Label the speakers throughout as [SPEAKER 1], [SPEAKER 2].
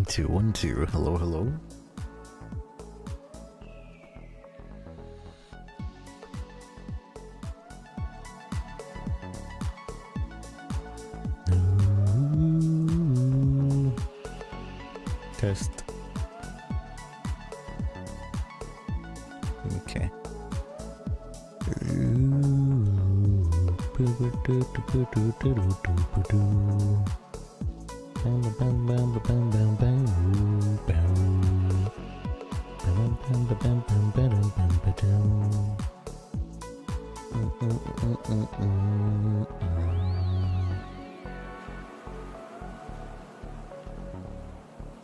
[SPEAKER 1] One, two, 1, 2. Hello, hello. Test. Okay.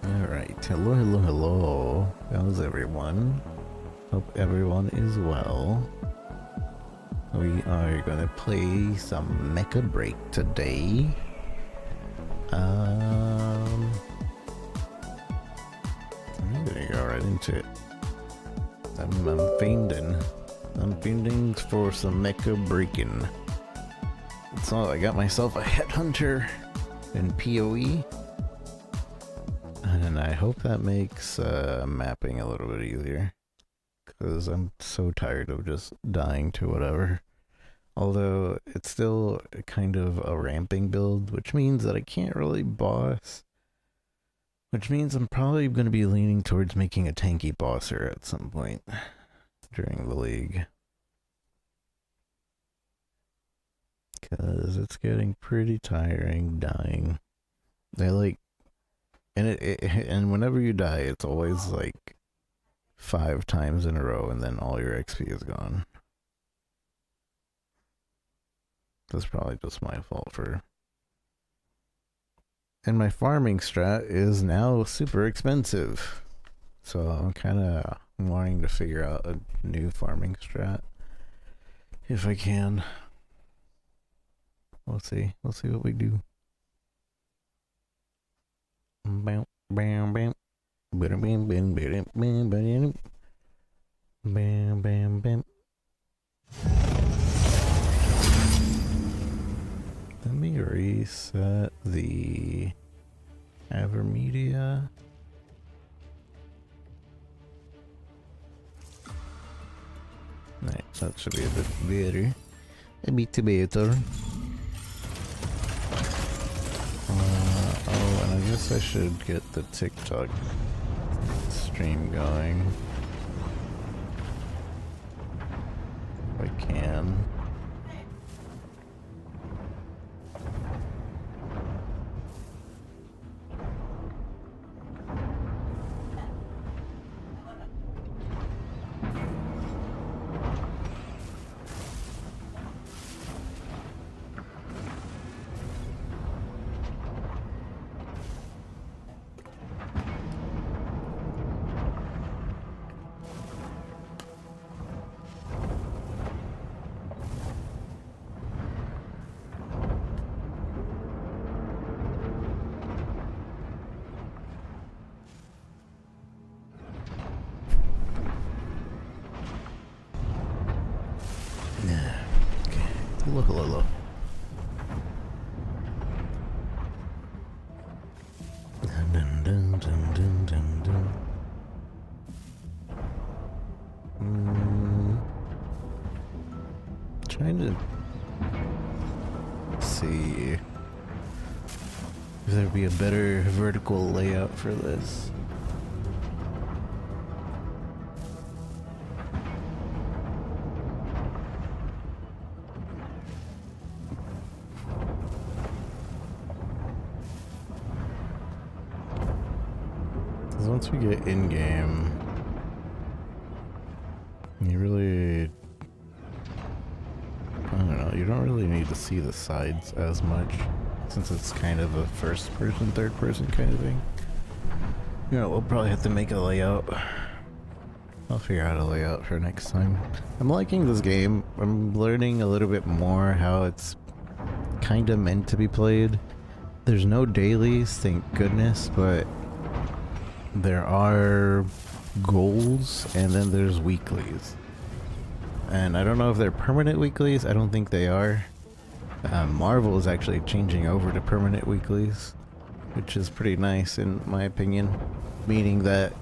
[SPEAKER 1] Alright, hello, hello, hello. How's everyone? Hope everyone is well. We are gonna play some Mecha Break today. I'm gonna go right into it. I'm fiending. I'm fiending for some Mecha Breaking. So I got myself a headhunter in PoE. And I hope that makes mapping a little bit easier. Because I'm so tired of just dying to whatever. Although it's still kind of a ramping build, which means that I can't really boss. Which means I'm probably going to be leaning towards making a tanky bosser at some point during the league. Because it's getting pretty tiring dying. And whenever you die, it's always like 5 times in a row, and then all your XP is gone. That's probably just my fault for... And my farming strat is now super expensive. So I'm kind of wanting to figure out a new farming strat. If I can. We'll see. We'll see what we do. Bam, bam, bam. Bam, bam, bam, bam, bam, bam, bam, bam, bam. Let me reset the Avermedia. Right, that should be a bit better. A bit better. Oh, and I guess I should get the TikTok stream going. If I can. Hello, hello, hello. Dun, dun, dun, dun, dun, dun. Trying to see if there'd be a better vertical layout for this. Once we get in-game, you really, I don't know, you don't really need to see the sides as much, since it's kind of a first-person, third-person kind of thing. You know, we'll probably have to make a layout. I'll figure out a layout for next time. I'm liking this game. I'm learning a little bit more how it's kind of meant to be played. There's no dailies, thank goodness, but there are goals, and then there's weeklies. And I don't know if they're permanent weeklies. I don't think they are. Marvel is actually changing over to permanent weeklies, which is pretty nice in my opinion. Meaning that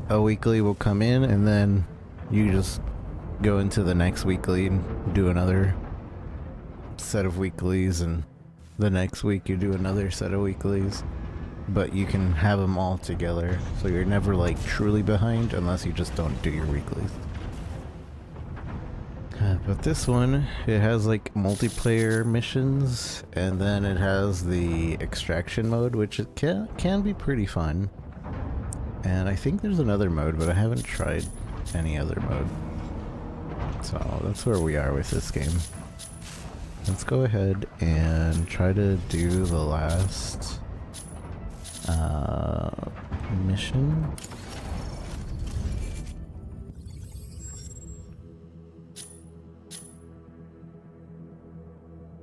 [SPEAKER 1] a weekly will come in and then you just go into the next weekly and do another set of weeklies, and the next week you do another set of weeklies, but you can have them all together, so you're never like truly behind unless you just don't do your weeklies. But this one, it has like multiplayer missions, and then it has the extraction mode, which it can be pretty fun. And I think there's another mode, but I haven't tried any other mode. So that's where we are with this game. Let's go ahead and try to do the last mission.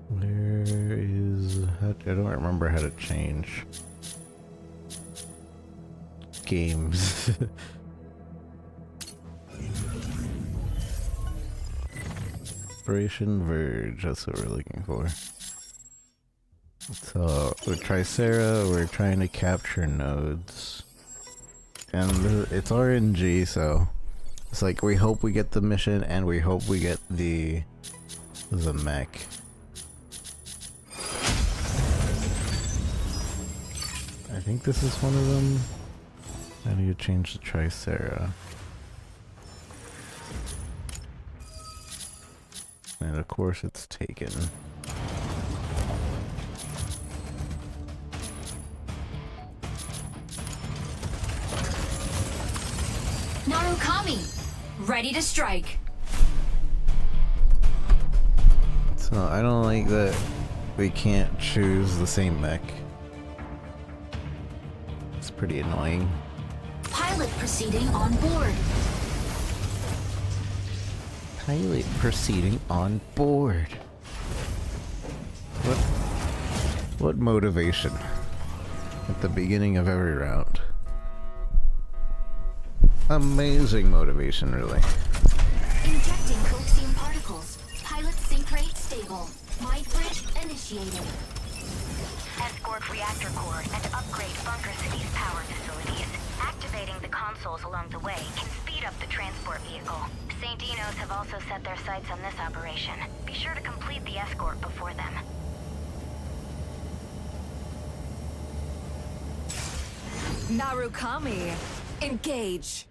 [SPEAKER 1] Where is... I don't remember how to change games. Operation Verge, that's what we're looking for. So with Tricera, we're trying to capture nodes, and it's RNG, so it's like we hope we get the mission and we hope we get the mech. I think this is one of them. I need to change the Tricera. And of course it's taken.
[SPEAKER 2] Narukami, ready to strike.
[SPEAKER 1] So I don't like that we can't choose the same mech. It's pretty annoying.
[SPEAKER 2] Pilot proceeding on board.
[SPEAKER 1] Pilot proceeding on board. What motivation at the beginning of every round. Amazing motivation, really.
[SPEAKER 2] Injecting coaxium particles. Pilot sync rate stable. Mind bridge initiated.
[SPEAKER 3] Escort reactor core and upgrade Bunker City's power facilities. Activating the consoles along the way can speed up the transport vehicle. St. Dino's have also set their sights on this operation. Be sure to complete the escort before them.
[SPEAKER 2] Narukami, engage.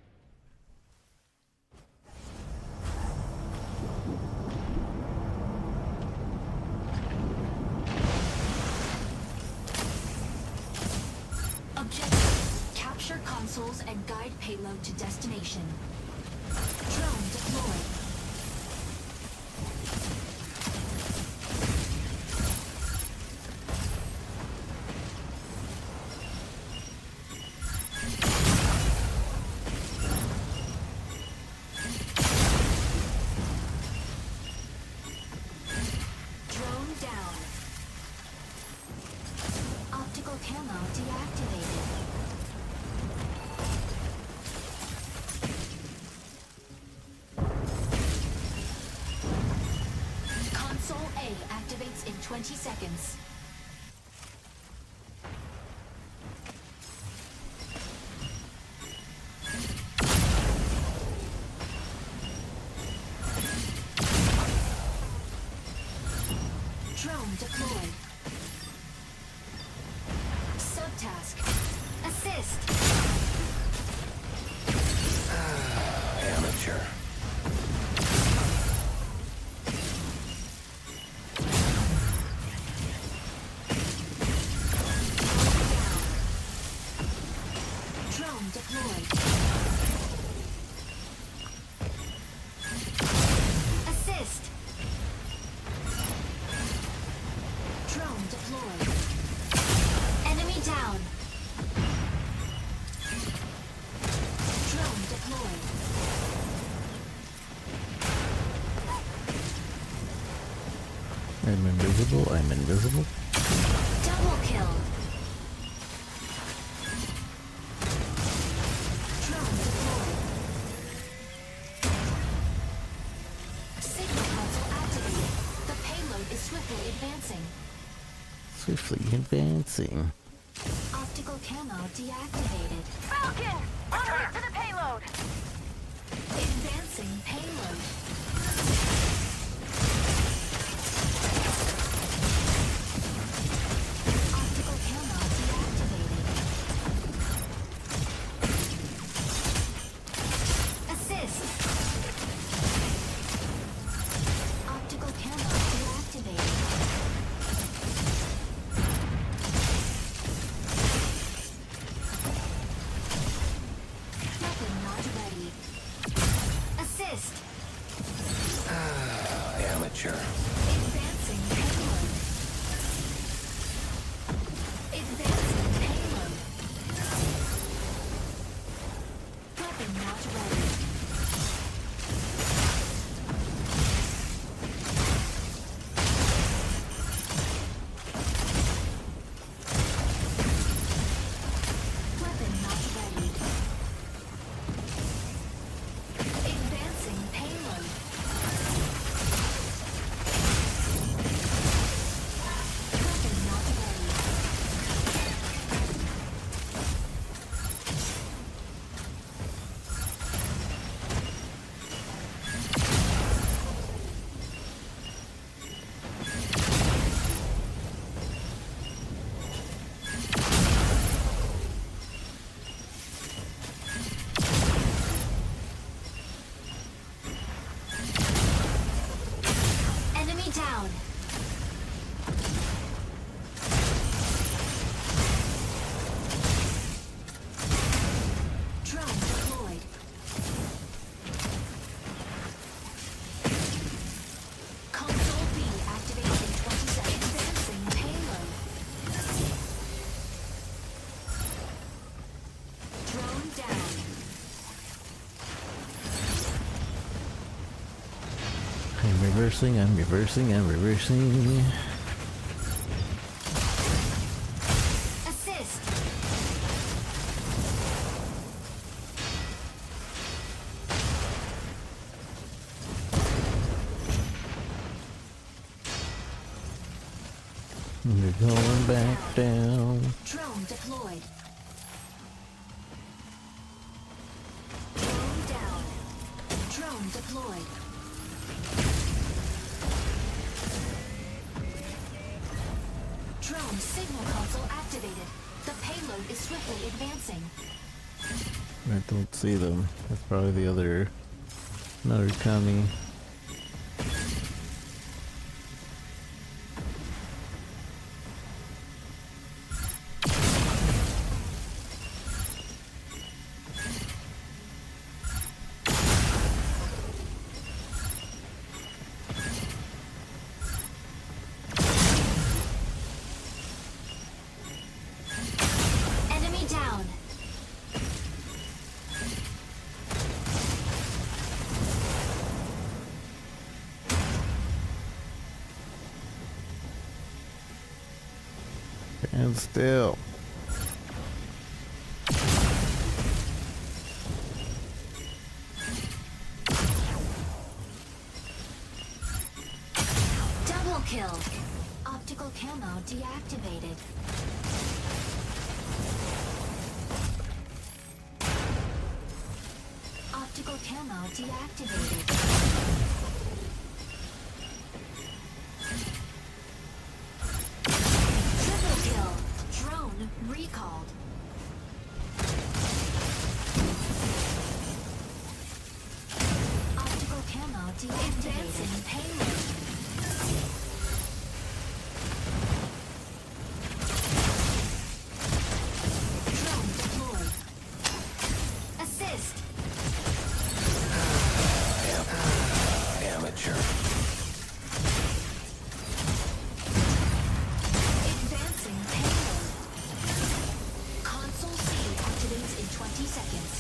[SPEAKER 2] Objective: capture consoles and guide payload to destination. Drone deployed. Drone down. Optical camo deactivated. Console A activates in 20 seconds. Drone deployed. Subtask. Assist.
[SPEAKER 4] Amateur.
[SPEAKER 2] Drone deployed. Assist. Drone deployed. Enemy down. Drone deployed.
[SPEAKER 1] I'm invisible, I'm invisible.
[SPEAKER 2] Double kill. Drone deployed. Signal console activated. The payload is swiftly advancing.
[SPEAKER 1] Swiftly advancing.
[SPEAKER 2] Optical camo deactivated.
[SPEAKER 3] Falcon! En route to the payload!
[SPEAKER 2] Advancing payload. Optical camo deactivated. Assist. Optical camo deactivated. Weapon not ready. Assist.
[SPEAKER 4] Amateur.
[SPEAKER 2] Advancing payload. Advancing payload. Weapon not ready. Weapon not ready. Advancing payload. Weapon not ready. Enemy down. Drone deployed. Console B activated in 20 seconds. Advancing payload. Drone down.
[SPEAKER 1] I'm reversing, I'm reversing, I'm reversing.
[SPEAKER 2] Assist.
[SPEAKER 1] You're going back down.
[SPEAKER 2] Drone deployed. Drone down. Drone deployed. Drone signal console activated. The payload is swiftly advancing.
[SPEAKER 1] I don't see them. That's probably the other another commie.
[SPEAKER 2] Enemy down.
[SPEAKER 1] And still.
[SPEAKER 2] Double kill. Optical camo deactivated. Optical camo deactivated. Triple kill. Drone recalled. Optical camo deactivated. Advancing payload. Drone deployed. Assist.
[SPEAKER 4] Amateur.
[SPEAKER 2] Advancing payload. Console C activates in 20 seconds.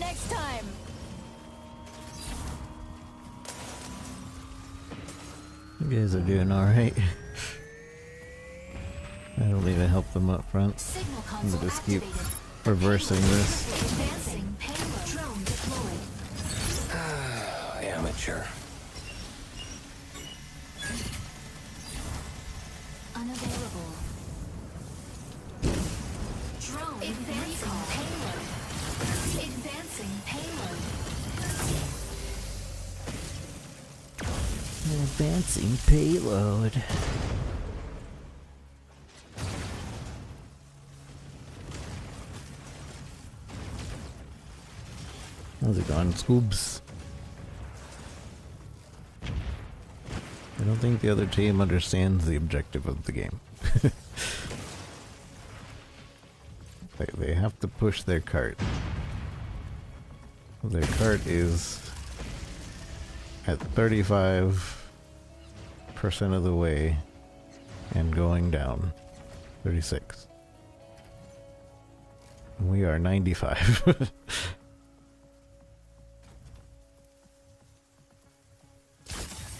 [SPEAKER 4] next time.
[SPEAKER 1] You guys are doing alright. I don't even help them up front.
[SPEAKER 2] Signal
[SPEAKER 1] I'm
[SPEAKER 2] console
[SPEAKER 1] gonna just keep
[SPEAKER 2] activated.
[SPEAKER 1] reversing this.
[SPEAKER 2] Advancing payload. Drone deployed.
[SPEAKER 5] Amateur.
[SPEAKER 2] Unavailable. Drone advancing payload. Advancing payload.
[SPEAKER 1] Advancing payload. How's it going, Scoobs? I don't think the other team understands the objective of the game. They have to push their cart. Their cart is at 35% of the way and going down. 36. We are 95.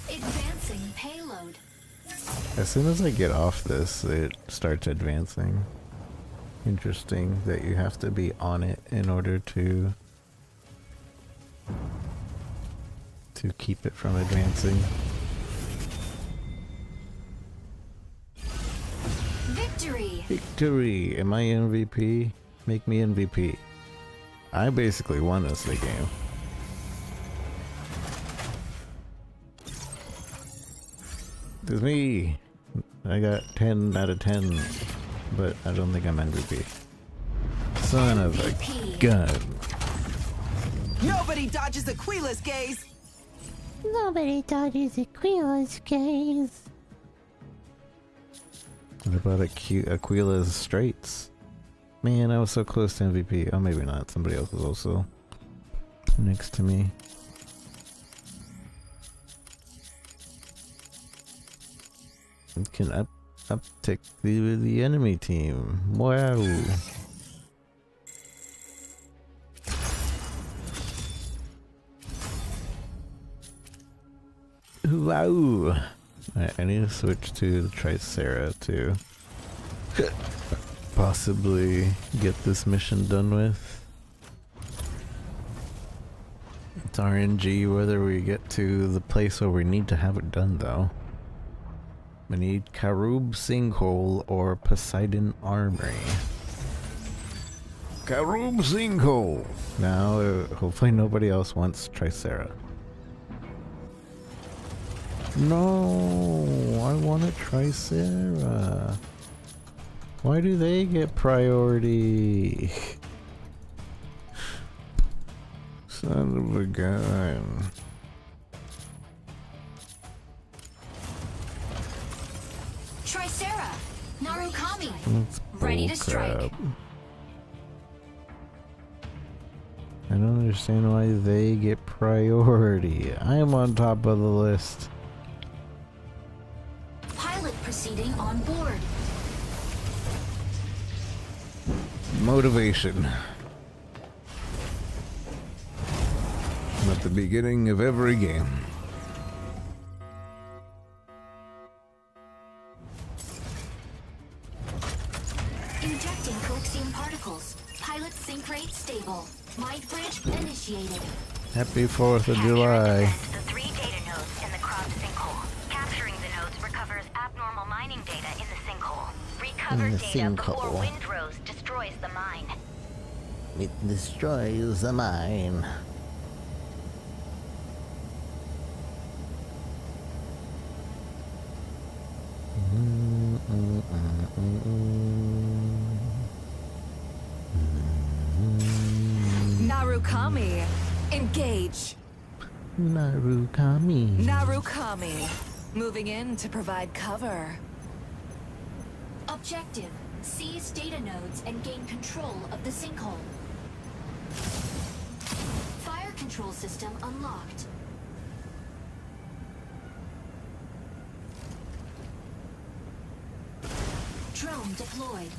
[SPEAKER 2] Advancing payload.
[SPEAKER 1] As soon as I get off this, it starts advancing. Interesting that you have to be on it in order to keep it from advancing.
[SPEAKER 2] Victory.
[SPEAKER 1] Victory! Am I MVP? Make me MVP. I basically won this game. It's me! I got 10 out of 10, but I don't think I'm MVP. Son of a gun.
[SPEAKER 6] Nobody dodges Aquila's gaze.
[SPEAKER 7] Nobody dodges Aquila's gaze.
[SPEAKER 1] What about Aquila's straights? Man, I was so close to MVP. Oh, maybe not. Somebody else was also next to me. It can uptick the enemy team. Wow. Wow. Alright, I need to switch to the Tricera to possibly get this mission done with. It's RNG whether we get to the place where we need to have it done though. We need Karub Sinkhole or Poseidon Armory. Karub Sinkhole! Now, hopefully nobody else wants Tricera. No, I want a Tricera. Why do they get priority? Son of a gun.
[SPEAKER 2] Tricera. Narukami.
[SPEAKER 1] That's
[SPEAKER 2] Ready to strike.
[SPEAKER 1] bullcrap. I don't understand why they get priority. I am on top of the list.
[SPEAKER 2] Pilot proceeding on board.
[SPEAKER 1] Motivation. At the beginning of every game.
[SPEAKER 2] Injecting coaxium particles. Pilot sync rate stable. Mind bridge initiated.
[SPEAKER 1] Happy 4th of
[SPEAKER 3] Capture
[SPEAKER 1] July.
[SPEAKER 3] and defend the 3 data nodes in the cropped sinkhole. Capturing the nodes recovers abnormal mining data in the sinkhole. Recover
[SPEAKER 1] In the
[SPEAKER 3] data before
[SPEAKER 1] sinkhole.
[SPEAKER 3] Windrose destroys the mine.
[SPEAKER 1] It destroys the mine.
[SPEAKER 4] Narukami, engage.
[SPEAKER 1] Narukami.
[SPEAKER 4] Narukami, moving in to provide cover.
[SPEAKER 2] Objective. Seize data nodes and gain control of the sinkhole. Fire control system unlocked. Drone deployed.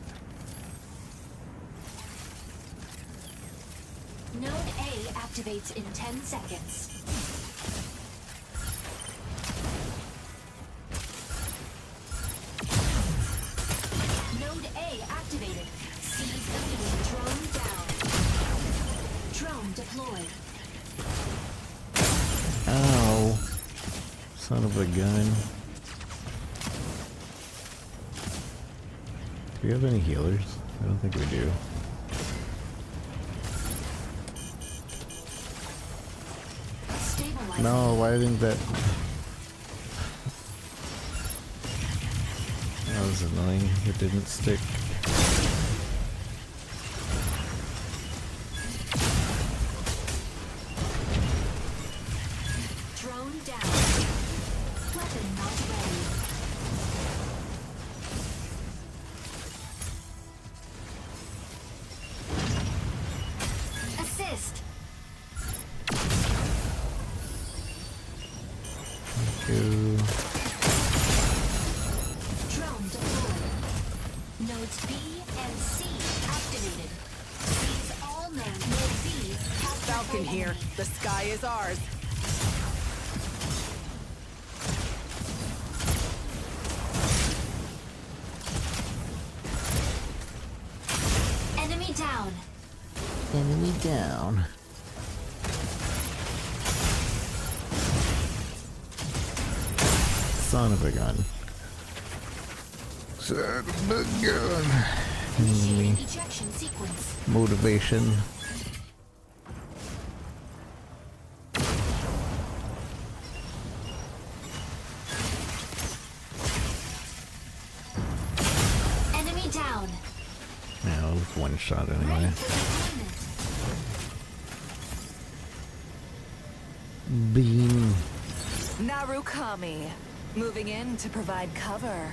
[SPEAKER 2] Node A activates in 10 seconds. Node A activated. Seize enemy drone down. Drone deployed.
[SPEAKER 1] Ow. Son of a gun. Do we have any healers? I don't think we do.
[SPEAKER 2] Stabilizing.
[SPEAKER 1] No, why didn't that... That was annoying. It didn't stick.
[SPEAKER 2] Drone down. Weapon not ready. Assist.
[SPEAKER 1] Thank you.
[SPEAKER 2] Drone deployed. Nodes B and C activated. Seize all nodes. Node B captured
[SPEAKER 6] Falcon
[SPEAKER 2] by
[SPEAKER 6] here.
[SPEAKER 2] enemy.
[SPEAKER 6] The sky is ours.
[SPEAKER 2] Enemy down.
[SPEAKER 1] Enemy down. Son of a gun. Son of a gun.
[SPEAKER 2] Initiating ejection sequence.
[SPEAKER 1] Motivation.
[SPEAKER 2] Enemy down.
[SPEAKER 1] Yeah, it was one shot anyway.
[SPEAKER 2] Ready for deployment.
[SPEAKER 1] Beam.
[SPEAKER 4] Narukami. Moving in to provide cover.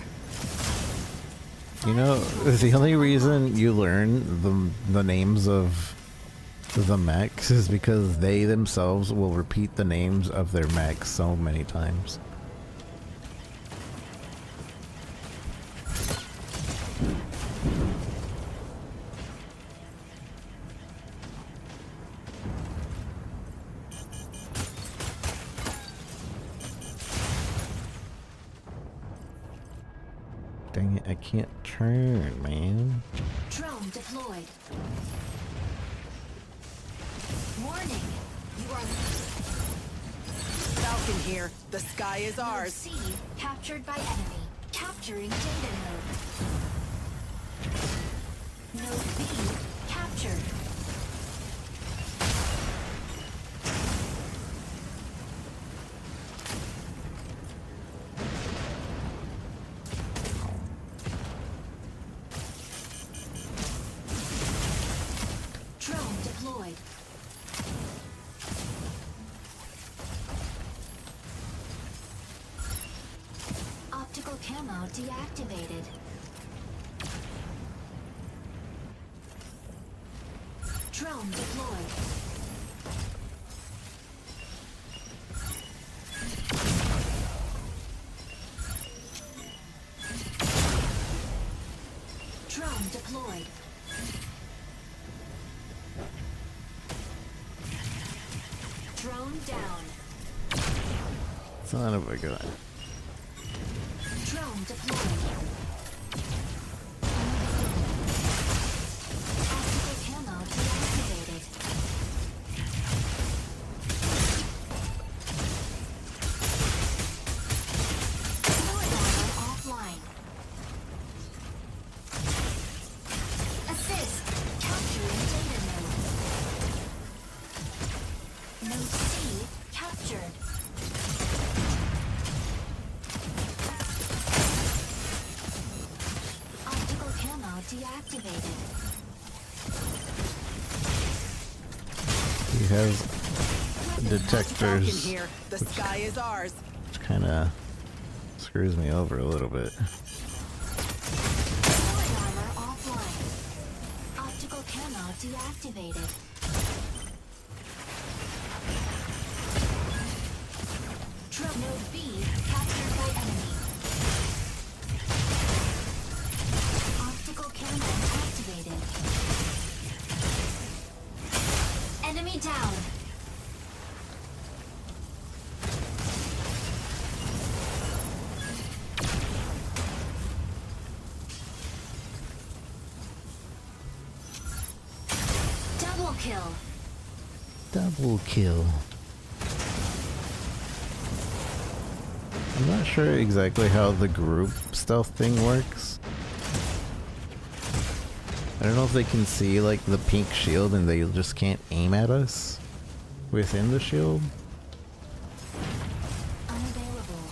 [SPEAKER 1] You know, the only reason you learn the names of the mechs is because they themselves will repeat the names of their mechs so many times. Dang it, I can't turn, man.
[SPEAKER 2] Drone deployed. Warning. You are
[SPEAKER 6] Falcon here. The sky is
[SPEAKER 2] Node
[SPEAKER 6] ours.
[SPEAKER 2] C captured by enemy. Capturing data node. Node B captured. Drone deployed. Optical camo deactivated. Drone deployed. Drone deployed. Drone down.
[SPEAKER 1] Son of a gun.
[SPEAKER 2] Drone deployed. Optical camo deactivated. Fluid armor offline. Assist. Capturing data node. Node C captured. Optical camo deactivated.
[SPEAKER 1] He has
[SPEAKER 6] Falcon
[SPEAKER 1] detectors,
[SPEAKER 6] here. The sky is ours.
[SPEAKER 1] which kind of screws me over a little bit.
[SPEAKER 2] Fluid armor offline. Optical camo deactivated. Node B captured by enemy. Optical camo activated. Enemy Enemy down. Double kill.
[SPEAKER 1] Double kill. I'm not sure exactly how the group stealth thing works. I don't know if they can see like the pink shield and they just can't aim at us within the shield.
[SPEAKER 2] Unavailable.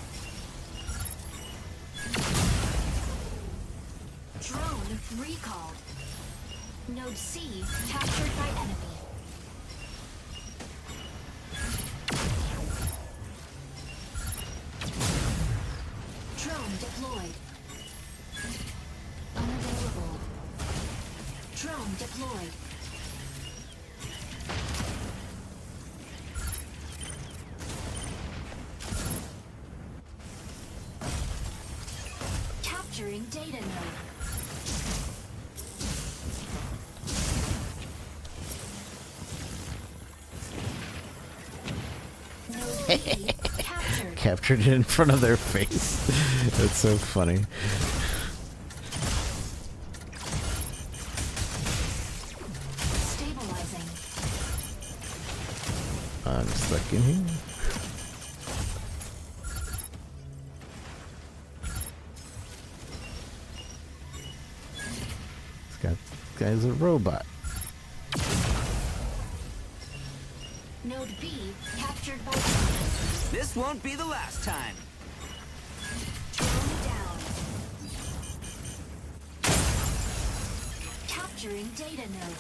[SPEAKER 2] Drone recalled. Node C captured by enemy. Drone deployed. Unavailable. Drone deployed. Capturing data node. Node B captured.
[SPEAKER 1] Captured it in front of their face. That's so funny.
[SPEAKER 2] Stabilizing.
[SPEAKER 1] I'm stuck in here. This guy's a robot.
[SPEAKER 2] Node B captured by
[SPEAKER 5] This won't be the last time.
[SPEAKER 2] drone down. Capturing data node.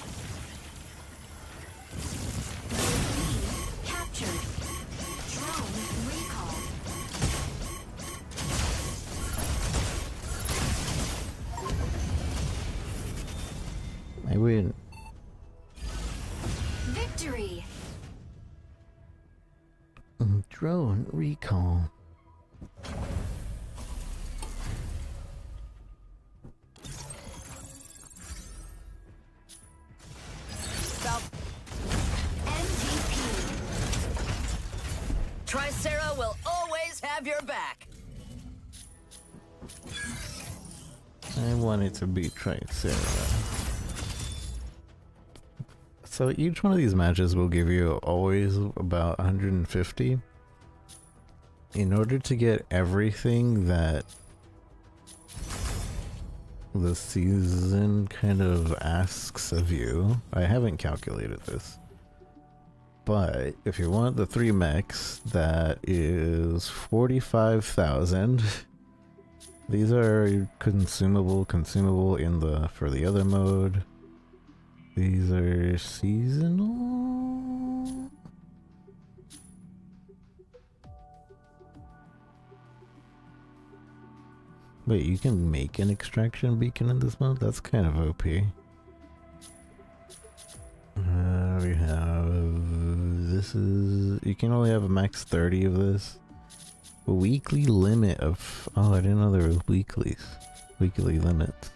[SPEAKER 2] Node B captured. Drone recall.
[SPEAKER 1] I win.
[SPEAKER 2] Victory.
[SPEAKER 1] Drone recall.
[SPEAKER 2] MVP.
[SPEAKER 5] Tricera will always have your back.
[SPEAKER 1] I wanted to be Tricera. So each one of these matches will give you always about 150. In order to get everything that the season kind of asks of you, I haven't calculated this, but if you want the 3 mechs, that is 45,000. These are consumable in the for the other mode. These are seasonal. Wait, you can make an extraction beacon in this mode? That's kind of OP. We have... This is... You can only have a max 30 of this. A weekly limit of... Oh, I didn't know there was weeklies. Weekly limits.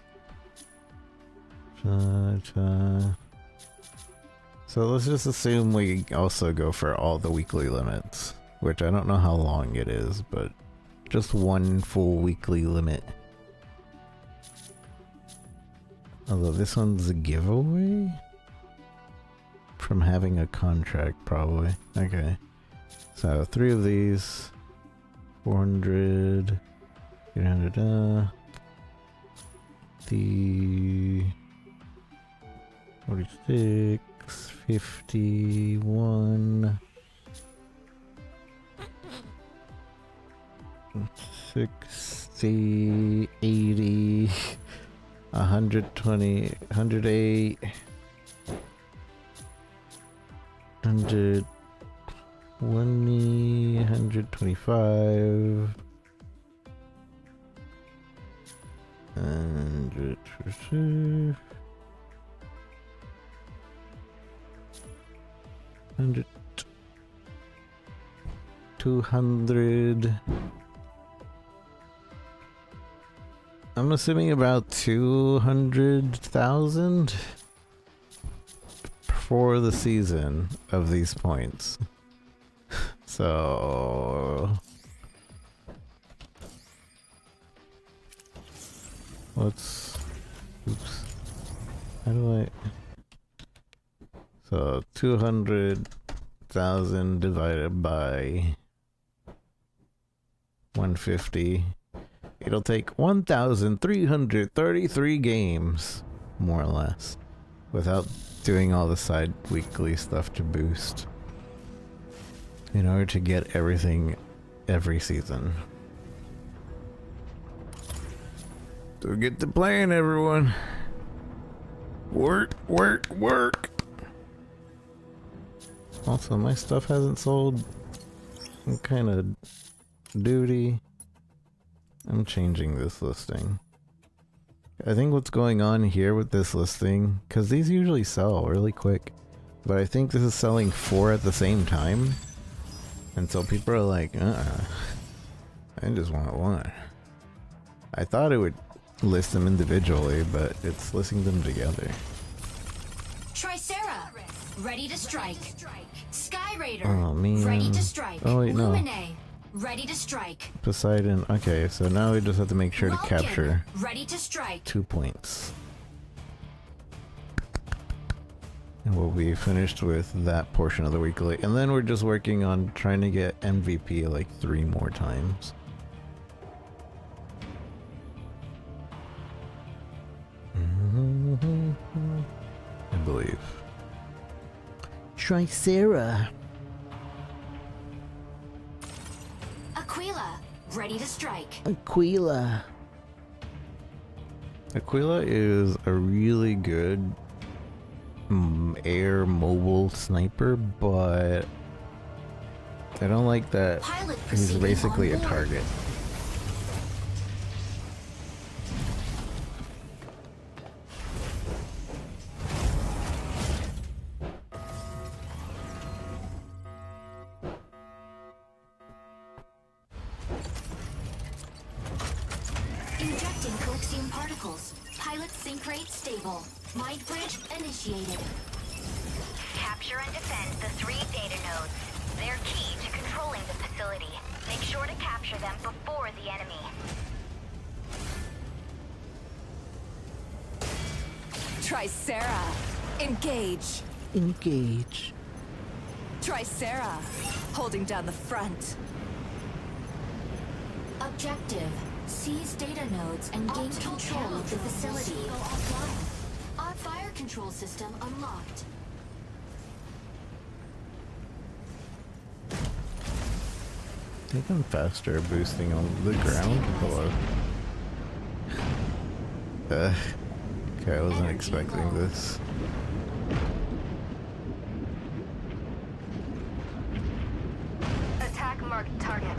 [SPEAKER 1] So let's just assume we also go for all the weekly limits. Which I don't know how long it is, but... Just one full weekly limit. Although this one's a giveaway? From having a contract, probably. Okay. So 3 of these. 400. 300. The 46. 51. 60, 80, 120, 108, 120, 125, 100, 200. I'm assuming about 200,000 for the season of these points. So let's, oops, how do I, so 200,000 divided by 150, it'll take 1,333 games, more or less, without doing all the side weekly stuff to boost, in order to get everything every season. So get to playing, everyone. Work, work, work. Also, my stuff hasn't sold. Some kind of duty. I'm changing this listing. I think what's going on here with this listing, because these usually sell really quick, but I think this is selling 4 at the same time. And so people are like, I just want 1. I thought it would list them individually, but it's listing them together.
[SPEAKER 2] Tricera, ready to strike. Sky Raider,
[SPEAKER 1] Oh man.
[SPEAKER 2] ready to strike.
[SPEAKER 1] Oh wait, no.
[SPEAKER 2] Lumine, ready to strike.
[SPEAKER 1] Poseidon. Okay, so now we just have to make sure to
[SPEAKER 2] Vulcan,
[SPEAKER 1] capture
[SPEAKER 2] ready to strike.
[SPEAKER 1] 2 points. And we'll be finished with that portion of the weekly. And then we're just working on trying to get MVP like 3 more times. I believe. Tricera.
[SPEAKER 2] Aquila, ready to strike.
[SPEAKER 1] Aquila. Aquila is a really good air mobile sniper, but I don't like that
[SPEAKER 2] Pilot
[SPEAKER 1] he's
[SPEAKER 2] proceeding
[SPEAKER 1] basically a
[SPEAKER 2] on board.
[SPEAKER 1] target.
[SPEAKER 2] Injecting Colixium particles. Pilot sync rate stable. Mind bridge initiated.
[SPEAKER 3] Capture and defend the 3 data nodes. They're key to controlling the facility. Make sure to capture them before the enemy.
[SPEAKER 4] Tricera, engage.
[SPEAKER 1] Engage.
[SPEAKER 4] Tricera, holding down the front.
[SPEAKER 2] Objective. Seize data nodes and gain control of the facility. Go offline. Our fire control system unlocked.
[SPEAKER 1] I think I'm faster boosting on the ground. Hello. Okay, I wasn't expecting this.
[SPEAKER 3] Attack marked target.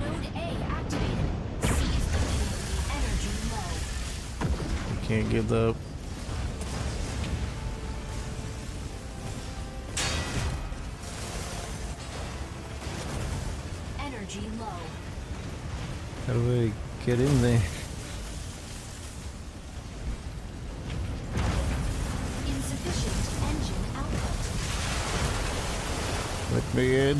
[SPEAKER 2] Node A activated. Seize immediately. Energy low.
[SPEAKER 1] Can't give up.
[SPEAKER 2] Energy low.
[SPEAKER 1] How do I get in there?
[SPEAKER 2] Insufficient engine output.
[SPEAKER 1] Let me in.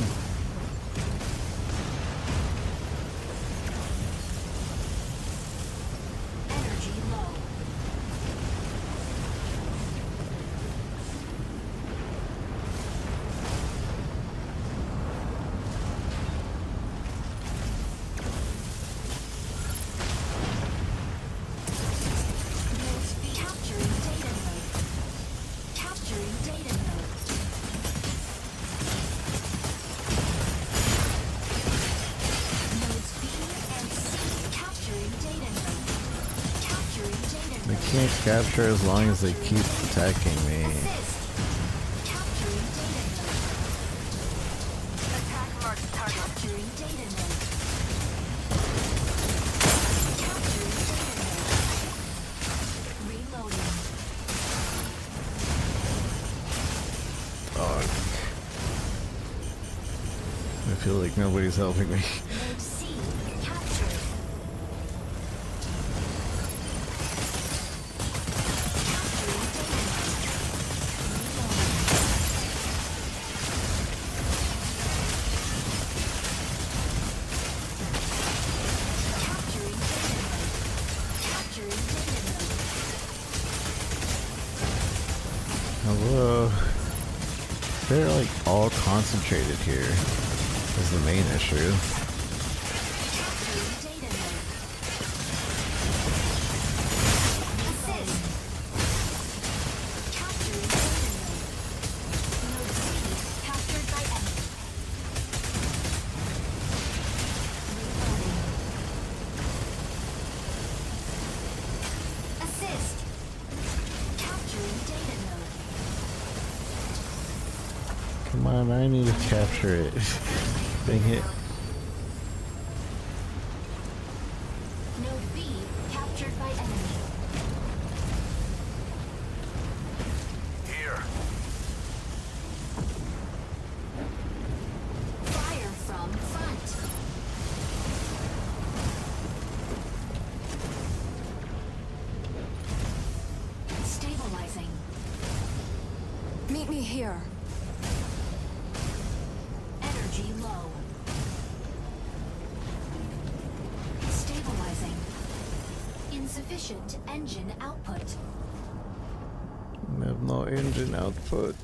[SPEAKER 2] Energy low. Capturing data node. Capturing data node. Nodes B and C capturing data node. Capturing data
[SPEAKER 1] They
[SPEAKER 2] node.
[SPEAKER 1] can't capture as long as they keep attacking me.
[SPEAKER 2] Assist. Capturing data node.
[SPEAKER 3] Attack marked target.
[SPEAKER 2] Capturing data node. Capturing data node. Reloading.
[SPEAKER 1] Oh. I feel like nobody's helping me.
[SPEAKER 2] Node C captured. Capturing data node.
[SPEAKER 1] They're like all concentrated here is the main issue.
[SPEAKER 2] Data node. Assist. Capturing data node. Node C captured by enemy. Reloading. Assist. Capturing data node.
[SPEAKER 1] Come on, I need to capture it. Dang it.
[SPEAKER 2] Node B captured by enemy.
[SPEAKER 8] Here.
[SPEAKER 2] Fire from front. Stabilizing.
[SPEAKER 4] Meet me here.
[SPEAKER 2] Energy low. Stabilizing. Insufficient engine output.
[SPEAKER 1] I have no engine output.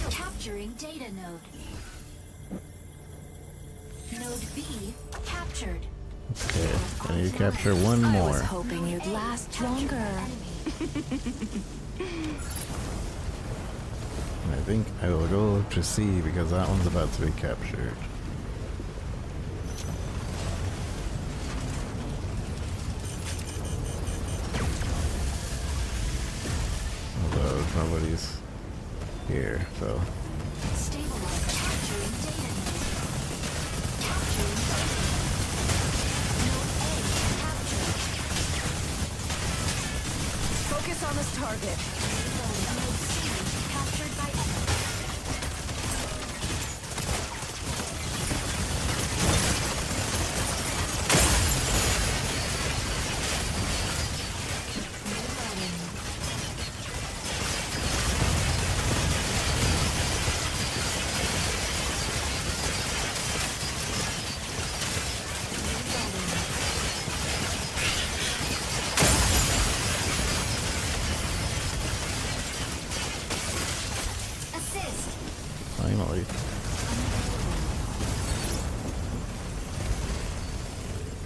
[SPEAKER 2] Capturing data node. Node B captured.
[SPEAKER 1] Okay, I need to capture one
[SPEAKER 4] I
[SPEAKER 1] more.
[SPEAKER 4] was hoping you'd last
[SPEAKER 2] Captured by
[SPEAKER 4] longer.
[SPEAKER 2] enemy.
[SPEAKER 1] I think I will go to C because that one's about to be captured. Although nobody's here, so
[SPEAKER 2] Stabilizing. Capturing data node. Capturing data node. Node A captured.
[SPEAKER 4] Focus on this target.
[SPEAKER 2] Node C captured by enemy. Reloading. Assist.
[SPEAKER 1] finally.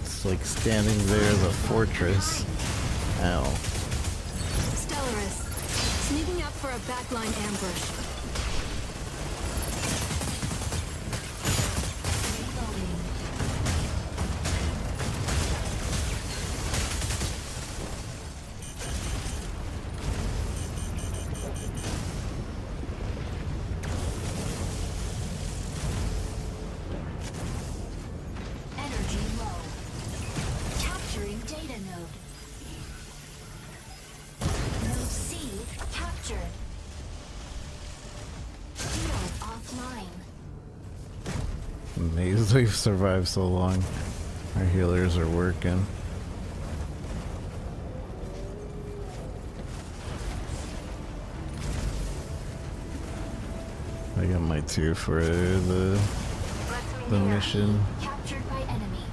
[SPEAKER 1] It's like standing there as a fortress. Ow.
[SPEAKER 4] Stellaris, sneaking up for a backline ambush.
[SPEAKER 2] Reloading. Energy low. Capturing data node. Node C captured. Field offline.
[SPEAKER 1] Amazed we've survived so long. Our healers are working. I got my 2 for the mission.
[SPEAKER 2] Captured by enemy.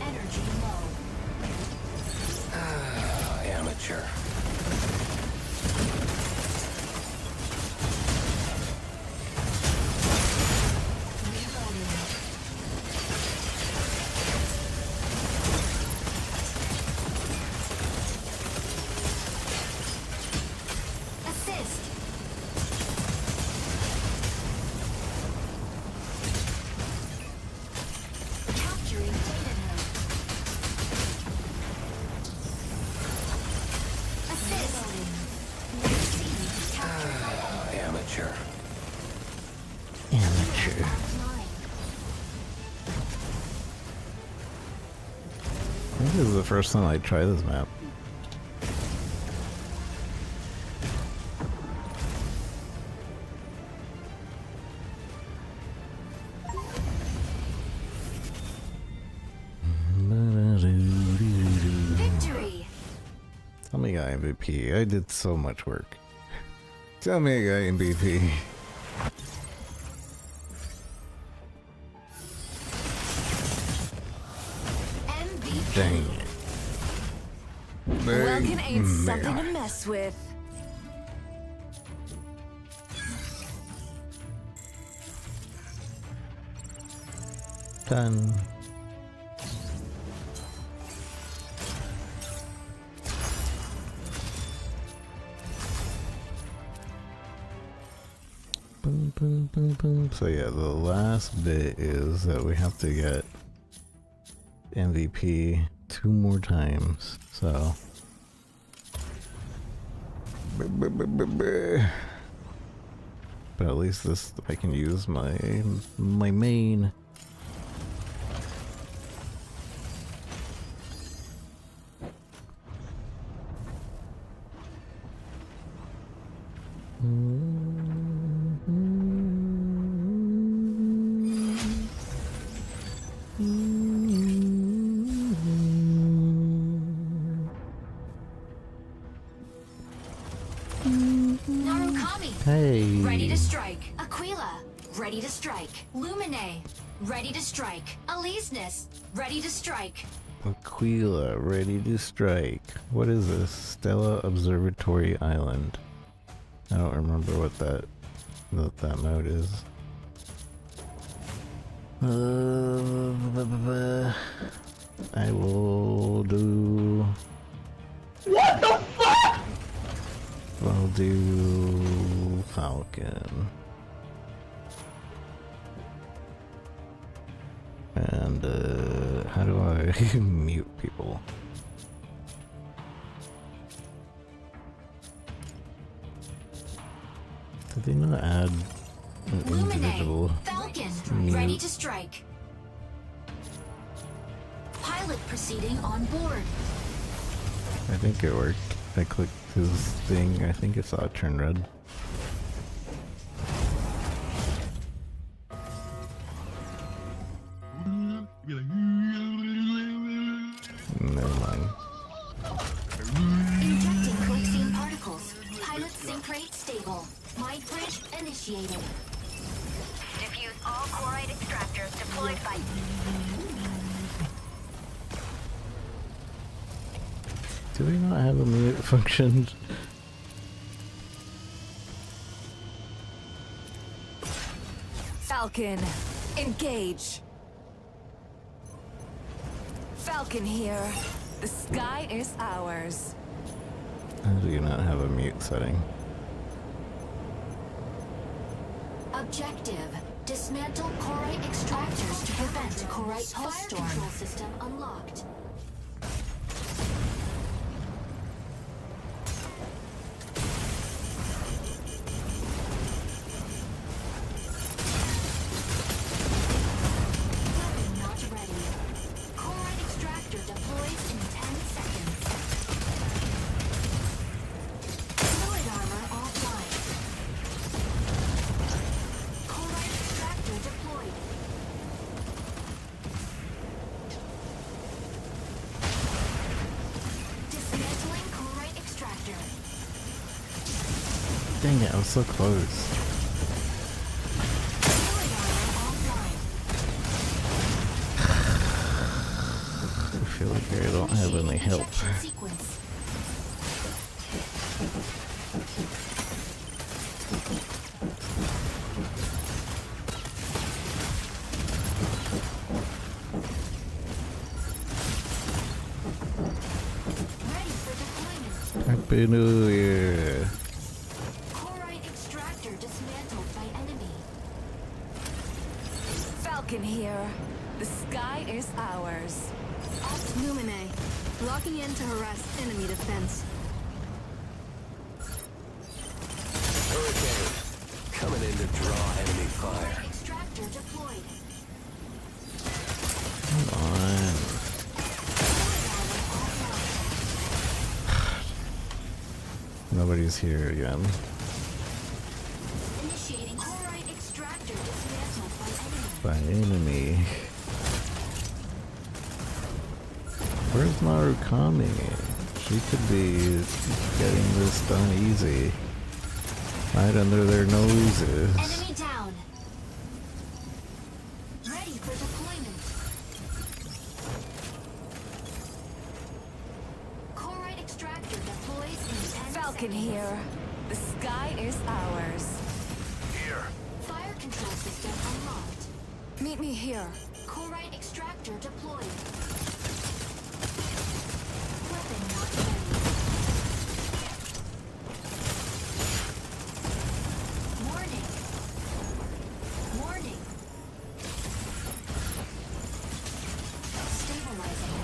[SPEAKER 2] Energy low.
[SPEAKER 8] Amateur.
[SPEAKER 2] Reloading. Assist. Capturing data node. Assist. Node C captured by
[SPEAKER 8] Amateur.
[SPEAKER 1] Amateur.
[SPEAKER 2] offline.
[SPEAKER 1] I think this is the first time I try this map.
[SPEAKER 2] Victory.
[SPEAKER 1] Tell me I got MVP. I did so much work. Tell me I got MVP. Dang it.
[SPEAKER 4] Welkin ain't something
[SPEAKER 1] Mecha.
[SPEAKER 4] to mess with.
[SPEAKER 1] Done. Boom, boom, boom, boom. So yeah, the last bit is that we have to get MVP 2 more times. So but at least this I can use my main.
[SPEAKER 2] Narukami,
[SPEAKER 1] Hey.
[SPEAKER 2] ready to strike. Aquila, ready to strike. Lumine, ready to strike. Alisness, ready to strike.
[SPEAKER 1] Aquila, ready to strike. What is this? Stella Observatory Island. I don't remember what that mode is. I will do. What the fuck? I'll do Falcon. And how do I mute people? Did they not add an individual?
[SPEAKER 2] Lumine, Falcon,
[SPEAKER 1] mute?
[SPEAKER 2] ready to strike. Pilot proceeding on board.
[SPEAKER 1] I think it worked. I clicked his thing. I think I saw it turn red. Never mind.
[SPEAKER 2] Injecting coaxium particles. Pilot sync rate stable. Mind bridge initiated.
[SPEAKER 3] Diffuse all chloride extractors deployed by...
[SPEAKER 1] Do they not have a mute function?
[SPEAKER 4] Falcon, engage. Falcon here. The sky is ours.
[SPEAKER 1] How do you not have a mute setting?
[SPEAKER 2] Objective. Dismantle Korite extractors to prevent Korite pulse storm. Fire control system unlocked. Weapon not ready. Korite extractor deploys in 10 seconds. Fluid armor offline. Korite extractor deployed. Dismantling Korite extractor.
[SPEAKER 1] Dang it, I was so close.
[SPEAKER 2] Fluid armor offline.
[SPEAKER 1] I feel like I don't have any help.
[SPEAKER 2] Injection sequence. Ready for deployment.
[SPEAKER 1] Happy New Year.
[SPEAKER 2] Korite extractor dismantled by enemy.
[SPEAKER 4] Falcon here. The sky is ours.
[SPEAKER 7] Lumine, locking in to harass enemy defense.
[SPEAKER 8] Hurricane, coming in to draw enemy fire.
[SPEAKER 2] Korite extractor deployed.
[SPEAKER 1] Come on. Nobody's here again.
[SPEAKER 2] Initiating Korite extractor dismantled by enemy.
[SPEAKER 1] By enemy. Where's Narukami? She could be getting this done easy. Right under their noses.
[SPEAKER 2] Enemy down. Ready for deployment.
[SPEAKER 4] can hear. The sky is ours.
[SPEAKER 8] Here.
[SPEAKER 2] Fire control system unlocked.
[SPEAKER 4] Meet me here.
[SPEAKER 2] Corite extractor deployed. Weapon not ready. Warning. Warning. Stabilizing.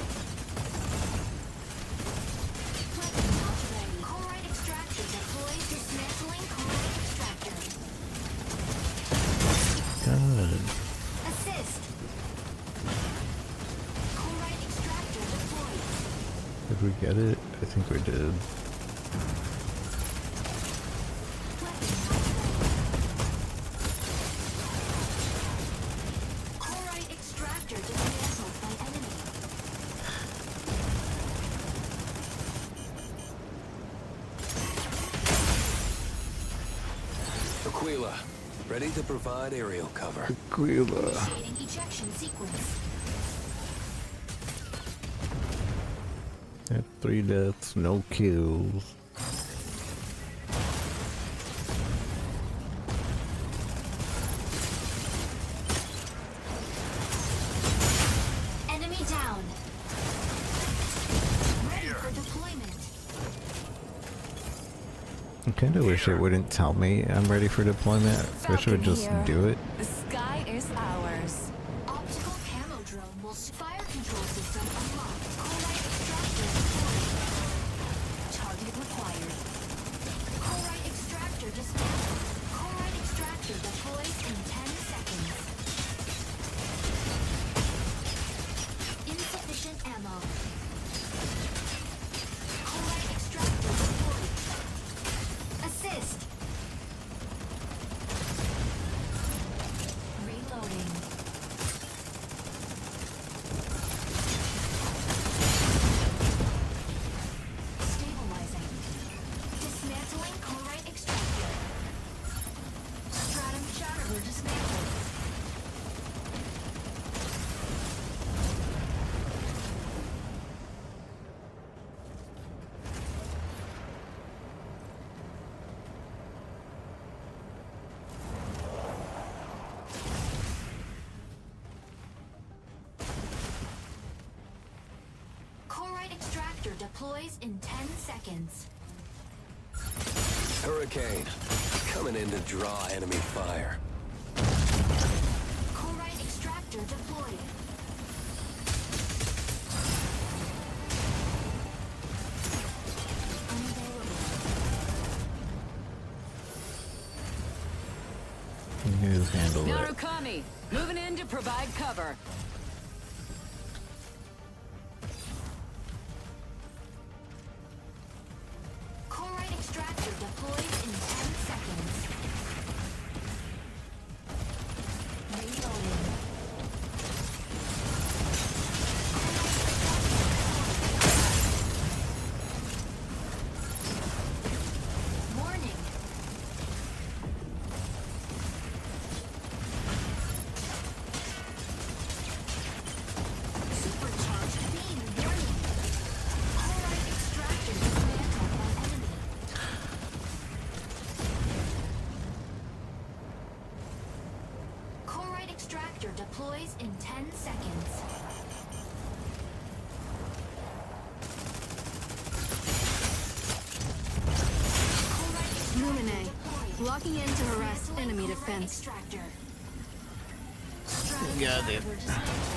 [SPEAKER 2] Weapon not ready. Corite extractor deployed. Dismantling corite extractor.
[SPEAKER 1] God.
[SPEAKER 2] Assist. Corite extractor deployed.
[SPEAKER 1] Did we get it? I think we did.
[SPEAKER 2] Weapon not ready. Corite extractor dismantled by enemy.
[SPEAKER 8] Aquila, ready to provide aerial cover.
[SPEAKER 1] Aquila.
[SPEAKER 2] Initiating ejection sequence.
[SPEAKER 1] At 3 deaths, no kills.
[SPEAKER 2] Enemy down. Ready for deployment.
[SPEAKER 1] I kinda wish it wouldn't tell me I'm ready for deployment. I wish it would just do it.
[SPEAKER 4] The sky is ours.
[SPEAKER 2] Optical camo drone will fire control system unlocked. Corite extractor deployed. Target required. Corite extractor dismantled. Corite extractor deployed in 10 seconds. Insufficient ammo. Corite extractor deployed. Assist. Reloading. Stabilizing. Dismantling corite extractor. Stratum shatterer dismantled. Corite extractor deploys in 10 seconds.
[SPEAKER 8] Hurricane, coming in to draw enemy fire.
[SPEAKER 2] Corite extractor deployed. Unavailable.
[SPEAKER 1] You guys handle it.
[SPEAKER 5] Narukami, moving in to provide cover.
[SPEAKER 2] Corite extractor deployed in 10 seconds. Reloading. Warning. Supercharged beam warning. Corite extractor dismantled by enemy. Corite extractor deploys in 10 seconds. Corite
[SPEAKER 4] Lumine,
[SPEAKER 2] deployed.
[SPEAKER 4] locking in to harass
[SPEAKER 2] Dismantling
[SPEAKER 4] enemy
[SPEAKER 2] corite
[SPEAKER 4] defense.
[SPEAKER 2] Extractor. Stratum
[SPEAKER 1] Got it.
[SPEAKER 2] shatterer dismantled.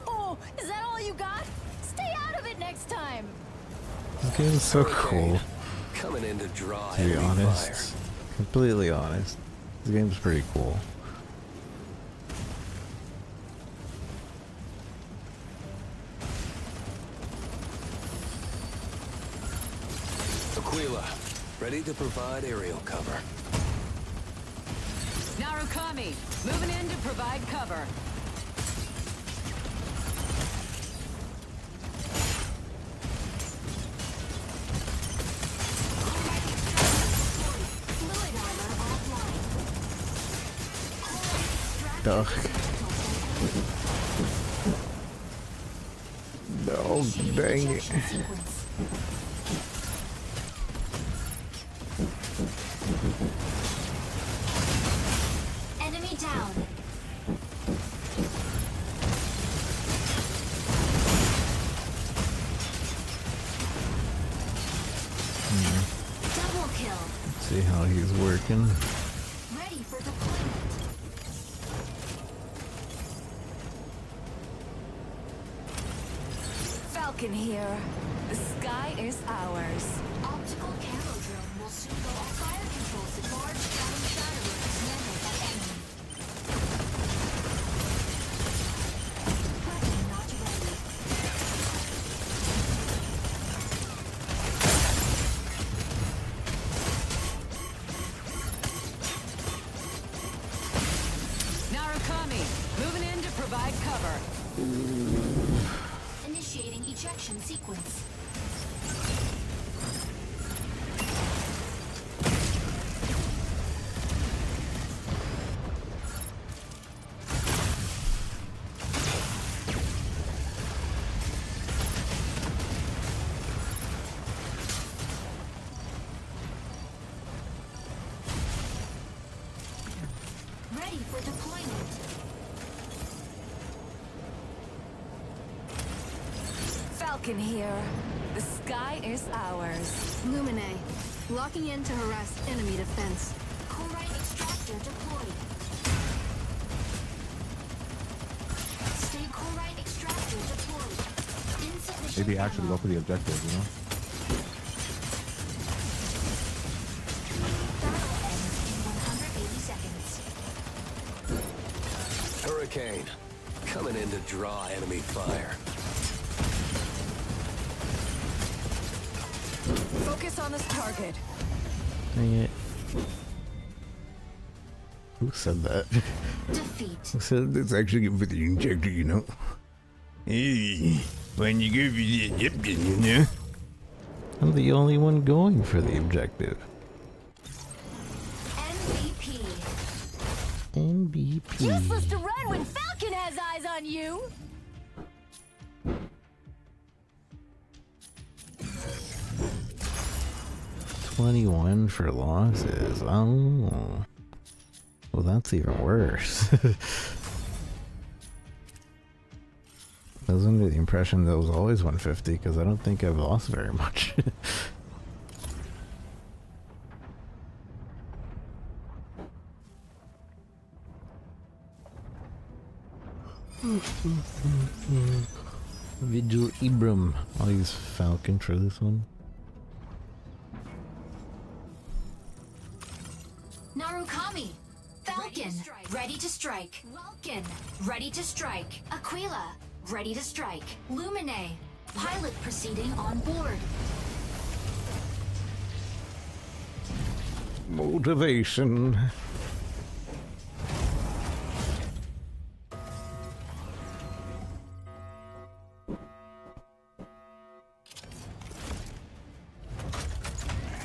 [SPEAKER 5] Oh, is that all you got? Stay out of it next time.
[SPEAKER 1] This game is so cool,
[SPEAKER 8] Coming in to draw
[SPEAKER 1] to be
[SPEAKER 8] enemy
[SPEAKER 1] honest. Completely honest. This game's pretty cool.
[SPEAKER 8] fire. Aquila, ready to provide aerial cover.
[SPEAKER 5] Narukami, moving in to provide cover.
[SPEAKER 2] Fluid armor offline.
[SPEAKER 1] Duh. Oh, dang it.
[SPEAKER 2] Ejection sequence. Enemy down. Double kill.
[SPEAKER 1] See how he's working.
[SPEAKER 2] Ready for deployment.
[SPEAKER 5] Falcon here. The sky is ours.
[SPEAKER 2] Optical camo drone will soon go off. Fire control system. Large cannon shatterer dismantled by enemy. Weapon not ready.
[SPEAKER 5] Narukami, moving in to provide cover.
[SPEAKER 2] Initiating ejection sequence. Ready for deployment.
[SPEAKER 5] Falcon here. The sky is ours.
[SPEAKER 7] Lumine. Locking in to harass enemy defense.
[SPEAKER 2] Corite extractor deployed. Stay corite extractor deployed. Insufficient
[SPEAKER 9] Maybe actually
[SPEAKER 2] ammo.
[SPEAKER 9] go for the objective, you know?
[SPEAKER 2] Battle ends in 180 seconds.
[SPEAKER 8] Hurricane. Coming in to draw enemy fire.
[SPEAKER 5] Focus on this target.
[SPEAKER 1] Dang it. Who said that?
[SPEAKER 2] Defeat.
[SPEAKER 1] Who said it's actually good for the injector, you know? Hey, when you go for the injector, you know? I'm the only one going for the objective.
[SPEAKER 2] MVP.
[SPEAKER 1] MVP.
[SPEAKER 5] Useless to run when Falcon has eyes on you.
[SPEAKER 1] 21 for losses. Oh. Well, that's even worse. I was under the impression that it was always 150 because I don't think I've lost very much. Vigil Ibram. I'll use Falcon for this one.
[SPEAKER 2] Narukami. Falcon. Ready to strike. Vulcan. Ready to strike. Aquila. Ready to strike. Lumine. Pilot proceeding on board.
[SPEAKER 1] Motivation.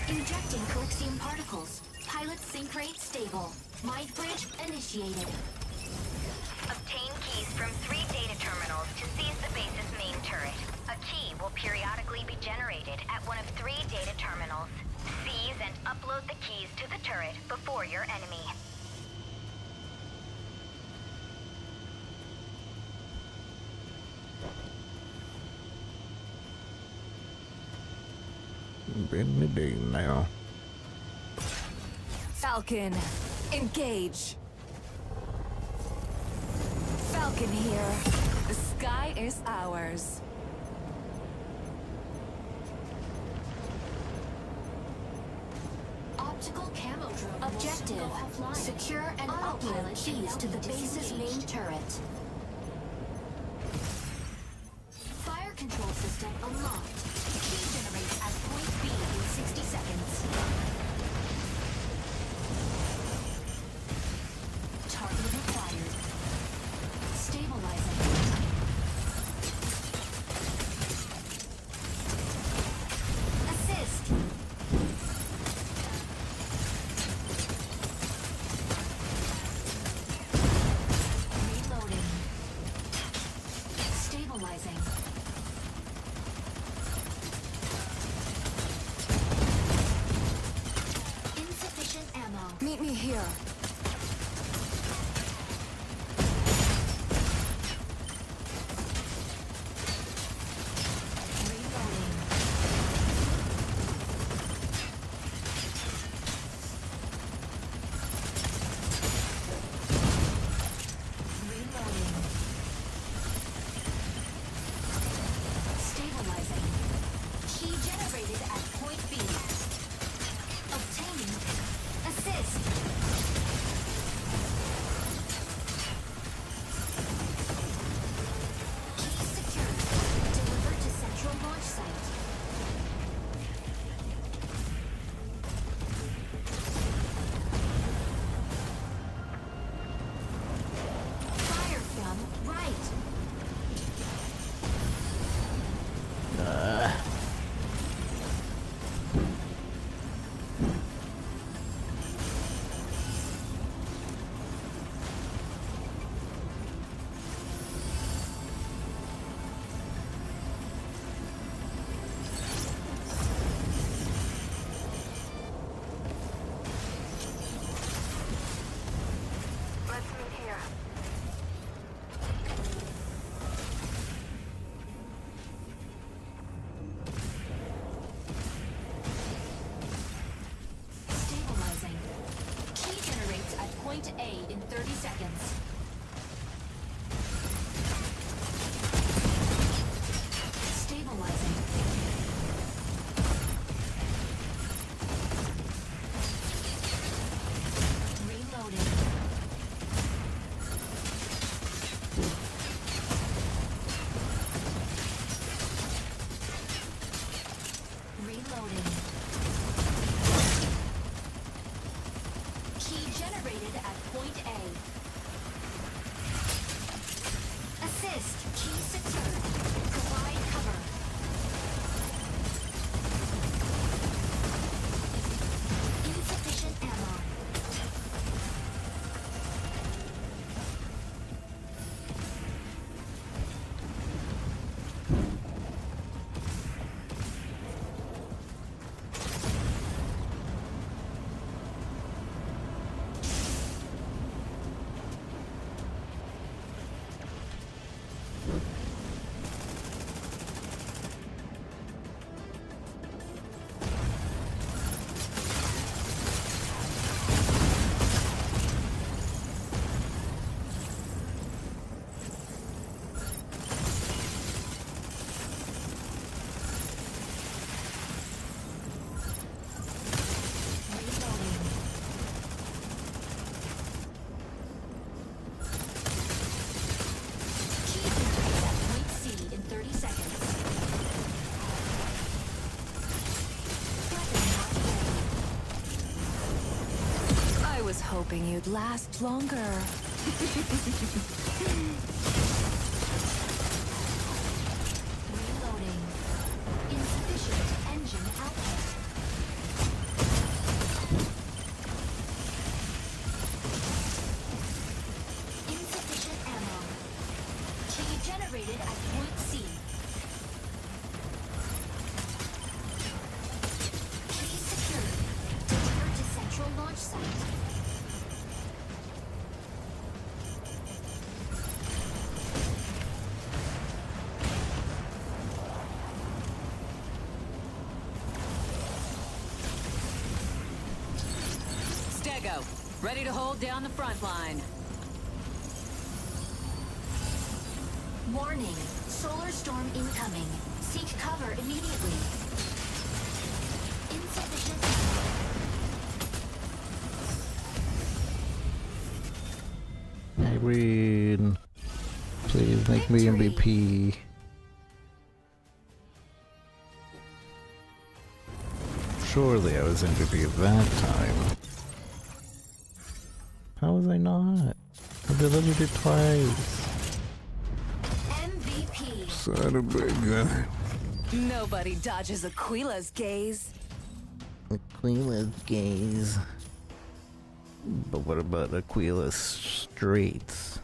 [SPEAKER 2] Injecting Colixium particles. Pilot sync rate stable. Mind bridge initiated.
[SPEAKER 3] Obtain keys from 3 data terminals to seize the base's main turret. A key will periodically be generated at one of 3 data terminals. Seize and upload the keys to the turret before your enemy.
[SPEAKER 1] In the day now.
[SPEAKER 5] Falcon, engage. Falcon here. The sky is ours.
[SPEAKER 2] Optical camo drone. Objective. Secure and upload keys to the base's main turret. Fire control system unlocked. Key generates at point B in 60 seconds. Target required. Stabilizing. Assist. Reloading. Stabilizing.
[SPEAKER 4] here.
[SPEAKER 2] Stabilizing. Key generated at point B. Obtaining assist. Key secured. Delivered to central launch site. Fire from right.
[SPEAKER 3] Let's meet here.
[SPEAKER 2] Stabilizing. Key generates at point A in 30 seconds. Stabilizing. Reloading. Reloading. Key generated at point A. Assist. Key secured. Provide cover. Insufficient ammo. Reloading. Key generates at point C in 30 seconds. Weapon not ready.
[SPEAKER 4] I was hoping you'd last longer.
[SPEAKER 2] Reloading. Insufficient engine output. Insufficient ammo. Key generated at point C. Key secured. Delivered to central launch site.
[SPEAKER 6] Stego, ready to hold down the front line.
[SPEAKER 2] Warning. Solar storm incoming. Seek cover immediately. Insufficient ammo.
[SPEAKER 1] Irene, please make me MVP. Surely I was MVP that time. How was I not? I delivered it twice.
[SPEAKER 2] MVP.
[SPEAKER 1] Son of a gun.
[SPEAKER 4] Nobody dodges Aquila's gaze.
[SPEAKER 1] Aquila's gaze. But what about Aquila's streets?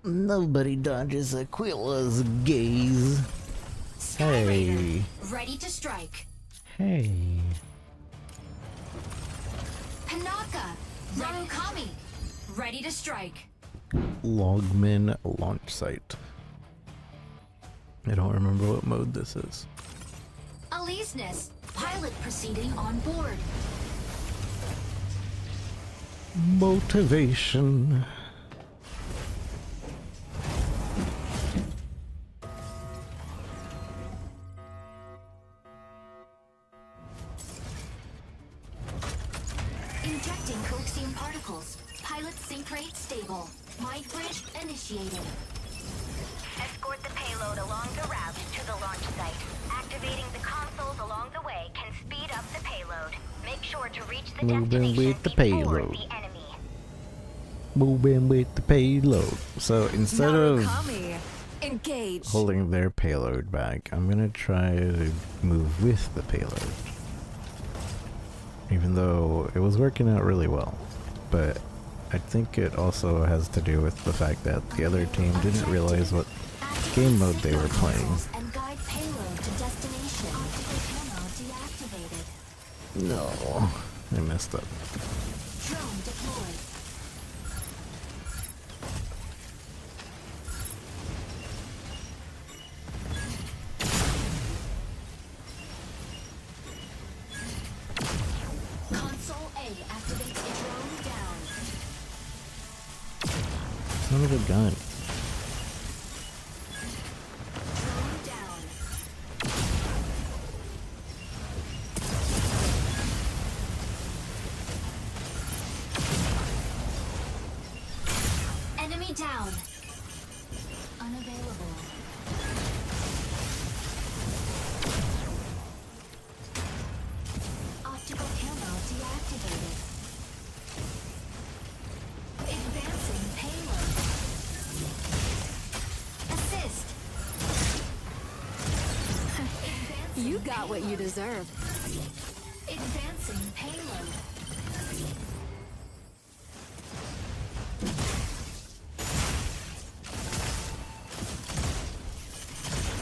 [SPEAKER 1] Nobody dodges Aquila's gaze.
[SPEAKER 2] Sky
[SPEAKER 1] Hey.
[SPEAKER 2] Raider, ready to strike.
[SPEAKER 1] Hey.
[SPEAKER 2] Panaka, Narukami, ready to strike.
[SPEAKER 1] Logman launch site. I don't remember what mode this is.
[SPEAKER 2] Aleseness, pilot proceeding on board.
[SPEAKER 1] Motivation.
[SPEAKER 2] Injecting coaxium particles. Pilot sync rate stable. Mind bridge initiated.
[SPEAKER 3] Escort the payload along the route to the launch site. Activating the consoles along the way can speed up the payload. Make sure to reach the
[SPEAKER 1] Moving
[SPEAKER 3] destination
[SPEAKER 1] with the
[SPEAKER 3] before
[SPEAKER 1] payload.
[SPEAKER 3] the enemy.
[SPEAKER 1] Moving with the payload. So instead of
[SPEAKER 4] Narukami, engage.
[SPEAKER 1] holding their payload back, I'm gonna try to move with the payload. Even though it was working out really well. But I think it also has to do with the fact that the other team didn't realize what game mode they were playing.
[SPEAKER 2] And guide payload to destination. Optical camo deactivated.
[SPEAKER 1] No, I messed up.
[SPEAKER 2] Drone deployed. Console A activates a drone down.
[SPEAKER 1] It's not a good gun.
[SPEAKER 2] Drone down. Enemy down. Unavailable. Optical camo deactivated. Advancing payload. Assist.
[SPEAKER 4] You got what you deserve.
[SPEAKER 2] Advancing payload.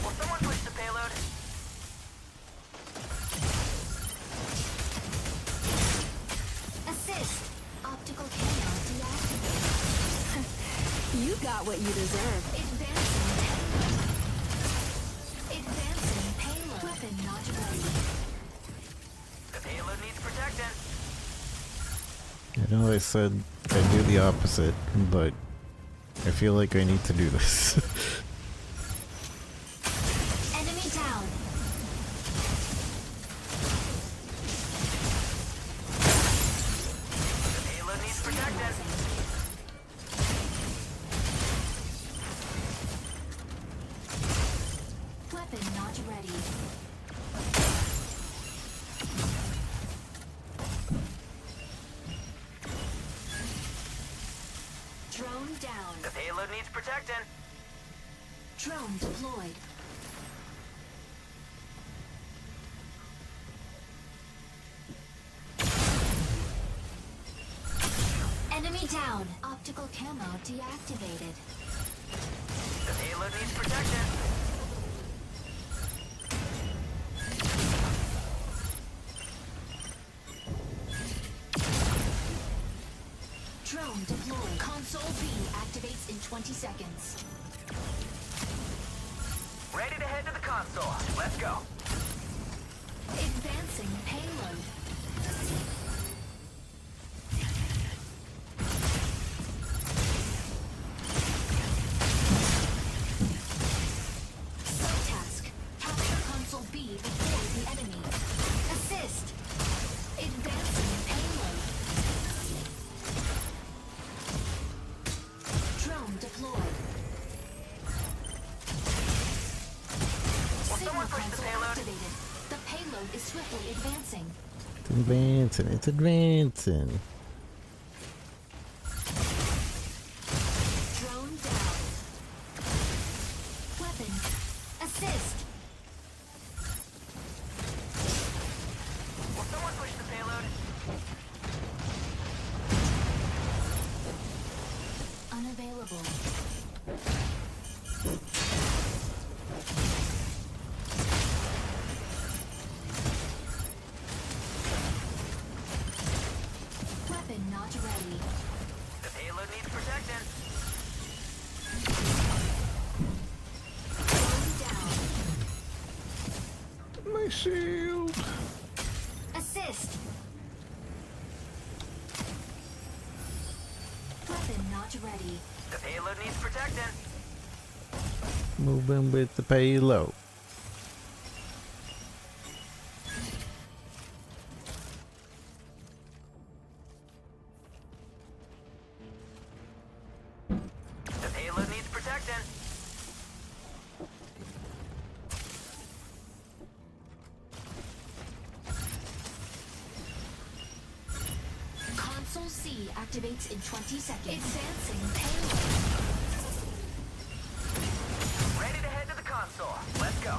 [SPEAKER 9] Will someone push the payload?
[SPEAKER 2] Assist. Optical camo deactivated.
[SPEAKER 4] You got what you deserve.
[SPEAKER 2] Advancing payload. Advancing payload. Weapon not ready.
[SPEAKER 9] The payload needs protecting.
[SPEAKER 1] I know I said I'd do the opposite, but I feel like I need to do this.
[SPEAKER 2] Enemy down.
[SPEAKER 9] The payload needs protecting.
[SPEAKER 2] Weapon not ready. Drone down.
[SPEAKER 9] The payload needs protecting.
[SPEAKER 2] Drone deployed. Enemy down. Optical camo deactivated.
[SPEAKER 9] The payload needs protecting.
[SPEAKER 2] Drone deployed. Console B activates in 20 seconds.
[SPEAKER 9] Ready to head to the console. Let's go.
[SPEAKER 2] Advancing payload. Subtask. Capture console B before the enemy. Assist. Advancing payload. Drone deployed.
[SPEAKER 9] Will
[SPEAKER 2] Signal
[SPEAKER 9] someone push the
[SPEAKER 2] console
[SPEAKER 9] payload?
[SPEAKER 2] activated. The payload is swiftly advancing.
[SPEAKER 1] It's advancing, it's advancing.
[SPEAKER 2] Drone down. Weapon. Assist.
[SPEAKER 9] Will someone push the payload?
[SPEAKER 1] my shield.
[SPEAKER 2] Assist. Weapon not ready.
[SPEAKER 9] The payload needs protecting.
[SPEAKER 1] Moving with the payload.
[SPEAKER 9] The payload needs protecting.
[SPEAKER 2] Console C activates in 20 seconds. Advancing payload.
[SPEAKER 9] Ready to head to the console. Let's go.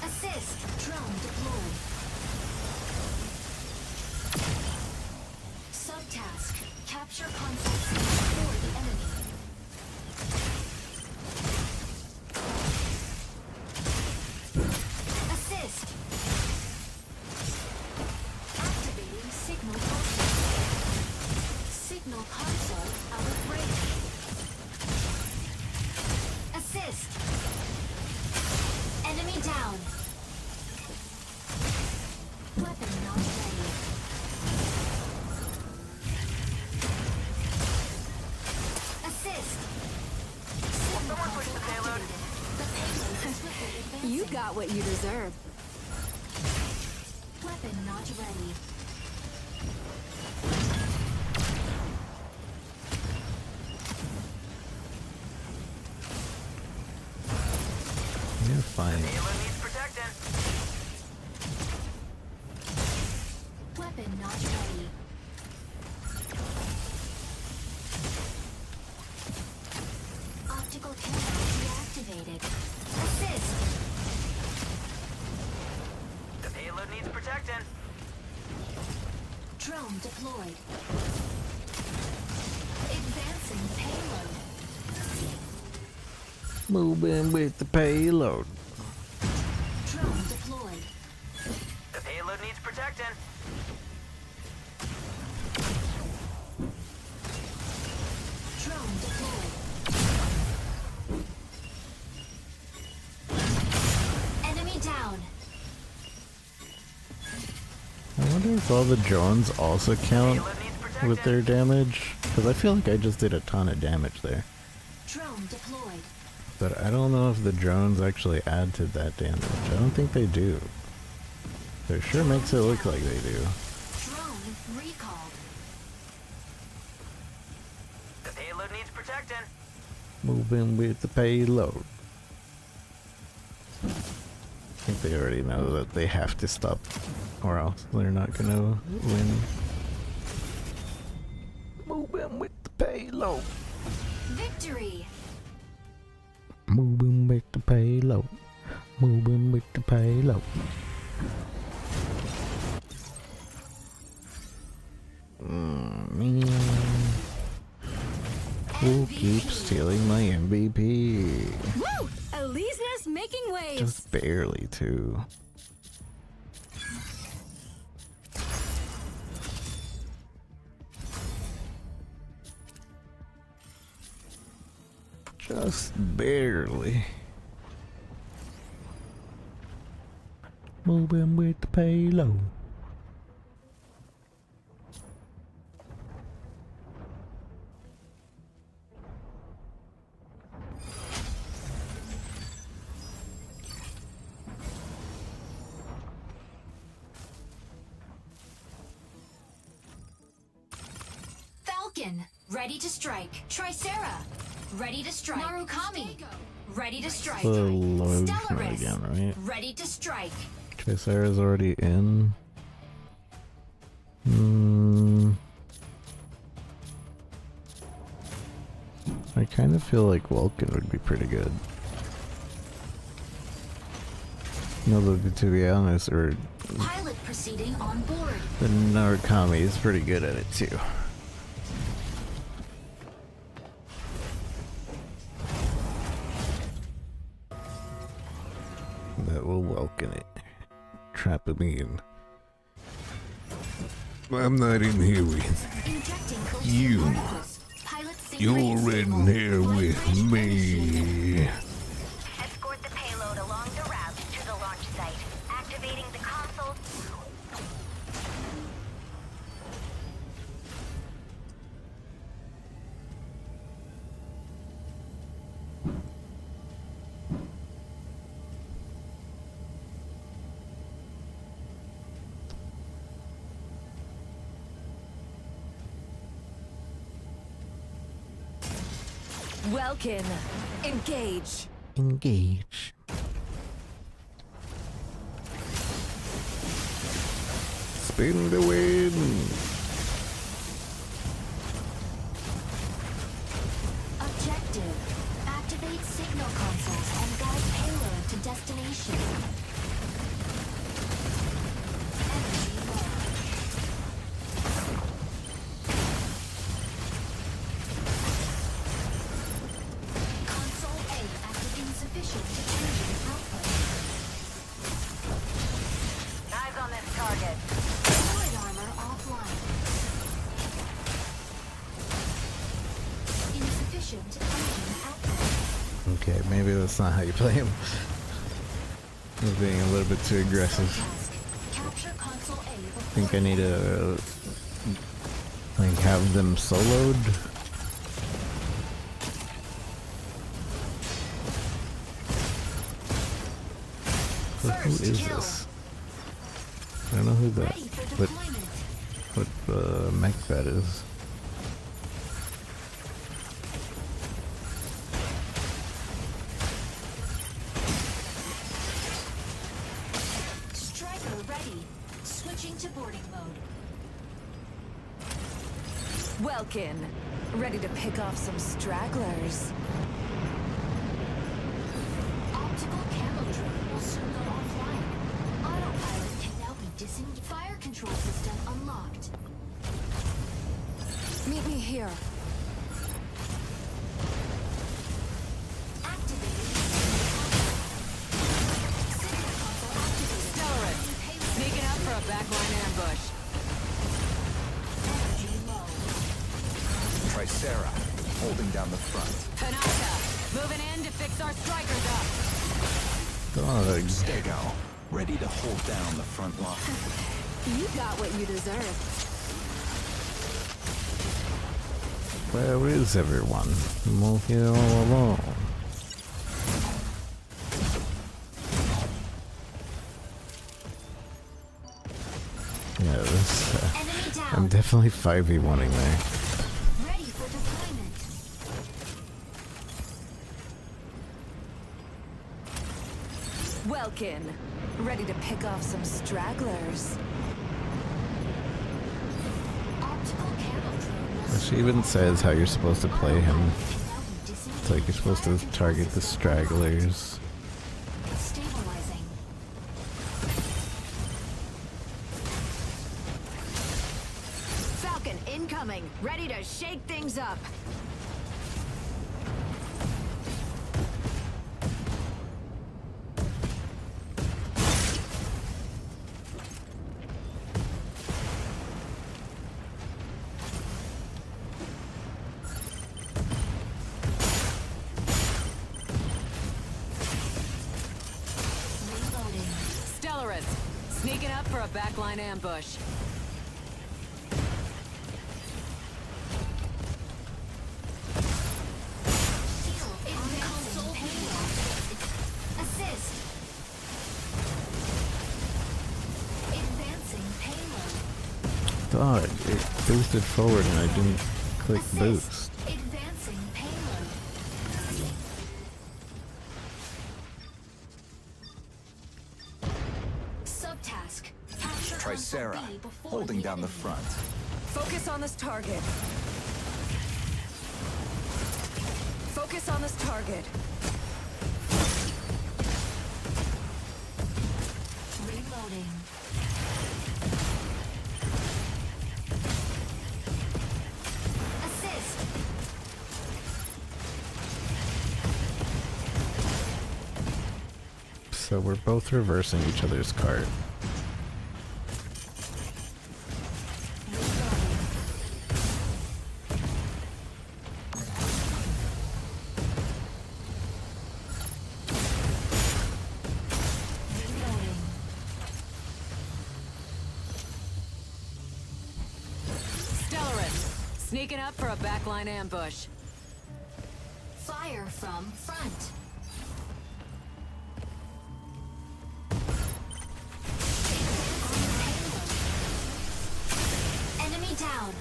[SPEAKER 2] Assist. Drone deployed. Subtask. Capture console C for the enemy. Assist. Activating signal console. Signal console out of range. Assist. Enemy down. Weapon not ready. Assist.
[SPEAKER 9] Someone push the payload.
[SPEAKER 2] The payload is swiftly advancing.
[SPEAKER 4] You got what you deserve.
[SPEAKER 2] Weapon not ready.
[SPEAKER 1] You're fine.
[SPEAKER 9] Payload needs protecting.
[SPEAKER 2] Weapon not ready. Optical camera deactivated. Assist.
[SPEAKER 9] The payload needs protecting.
[SPEAKER 2] Drone deployed. Advancing payload.
[SPEAKER 1] Moving with the payload.
[SPEAKER 2] Drone deployed.
[SPEAKER 9] The payload needs protecting.
[SPEAKER 2] Drone deployed. Enemy down.
[SPEAKER 1] I wonder if all the drones also count
[SPEAKER 9] Payload needs protecting.
[SPEAKER 1] with their damage, because I feel like I just did a ton of damage there.
[SPEAKER 2] Drone deployed.
[SPEAKER 1] But I don't know if the drones actually add to that damage. I don't think they do. It sure makes it look like they do.
[SPEAKER 2] Drone recalled.
[SPEAKER 9] The payload needs protecting.
[SPEAKER 1] Moving with the payload. I think they already know that they have to stop, or else they're not gonna win. Moving with the payload.
[SPEAKER 2] Victory.
[SPEAKER 1] Moving with the payload. Moving with the payload. Man. Who keeps stealing my MVP?
[SPEAKER 4] Woo! Elysia's making waves.
[SPEAKER 1] Just barely, too. Just barely. Moving with the payload.
[SPEAKER 2] Falcon, ready to strike. Tricera, ready to strike. Narukami, ready to strike.
[SPEAKER 1] The load
[SPEAKER 2] Stellaris,
[SPEAKER 1] again, right?
[SPEAKER 2] ready to strike.
[SPEAKER 1] Tricera's already in. I kind of feel like Vulcan would be pretty good. No, but to be honest, or
[SPEAKER 2] Pilot proceeding on board.
[SPEAKER 1] the Narukami is pretty good at it too. That will Vulcan it. Trap me in. I'm not in here with
[SPEAKER 2] Injecting coastal
[SPEAKER 1] you.
[SPEAKER 2] particles. Pilot
[SPEAKER 1] You're in here with me.
[SPEAKER 3] Escort the payload along the route to the launch site. Activating the console.
[SPEAKER 5] Welkin, engage.
[SPEAKER 1] Engage. Spin the wind.
[SPEAKER 2] Objective. Activate signal consoles and guide payload to destination. Energy low. Console A active insufficient to engine output.
[SPEAKER 3] Eyes on this target.
[SPEAKER 2] Droid armor offline. Insufficient engine output.
[SPEAKER 1] Okay, maybe that's not how you play him. He's being a little bit too aggressive.
[SPEAKER 2] Task. Capture console A
[SPEAKER 1] I think I need to like have them soloed. But who is this? I don't know who that,
[SPEAKER 2] ready for
[SPEAKER 1] what
[SPEAKER 2] deployment.
[SPEAKER 1] mech that is.
[SPEAKER 2] Striker ready. Switching to boarding mode.
[SPEAKER 5] Welkin, ready to pick off some stragglers.
[SPEAKER 2] Optical camo drone will soon go offline. Autopilot can now be disengaged. Fire control system unlocked.
[SPEAKER 5] Meet me here.
[SPEAKER 2] Activated. Signal console activated.
[SPEAKER 6] Stellaris, sneaking up for a backline ambush.
[SPEAKER 2] Energy low.
[SPEAKER 8] Tricera, holding down the front.
[SPEAKER 6] Tanaka, moving in to fix our strikers up.
[SPEAKER 1] Dogs.
[SPEAKER 8] Stego, ready to hold down the front line.
[SPEAKER 7] You got what you deserve.
[SPEAKER 1] Where is everyone? I'm all here all alone. Yeah, this.
[SPEAKER 2] Enemy down.
[SPEAKER 1] I'm definitely 5v1ing there.
[SPEAKER 2] Ready for deployment.
[SPEAKER 5] Welkin, ready to pick off some stragglers.
[SPEAKER 2] Optical camo drone will
[SPEAKER 1] She even says how you're supposed to play him.
[SPEAKER 2] can now be disengaged.
[SPEAKER 1] It's like you're supposed to target the stragglers.
[SPEAKER 2] Stabilizing.
[SPEAKER 5] Falcon incoming, ready to shake things up.
[SPEAKER 2] Reloading.
[SPEAKER 6] Stellaris, sneaking up for a backline ambush.
[SPEAKER 2] Shield on console payload. Assist. Advancing payload.
[SPEAKER 1] Dog, it boosted forward and I didn't click
[SPEAKER 2] Assist.
[SPEAKER 1] boost.
[SPEAKER 2] Advancing payload. Subtask. Capture console
[SPEAKER 8] Tricera,
[SPEAKER 2] B before
[SPEAKER 8] holding down the
[SPEAKER 2] enemy.
[SPEAKER 8] front.
[SPEAKER 5] Focus on this target. Focus on this target.
[SPEAKER 2] Reloading. Assist.
[SPEAKER 1] So we're both reversing each other's cart.
[SPEAKER 2] Reloading.
[SPEAKER 6] Sneaking up for a backline ambush.
[SPEAKER 2] Fire from front. Enemy down.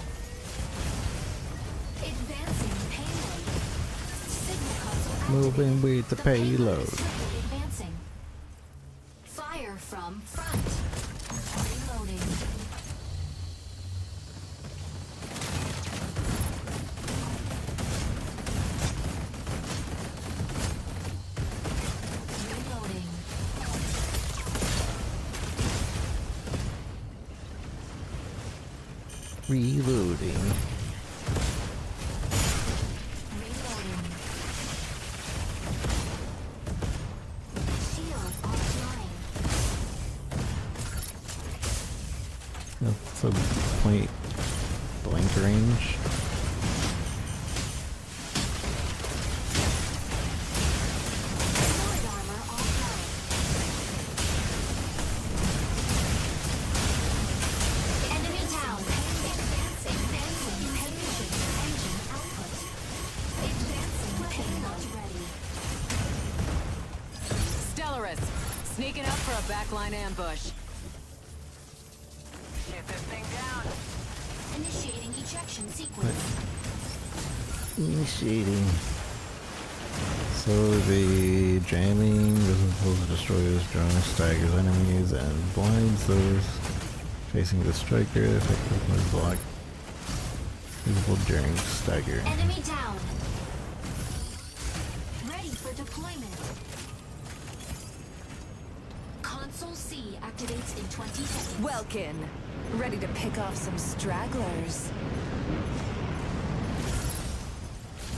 [SPEAKER 2] Advancing payload. Signal console activated.
[SPEAKER 1] Moving with the payload.
[SPEAKER 2] Is swiftly advancing. Fire from front. Reloading. Reloading.
[SPEAKER 1] Reloading.
[SPEAKER 2] Reloading. Shield offline.
[SPEAKER 1] That's a point blank range.
[SPEAKER 2] Fluid armor offline. Enemy down. Advancing payload. Engine output. Advancing payload ready.
[SPEAKER 6] Stellaris, sneaking up for a backline ambush.
[SPEAKER 9] Get this thing down.
[SPEAKER 2] Initiating ejection sequence.
[SPEAKER 1] Initiating. So the jamming visible destroys drones, staggers enemies, and blinds those facing the striker. Effectively block visible during stagger.
[SPEAKER 2] Enemy down. Ready for deployment. Console C activates in 20 seconds.
[SPEAKER 5] Welkin. Ready to pick off some stragglers.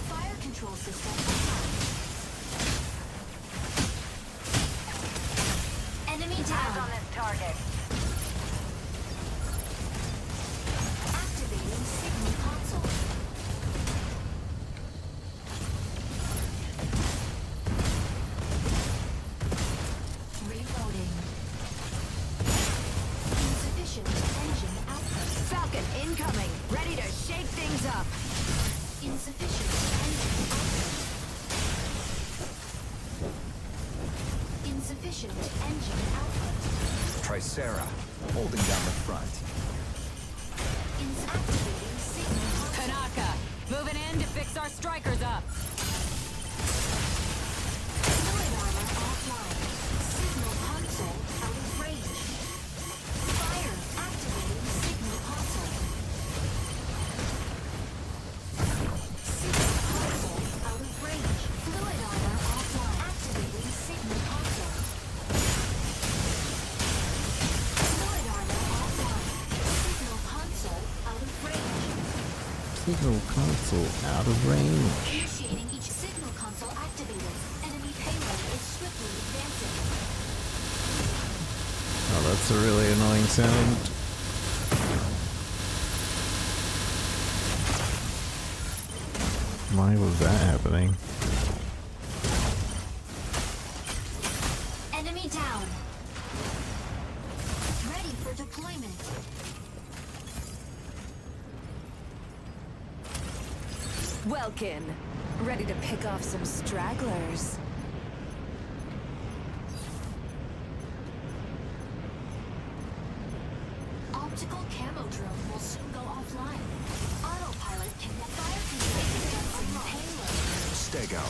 [SPEAKER 2] Fire control system online. Enemy
[SPEAKER 3] Eyes
[SPEAKER 2] down.
[SPEAKER 3] on this target.
[SPEAKER 2] Activating signal console. Reloading. Insufficient engine output.
[SPEAKER 5] Falcon incoming. Ready to shake things up.
[SPEAKER 2] Insufficient engine output. Insufficient engine output.
[SPEAKER 8] Tricera, holding down the front.
[SPEAKER 2] Activating signal console.
[SPEAKER 6] Kanaka, moving in to fix our strikers up.
[SPEAKER 2] Fluid armor offline. Signal console out of range. Fire activating signal console. Signal console out of range. Fluid armor offline. Activating signal console. Fluid armor offline. Signal console out of range.
[SPEAKER 1] Signal console out of range.
[SPEAKER 2] Initiating each signal console activated. Enemy payload is swiftly advancing.
[SPEAKER 1] Oh, that's a really annoying sound. Why was that happening?
[SPEAKER 2] Enemy down. Ready for deployment.
[SPEAKER 5] Welkin. Ready to pick off some stragglers.
[SPEAKER 2] Optical camo drone will soon go offline. Autopilot can fire control system unlocked.
[SPEAKER 8] Stego,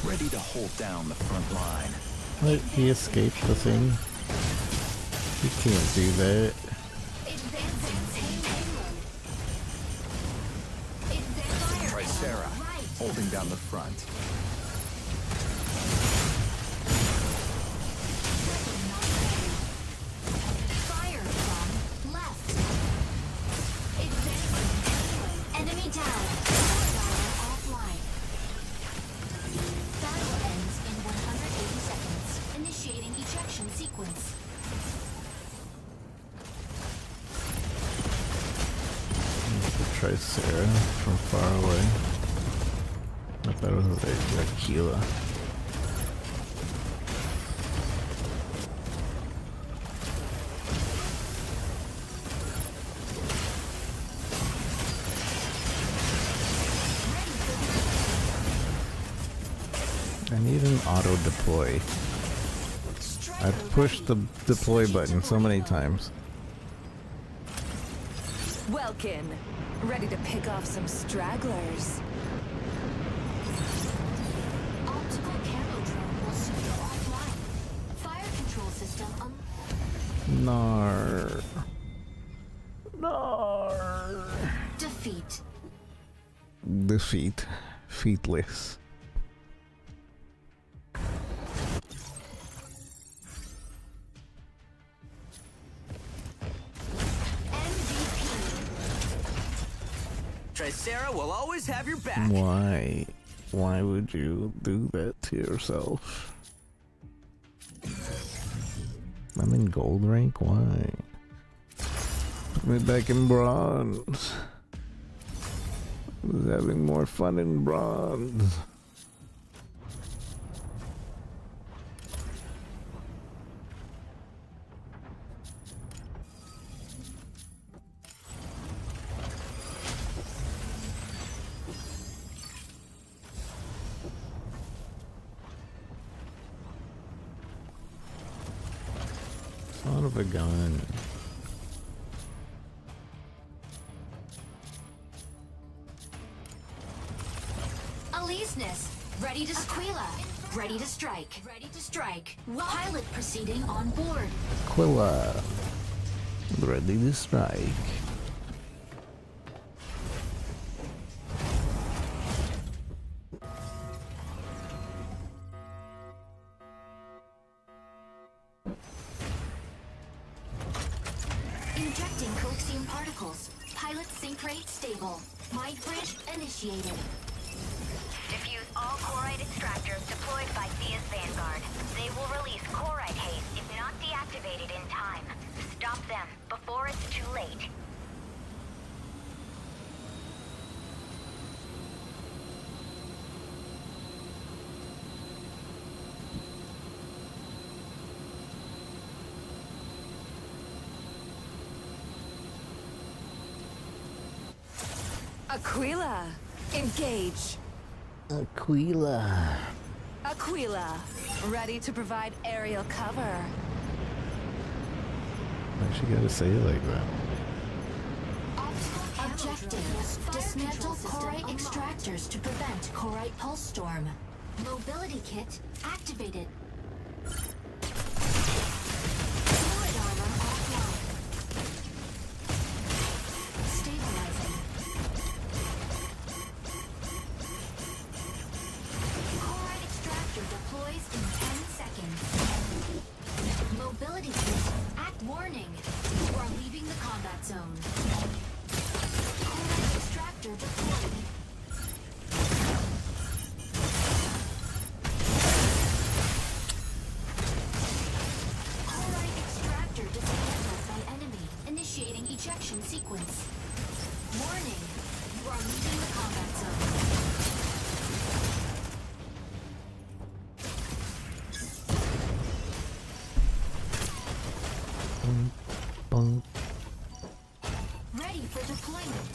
[SPEAKER 8] ready to hold down the front line.
[SPEAKER 1] What? He escaped the thing? He can't do that.
[SPEAKER 2] Advancing payload. Advancing
[SPEAKER 8] Tricera,
[SPEAKER 2] right.
[SPEAKER 8] holding down the front.
[SPEAKER 2] Weapon not ready. Fire from left. Advancing payload. Enemy down. Fire offline. Battle ends in 180 seconds. Initiating ejection sequence.
[SPEAKER 1] Tricera from far away. I thought it was a Aquila. I need an auto deploy. I've pushed the deploy button so many times.
[SPEAKER 5] Welkin, ready to pick off some stragglers.
[SPEAKER 2] Optical camo drone will soon go offline. Fire control system
[SPEAKER 1] Nar. Nar.
[SPEAKER 2] defeat.
[SPEAKER 1] Defeat. Feetless.
[SPEAKER 9] Tricera will always have your back.
[SPEAKER 1] Why? Why would you do that to yourself? I'm in gold rank? Why? Put me back in bronze. I was having more fun in bronze. Son of a gun.
[SPEAKER 2] Aleseness, ready to Aquila, ready to strike. Ready to strike. Pilot proceeding on board.
[SPEAKER 1] Aquila. Ready to strike.
[SPEAKER 2] Injecting coaxium particles. Pilot sync rate stable. Mind bridge initiated.
[SPEAKER 3] Diffuse all Corite extractors deployed by Thea's Vanguard. They will release Corite haze if not deactivated in time. Stop them before it's too late.
[SPEAKER 5] Aquila, engage.
[SPEAKER 1] Aquila.
[SPEAKER 5] Aquila, ready to provide aerial cover.
[SPEAKER 1] Why she gotta say it like that?
[SPEAKER 2] Objective. Dismantle Corite extractors to prevent Corite pulse storm. Mobility kit activated. Fluid armor offline. Stabilizing. Corite extractor deploys in 10 seconds. Mobility kit act warning. You are leaving the combat zone. Corite extractor deployed. Corite extractor dismantled by enemy. Initiating ejection sequence. Warning. You are leaving the combat zone.
[SPEAKER 1] Bunk.
[SPEAKER 2] Ready for deployment.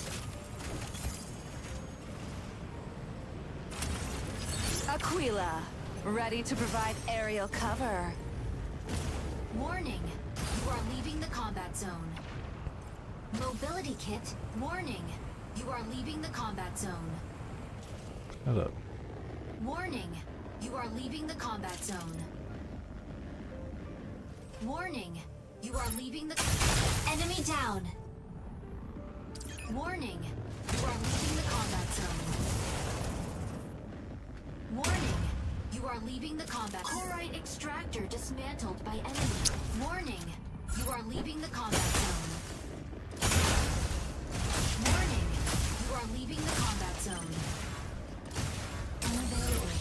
[SPEAKER 5] Aquila, ready to provide aerial cover.
[SPEAKER 2] Warning. You are leaving the combat zone. Mobility kit. Warning. You are leaving the combat zone.
[SPEAKER 1] Shut up.
[SPEAKER 2] Warning. You are leaving the combat zone. Warning. You are leaving the... Enemy down. Warning. You are leaving the combat zone. Warning. You are leaving the combat zone. Corite extractor dismantled by enemy. Warning. You are leaving the combat zone. Warning. You are leaving the combat zone.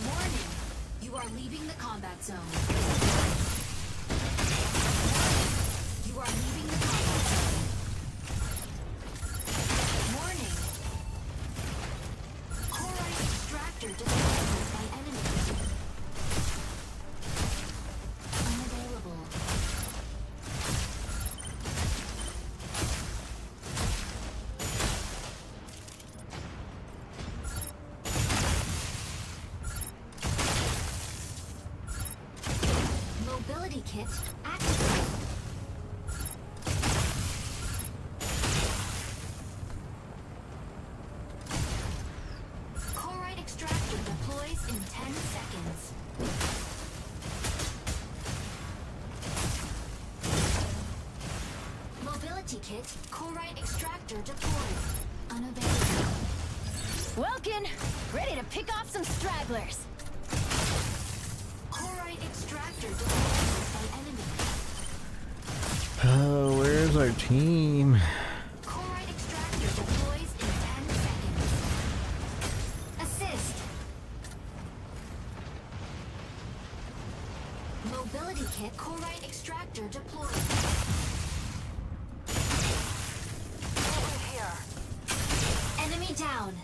[SPEAKER 2] Warning. You are leaving the combat zone. You are leaving the combat zone. Warning. Corite extractor dismantled by enemy. Unavailable. Mobility kit activated. Corite extractor deploys in 10 seconds. Mobility kit, Corite extractor deployed. Unavailable.
[SPEAKER 4] Welkin, ready to pick off some stragglers.
[SPEAKER 2] Corite extractor deployed by enemy.
[SPEAKER 1] Oh, where's our team?
[SPEAKER 2] Corite extractor deploys in 10 seconds. Assist. Mobility kit, Corite extractor deployed. Over here. Enemy down.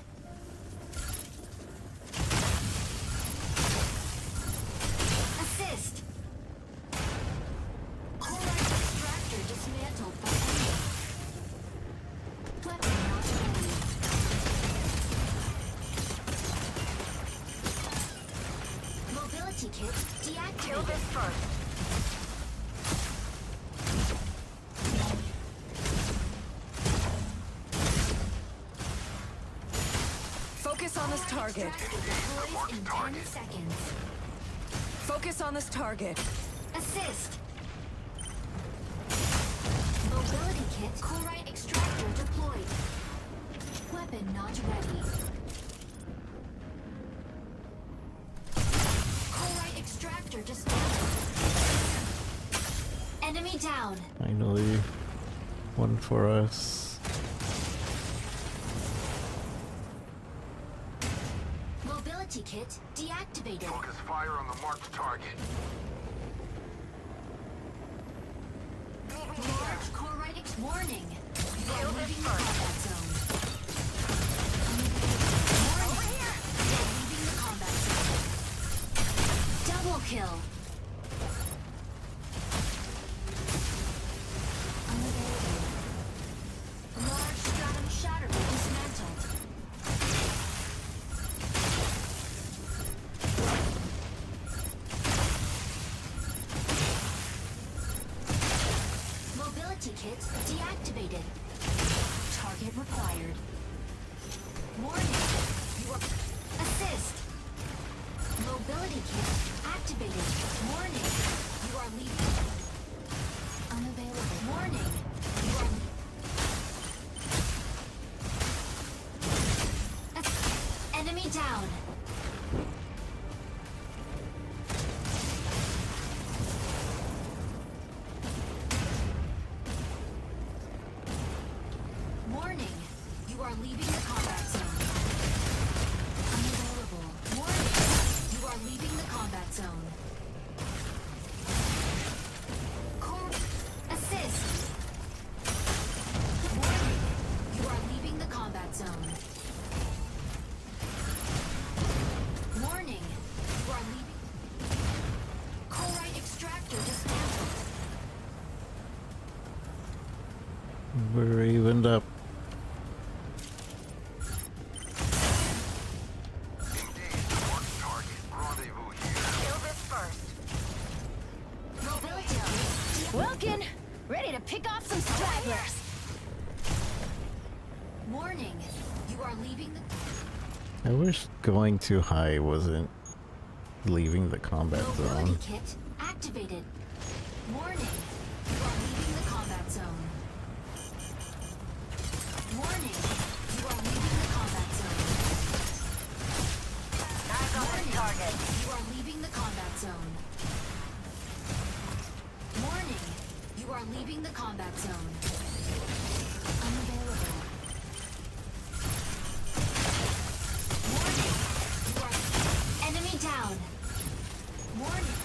[SPEAKER 2] Assist. Corite extractor dismantled by enemy. Weapon not ready. Mobility kit deactivated. Kill this first.
[SPEAKER 5] Focus on this target.
[SPEAKER 2] Extractor deploys in 10 seconds.
[SPEAKER 5] Focus on this target.
[SPEAKER 2] Assist. Mobility kit, Corite extractor deployed. Weapon not ready. Corite extractor dismantled. Enemy down.
[SPEAKER 1] Finally, one for us.
[SPEAKER 2] Mobility kit deactivated.
[SPEAKER 10] Focus fire on the marked target.
[SPEAKER 2] Large Corite warning. You are leaving the combat zone. Warning. You are leaving the combat zone. Double kill. Unavailable. Large stratum shatter dismantled. Mobility kit deactivated. Target required. Warning. You are... Assist. Mobility kit activated. Warning. You are leaving. Unavailable. Warning. You are... Enemy down. Warning. You are leaving the combat zone. Unavailable. Warning. You are leaving the combat zone. Assist. Warning. You are leaving the combat zone. Warning. You are leaving. Corite extractor dismantled.
[SPEAKER 1] We're evened up.
[SPEAKER 10] Engage the marked target. Rendezvous here.
[SPEAKER 3] Kill this first.
[SPEAKER 2] Mobility kit.
[SPEAKER 4] Welkin, ready to pick off some stragglers.
[SPEAKER 2] Warning. You are leaving the...
[SPEAKER 1] I wish going too high wasn't leaving the combat
[SPEAKER 2] Mobility
[SPEAKER 1] zone.
[SPEAKER 2] kit activated. Warning. You are leaving the combat zone. Warning. You are leaving the combat zone.
[SPEAKER 3] Eyes on this target.
[SPEAKER 2] You are leaving the combat zone. Warning. You are leaving the combat zone. Unavailable. Warning. You are... Enemy down. Warning.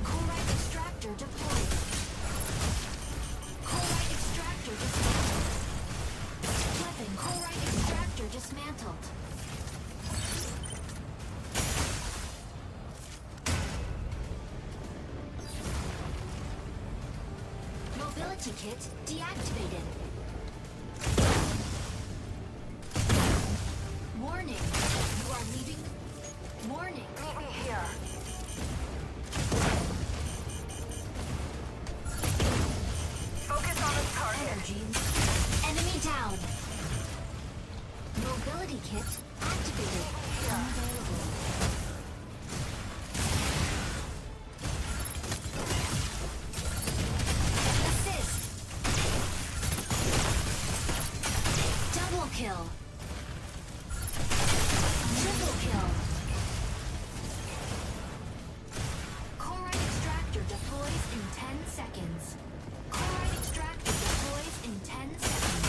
[SPEAKER 2] Corite extractor deployed. Corite extractor dismantled. Weapon Corite extractor dismantled. Mobility kit deactivated. Warning. You are leaving... kit activated. Unavailable. Assist. Double kill. Triple kill. Chloride extractor deploys in 10 seconds. Chloride extractor deploys in 10 seconds.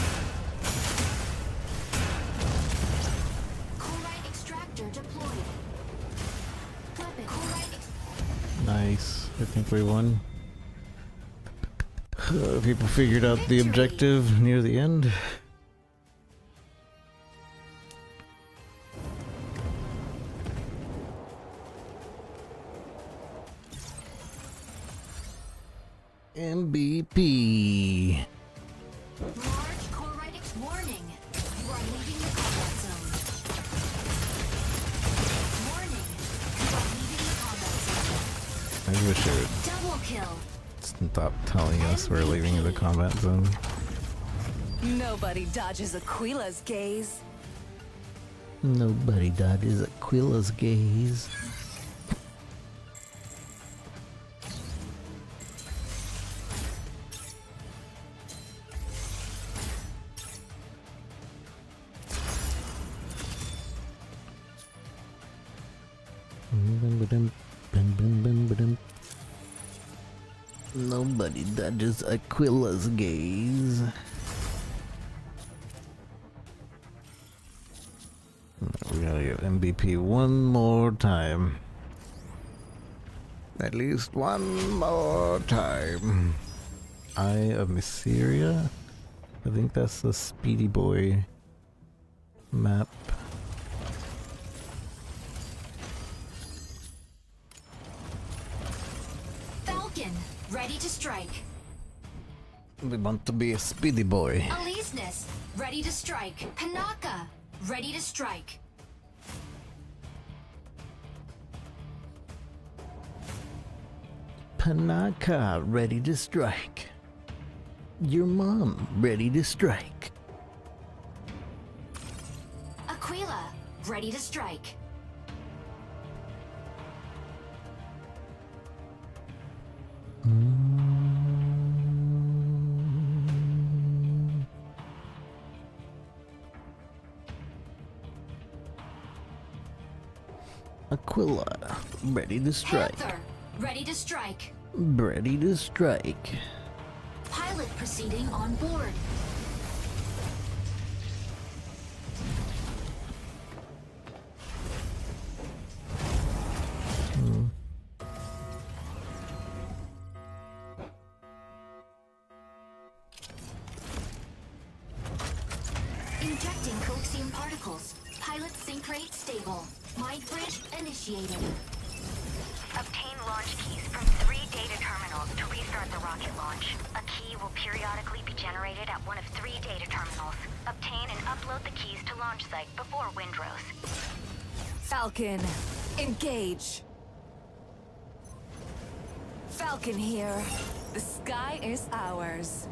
[SPEAKER 2] Chloride extractor deployed. Weapon.
[SPEAKER 1] Nice. I think we won. People figured out the objective near the end. MVP.
[SPEAKER 2] Large chloride warning. You are leaving the combat zone. Warning. You are leaving the combat zone.
[SPEAKER 1] I wish it would
[SPEAKER 2] Double kill.
[SPEAKER 1] stop telling us we're leaving the combat zone.
[SPEAKER 5] Nobody dodges Aquila's gaze.
[SPEAKER 1] Nobody dodges Aquila's gaze. Nobody dodges Aquila's gaze. We gotta get MVP one more time. At least one more time. Eye of Mysteria? I think that's the Speedy Boy map.
[SPEAKER 2] Falcon. Ready to strike.
[SPEAKER 1] We want to be a Speedy Boy.
[SPEAKER 2] Aleseness. Ready to strike. Panaka. Ready to strike.
[SPEAKER 1] Panaka, ready to strike. Your mom, ready to strike.
[SPEAKER 2] Aquila. Ready to strike.
[SPEAKER 1] Aquila, ready to strike.
[SPEAKER 2] Panther. Ready to strike.
[SPEAKER 1] Ready to strike.
[SPEAKER 2] Pilot proceeding on board. Injecting coaxium particles. Pilot sync rate stable. Mind bridge initiated.
[SPEAKER 3] Obtain launch keys from 3 data terminals to restart the rocket launch. A key will periodically be generated at one of 3 data terminals. Obtain and upload the keys to launch site before Windrose.
[SPEAKER 5] Falcon, engage. Falcon here. The sky is ours.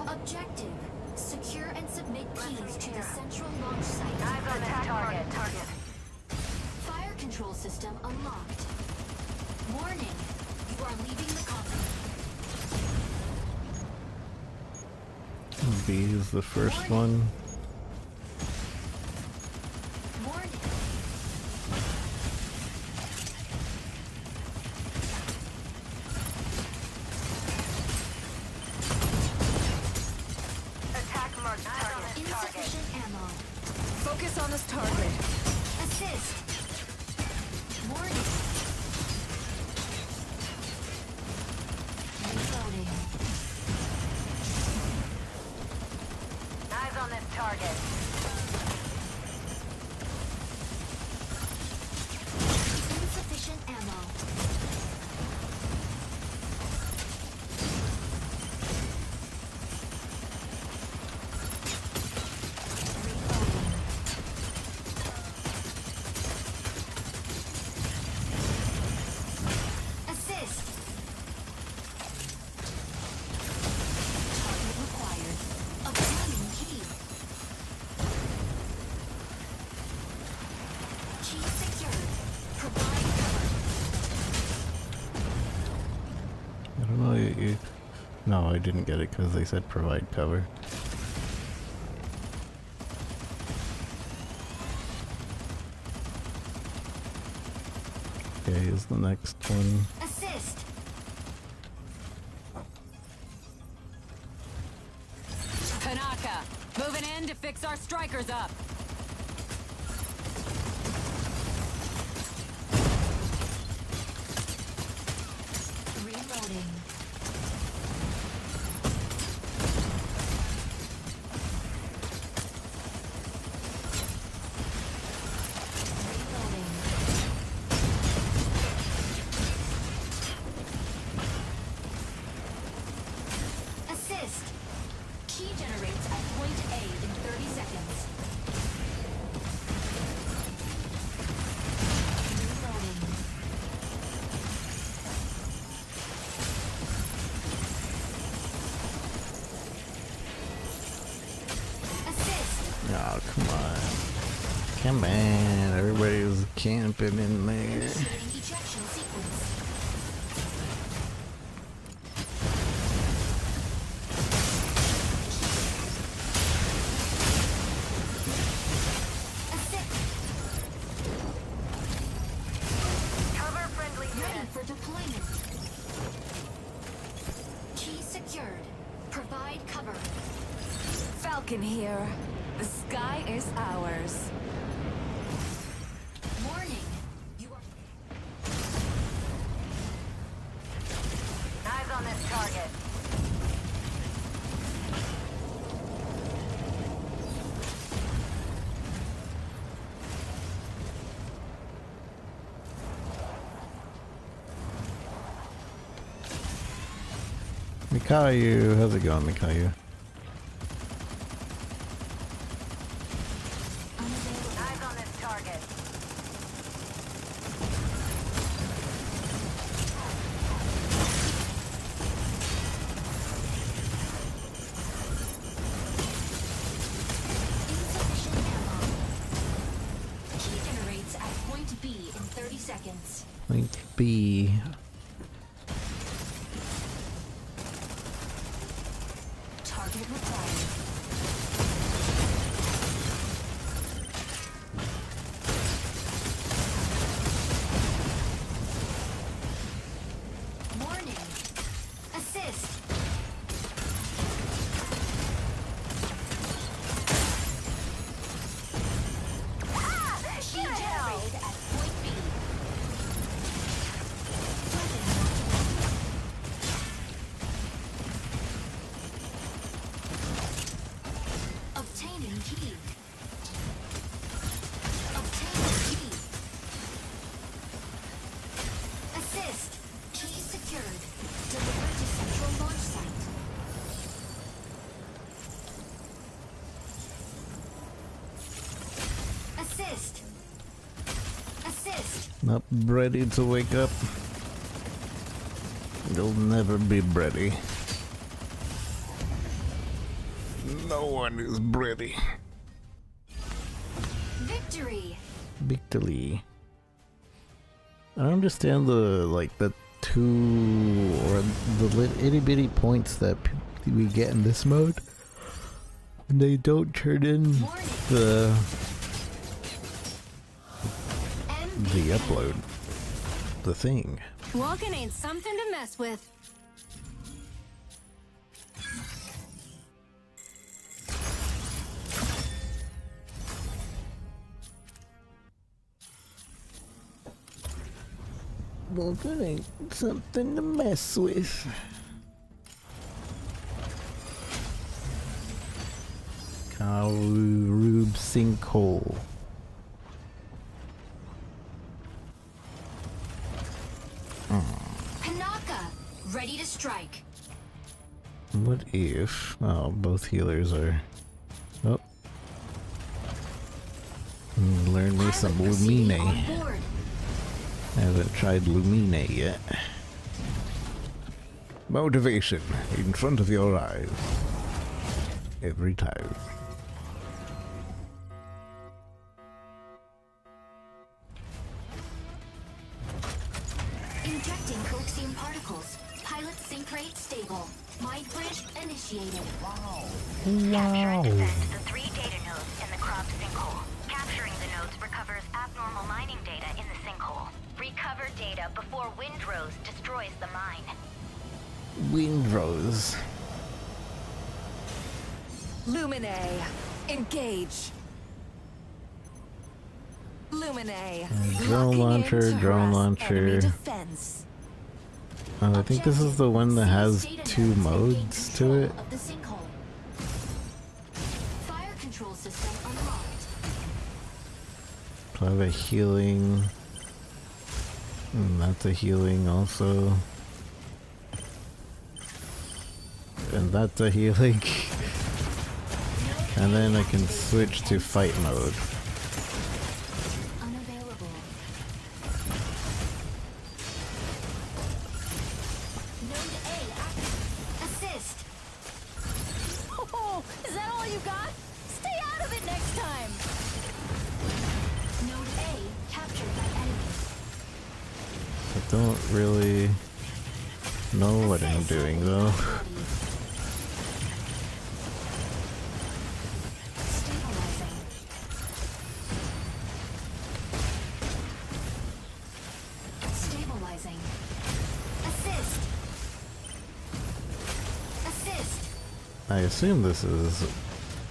[SPEAKER 2] Objective. Secure and submit keys to the central launch site.
[SPEAKER 3] Eyes on that target.
[SPEAKER 2] Fire control system unlocked. Warning. You are leaving the company.
[SPEAKER 1] B is the first one.
[SPEAKER 2] Warning.
[SPEAKER 3] Attack marked target.
[SPEAKER 2] Insufficient ammo.
[SPEAKER 5] Focus on this target.
[SPEAKER 2] Assist. Warning. Reloading.
[SPEAKER 3] Eyes on this target.
[SPEAKER 2] Insufficient ammo. Assist.
[SPEAKER 1] Oh, no, I didn't get it because they said provide cover. Okay, here's the next one.
[SPEAKER 2] Assist.
[SPEAKER 6] Tanaka, moving in to fix our strikers up.
[SPEAKER 2] Reloading. Reloading. Assist. Key generates at point A in 30 seconds. Reloading. Assist.
[SPEAKER 1] Oh, come on. Come on, everybody's camping in there.
[SPEAKER 2] Initiating ejection sequence. Assist.
[SPEAKER 3] Cover friendly
[SPEAKER 2] Ready
[SPEAKER 3] units.
[SPEAKER 2] for deployment. Key secured. Provide cover.
[SPEAKER 5] Falcon here. The sky is ours.
[SPEAKER 2] Warning. You are
[SPEAKER 3] Eyes on this target.
[SPEAKER 1] Mikayu, how's it going, Mikayu?
[SPEAKER 3] Eyes on this target.
[SPEAKER 2] insufficient ammo. Key generates at point B in 30 seconds.
[SPEAKER 1] Point B.
[SPEAKER 2] Target required. Warning. Assist. Key generated at point B. Weapon modulated. Obtaining key. Obtaining key. Assist. Key secured. Delivered to central launch site. Assist. Assist.
[SPEAKER 1] Not ready to wake up. You'll never be ready. No one is ready.
[SPEAKER 2] Victory.
[SPEAKER 1] Victory. I don't understand the two or the itty bitty points that we get in this mode. They don't turn in
[SPEAKER 2] Warning.
[SPEAKER 1] the
[SPEAKER 2] MVP.
[SPEAKER 1] upload. The thing.
[SPEAKER 7] Walking ain't something to mess with.
[SPEAKER 1] Well, that ain't something to mess with. Rube Sinkhole.
[SPEAKER 2] Panaka. Ready to strike.
[SPEAKER 1] What if... Oh, both healers are... Oh. Learn me some
[SPEAKER 2] Pilot proceeding
[SPEAKER 1] Lumine.
[SPEAKER 2] on board.
[SPEAKER 1] I haven't tried Lumine yet. Motivation in front of your eyes. Every time.
[SPEAKER 2] Injecting coaxium particles. Pilot sync rate stable. Mind bridge initiated.
[SPEAKER 3] Capture and defend the 3 data nodes in the crop sinkhole. Capturing the nodes recovers abnormal mining data in the sinkhole. Recover data before Windrose destroys the mine.
[SPEAKER 1] Windrose.
[SPEAKER 5] Lumine, engage. Lumine.
[SPEAKER 1] Drone
[SPEAKER 5] locking
[SPEAKER 1] launcher,
[SPEAKER 5] in to
[SPEAKER 1] drone
[SPEAKER 5] harass enemy
[SPEAKER 1] launcher.
[SPEAKER 5] defense.
[SPEAKER 1] I think this is the one that has
[SPEAKER 2] Data
[SPEAKER 1] 2
[SPEAKER 2] nodes and gain
[SPEAKER 1] modes to
[SPEAKER 2] control
[SPEAKER 1] it.
[SPEAKER 2] of the sinkhole. Fire control system unlocked.
[SPEAKER 1] I have a healing. That's a healing also. And that's a healing. And then I can switch to fight mode.
[SPEAKER 2] Unavailable. Node A active. Assist.
[SPEAKER 5] Oh, is that all you got? Stay out of it next time.
[SPEAKER 2] Node A captured by enemy.
[SPEAKER 1] I don't really know what I'm doing though.
[SPEAKER 2] Stabilizing. Stabilizing. Assist. Assist.
[SPEAKER 1] I assume this is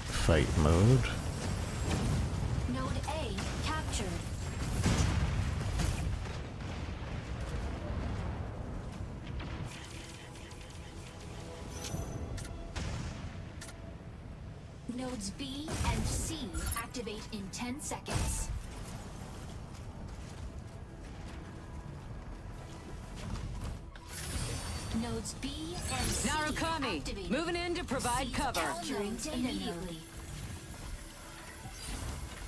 [SPEAKER 1] fight mode.
[SPEAKER 2] Node A captured. Nodes B and C activate in 10 seconds. Nodes B and C
[SPEAKER 6] Narukami,
[SPEAKER 2] activated.
[SPEAKER 6] moving in to provide
[SPEAKER 2] Cease
[SPEAKER 6] cover.
[SPEAKER 2] capturing data immediately.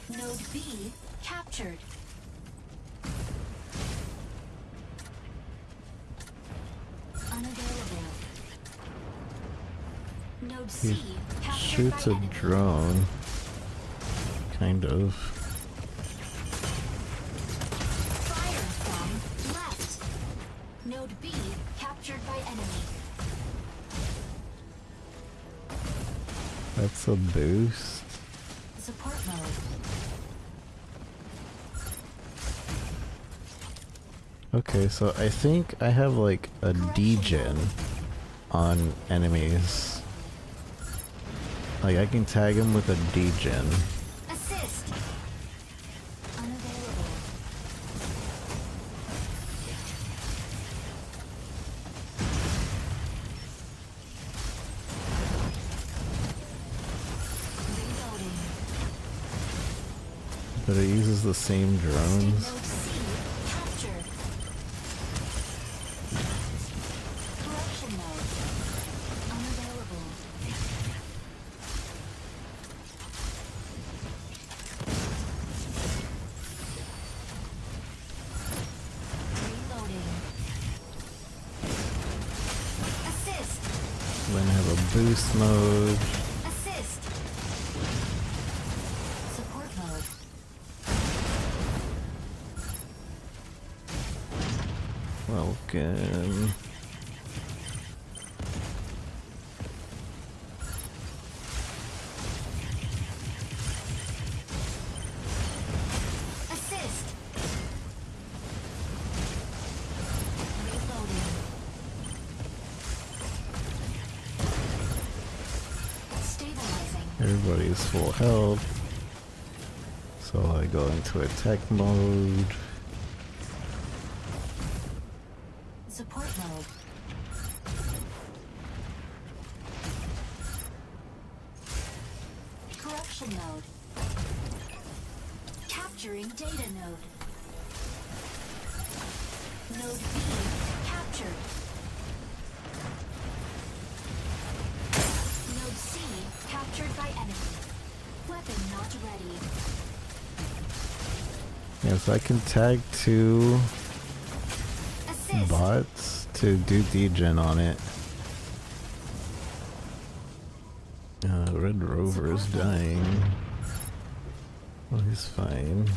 [SPEAKER 2] Node B captured. Unavailable. Node C
[SPEAKER 1] He
[SPEAKER 2] captured
[SPEAKER 1] shoots
[SPEAKER 2] by
[SPEAKER 1] a
[SPEAKER 2] enemy.
[SPEAKER 1] drone. Kind of.
[SPEAKER 2] Fire from left. Node B captured by enemy.
[SPEAKER 1] That's a boost.
[SPEAKER 2] Support mode.
[SPEAKER 1] Okay, so I think I have like a degen on enemies. Like I can tag him with a degen.
[SPEAKER 2] Assist. Unavailable. Reloading.
[SPEAKER 1] But it uses the same drones.
[SPEAKER 2] Node C captured. Corruption mode. Unavailable. Reloading. Assist.
[SPEAKER 1] Then I have a boost mode.
[SPEAKER 2] Assist. Support mode.
[SPEAKER 1] Welcome.
[SPEAKER 2] Assist. Reloading. Stabilizing.
[SPEAKER 1] Everybody's full health. So I go into attack mode.
[SPEAKER 2] Support mode. Corruption mode. Capturing data node. Node B captured. Node C captured by enemy. Weapon not ready.
[SPEAKER 1] Yeah, so I can tag 2
[SPEAKER 2] Assist.
[SPEAKER 1] bots to do degen on it. Red Rover is dying. Oh, he's fine.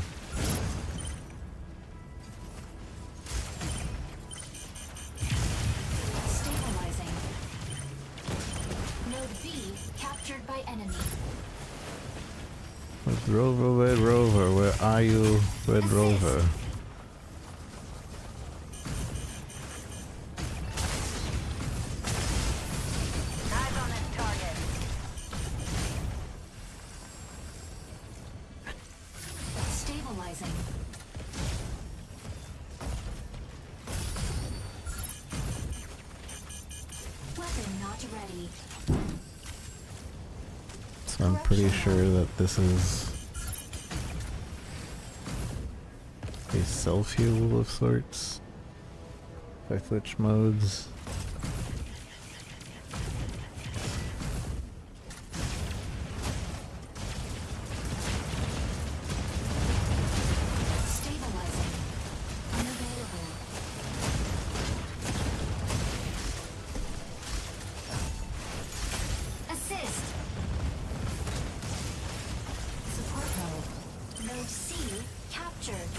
[SPEAKER 2] Stabilizing. captured by enemy.
[SPEAKER 1] Red Rover, where are you, Red Rover?
[SPEAKER 3] Eyes on this target.
[SPEAKER 2] Stabilizing. Weapon not ready.
[SPEAKER 1] So I'm pretty sure that this is a self-heal of sorts. If I switch modes.
[SPEAKER 2] Stabilizing. Unavailable. Assist. Support mode. Node C captured.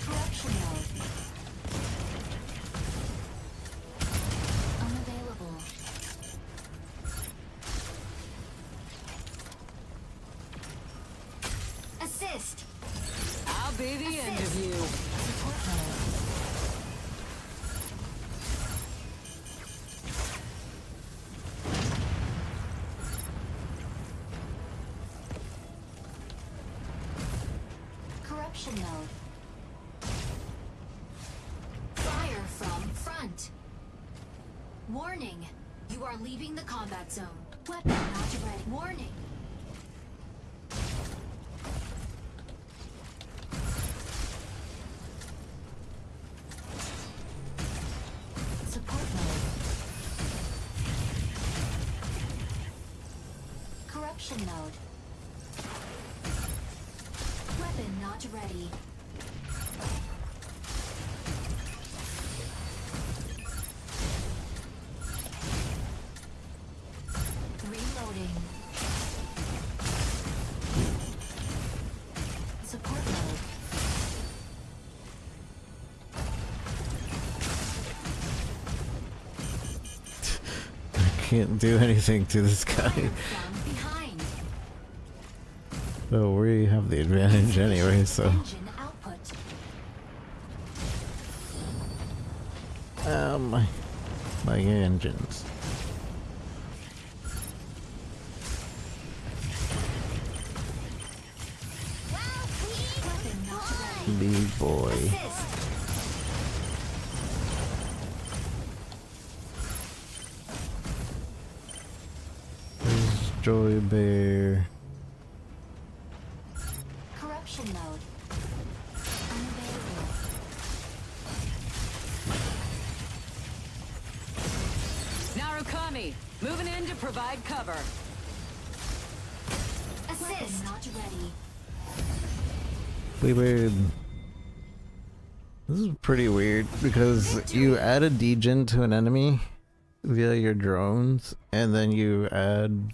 [SPEAKER 2] Corruption mode. Unavailable. Assist.
[SPEAKER 6] I'll be the end of you.
[SPEAKER 2] Support mode. Corruption mode. Fire from front. Warning. You are leaving the combat zone. Weapon not ready. Warning. Support mode. Corruption mode. Weapon not ready. Reloading. Support mode.
[SPEAKER 1] I can't do anything to this guy.
[SPEAKER 2] From behind.
[SPEAKER 1] Oh, we have the advantage anyway, so.
[SPEAKER 2] Engine output.
[SPEAKER 1] My engines.
[SPEAKER 2] Weapon not ready.
[SPEAKER 1] Big boy.
[SPEAKER 2] Assist.
[SPEAKER 1] There's Joy Bear.
[SPEAKER 2] Corruption mode. Unavailable.
[SPEAKER 6] Narukami, moving in to provide cover.
[SPEAKER 2] Assist. Not ready.
[SPEAKER 1] Weird. This is pretty weird because you add a degen to an enemy via your drones, and then you add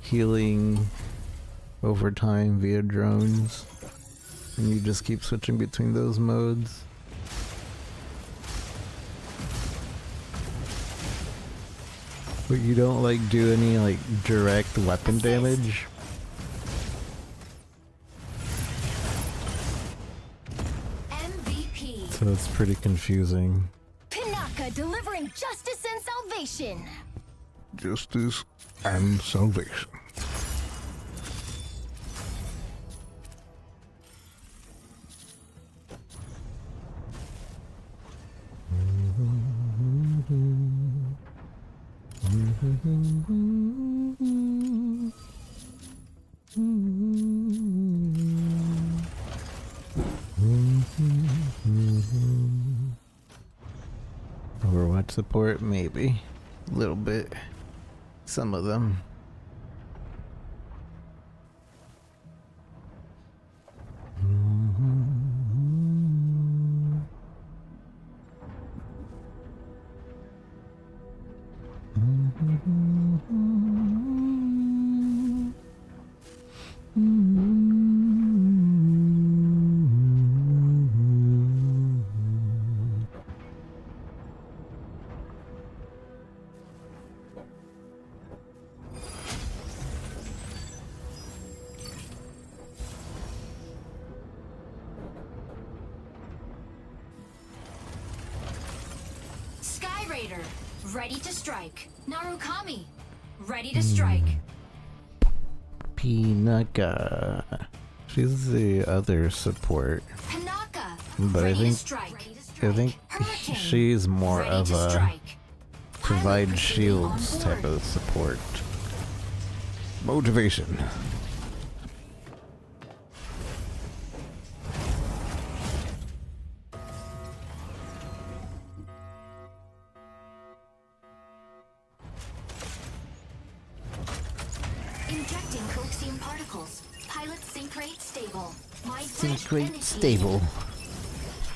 [SPEAKER 1] healing over time via drones, and you just keep switching between those modes. But you don't like do any like direct weapon damage.
[SPEAKER 2] MVP.
[SPEAKER 1] So it's pretty confusing.
[SPEAKER 7] Pinaka delivering justice and salvation.
[SPEAKER 1] Justice and salvation. Overwatch support, maybe. A little bit. Some of them.
[SPEAKER 2] Raider, ready to strike. Narukami, ready to strike.
[SPEAKER 1] Pinaka. She's the other support,
[SPEAKER 2] Panaka,
[SPEAKER 1] but I
[SPEAKER 2] ready to
[SPEAKER 1] think
[SPEAKER 2] strike.
[SPEAKER 1] I think she's more
[SPEAKER 2] Ready
[SPEAKER 1] of
[SPEAKER 2] to
[SPEAKER 1] a
[SPEAKER 2] strike.
[SPEAKER 1] provide
[SPEAKER 2] Pilot
[SPEAKER 1] shields
[SPEAKER 2] on
[SPEAKER 1] type
[SPEAKER 2] board.
[SPEAKER 1] of support. Motivation.
[SPEAKER 2] Injecting coaxium particles. Pilot sync rate stable. My
[SPEAKER 1] Sync
[SPEAKER 2] flash
[SPEAKER 1] rate
[SPEAKER 2] initiated.
[SPEAKER 1] stable.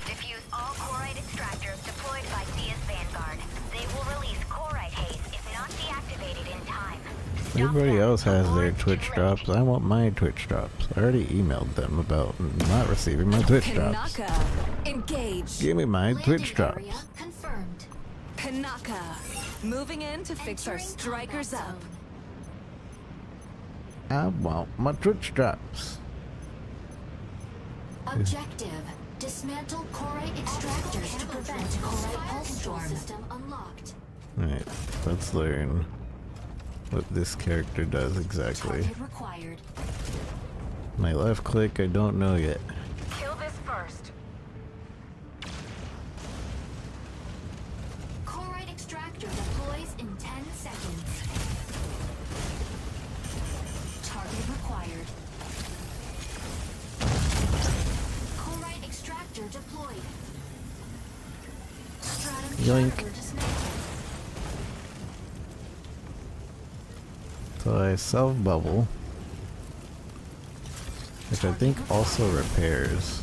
[SPEAKER 3] Diffuse all Corite extractors deployed by Sia's Vanguard. They will release Corite haze if not deactivated in time. Stop
[SPEAKER 1] Everybody
[SPEAKER 3] them
[SPEAKER 1] else has
[SPEAKER 3] before
[SPEAKER 1] their
[SPEAKER 3] it's
[SPEAKER 1] Twitch
[SPEAKER 3] too late.
[SPEAKER 1] drops. I want my Twitch drops. I already emailed them about not receiving my Twitch drops.
[SPEAKER 5] Panaka, engage.
[SPEAKER 1] Give me my
[SPEAKER 2] Landing
[SPEAKER 1] Twitch drops.
[SPEAKER 2] area confirmed.
[SPEAKER 5] Panaka, moving in to fix our
[SPEAKER 2] Entering
[SPEAKER 5] strikers
[SPEAKER 2] combat
[SPEAKER 5] up.
[SPEAKER 2] zone.
[SPEAKER 1] I want my Twitch drops.
[SPEAKER 2] Objective. Dismantle Corite extractors to prevent Corite pulse storm. System unlocked.
[SPEAKER 1] Alright, let's learn what this character does exactly.
[SPEAKER 2] Target required.
[SPEAKER 1] My left click, I don't know yet.
[SPEAKER 3] Kill this first.
[SPEAKER 2] Corite extractor deploys in 10 seconds. Target required. Corite extractor deployed. Stratum
[SPEAKER 1] Yoink.
[SPEAKER 2] charger dismantled.
[SPEAKER 1] So I self bubble, which I think also repairs.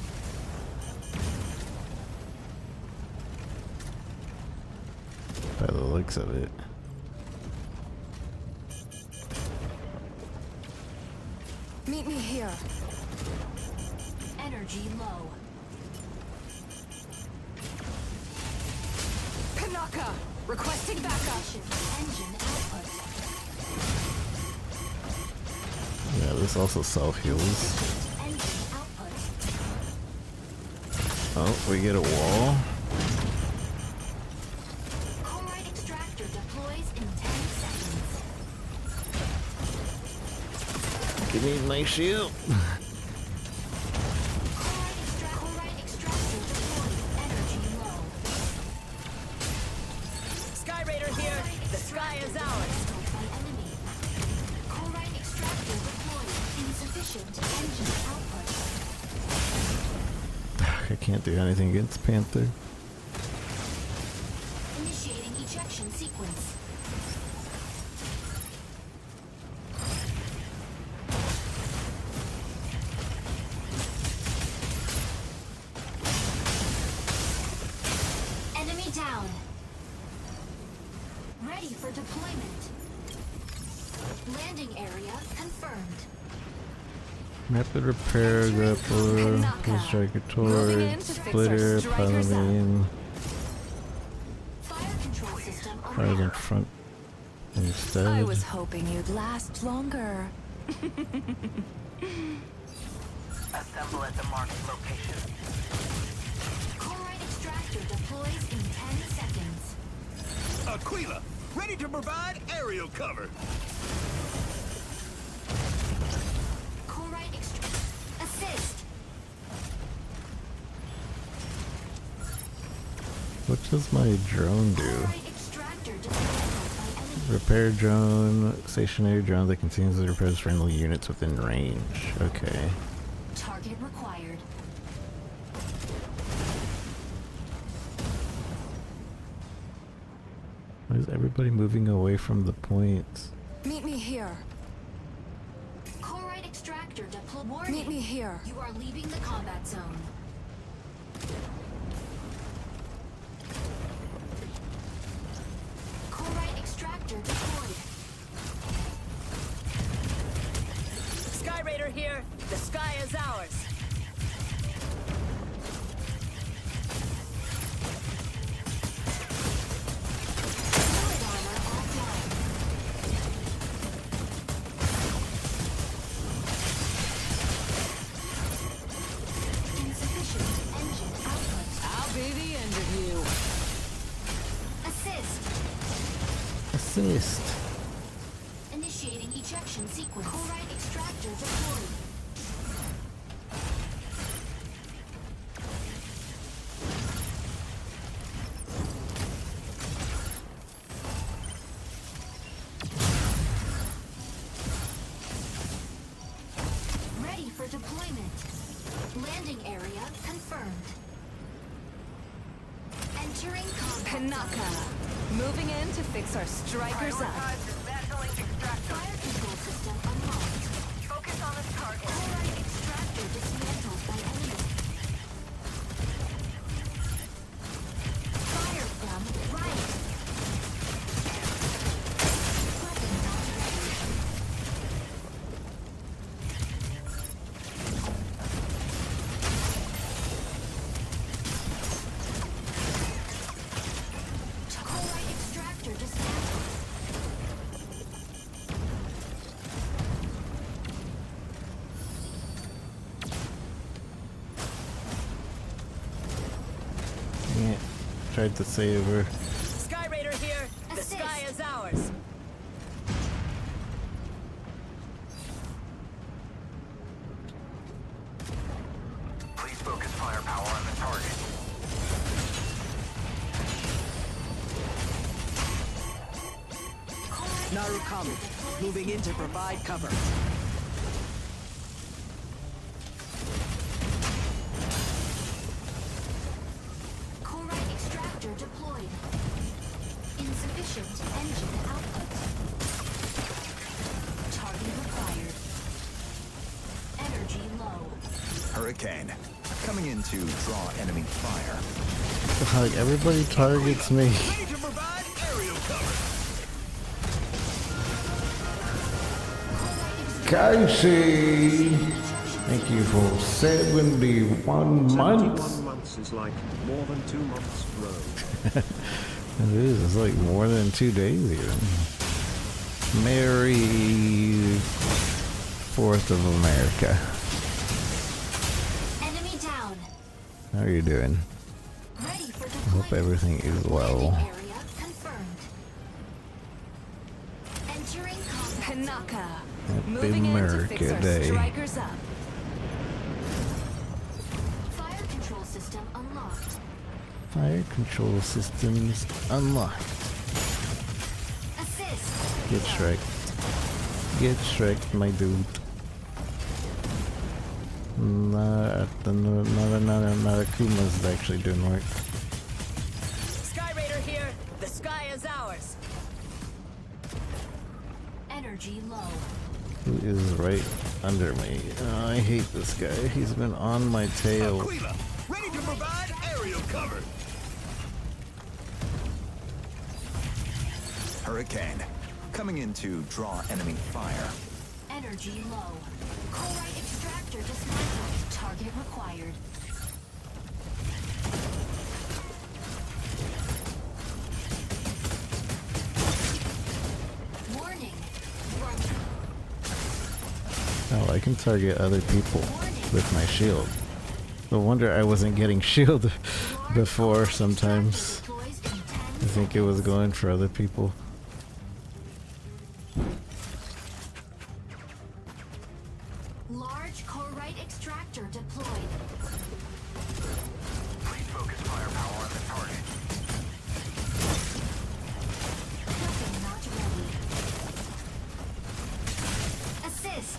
[SPEAKER 1] By the looks of it.
[SPEAKER 5] Meet me here.
[SPEAKER 2] Energy low.
[SPEAKER 5] Panaka, requesting backup.
[SPEAKER 2] Engine output.
[SPEAKER 1] Yeah, this also self heals.
[SPEAKER 2] Engine output.
[SPEAKER 1] Oh, we get a wall.
[SPEAKER 2] Corite extractor deploys in 10 seconds.
[SPEAKER 1] Give me my shield.
[SPEAKER 2] Corite extractor deployed. Energy low.
[SPEAKER 6] Sky Raider here. The sky is ours.
[SPEAKER 2] Installed by enemy. Corite extractor deployed. Insufficient engine output.
[SPEAKER 1] I can't do anything against Panther.
[SPEAKER 2] Initiating ejection sequence. Enemy down. Ready for deployment. Landing area confirmed.
[SPEAKER 1] Rapid repair, grappler, full striker
[SPEAKER 5] Moving in
[SPEAKER 1] torch,
[SPEAKER 5] to fix our
[SPEAKER 1] splitter,
[SPEAKER 5] strikers up.
[SPEAKER 1] paladin,
[SPEAKER 2] Fire control system
[SPEAKER 1] fires in
[SPEAKER 2] unlocked.
[SPEAKER 1] front
[SPEAKER 5] I
[SPEAKER 1] instead.
[SPEAKER 5] was hoping you'd last longer.
[SPEAKER 10] Assemble at the marked location.
[SPEAKER 2] Corite extractor deploys in 10 seconds.
[SPEAKER 10] Aquila, ready to provide aerial cover.
[SPEAKER 2] Corite assist.
[SPEAKER 1] What does my drone do?
[SPEAKER 2] Corite extractor dismantled by enemy.
[SPEAKER 1] Repair drone, stationary drone that continuously repairs friendly units within range. Okay.
[SPEAKER 2] Target required.
[SPEAKER 1] Why is everybody moving away from the points?
[SPEAKER 5] Meet me here.
[SPEAKER 2] Corite extractor deployed. Warning.
[SPEAKER 5] Meet me here.
[SPEAKER 2] You are leaving the combat zone. Corite extractor deployed.
[SPEAKER 6] Sky Raider here. The sky is ours.
[SPEAKER 2] Solid armor offline.
[SPEAKER 1] Assist.
[SPEAKER 2] Initiating ejection sequence. Chloride extractor deployed. Ready for deployment. Landing area confirmed. Entering combat zone.
[SPEAKER 5] Panaka. Moving in to fix our strikers up.
[SPEAKER 2] Fire control system unlocked.
[SPEAKER 3] Focus on this target.
[SPEAKER 2] Chloride extractor dismantled by enemy. Fire from right. Weapon not ready. Chloride extractor dismantled.
[SPEAKER 1] Yeah. Tried to save her.
[SPEAKER 6] Sky Raider here. The
[SPEAKER 2] Assist.
[SPEAKER 6] sky is ours.
[SPEAKER 10] Please focus firepower on the target.
[SPEAKER 9] Narukami, moving in to provide cover.
[SPEAKER 2] Chloride extractor deployed. Insufficient engine output. Target required. Energy low.
[SPEAKER 10] Hurricane. Coming in to draw enemy fire.
[SPEAKER 1] Like everybody targets me.
[SPEAKER 10] Ready to provide aerial cover.
[SPEAKER 1] Casey! Thank you for 71 months.
[SPEAKER 11] 71 months is like more than 2 months road.
[SPEAKER 1] It is. It's like more than 2 days even. Merry 4th of America.
[SPEAKER 2] Enemy down.
[SPEAKER 1] How are you doing?
[SPEAKER 2] Ready for
[SPEAKER 1] I
[SPEAKER 2] deployment.
[SPEAKER 1] hope everything is well.
[SPEAKER 2] Landing area confirmed. Entering combat zone.
[SPEAKER 5] Panaka.
[SPEAKER 1] Happy
[SPEAKER 5] Moving in to fix
[SPEAKER 1] America
[SPEAKER 5] our
[SPEAKER 1] Day.
[SPEAKER 5] strikers up.
[SPEAKER 2] Fire control system unlocked.
[SPEAKER 1] Fire control systems unlocked.
[SPEAKER 2] Assist.
[SPEAKER 1] Get Shrek. Get Shrek, my dude. Narakuma's actually doing work.
[SPEAKER 6] Sky Raider here. The sky is ours.
[SPEAKER 2] Energy low.
[SPEAKER 1] Who is right under me? Oh, I hate this guy. He's been on my tail.
[SPEAKER 10] Aquila, ready to provide aerial cover. Hurricane. Coming in to draw enemy fire.
[SPEAKER 2] Energy low. Chloride extractor dismantled. Target required. Warning.
[SPEAKER 1] Oh, I can target other people with my shield. No wonder I wasn't getting shield before sometimes. I think it was going for other people.
[SPEAKER 2] Large chloride extractor deployed.
[SPEAKER 10] Please focus firepower on the target.
[SPEAKER 2] Weapon not ready. Assist.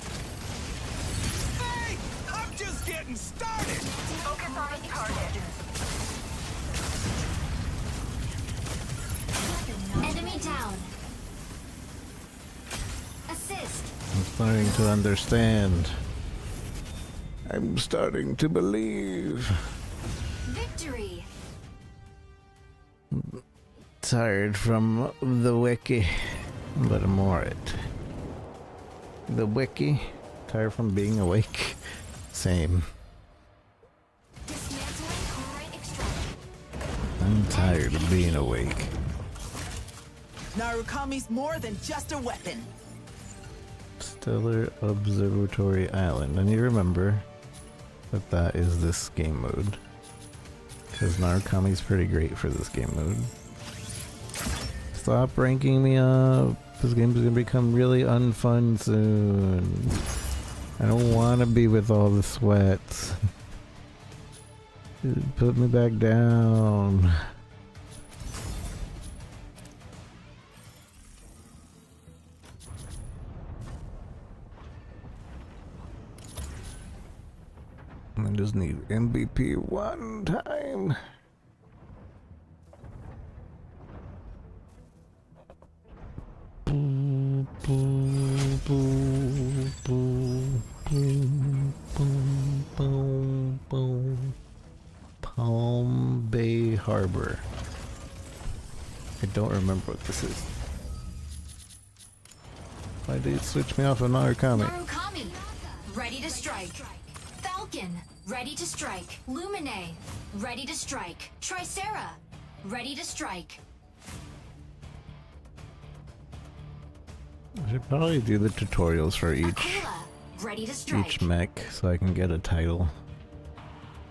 [SPEAKER 10] Hey, I'm just getting started.
[SPEAKER 3] Focus on the target.
[SPEAKER 2] Enemy down. Assist.
[SPEAKER 1] I'm starting to understand. I'm starting to believe.
[SPEAKER 2] Victory.
[SPEAKER 1] Tired from the wiki, but I'm alright. The wiki, tired from being awake. Same.
[SPEAKER 2] Dismantling chloride extraction.
[SPEAKER 1] I'm tired of being awake.
[SPEAKER 9] Narukami's more than just a weapon.
[SPEAKER 1] Stellar Observatory Island. And you remember that is this game mode. Because Narukami's pretty great for this game mode. Stop ranking me up. This game's gonna become really unfun soon. I don't want to be with all the sweats. Put me back down. I just need MVP one time. Palm Bay Harbor. I don't remember what this is. Why did it switch me off of Narukami?
[SPEAKER 2] Narukami, ready to strike. Falcon, ready to strike. Lumine, ready to strike. Tricera, ready to strike.
[SPEAKER 1] I should probably do the tutorials for
[SPEAKER 2] Aquila, ready to strike.
[SPEAKER 1] each mech so I can get a title.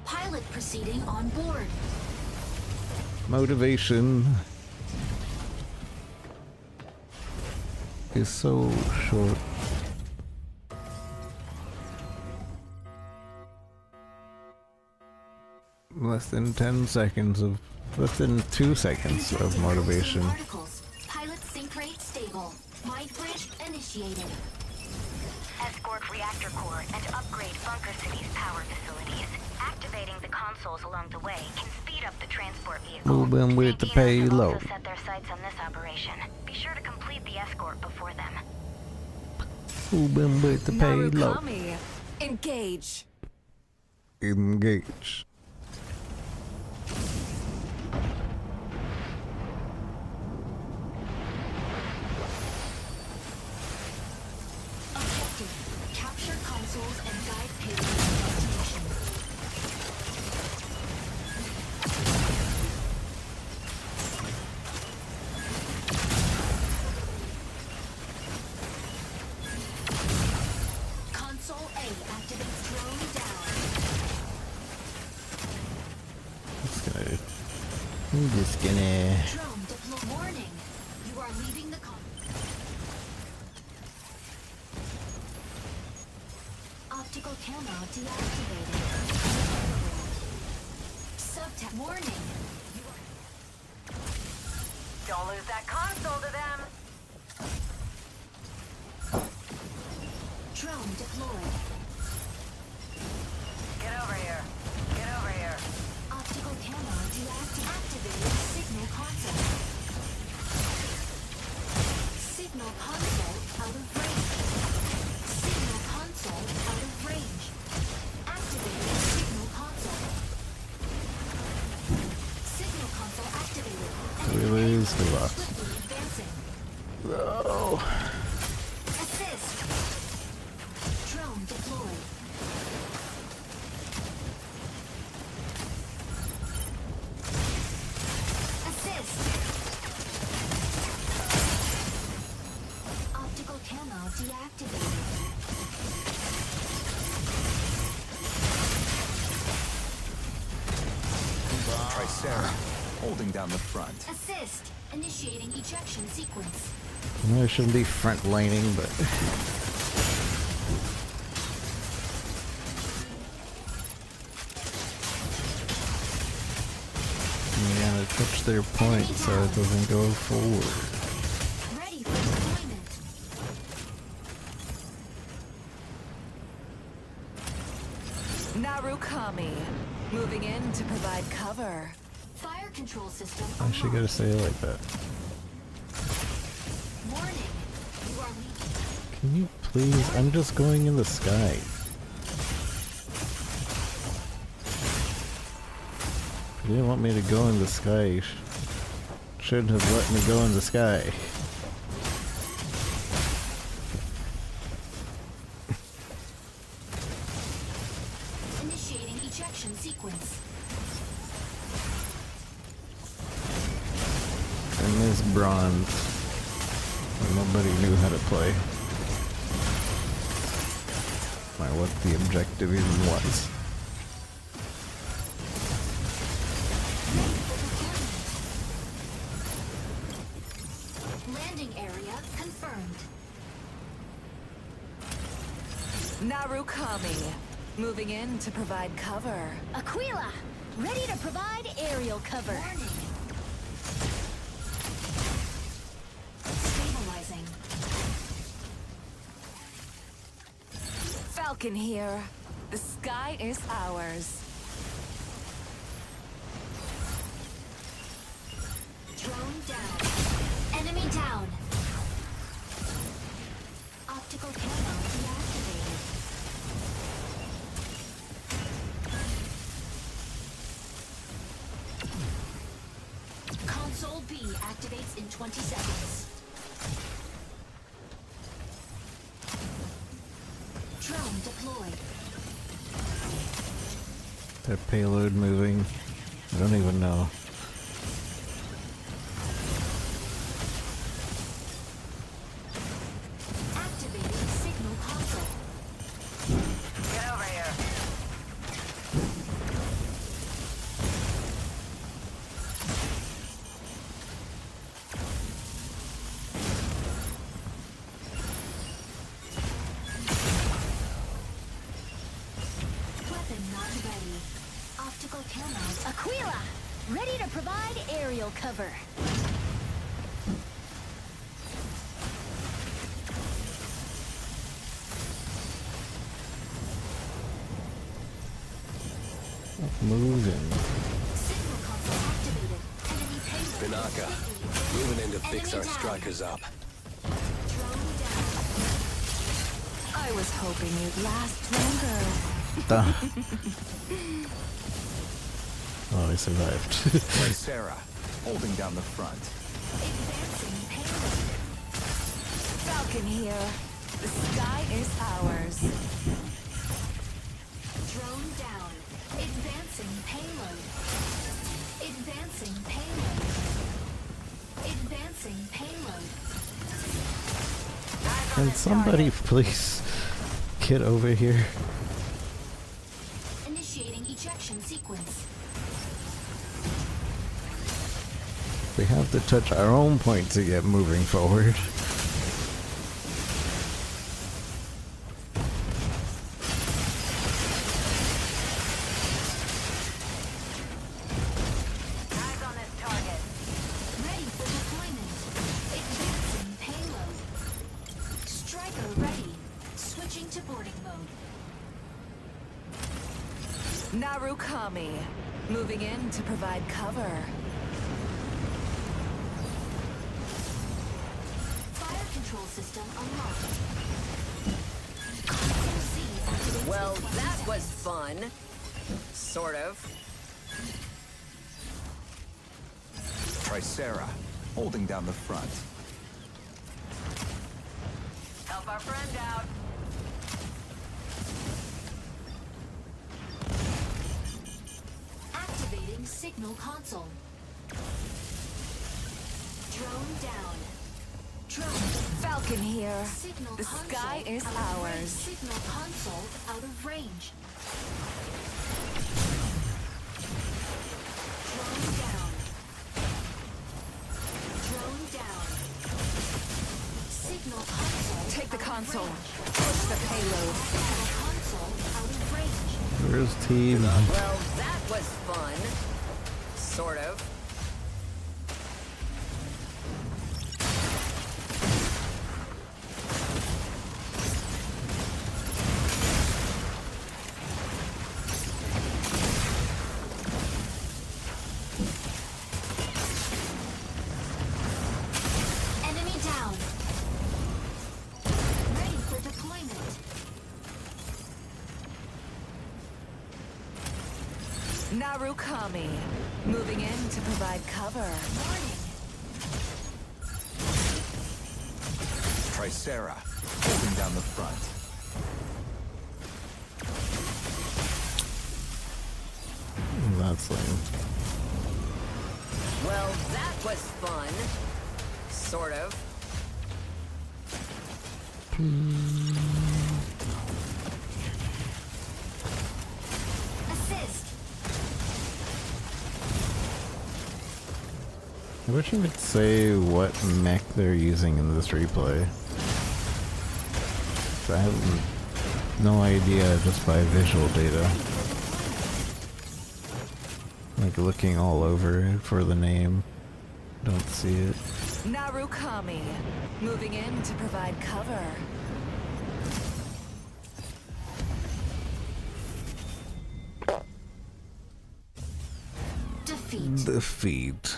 [SPEAKER 2] Pilot proceeding on board.
[SPEAKER 1] Motivation is so short. Less than 10 seconds of, less than 2 seconds of motivation.
[SPEAKER 2] Articles. Pilot sync rate stable. Mind bridge initiated.
[SPEAKER 3] Escort reactor core and upgrade Bunker City's power facilities. Activating the consoles along the way can speed up the transport vehicle.
[SPEAKER 1] Moving with the
[SPEAKER 3] St. Dino's have
[SPEAKER 1] payload.
[SPEAKER 3] also set their sights on this operation. Be sure to complete the escort before them.
[SPEAKER 1] Moving with the payload.
[SPEAKER 5] Narukami, engage.
[SPEAKER 1] Engage.
[SPEAKER 2] Objective. Capture consoles and guide payload destination. Console A activates drone down.
[SPEAKER 1] I'm just gonna.
[SPEAKER 2] Drone deploy. Warning. You are leaving the optical camo deactivated. Subtech warning.
[SPEAKER 3] Don't lose that console to them.
[SPEAKER 2] Drone deployed.
[SPEAKER 3] Get over here. Get over here.
[SPEAKER 2] Optical camo deactivated. Signal console. Signal console out of range. Signal console out of range. Activated signal console. Signal console activated.
[SPEAKER 1] We lose the loss.
[SPEAKER 2] Swiftly advancing.
[SPEAKER 1] Oh.
[SPEAKER 2] Assist. Drone deployed. Assist. Optical camo deactivated.
[SPEAKER 10] Tricera, holding down the front.
[SPEAKER 2] Assist. Initiating ejection sequence.
[SPEAKER 1] I know I shouldn't be front lining, but you gotta touch their point so it doesn't go forward.
[SPEAKER 2] Ready for deployment.
[SPEAKER 5] Narukami, moving in to provide cover.
[SPEAKER 2] Fire control system.
[SPEAKER 1] I should gotta say it like that.
[SPEAKER 2] Warning. You are leaving.
[SPEAKER 1] Can you please? I'm just going in the sky. If you didn't want me to go in the sky, you should have let me go in the sky.
[SPEAKER 2] Initiating ejection sequence.
[SPEAKER 1] I miss bronze. Nobody knew how to play. Or what the objective even was.
[SPEAKER 5] Narukami, moving in to provide cover.
[SPEAKER 2] Aquila, ready to provide aerial cover. Warning. Stabilizing.
[SPEAKER 5] Falcon here. The sky is ours.
[SPEAKER 2] Drone down. Enemy down. Optical camo deactivated. Console B activates in 20 seconds. Drone deployed.
[SPEAKER 1] Their payload moving. I don't even know.
[SPEAKER 2] Activating signal console.
[SPEAKER 3] Get over here.
[SPEAKER 2] Weapon not ready. Optical camo. Aquila, ready to provide aerial cover.
[SPEAKER 1] Moving.
[SPEAKER 2] Signal console activated. Enemy payload.
[SPEAKER 8] Pinaka, moving in to fix our strikers up.
[SPEAKER 2] Drone down.
[SPEAKER 5] I was hoping you'd last longer.
[SPEAKER 1] Oh, I survived.
[SPEAKER 10] Sarah, holding down the front.
[SPEAKER 2] Advancing payload.
[SPEAKER 5] Falcon here. The sky is ours.
[SPEAKER 2] Drone down. Advancing payload. Advancing payload. Advancing payload.
[SPEAKER 1] Can somebody please get over here?
[SPEAKER 2] Initiating ejection sequence.
[SPEAKER 1] We have to touch our own point to get moving forward.
[SPEAKER 3] Eyes on this target.
[SPEAKER 2] Ready for deployment. Advancing payload. Striker ready. Switching to boarding mode.
[SPEAKER 5] Narukami, moving in to provide cover.
[SPEAKER 2] Fire control system unlocked. Console C activates in
[SPEAKER 6] Well,
[SPEAKER 2] 20
[SPEAKER 6] that was
[SPEAKER 2] seconds.
[SPEAKER 6] fun. Sort of.
[SPEAKER 10] Tricera, holding down the front.
[SPEAKER 6] Help our friend out.
[SPEAKER 2] Activating signal console. Drone down. Drone.
[SPEAKER 5] Falcon here.
[SPEAKER 2] Signal
[SPEAKER 5] The
[SPEAKER 2] console
[SPEAKER 5] sky is
[SPEAKER 2] out of range.
[SPEAKER 5] ours.
[SPEAKER 2] Signal console out of range. Drone down. Drone down. Signal console.
[SPEAKER 5] Take the
[SPEAKER 2] out of
[SPEAKER 5] console.
[SPEAKER 2] range.
[SPEAKER 5] Push the payload.
[SPEAKER 2] Signal console out of range.
[SPEAKER 1] Where's team?
[SPEAKER 6] Well, that was fun. Sort of.
[SPEAKER 2] Enemy down. Ready for deployment.
[SPEAKER 5] Narukami, moving in to provide cover.
[SPEAKER 2] Warning.
[SPEAKER 10] Tricera, holding down the front.
[SPEAKER 1] That's lame.
[SPEAKER 6] Well, that was fun. Sort of.
[SPEAKER 2] Assist.
[SPEAKER 1] I wish you could say what mech they're using in this replay. I haven't No idea just by visual data. Like looking all over for the name. Don't see it.
[SPEAKER 5] Narukami, moving in to provide cover.
[SPEAKER 1] Defeat.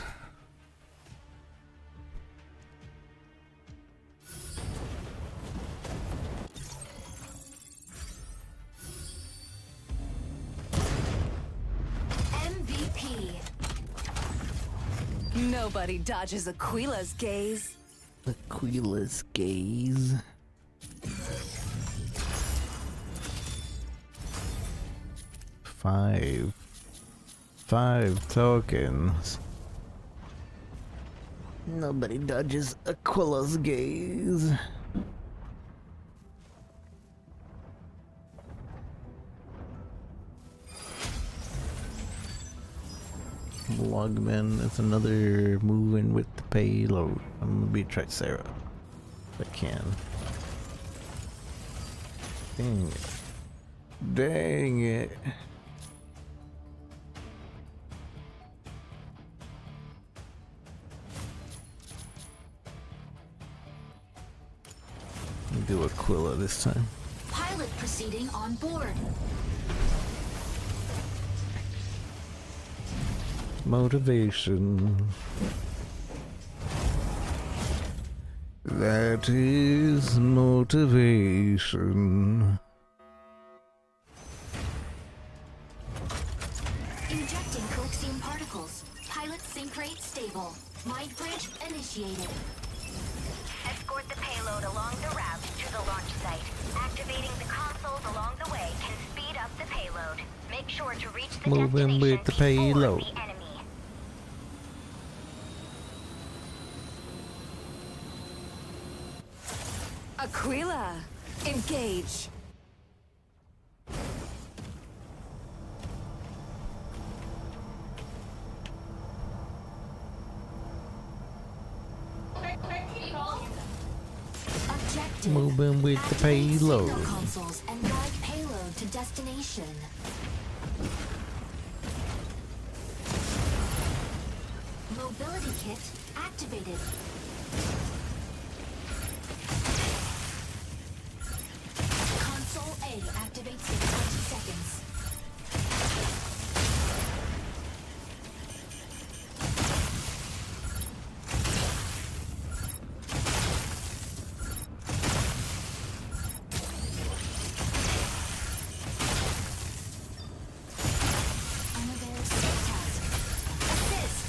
[SPEAKER 2] MVP.
[SPEAKER 5] Nobody dodges Aquila's gaze.
[SPEAKER 1] Aquila's gaze. Five tokens. Nobody dodges Aquila's gaze. Logman is another moving with the payload. I'm gonna be Tricera if I can. Dang it. Dang it. Let me do Aquila this time.
[SPEAKER 2] Pilot proceeding on board.
[SPEAKER 1] Motivation. That is motivation.
[SPEAKER 2] Injecting Colixium particles. Pilot sync rate stable. Mind bridge initiated.
[SPEAKER 3] Escort the payload along the route to the launch site. Activating the consoles along the way can speed up the payload. Make sure to reach the
[SPEAKER 1] Moving with the
[SPEAKER 3] destination before
[SPEAKER 1] payload.
[SPEAKER 3] the enemy.
[SPEAKER 5] Aquila, engage.
[SPEAKER 2] Objective.
[SPEAKER 1] Moving with the
[SPEAKER 2] Activate
[SPEAKER 1] payload.
[SPEAKER 2] signal consoles and guide payload to destination. Mobility kit activated. Console A activates in 20 seconds. Unaware task. Assist.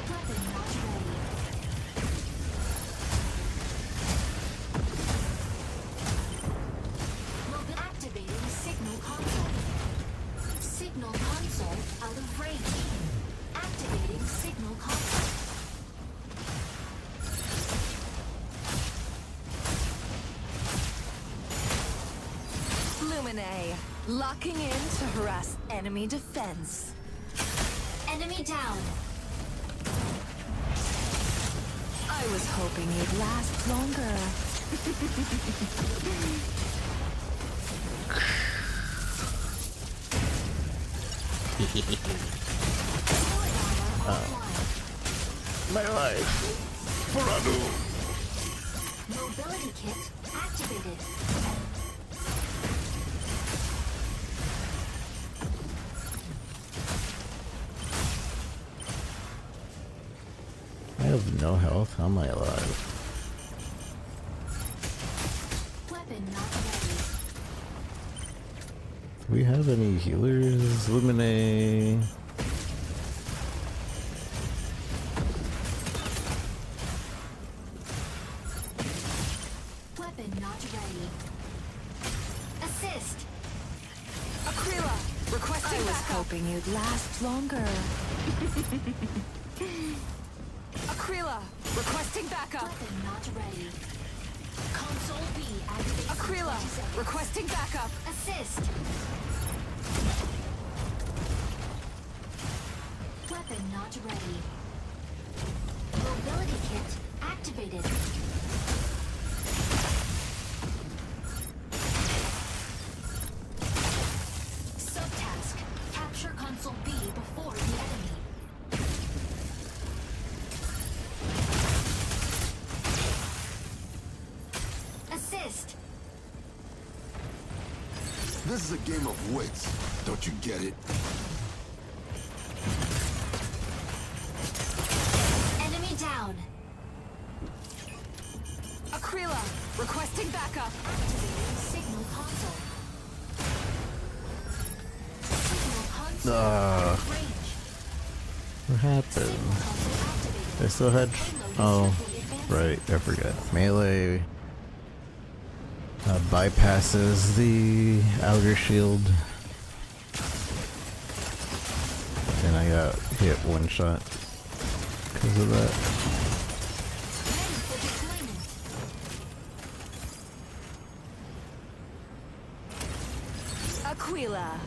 [SPEAKER 2] Weapon not ready. Activating signal console. Signal console out of range. Activating signal console.
[SPEAKER 5] Lumine, locking in to harass enemy defense.
[SPEAKER 2] Enemy down.
[SPEAKER 5] I was hoping you'd last longer.
[SPEAKER 1] My life. Furadu.
[SPEAKER 2] Mobility kit activated.
[SPEAKER 1] I have no health. How am I alive?
[SPEAKER 2] Weapon not ready.
[SPEAKER 1] Do we have any healers? Lumine.
[SPEAKER 2] Weapon not ready. Assist.
[SPEAKER 5] Aquila, requesting I was hoping you'd last longer. Aquila, requesting backup.
[SPEAKER 2] Weapon not ready. Console B activates.
[SPEAKER 5] Aquila,
[SPEAKER 2] in 20 seconds.
[SPEAKER 5] requesting backup.
[SPEAKER 2] Assist. Weapon not ready. Mobility kit activated. Subtask. Capture console B before the enemy. Assist.
[SPEAKER 10] This is a game of wits. Don't you get it?
[SPEAKER 2] Enemy down.
[SPEAKER 5] Aquila, requesting backup.
[SPEAKER 2] Activating signal console. Signal console. Range.
[SPEAKER 1] What happened?
[SPEAKER 2] Console activated.
[SPEAKER 1] I still had.
[SPEAKER 2] Payload is
[SPEAKER 1] Oh,
[SPEAKER 2] swiftly advancing.
[SPEAKER 1] right. I forgot. Melee bypasses the outer shield. And I got hit one shot because of that.
[SPEAKER 2] Ready for deployment.
[SPEAKER 5] Aquila,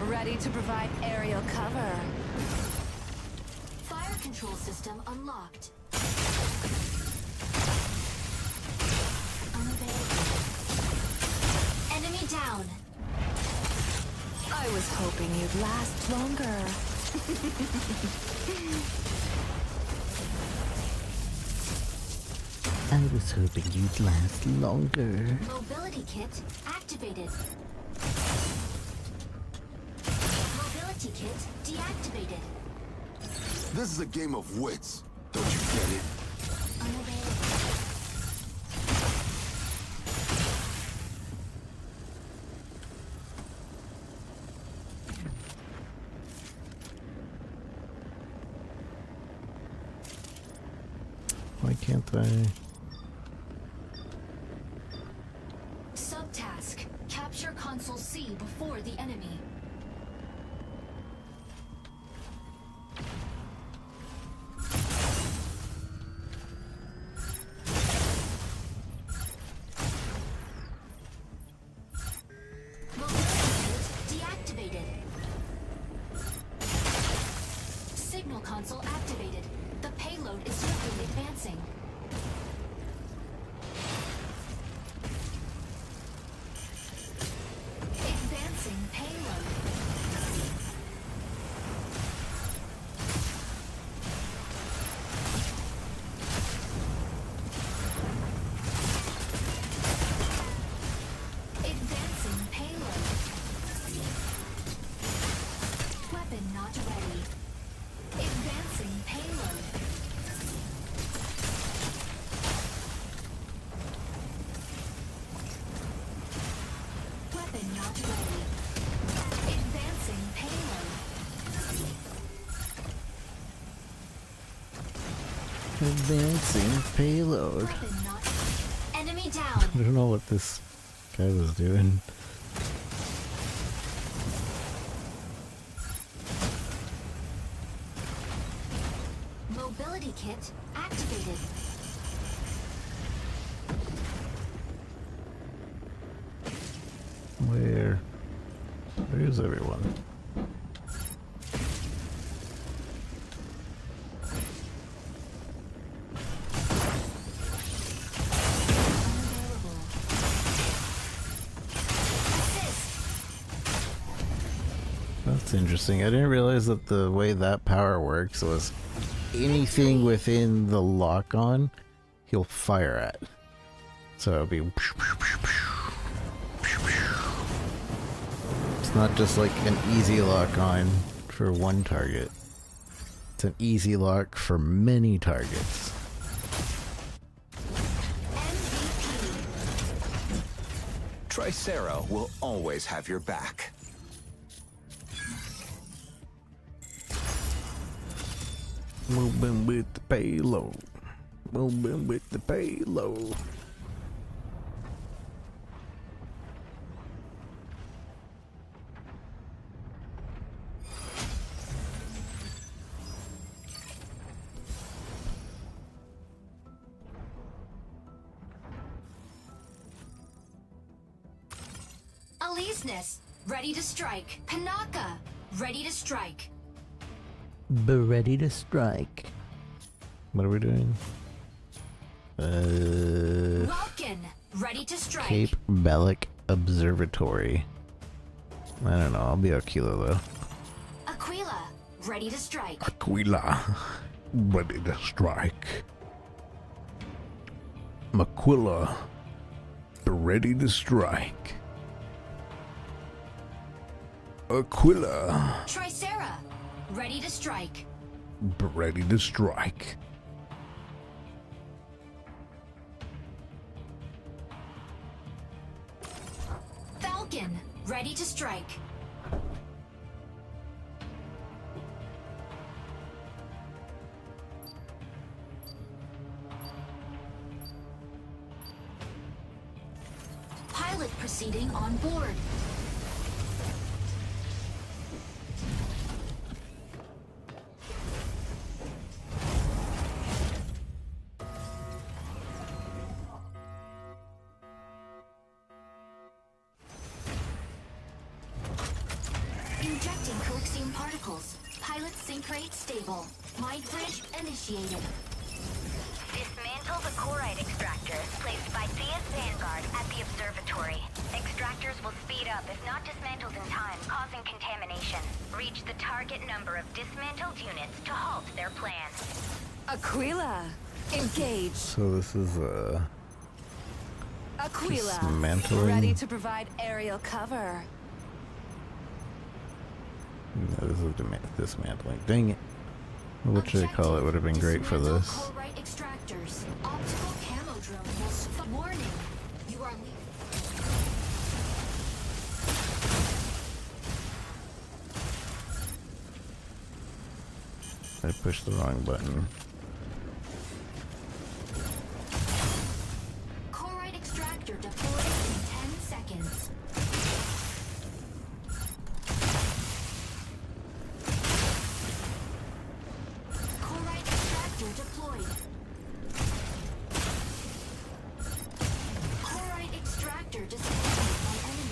[SPEAKER 5] ready to provide aerial cover.
[SPEAKER 2] Fire control system unlocked. Unavailable. Enemy down.
[SPEAKER 5] I was hoping you'd last longer.
[SPEAKER 1] I was hoping you'd last longer.
[SPEAKER 2] Mobility kit activated. Mobility kit deactivated.
[SPEAKER 10] This is a game of wits. Don't you get it?
[SPEAKER 2] Unavailable.
[SPEAKER 1] Why can't I?
[SPEAKER 2] Subtask. Capture console C before the enemy. Mobility kit deactivated. Signal console activated. The payload is swiftly advancing. Advancing payload. Advancing payload. Weapon not ready. Advancing payload. Weapon not ready. Advancing payload.
[SPEAKER 1] Advancing payload.
[SPEAKER 2] Weapon not. Enemy down.
[SPEAKER 1] I don't know what this guy was doing.
[SPEAKER 2] Mobility kit activated.
[SPEAKER 1] Where is everyone?
[SPEAKER 2] Unavailable. Assist.
[SPEAKER 1] That's interesting. I didn't realize that the way that power works was anything within the lock-on, he'll fire at. So it'll be. It's not just like an easy lock-on for one target. It's an easy lock for many targets.
[SPEAKER 2] MVP.
[SPEAKER 12] Tricera will always have your back.
[SPEAKER 1] Moving with the payload. Moving with the payload.
[SPEAKER 2] Aleseness, ready to strike. Panaka, ready to strike.
[SPEAKER 1] Be ready to strike. What are we doing?
[SPEAKER 2] Vulcan, ready to strike.
[SPEAKER 1] Cape Bellic Observatory. I don't know, I'll be Aquila though.
[SPEAKER 2] Aquila, ready to strike.
[SPEAKER 1] Aquila, ready to strike. Aquila, ready to strike. Aquila,
[SPEAKER 2] Tricera, ready to strike.
[SPEAKER 1] ready to strike.
[SPEAKER 2] Falcon, ready to strike. Pilot proceeding on board. Injecting Coaxium particles. Pilot sync rate stable. Mind bridge initiated.
[SPEAKER 3] Dismantle the chloride extractors placed by Thea's Vanguard at the observatory. Extractors will speed up if not dismantled in time, causing contamination. Reach the target number of dismantled units to halt their plan.
[SPEAKER 5] Aquila, engage.
[SPEAKER 1] So this is
[SPEAKER 5] Aquila,
[SPEAKER 1] dismantling.
[SPEAKER 5] ready to provide aerial cover.
[SPEAKER 1] No, this is dismantling. Dang it. What should I call it? Would have been great for
[SPEAKER 2] Dismantle
[SPEAKER 1] this.
[SPEAKER 2] chloride extractors. Optical camo drone will warning. You are
[SPEAKER 1] I pushed the wrong button.
[SPEAKER 2] chloride extractor deployed in 10 seconds. Chloride extractor deployed. Chloride extractor dismantled by enemy.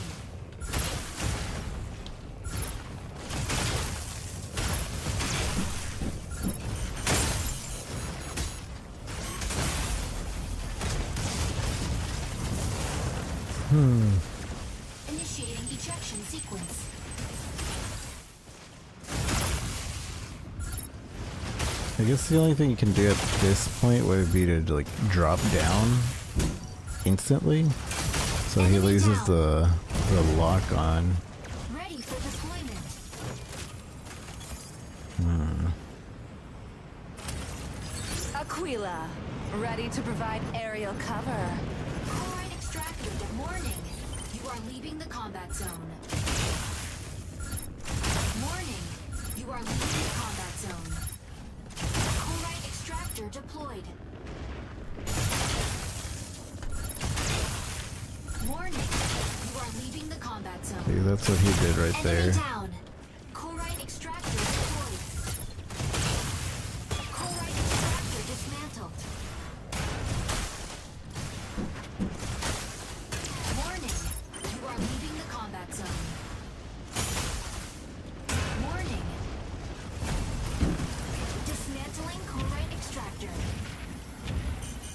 [SPEAKER 2] Initiating ejection sequence.
[SPEAKER 1] I guess the only thing you can do at this point would be to like drop down instantly, so he loses the lock on.
[SPEAKER 2] Ready for deployment.
[SPEAKER 5] Aquila, ready to provide aerial cover.
[SPEAKER 2] Chloride extractor warning. You are leaving the combat zone. Warning. You are leaving the combat zone. Chloride extractor deployed. Warning. You are leaving the combat zone.
[SPEAKER 1] See, that's what he did right
[SPEAKER 2] Enemy
[SPEAKER 1] there.
[SPEAKER 2] down. Chloride extractor deployed. Chloride extractor dismantled. Warning. You are leaving the combat zone. Warning. Dismantling chloride extractor.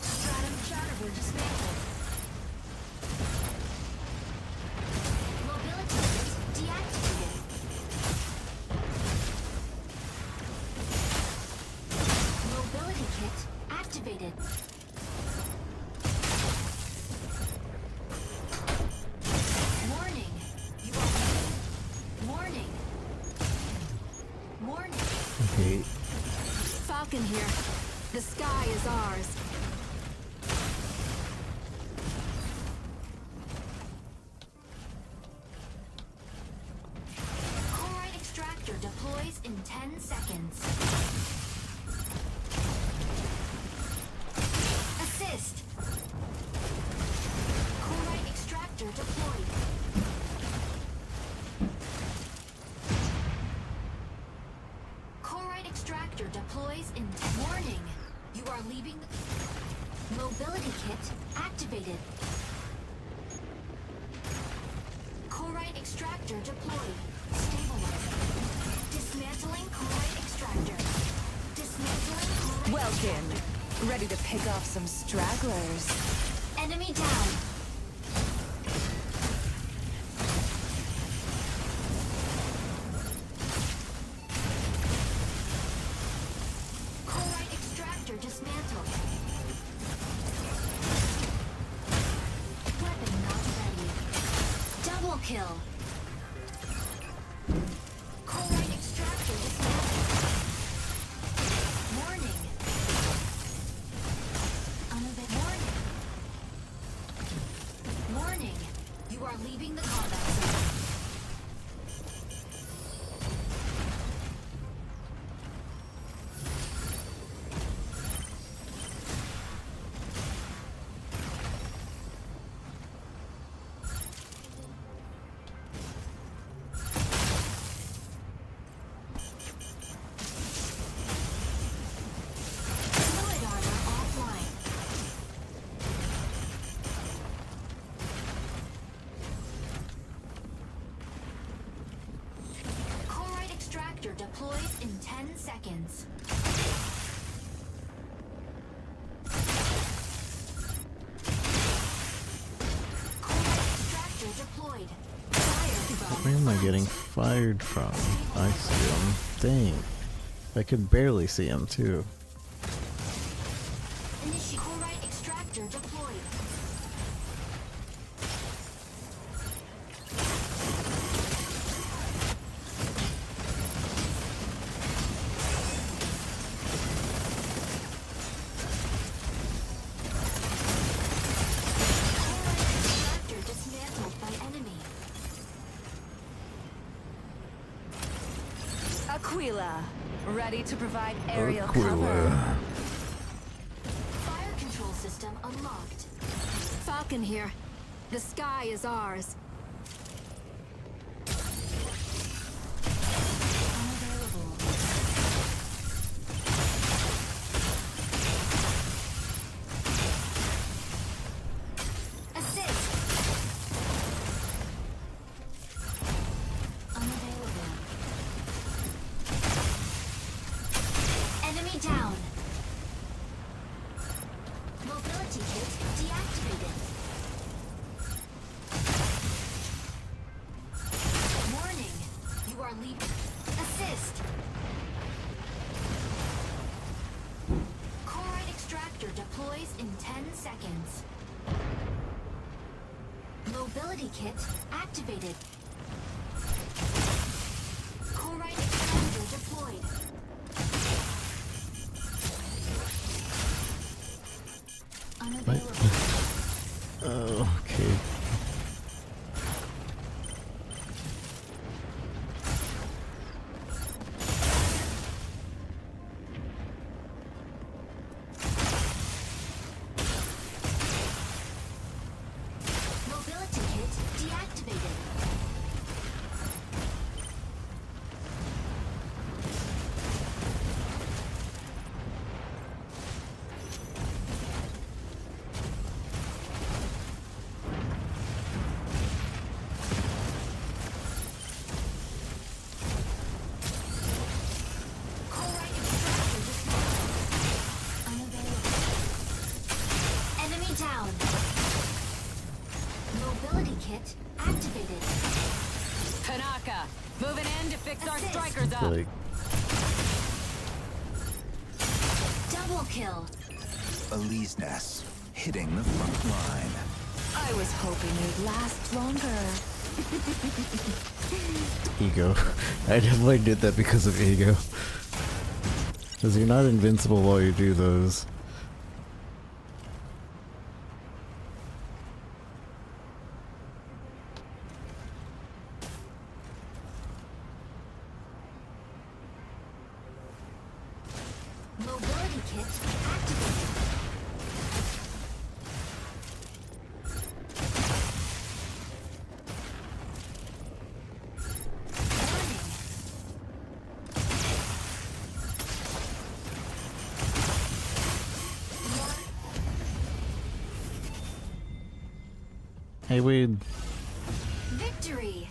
[SPEAKER 2] Stratum Chatterver dismantled. Mobility kit deactivated. Mobility kit activated. Warning. You are warning. Warning.
[SPEAKER 1] Okay.
[SPEAKER 7] Falcon here. The sky is ours.
[SPEAKER 2] Chloride extractor deploys in 10 seconds. Assist. Chloride extractor deployed. Chloride extractor deploys in warning. You are leaving. Mobility kit activated. Chloride extractor deployed. Stabilizing. Dismantling chloride extractor. Dismantling.
[SPEAKER 5] Welkin, ready to pick off some stragglers.
[SPEAKER 2] Enemy down. Chloride extractor dismantled. Weapon not ready. Double kill. Chloride extractor dismantled. Warning. Warning. Warning. You are leaving the combat zone. Fluid armor offline. Chloride extractor deploys in 10 seconds. Chloride extractor deployed. Fire
[SPEAKER 1] Where am I getting fired from? I see him. Dang. I could barely see him too.
[SPEAKER 2] Initiate chloride extractor deployed. Chloride extractor dismantled by enemy.
[SPEAKER 5] Aquila, ready to provide aerial cover.
[SPEAKER 1] Aquila.
[SPEAKER 2] Fire control system unlocked.
[SPEAKER 7] Falcon here. The sky is ours.
[SPEAKER 2] Unavailable. Assist. Unavailable. Enemy down. Mobility kit deactivated. Warning. You are leaving. Assist. Chloride extractor deploys in 10 seconds. Mobility kit activated. Chloride extractor deployed. Unavailable.
[SPEAKER 1] Oh, okay.
[SPEAKER 2] Mobility kit deactivated. Chloride extractor dismantled. Unavailable. Enemy down. Mobility kit activated.
[SPEAKER 6] Tanaka, moving in to fix our
[SPEAKER 2] Assist.
[SPEAKER 6] strikers up.
[SPEAKER 1] Like,
[SPEAKER 2] Double kill.
[SPEAKER 12] Elise Ness, hitting the front line.
[SPEAKER 5] I was hoping you'd last longer.
[SPEAKER 1] ego. I definitely did that because of ego. Because you're not invincible while you do those.
[SPEAKER 2] Mobility kit activated. Warning.
[SPEAKER 1] Hey, Wade.
[SPEAKER 2] Victory.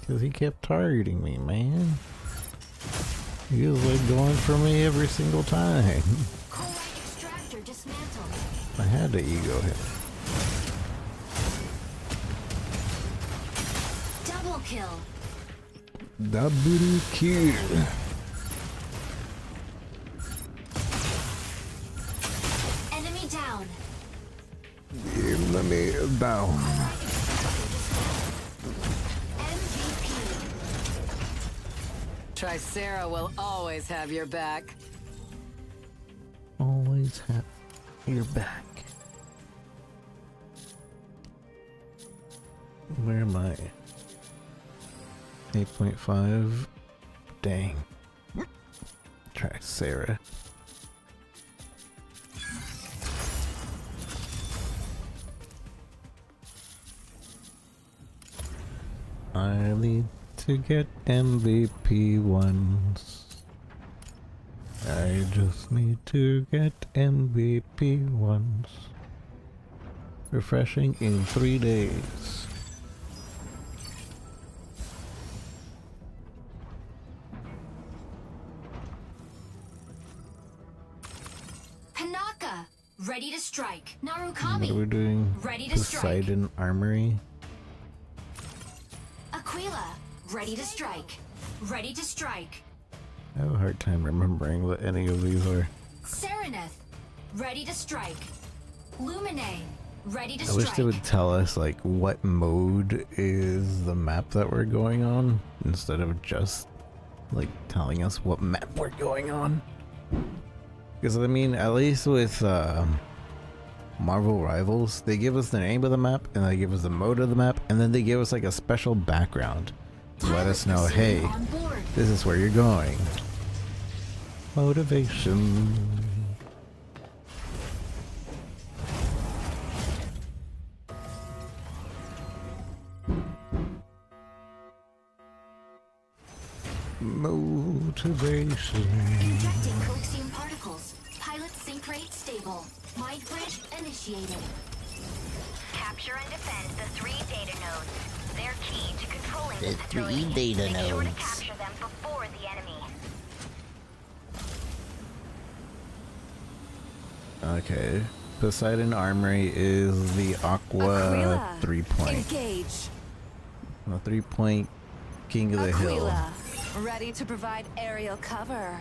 [SPEAKER 1] Because he kept targeting me, man. He was like going for me every single time.
[SPEAKER 2] Chlorite extractor dismantled.
[SPEAKER 1] I had to ego him.
[SPEAKER 2] Double kill.
[SPEAKER 1] Double kill.
[SPEAKER 2] Enemy down.
[SPEAKER 1] Enemy down.
[SPEAKER 2] MVP.
[SPEAKER 6] Tricera will always have your back.
[SPEAKER 1] Always have your back. Where am I? 8.5. Dang. Tricera. I need to get MVP once. I just need to get MVP once. Refreshing in 3 days.
[SPEAKER 2] Panaka. Ready to strike.
[SPEAKER 1] What
[SPEAKER 2] Narukami.
[SPEAKER 1] are we doing?
[SPEAKER 2] Ready to strike.
[SPEAKER 1] Poseidon Armory.
[SPEAKER 2] Aquila. Ready to strike. Ready to strike.
[SPEAKER 1] I have a hard time remembering what any of these are.
[SPEAKER 2] Sereneth. Ready to strike. Lumine. Ready to
[SPEAKER 1] I
[SPEAKER 2] strike.
[SPEAKER 1] wish they would tell us like what mode is the map that we're going on instead of just like telling us what map we're going on. Because I mean, at least with Marvel Rivals, they give us the name of the map and they give us the mode of the map and then they give us like a special background to let us know, hey,
[SPEAKER 2] On board.
[SPEAKER 1] this is where you're going. Motivation. Motivation.
[SPEAKER 2] Injecting coaxium particles. Pilot sync rate stable. Mind bridge initiated.
[SPEAKER 3] Capture and defend the 3 data nodes. They're key to controlling
[SPEAKER 1] The
[SPEAKER 3] the facility.
[SPEAKER 1] 3 data
[SPEAKER 3] Make sure to
[SPEAKER 1] nodes.
[SPEAKER 3] capture them before the enemy.
[SPEAKER 1] Okay. Poseidon Armory is the Aqua
[SPEAKER 5] Aquila,
[SPEAKER 1] 3-point.
[SPEAKER 5] engage.
[SPEAKER 1] The 3-point King of the Hill.
[SPEAKER 5] Aquila, ready to provide aerial cover.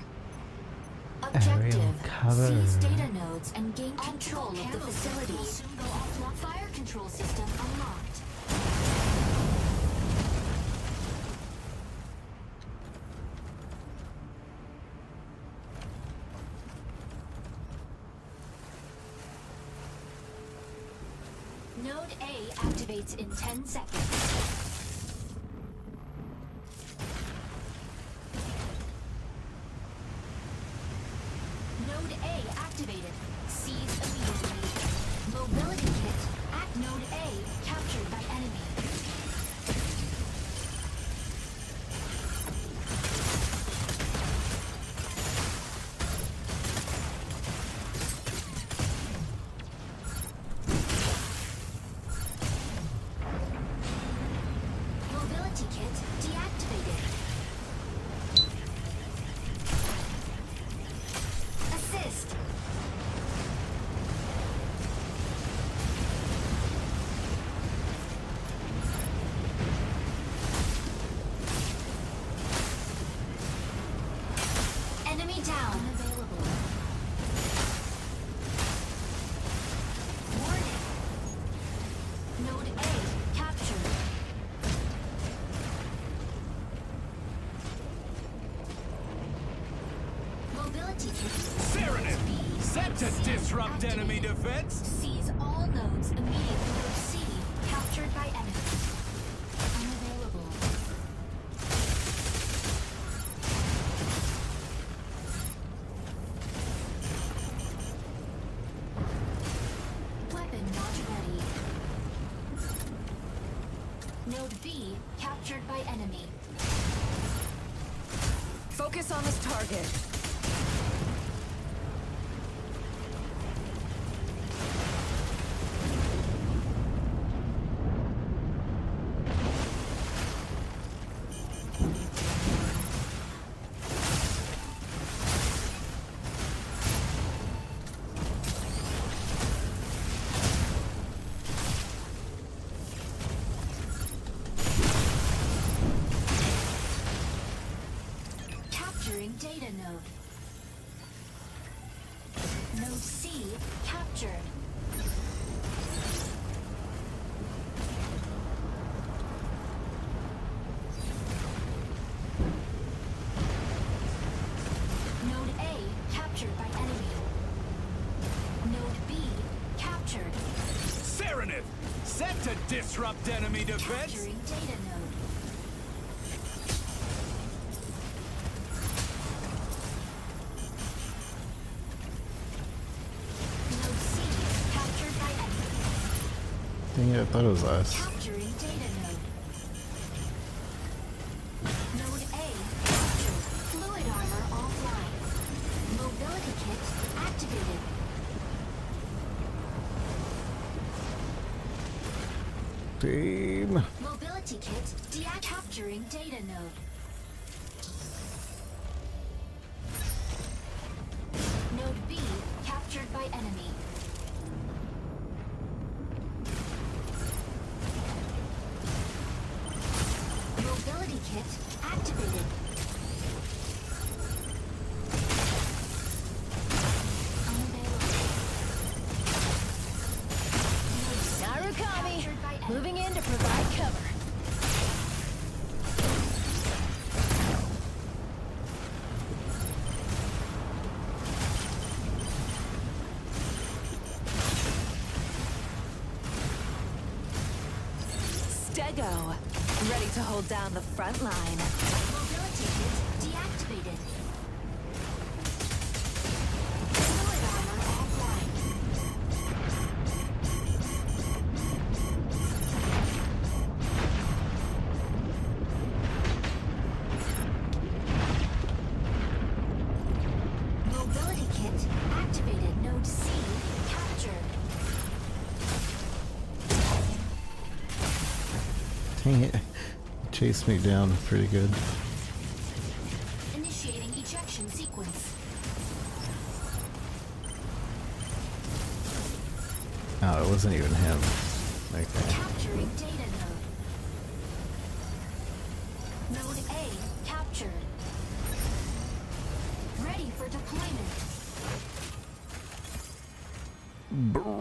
[SPEAKER 2] Objective.
[SPEAKER 1] cover.
[SPEAKER 2] Seize data nodes and gain control of the facility. Fire control system unlocked. Node A activates in 10 seconds. Node A activated. Seize immediately. Mobility kit at Node A captured by enemy. Mobility kit deactivated. Assist. Enemy down. Unavailable. Warning. Node A captured. Mobility kit.
[SPEAKER 10] Serenith, set to disrupt enemy defense.
[SPEAKER 2] Seize all nodes immediately. Node C captured by enemy. Unavailable. Weapon not ready. Node B captured by enemy.
[SPEAKER 5] Focus on this target.
[SPEAKER 2] data node. Node C captured. Node A captured by enemy. Node B captured.
[SPEAKER 13] Serenith! Set to disrupt enemy defense!
[SPEAKER 2] Capturing data node. Node C captured by enemy.
[SPEAKER 1] Dang it, I thought it was us.
[SPEAKER 2] Capturing data node. Node A captured. Fluid armor offline. Mobility kit activated.
[SPEAKER 1] Team.
[SPEAKER 2] Mobility kit capturing data node. Node B captured by enemy. Mobility kit activated.
[SPEAKER 6] Narukami, moving in to provide cover.
[SPEAKER 5] Stego, ready to hold down the front line.
[SPEAKER 2] Mobility kit deactivated. Fluid armor offline. Mobility kit activated. Node C captured.
[SPEAKER 1] Dang it. Chased me down pretty good.
[SPEAKER 2] Initiating ejection sequence.
[SPEAKER 1] Oh, it wasn't even him. Okay.
[SPEAKER 2] Capturing data node. Node A captured. Ready for deployment.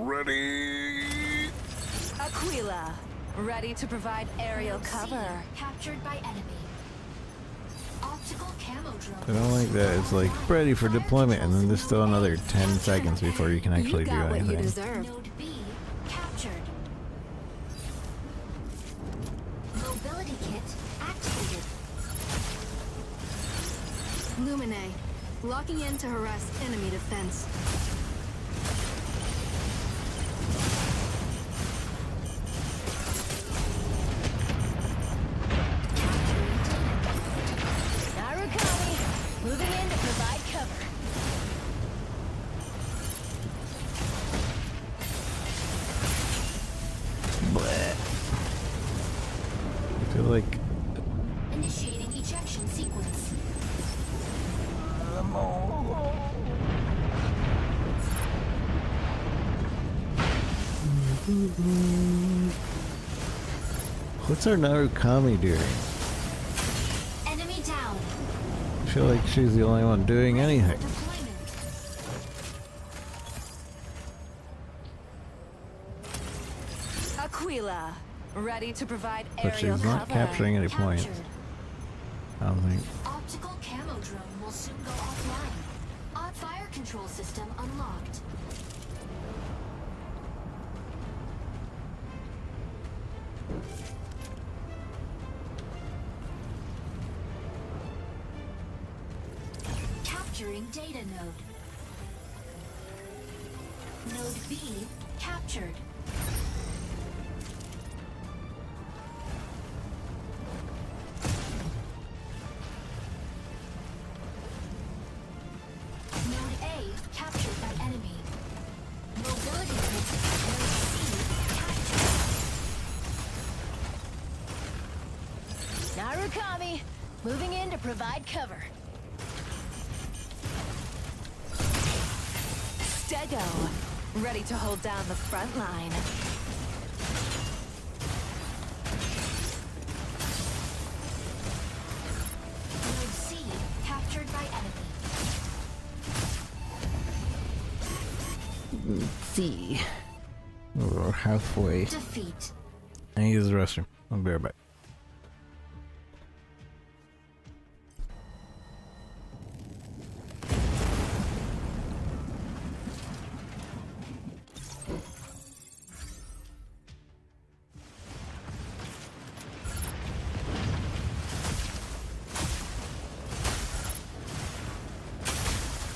[SPEAKER 1] Ready.
[SPEAKER 5] Aquila, ready to provide aerial
[SPEAKER 2] Node C
[SPEAKER 5] cover.
[SPEAKER 2] captured by enemy. Optical camo drone.
[SPEAKER 1] I don't like that. It's like ready for deployment, and then there's still another 10 seconds before you can actually
[SPEAKER 4] You
[SPEAKER 1] do
[SPEAKER 4] got what you
[SPEAKER 1] anything.
[SPEAKER 4] deserve.
[SPEAKER 2] Node B captured. Mobility kit activated.
[SPEAKER 4] Lumine, locking in to harass enemy defense.
[SPEAKER 6] Narukami, moving in to provide cover.
[SPEAKER 1] Bleh. I feel like
[SPEAKER 2] Initiating ejection sequence.
[SPEAKER 1] what's our Narukami doing?
[SPEAKER 2] Enemy down.
[SPEAKER 1] I feel like she's the only one doing anything.
[SPEAKER 2] Deployment.
[SPEAKER 5] Aquila, ready to provide
[SPEAKER 1] But
[SPEAKER 5] aerial
[SPEAKER 1] she's not
[SPEAKER 5] cover.
[SPEAKER 1] capturing any points.
[SPEAKER 2] Captured.
[SPEAKER 1] I don't think.
[SPEAKER 2] Optical camo drone will soon go offline. Fire control system unlocked. Capturing data node. Node B captured. Node A captured by enemy. Mobility kit. Node C captured.
[SPEAKER 6] Narukami, moving in to provide cover.
[SPEAKER 5] Stego, ready to hold down the front line.
[SPEAKER 2] Node C captured by enemy.
[SPEAKER 1] C. We're halfway.
[SPEAKER 2] Defeat.
[SPEAKER 1] I need to use the restroom. I'll be right back.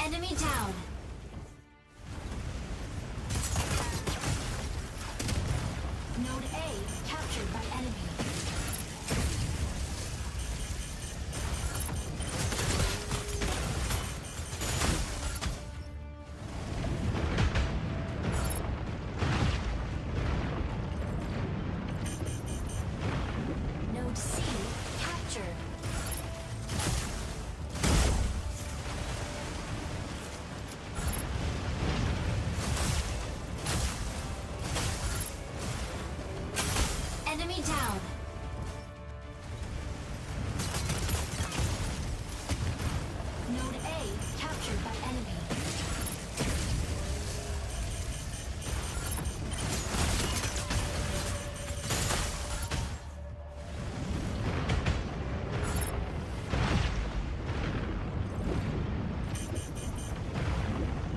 [SPEAKER 2] Enemy down. Node A captured by enemy. Node C captured. Enemy down. Node A captured by enemy.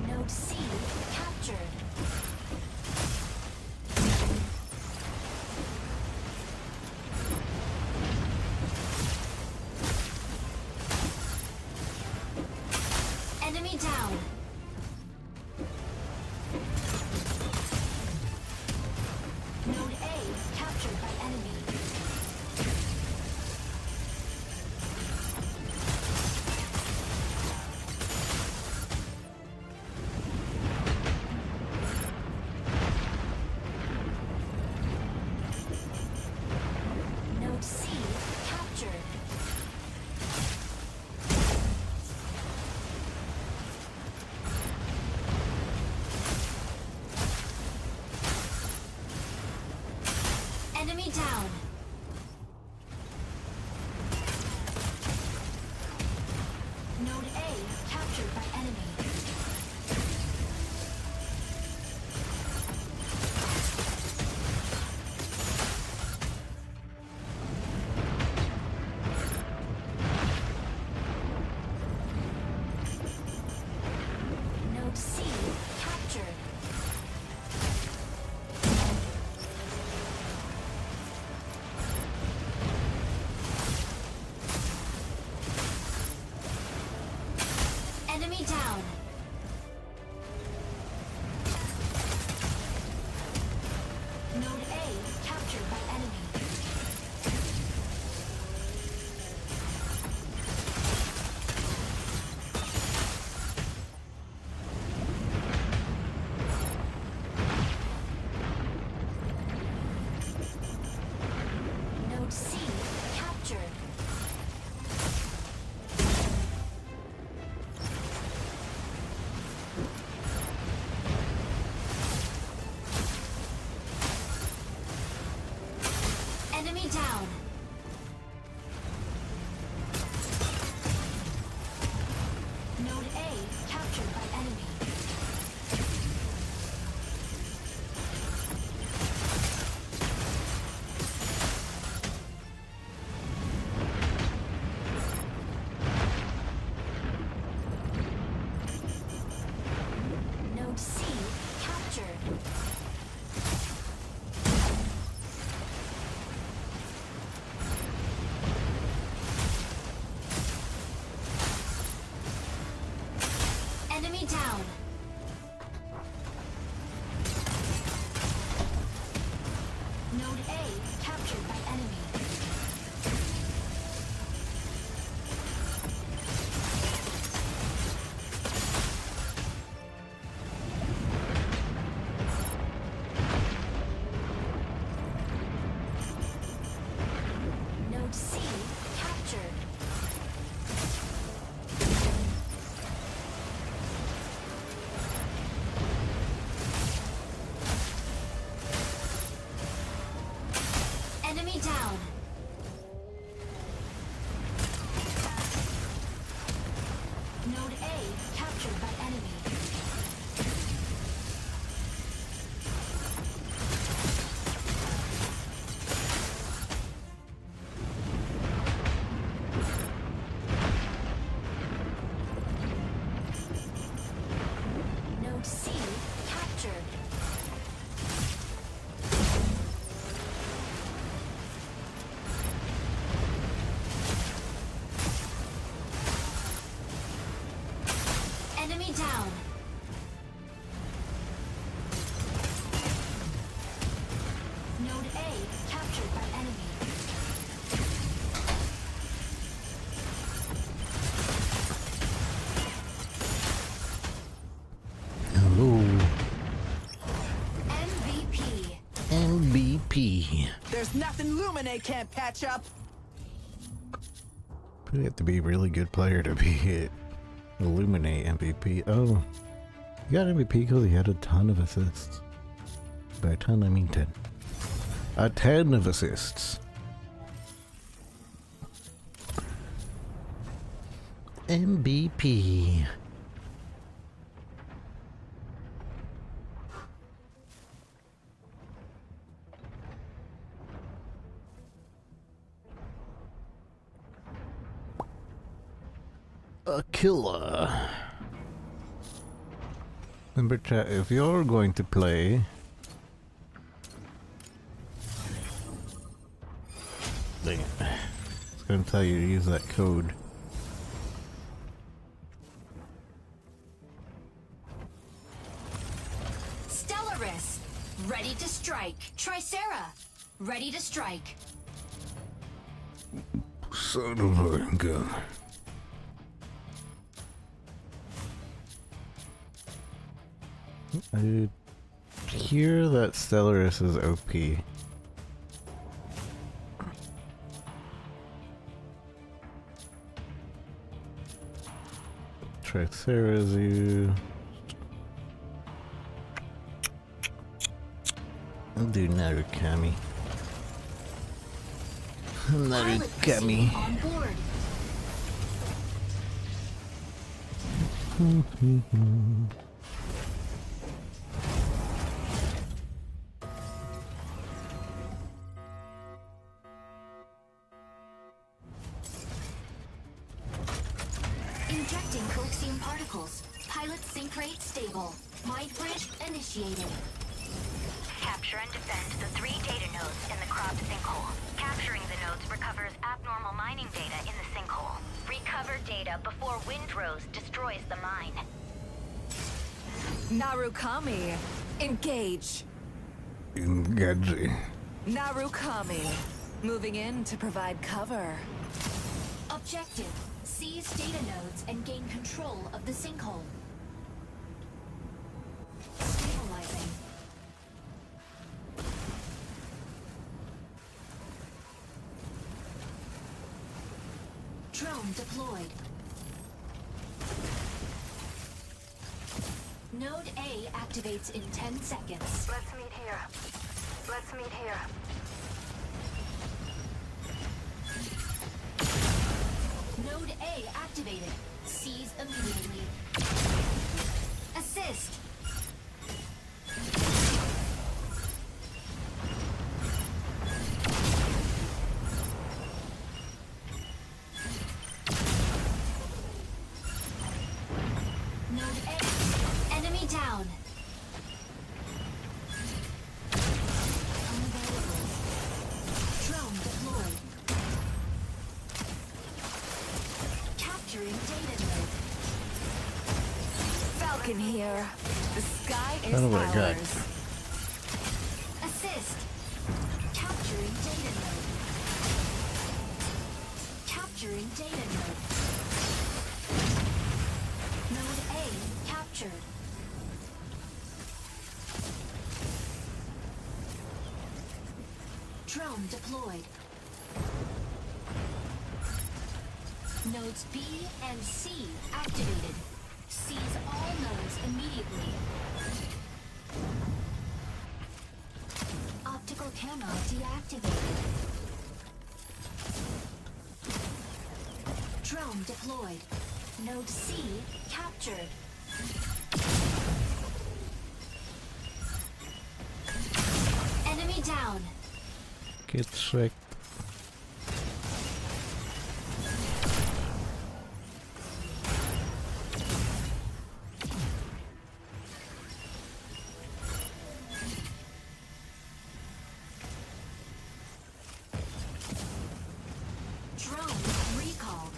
[SPEAKER 2] Node C captured. Enemy down. Node A captured by enemy. Node C captured. Enemy down. Node A captured by enemy. Node C captured. Enemy down. Node A captured by enemy. Node C captured.
[SPEAKER 9] Illuminate can't catch up.
[SPEAKER 1] You have to be a really good player to be hit. Illuminate MVP. Oh, he got MVP because he had a ton of assists. By a ton, I mean 10. A 10 of assists. MVP. A killer. Remember chat, if you're going to play dang it. It's gonna tell you to use that code.
[SPEAKER 2] Stellaris, ready to strike. Tricera, ready to strike.
[SPEAKER 1] Son of a gun. I hear that Stellaris is OP. Tricera's you. I'll do Narukami. Narukami.
[SPEAKER 2] On board. Injecting coaxium particles. Pilot sync rate stable. Mind bridge initiated.
[SPEAKER 3] Capture and defend the 3 data nodes in the crop sinkhole. Capturing the nodes recovers abnormal mining data in the sinkhole. Recover data before Windrose destroys the mine.
[SPEAKER 5] Narukami, engage.
[SPEAKER 1] Engage.
[SPEAKER 5] Narukami, moving in to provide cover.
[SPEAKER 2] Objective. Seize data nodes and gain control of the sinkhole. Stabilizing. Drone deployed. Node A activates in 10 seconds.
[SPEAKER 3] Let's meet here. Let's meet here.
[SPEAKER 2] Node A activated. Seize immediately. Assist. Node A. Enemy down. Unavailable. Drone deployed. Capturing data node.
[SPEAKER 5] Falcon here. The sky is
[SPEAKER 1] Oh my God.
[SPEAKER 5] ours.
[SPEAKER 2] Assist. Capturing data node. Capturing data node. Node A captured. Drone deployed. Nodes B and C activated. Seize all nodes immediately. Optical camera deactivated. Drone deployed. Node C captured. Enemy down.
[SPEAKER 1] Get tricked.
[SPEAKER 2] Drone recalled.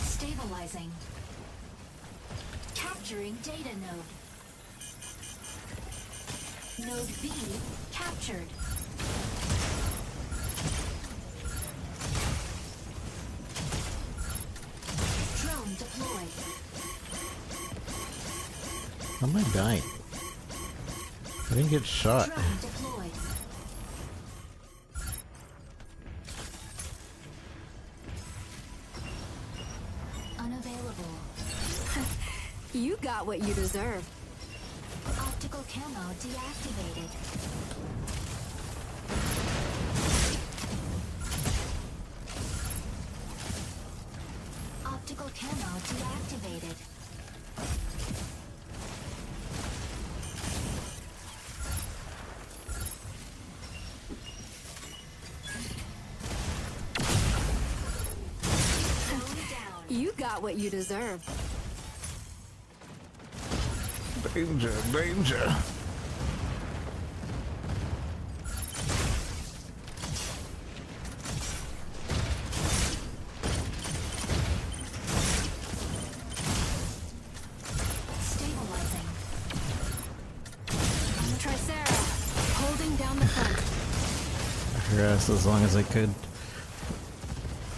[SPEAKER 2] Stabilizing. Capturing data node. Node B captured. Drone
[SPEAKER 1] How am I dying? I didn't get shot.
[SPEAKER 2] Drone deployed. Unavailable.
[SPEAKER 4] You got what you deserve.
[SPEAKER 2] Optical camo deactivated. Optical camo deactivated.
[SPEAKER 4] You got what you deserve.
[SPEAKER 1] Danger, danger.
[SPEAKER 2] Stabilizing.
[SPEAKER 4] Tricera, holding down the front.
[SPEAKER 1] I harassed as long as I could.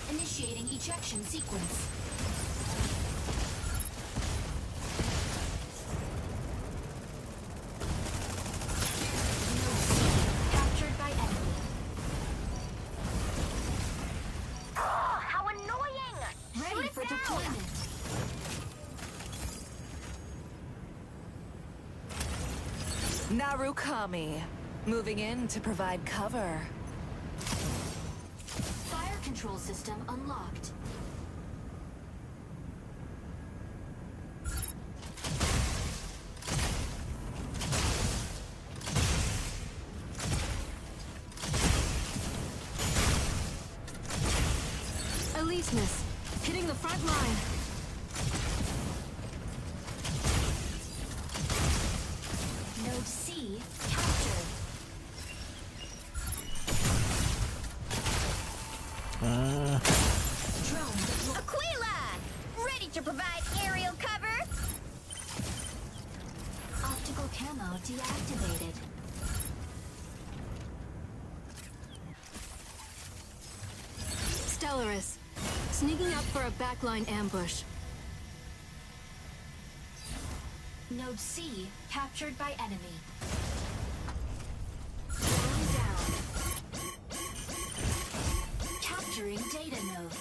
[SPEAKER 2] Initiating ejection sequence. Captured by enemy.
[SPEAKER 3] Oh, how annoying!
[SPEAKER 2] Ready for deployment.
[SPEAKER 5] Narukami. Moving in to provide cover.
[SPEAKER 2] Fire control system unlocked.
[SPEAKER 4] Eliteness, hitting the front line.
[SPEAKER 2] Node C captured. Drone deployed.
[SPEAKER 3] Aquila! Ready to provide aerial cover?
[SPEAKER 2] Optical camo deactivated.
[SPEAKER 4] Stellaris, sneaking up for a backline ambush.
[SPEAKER 2] Node C captured by enemy. Slowing down. Capturing data node.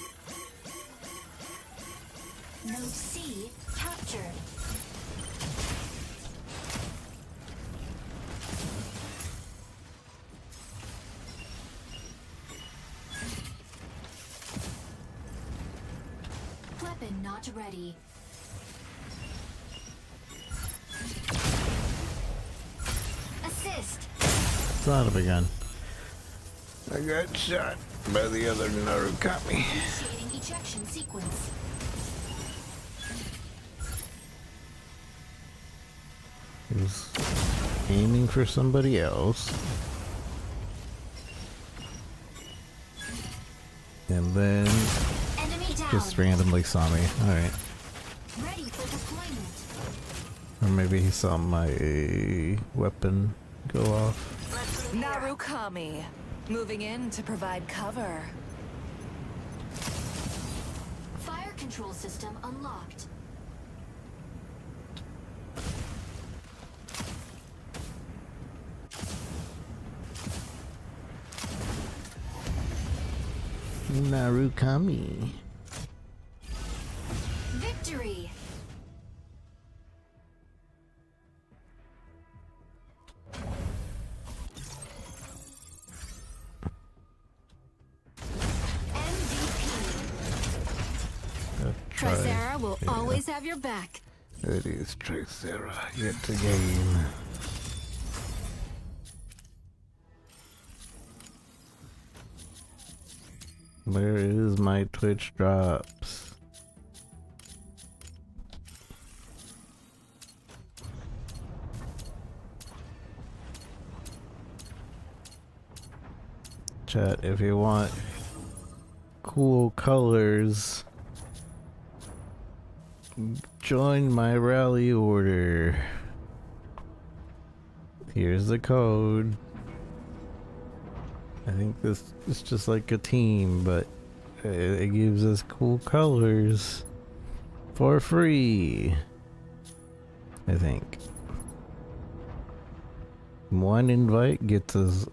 [SPEAKER 2] Node C captured. Weapon not ready. Assist.
[SPEAKER 1] Son of a gun. I got shot by the other Narukami.
[SPEAKER 2] Initiating ejection sequence.
[SPEAKER 1] He was aiming for somebody else. And then
[SPEAKER 2] Enemy down.
[SPEAKER 1] just randomly saw me. Alright.
[SPEAKER 2] Ready for deployment.
[SPEAKER 1] Or maybe he saw my weapon go off.
[SPEAKER 5] Narukami. Moving in to provide cover.
[SPEAKER 2] Fire control system unlocked.
[SPEAKER 1] Narukami.
[SPEAKER 2] Victory.
[SPEAKER 4] Tricera will always have your back.
[SPEAKER 1] It is Tricera yet again. Where is my Twitch drops? Chat, if you want cool colors, join my rally order. Here's the code. I think this is just like a team, but it gives us cool colors for free. I think. One invite gets us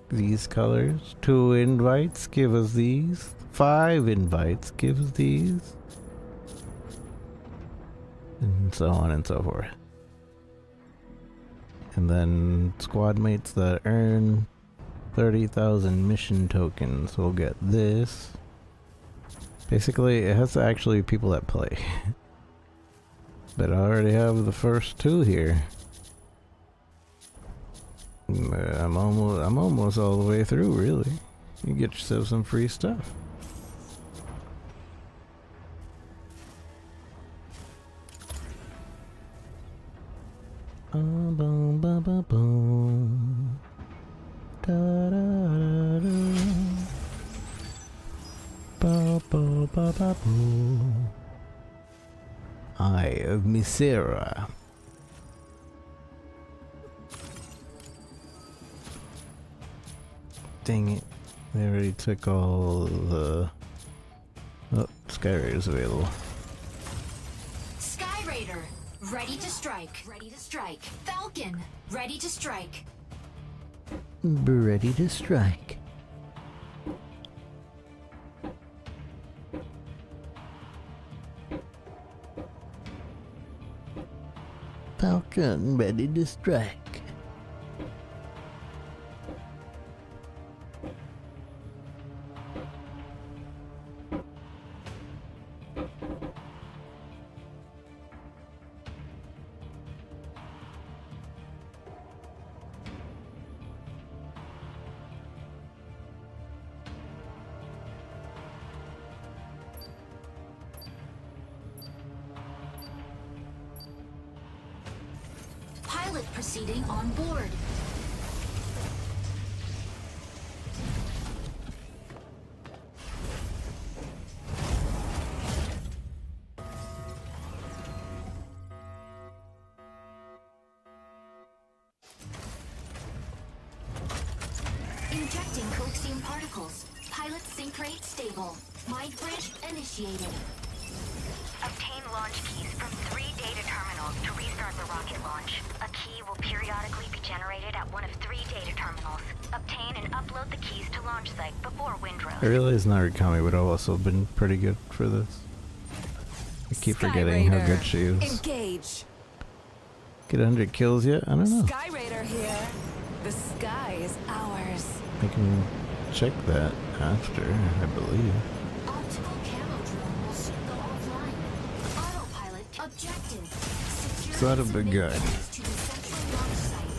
[SPEAKER 1] these colors. 2 invites give us these. 5 invites gives these. And so on and so forth. And then squad mates that earn 30,000 mission tokens will get this. Basically, it has to actually be people that play. But I already have the first 2 here. I'm almost all the way through, really. You get yourself some free stuff. Boom, ba, ba, boom. Da, da, da, da. Ba, ba, ba, ba, boom. Eye of Misera. Dang it. They already took all the... Oh, Skyraider's available.
[SPEAKER 2] Sky Raider, ready to strike. Ready to strike. Falcon, ready to strike.
[SPEAKER 1] Ready to strike. Falcon, ready to strike.
[SPEAKER 2] Pilot proceeding on board. Injecting coaxium particles. Pilot sync rate stable. Mind bridge initiated.
[SPEAKER 3] Obtain launch keys from 3 data terminals to restart the rocket launch. A key will periodically be generated at one of 3 data terminals. Obtain and upload the keys to launch site before windrows.
[SPEAKER 1] I realize Narukami would have also been pretty good for this. I keep forgetting how good she is.
[SPEAKER 5] Engage.
[SPEAKER 1] Get 100 kills yet? I don't know.
[SPEAKER 5] Sky Raider here. The sky is ours.
[SPEAKER 1] I can check that after, I believe.
[SPEAKER 2] Optical camo drone will soon go offline. Autopilot objective. Secure
[SPEAKER 1] Son of a
[SPEAKER 2] submit
[SPEAKER 1] gun.
[SPEAKER 2] keys to the central launch site.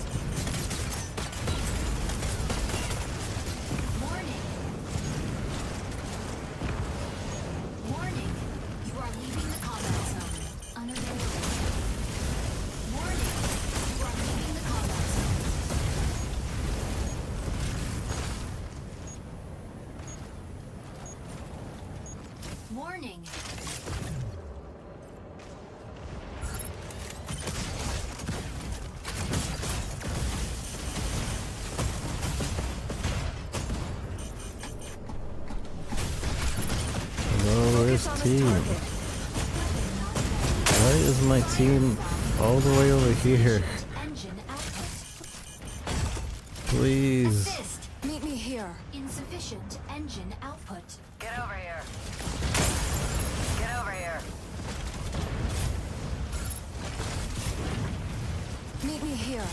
[SPEAKER 2] Warning. Warning. You are leaving the combat zone. Unavailable. Warning. You are leaving the combat zone. Warning.
[SPEAKER 1] Hello, where's team? Why is my team all the way over here?
[SPEAKER 2] Engine output.
[SPEAKER 1] Please.
[SPEAKER 2] Assist.
[SPEAKER 5] Meet me here.
[SPEAKER 2] Insufficient engine output.
[SPEAKER 6] Get over here. Get over here.
[SPEAKER 5] Meet me here.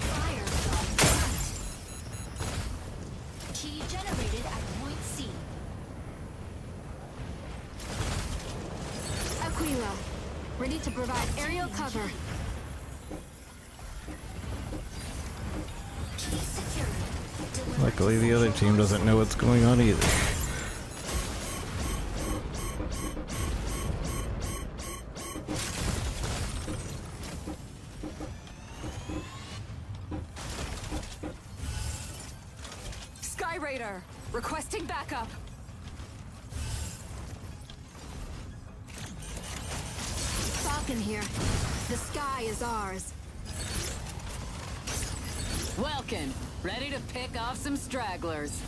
[SPEAKER 2] Fire from front. Key generated at point C.
[SPEAKER 7] Aquila, ready to provide aerial cover.
[SPEAKER 2] Key secured. Delivered
[SPEAKER 1] Luckily,
[SPEAKER 2] to
[SPEAKER 1] the other
[SPEAKER 2] central
[SPEAKER 1] team doesn't know what's going on either.
[SPEAKER 5] Sky Raider, requesting backup.
[SPEAKER 7] Falcon here. The sky is ours.
[SPEAKER 6] Welkin, ready to pick off some stragglers.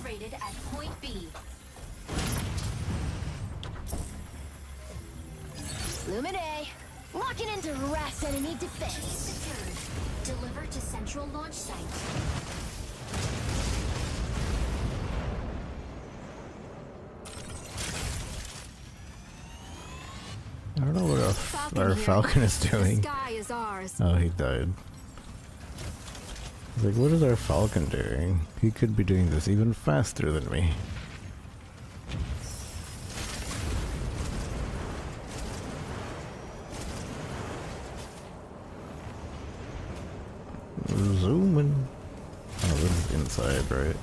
[SPEAKER 2] generated at point B.
[SPEAKER 7] Lumine, locking into harass enemy
[SPEAKER 2] Key
[SPEAKER 7] defense.
[SPEAKER 2] secured. Deliver to central launch site.
[SPEAKER 1] I don't know what our
[SPEAKER 7] here.
[SPEAKER 1] Falcon is
[SPEAKER 7] The
[SPEAKER 1] doing.
[SPEAKER 7] sky is ours.
[SPEAKER 1] Oh, he died. I was like, what is our Falcon doing? He could be doing this even faster than me. Zooming. Oh, this is inside, right?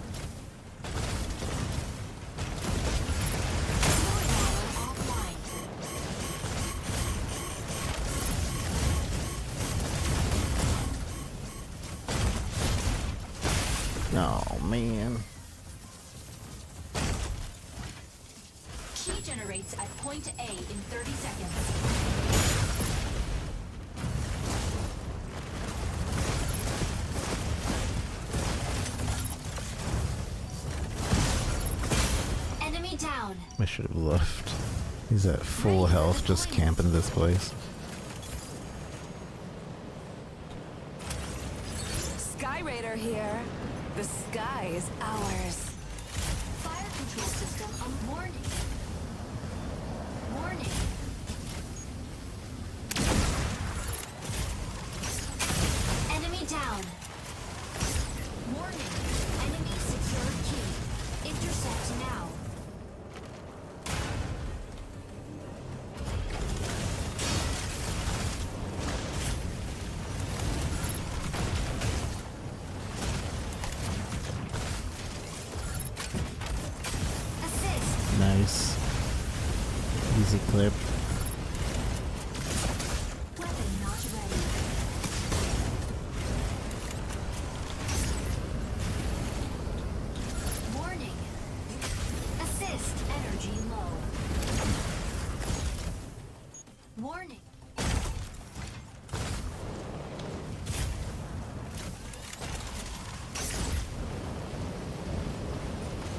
[SPEAKER 1] Oh man.
[SPEAKER 2] Key generates at point A in 30 seconds. Enemy down.
[SPEAKER 1] I should have left. He's at full health just camping this place.
[SPEAKER 5] Sky Raider here. The sky is ours.
[SPEAKER 2] Fire control system on warning. Warning. Enemy down. Warning. Enemy secured key. Intercept now. Assist.
[SPEAKER 1] Nice. Easy clip.
[SPEAKER 2] Weapon not ready. Warning. Assist. Energy low. Warning.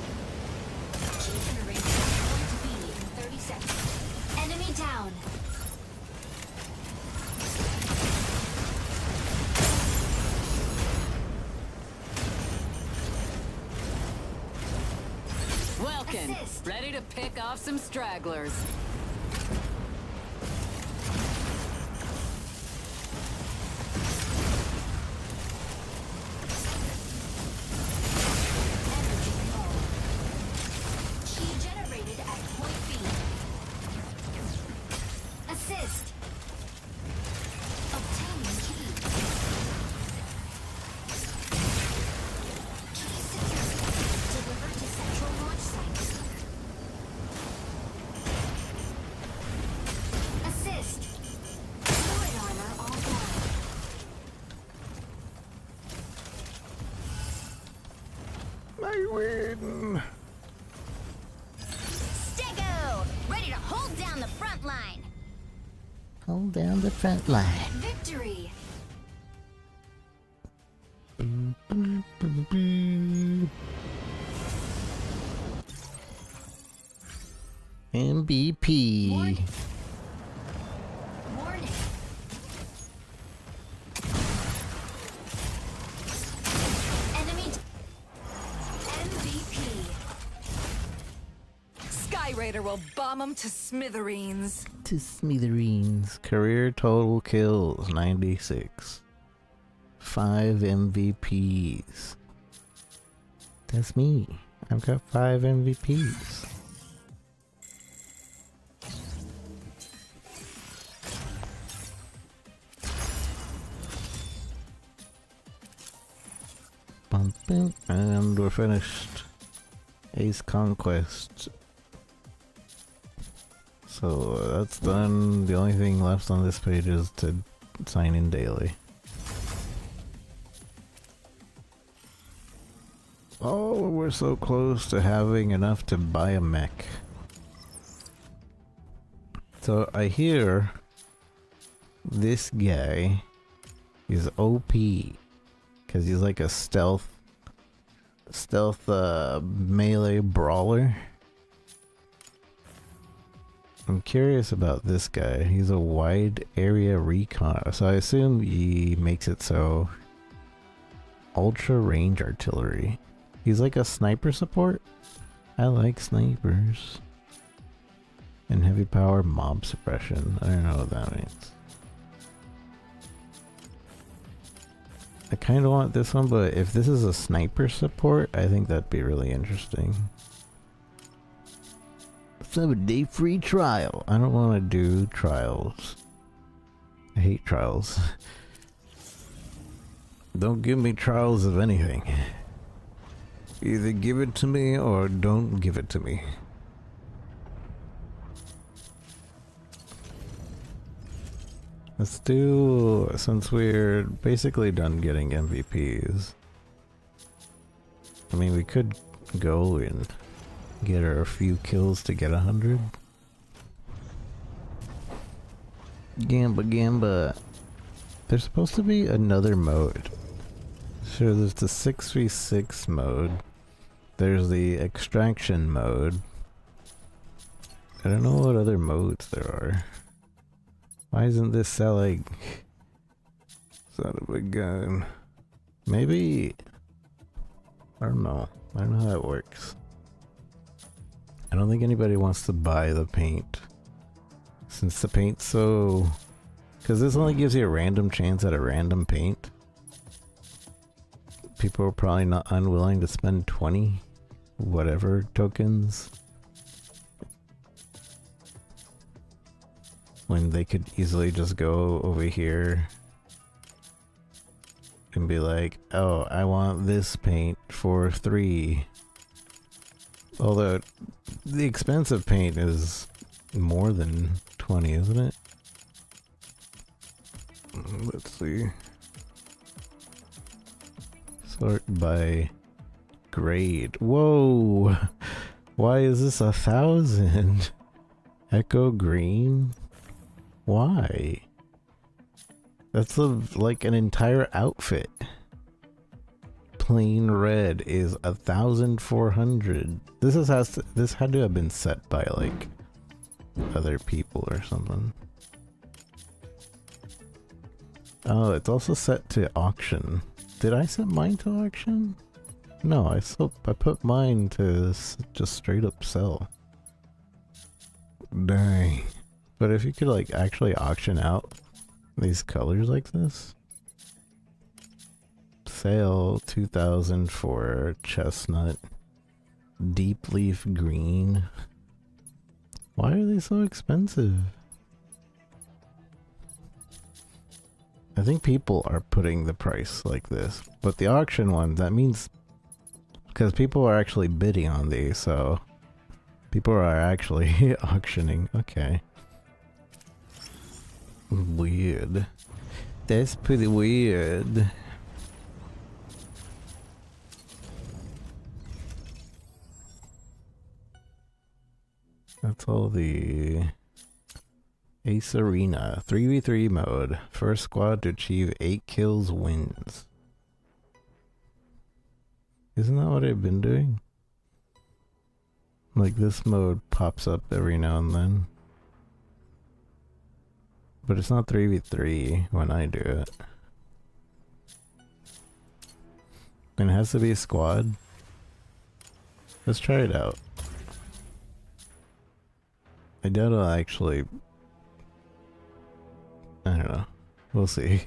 [SPEAKER 2] Key generated at point B in 30 seconds. Enemy down.
[SPEAKER 6] Welkin,
[SPEAKER 2] Assist.
[SPEAKER 6] ready to pick off some stragglers.
[SPEAKER 2] Energy low. Key generated at point B. Assist. Obtaining key. Key secured. Deliver to central launch site. Assist. Fluid armor offline.
[SPEAKER 1] I win.
[SPEAKER 7] Stego, ready to hold down the front line.
[SPEAKER 1] Hold down the front line.
[SPEAKER 2] Victory.
[SPEAKER 1] MVP.
[SPEAKER 2] Warning. Warning. Enemy MVP.
[SPEAKER 5] Sky Raider will bomb them to smithereens.
[SPEAKER 1] To smithereens. Career total kills 96. 5 MVPs. That's me. I've got 5 MVPs. Bum, bum, and we're finished. Ace Conquest. So that's done. The only thing left on this page is to sign in daily. Oh, we're so close to having enough to buy a mech. So I hear this guy is OP because he's like a stealth stealth melee brawler. I'm curious about this guy. He's a wide area recon, so I assume he makes it so ultra range artillery. He's like a sniper support. I like snipers. And heavy power mob suppression. I don't know what that means. I kind of want this one, but if this is a sniper support, I think that'd be really interesting. 7-day free trial. I don't want to do trials. I hate trials. Don't give me trials of anything. Either give it to me or don't give it to me. Let's do, since we're basically done getting MVPs. I mean, we could go and get her a few kills to get 100. Gamba. There's supposed to be another mode. So there's the 6v6 mode. There's the extraction mode. I don't know what other modes there are. Why isn't this selling? Son of a gun. Maybe... I don't know. I don't know how it works. I don't think anybody wants to buy the paint. Since the paint's so... Because this only gives you a random chance at a random paint. People are probably not unwilling to spend 20 whatever tokens when they could easily just go over here and be like, oh, I want this paint for 3. Although the expensive paint is more than 20, isn't it? Let's see. Sort by grade. Whoa! Why is this 1,000? Echo green? Why? That's like an entire outfit. Plain red is 1,400. This had to have been set by like other people or something. Oh, it's also set to auction. Did I set mine to auction? No, I put mine to just straight up sell. Dang. But if you could like actually auction out these colors like this. Sale 2,000 for chestnut. Deep leaf green. Why are they so expensive? I think people are putting the price like this, but the auction one, that means because people are actually bidding on these, so people are actually auctioning. Okay. Weird. That's pretty weird. That's all the Ace Arena 3v3 mode. First squad to achieve 8 kills wins. Isn't that what I've been doing? Like this mode pops up every now and then. But it's not 3v3 when I do it. And it has to be a squad. Let's try it out. I doubt I'll actually... I don't know. We'll see.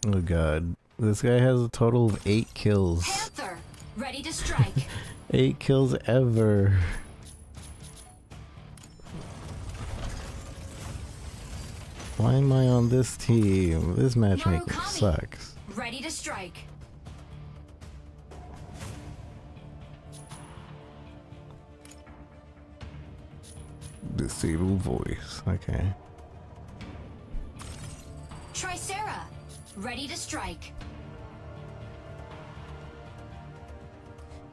[SPEAKER 1] Oh god. This guy has a total of 8 kills.
[SPEAKER 2] Panther, ready to strike.
[SPEAKER 1] 8 kills ever. Why am I on this team? This matchmaking sucks.
[SPEAKER 2] Ready to strike.
[SPEAKER 1] Disable voice. Okay.
[SPEAKER 2] Tricera, ready to strike.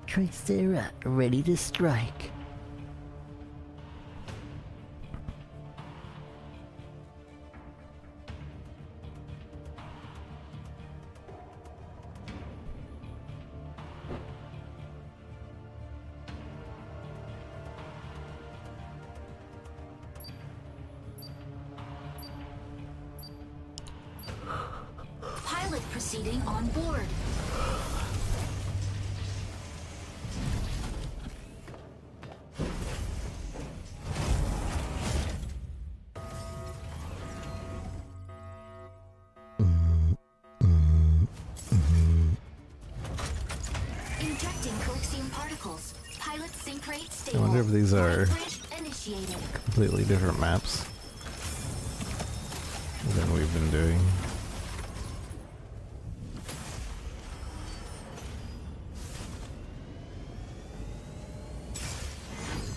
[SPEAKER 14] Tricera, ready to strike.
[SPEAKER 2] proceeding on board. Injecting coaxium particles. Pilot sync rate stable.
[SPEAKER 1] I wonder if these are
[SPEAKER 2] Bridge initiated.
[SPEAKER 1] completely different maps than we've been doing.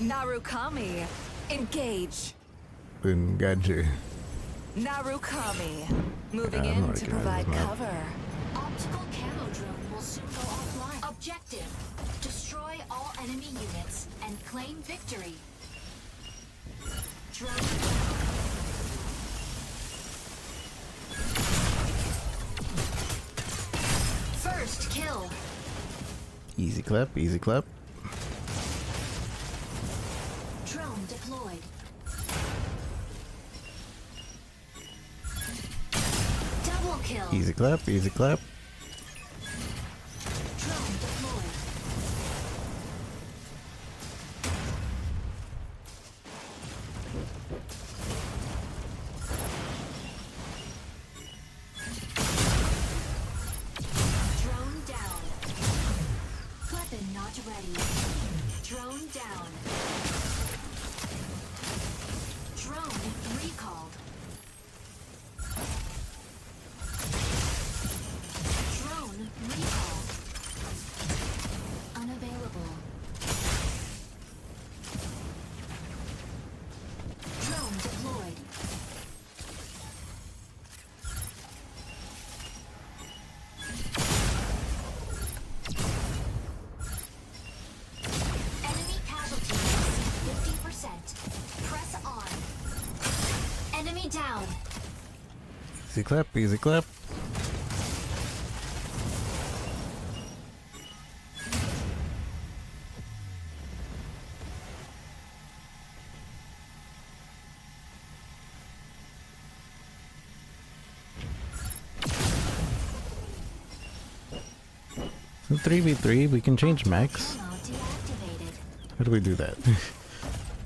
[SPEAKER 5] Narukami, engage.
[SPEAKER 1] Then gotcha.
[SPEAKER 5] Narukami, moving
[SPEAKER 1] I'm
[SPEAKER 5] in
[SPEAKER 1] not
[SPEAKER 5] to
[SPEAKER 1] gonna
[SPEAKER 5] provide
[SPEAKER 1] map.
[SPEAKER 5] cover.
[SPEAKER 2] Optical camo drone will soon go offline. Objective: destroy all enemy units and claim victory. Drone. First kill.
[SPEAKER 1] Easy clap, easy clap.
[SPEAKER 2] Drone deployed. Double kill.
[SPEAKER 1] Easy clap, easy clap.
[SPEAKER 2] Drone deployed. Drone down. Weapon not ready. Drone down. Drone recalled. Drone recalled. Unavailable. Drone deployed. Enemy casualty rate 50%. Press on. Enemy down.
[SPEAKER 1] Easy clap, easy clap. In 3v3, we can change mechs.
[SPEAKER 2] Camo deactivated.
[SPEAKER 1] How do we do that?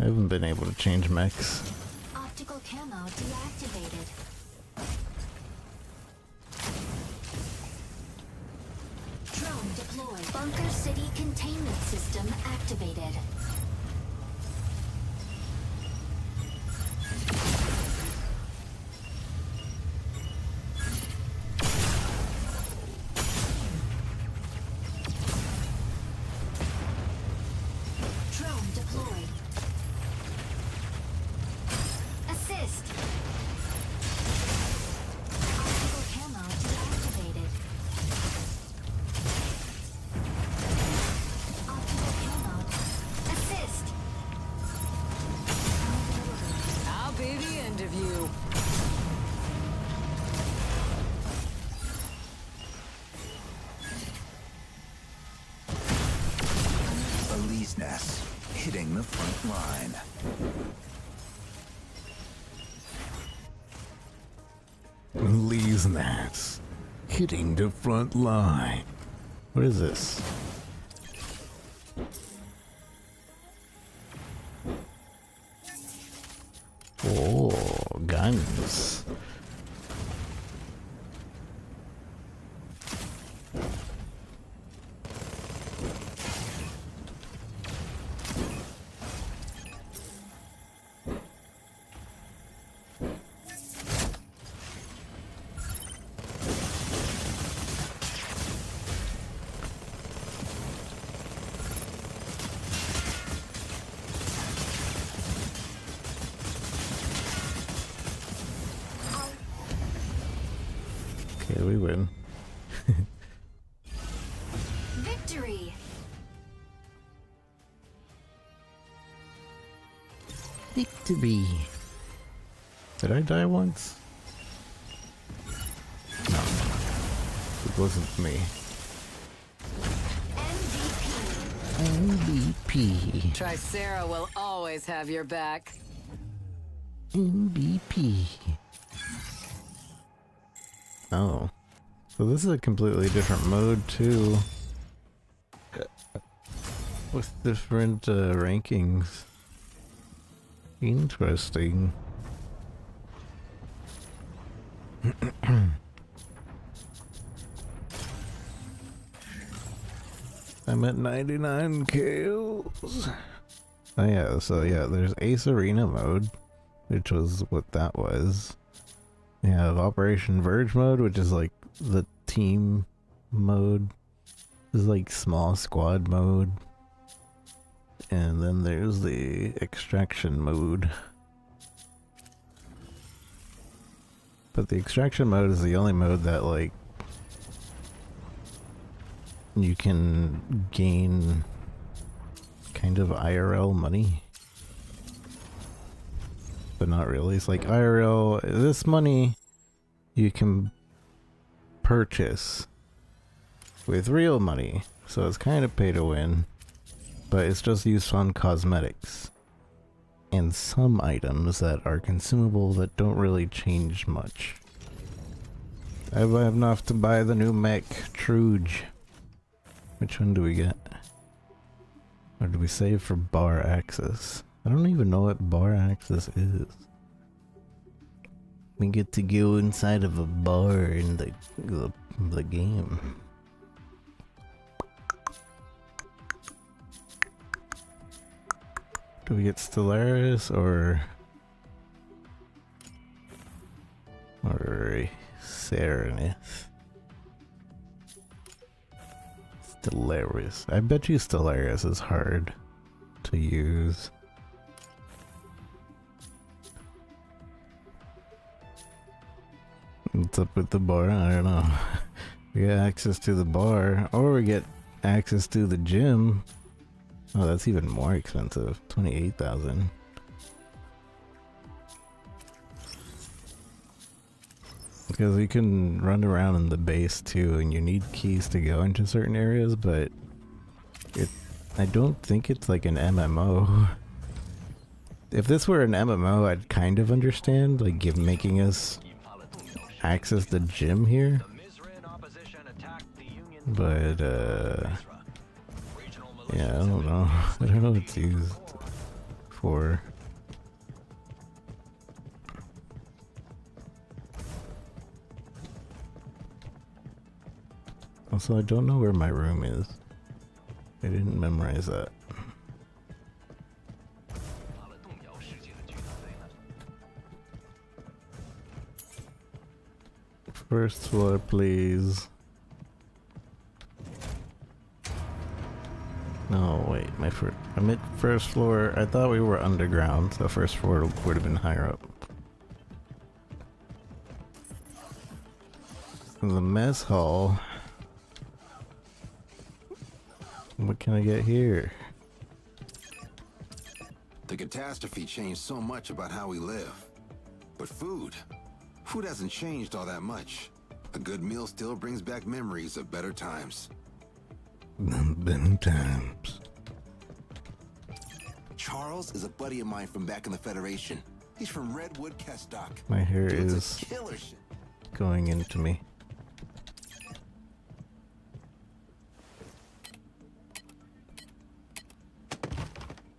[SPEAKER 1] I haven't been able to change mechs.
[SPEAKER 2] Optical camo deactivated. Drone deployed. Bunker City containment system activated. Drone deployed. Assist. Optical camo deactivated. Optical camo. Assist.
[SPEAKER 6] I'll be the end of you.
[SPEAKER 12] Elise nest hitting the front line.
[SPEAKER 1] Lee's Nats hitting the front line. What is this? Oh, guns. Okay, we win.
[SPEAKER 2] Victory.
[SPEAKER 1] Victory. Did I die once? No. It wasn't me. MVP.
[SPEAKER 6] Tricera will always have your back.
[SPEAKER 1] MVP. Oh. So this is a completely different mode too. With different rankings. Interesting. I'm at 99 kills. Oh yeah, so yeah, there's Ace Arena mode, which was what that was. You have Operation Verge mode, which is like the team mode. This is like small squad mode. And then there's the extraction mode. But the extraction mode is the only mode that like you can gain kind of IRL money. But not really. It's like IRL, this money you can purchase with real money. So it's kind of pay to win. But it's just used on cosmetics. And some items that are consumable that don't really change much. I have enough to buy the new mech, Truge. Which one do we get? Or do we save for bar access? I don't even know what bar access is. We get to go inside of a bar in the game. Do we get Stellaris or Serenith? Stellaris. I bet you Stellaris is hard to use. What's up with the bar? I don't know. We get access to the bar, or we get access to the gym. Oh, that's even more expensive. 28,000. Because you can run around in the base too, and you need keys to go into certain areas, but I don't think it's like an MMO. If this were an MMO, I'd kind of understand, like making us access the gym here. But yeah, I don't know. I don't know what it's used for. Also, I don't know where my room is. I didn't memorize that. First floor, please. No, wait, I'm at first floor. I thought we were underground, so first floor would have been higher up. The mess hall. What can I get here?
[SPEAKER 14] The catastrophe changed so much about how we live. But food hasn't changed all that much. A good meal still brings back memories of better times.
[SPEAKER 1] Better times.
[SPEAKER 14] Charles is a buddy of mine from back in the Federation. He's from Redwood, Kestock.
[SPEAKER 1] My hair
[SPEAKER 14] Dude's
[SPEAKER 1] is
[SPEAKER 14] a killer shit.
[SPEAKER 1] going into me.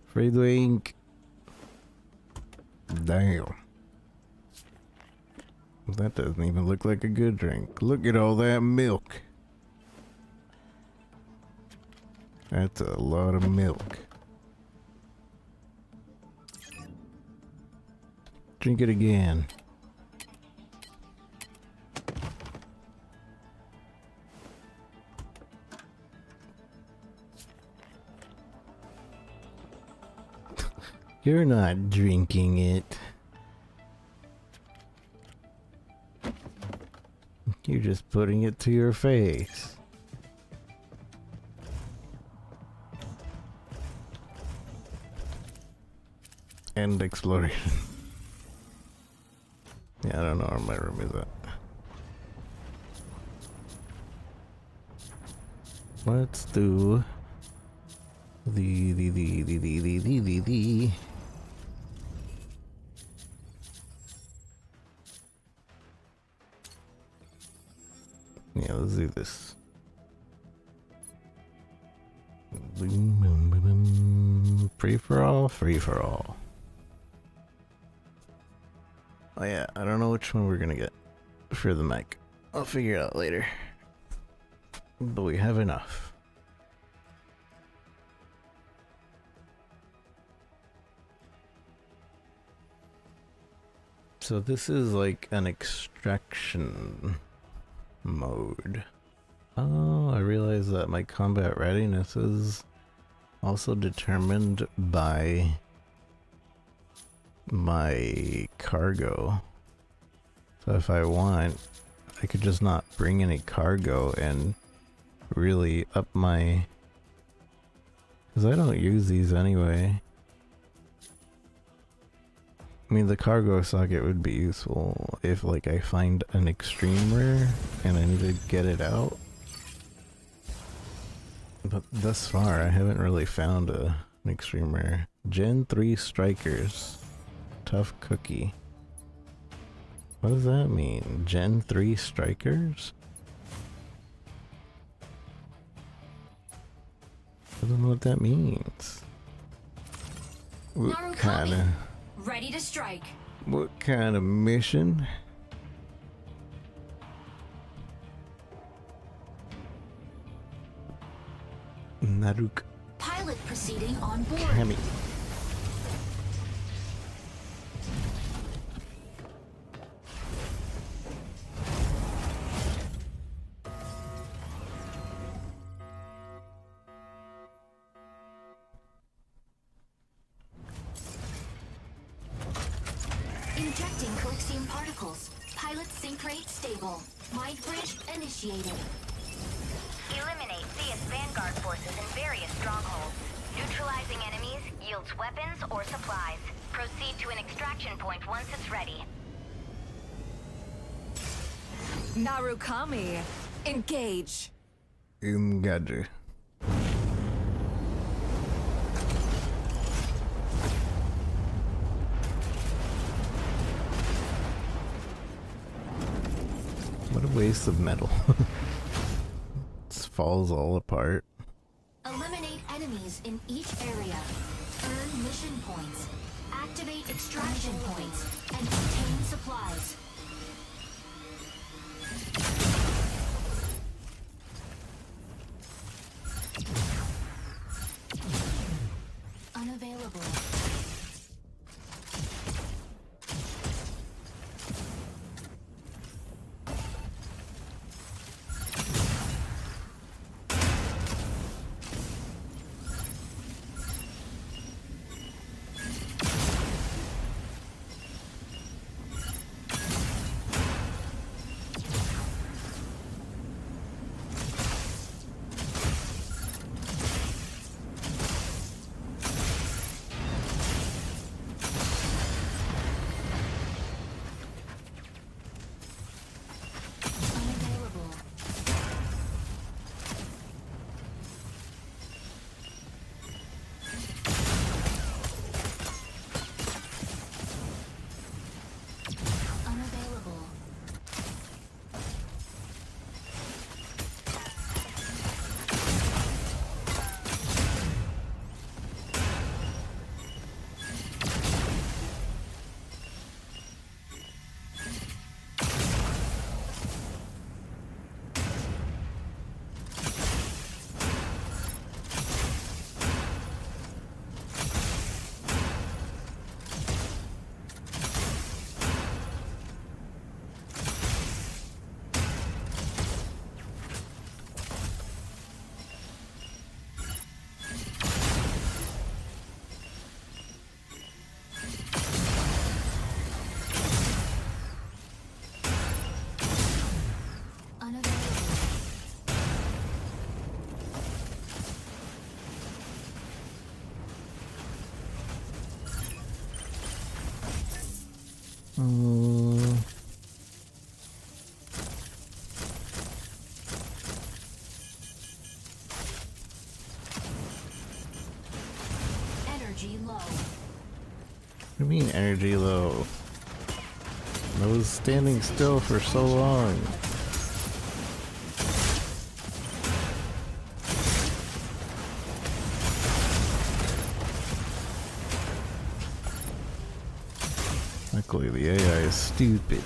[SPEAKER 1] Free drink. Damn. That doesn't even look like a good drink. Look at all that milk. That's a lot of milk. Drink it again. You're not drinking it. You're just putting it to your face. End exploration. Yeah, I don't know where my room is at. Let's do the Yeah, let's do this. Free for all, free for all. Oh yeah, I don't know which one we're gonna get for the mech. I'll figure it out later. But we have enough. So this is like an extraction mode. Oh, I realize that my combat readiness is also determined by my cargo. So if I want, I could just not bring any cargo and really up my... Because I don't use these anyway. I mean, the cargo socket would be useful if, like, I find an extreme rare and I need to get it out. But thus far, I haven't really found an extreme rare. Gen 3 Strikers. Tough cookie. What does that mean? Gen 3 Strikers? I don't know what that means. What kind of...
[SPEAKER 2] Ready to strike.
[SPEAKER 1] What kind of mission? Naruk.
[SPEAKER 2] Pilot proceeding on board.
[SPEAKER 1] Kami.
[SPEAKER 2] Injecting Coaxium particles. Pilot sync rate stable. Mind bridge initiated.
[SPEAKER 3] Eliminate CS Vanguard forces in various strongholds. Neutralizing enemies yields weapons or supplies. Proceed to an extraction point once it's ready.
[SPEAKER 5] Narukami, engage.
[SPEAKER 1] Gadget. What a waste of metal. This falls all apart.
[SPEAKER 2] Eliminate enemies in each area. Earn mission points. Activate extraction points. And obtain supplies. Unavailable. Energy low.
[SPEAKER 1] What do you mean energy low? I was standing still for so long. guy is stupid.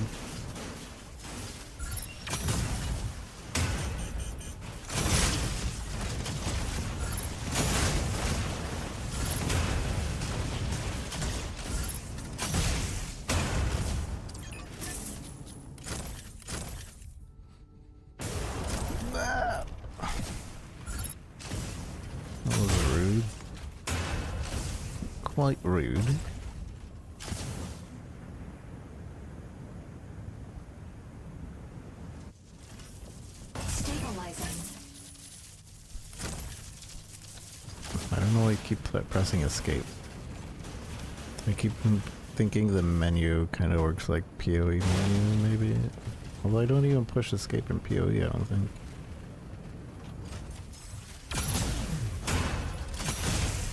[SPEAKER 1] That was rude. Quite rude. I don't know why I keep pressing escape. I keep thinking the menu kind of works like PoE menu, maybe. Although I don't even push escape in PoE, I don't think.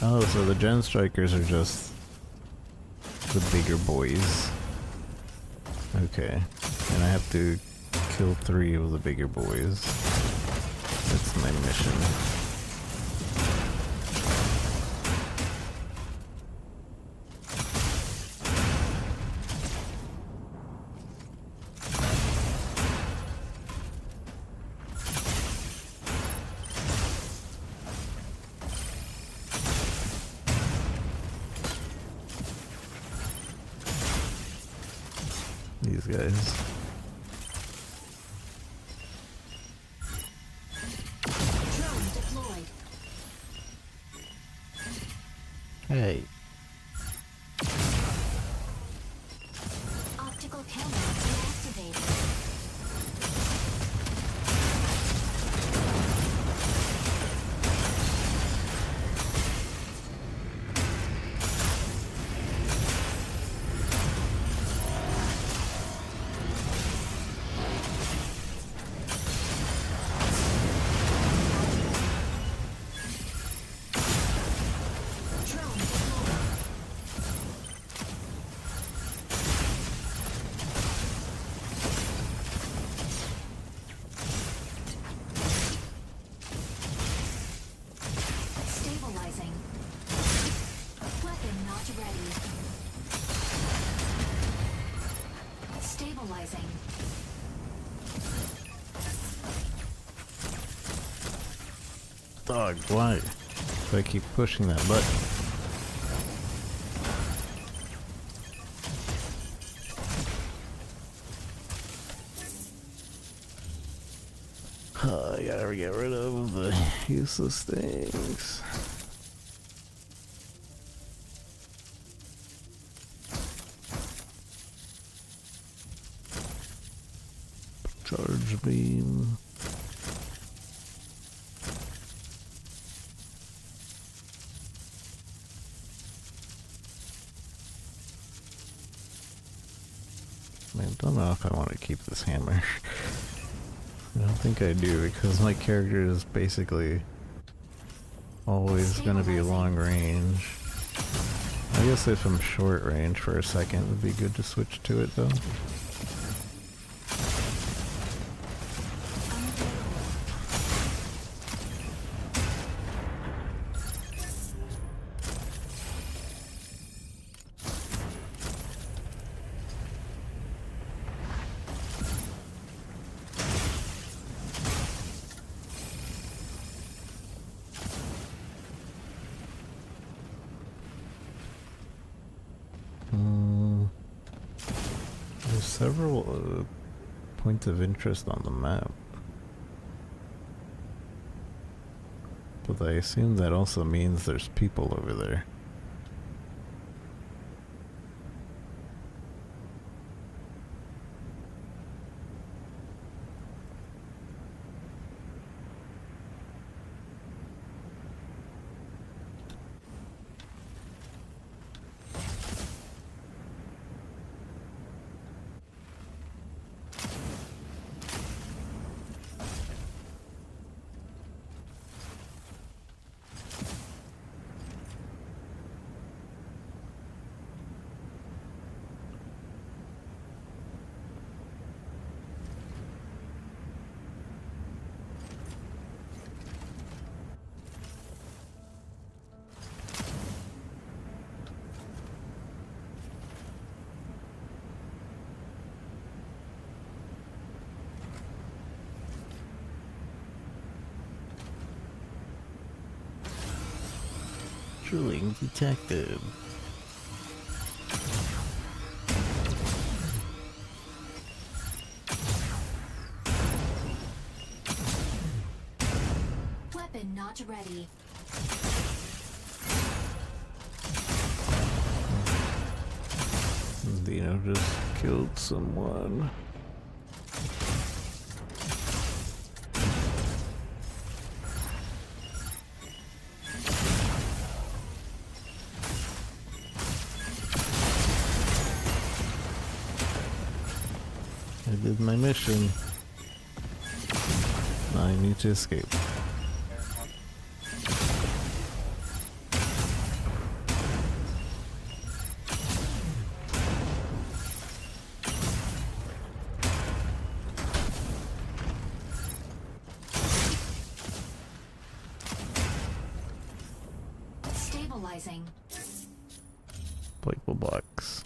[SPEAKER 1] Oh, so the Gen Strikers are just the bigger boys. Okay. And I have to kill 3 of the bigger boys. That's my mission. These guys.
[SPEAKER 2] Drone deployed.
[SPEAKER 1] Hey.
[SPEAKER 2] Optical camera deactivated. Stabilizing. Weapon not ready. Stabilizing.
[SPEAKER 1] Dog, why? Do I keep pushing that button? I gotta get rid of the useless things. Charge beam. I don't know if I want to keep this hammer. I don't think I do, because my character is basically always going to be long range. I guess if I'm short range for a second, it would be good to switch to it though. There's several points of interest on the map. But I assume that also means there's people over there. Drilling detected.
[SPEAKER 2] Weapon not ready.
[SPEAKER 1] Dino just killed someone. I did my mission. Now I need to escape.
[SPEAKER 2] Stabilizing.
[SPEAKER 1] Playful box.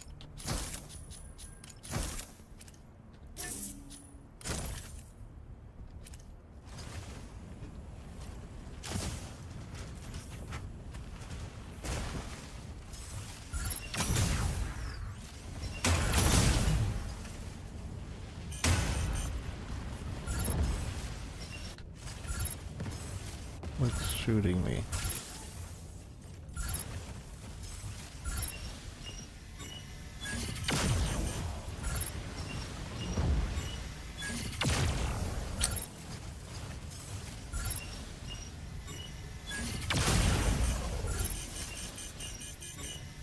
[SPEAKER 1] What's shooting me?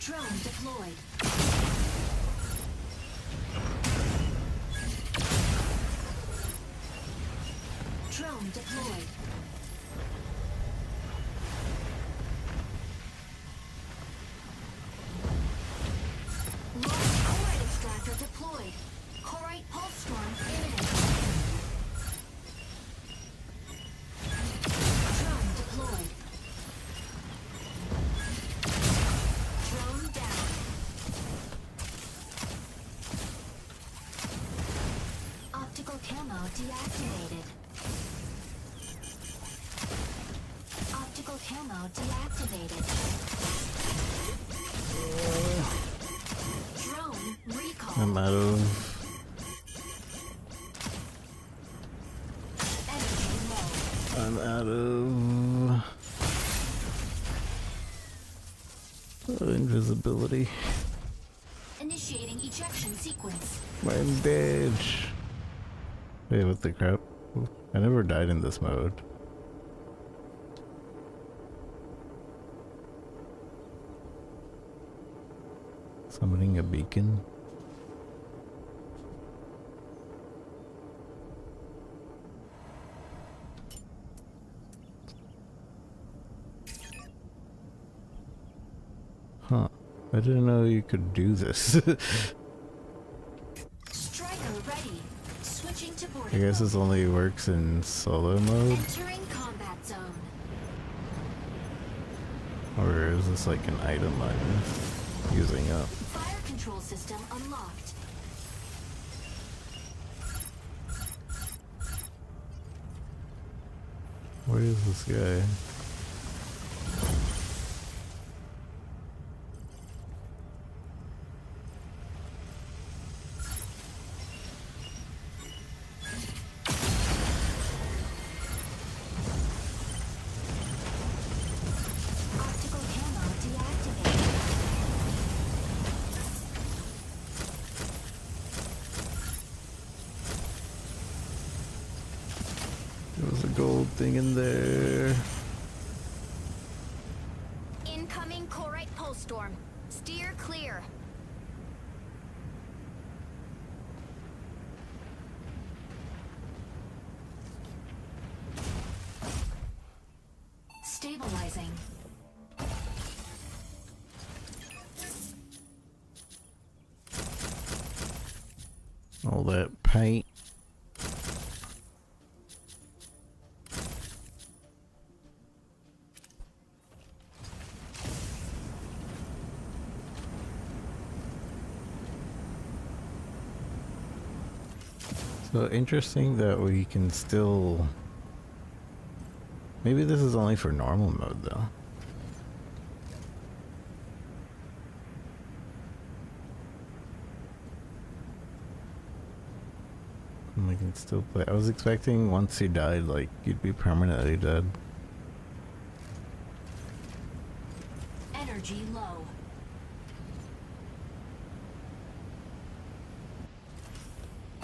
[SPEAKER 2] Drone deployed. Drone deployed. Large Corite extractor deployed. Corite pulse storm imminent. Drone deployed. Drone down. Optical camo deactivated. Optical camo deactivated. Drone recall.
[SPEAKER 1] I'm out of
[SPEAKER 2] Energy low.
[SPEAKER 1] I'm out of invisibility.
[SPEAKER 2] Initiating ejection sequence.
[SPEAKER 1] Bandage. Wait, what the crap? I never died in this mode. Summoning a beacon. Huh. I didn't know you could do this.
[SPEAKER 2] Striker ready. Switching to boarding.
[SPEAKER 1] I guess this only works in solo mode?
[SPEAKER 2] Entering combat zone.
[SPEAKER 1] Or is this like an item I'm using up?
[SPEAKER 2] Fire control system unlocked.
[SPEAKER 1] Where is this guy?
[SPEAKER 2] Optical camo deactivated.
[SPEAKER 1] There was a gold thing in there.
[SPEAKER 2] Incoming Corite pulse storm. Steer clear. Stabilizing.
[SPEAKER 1] All that paint. So interesting that we can still... Maybe this is only for normal mode though. And we can still play. I was expecting once he died, like, you'd be permanently dead.
[SPEAKER 2] Energy low.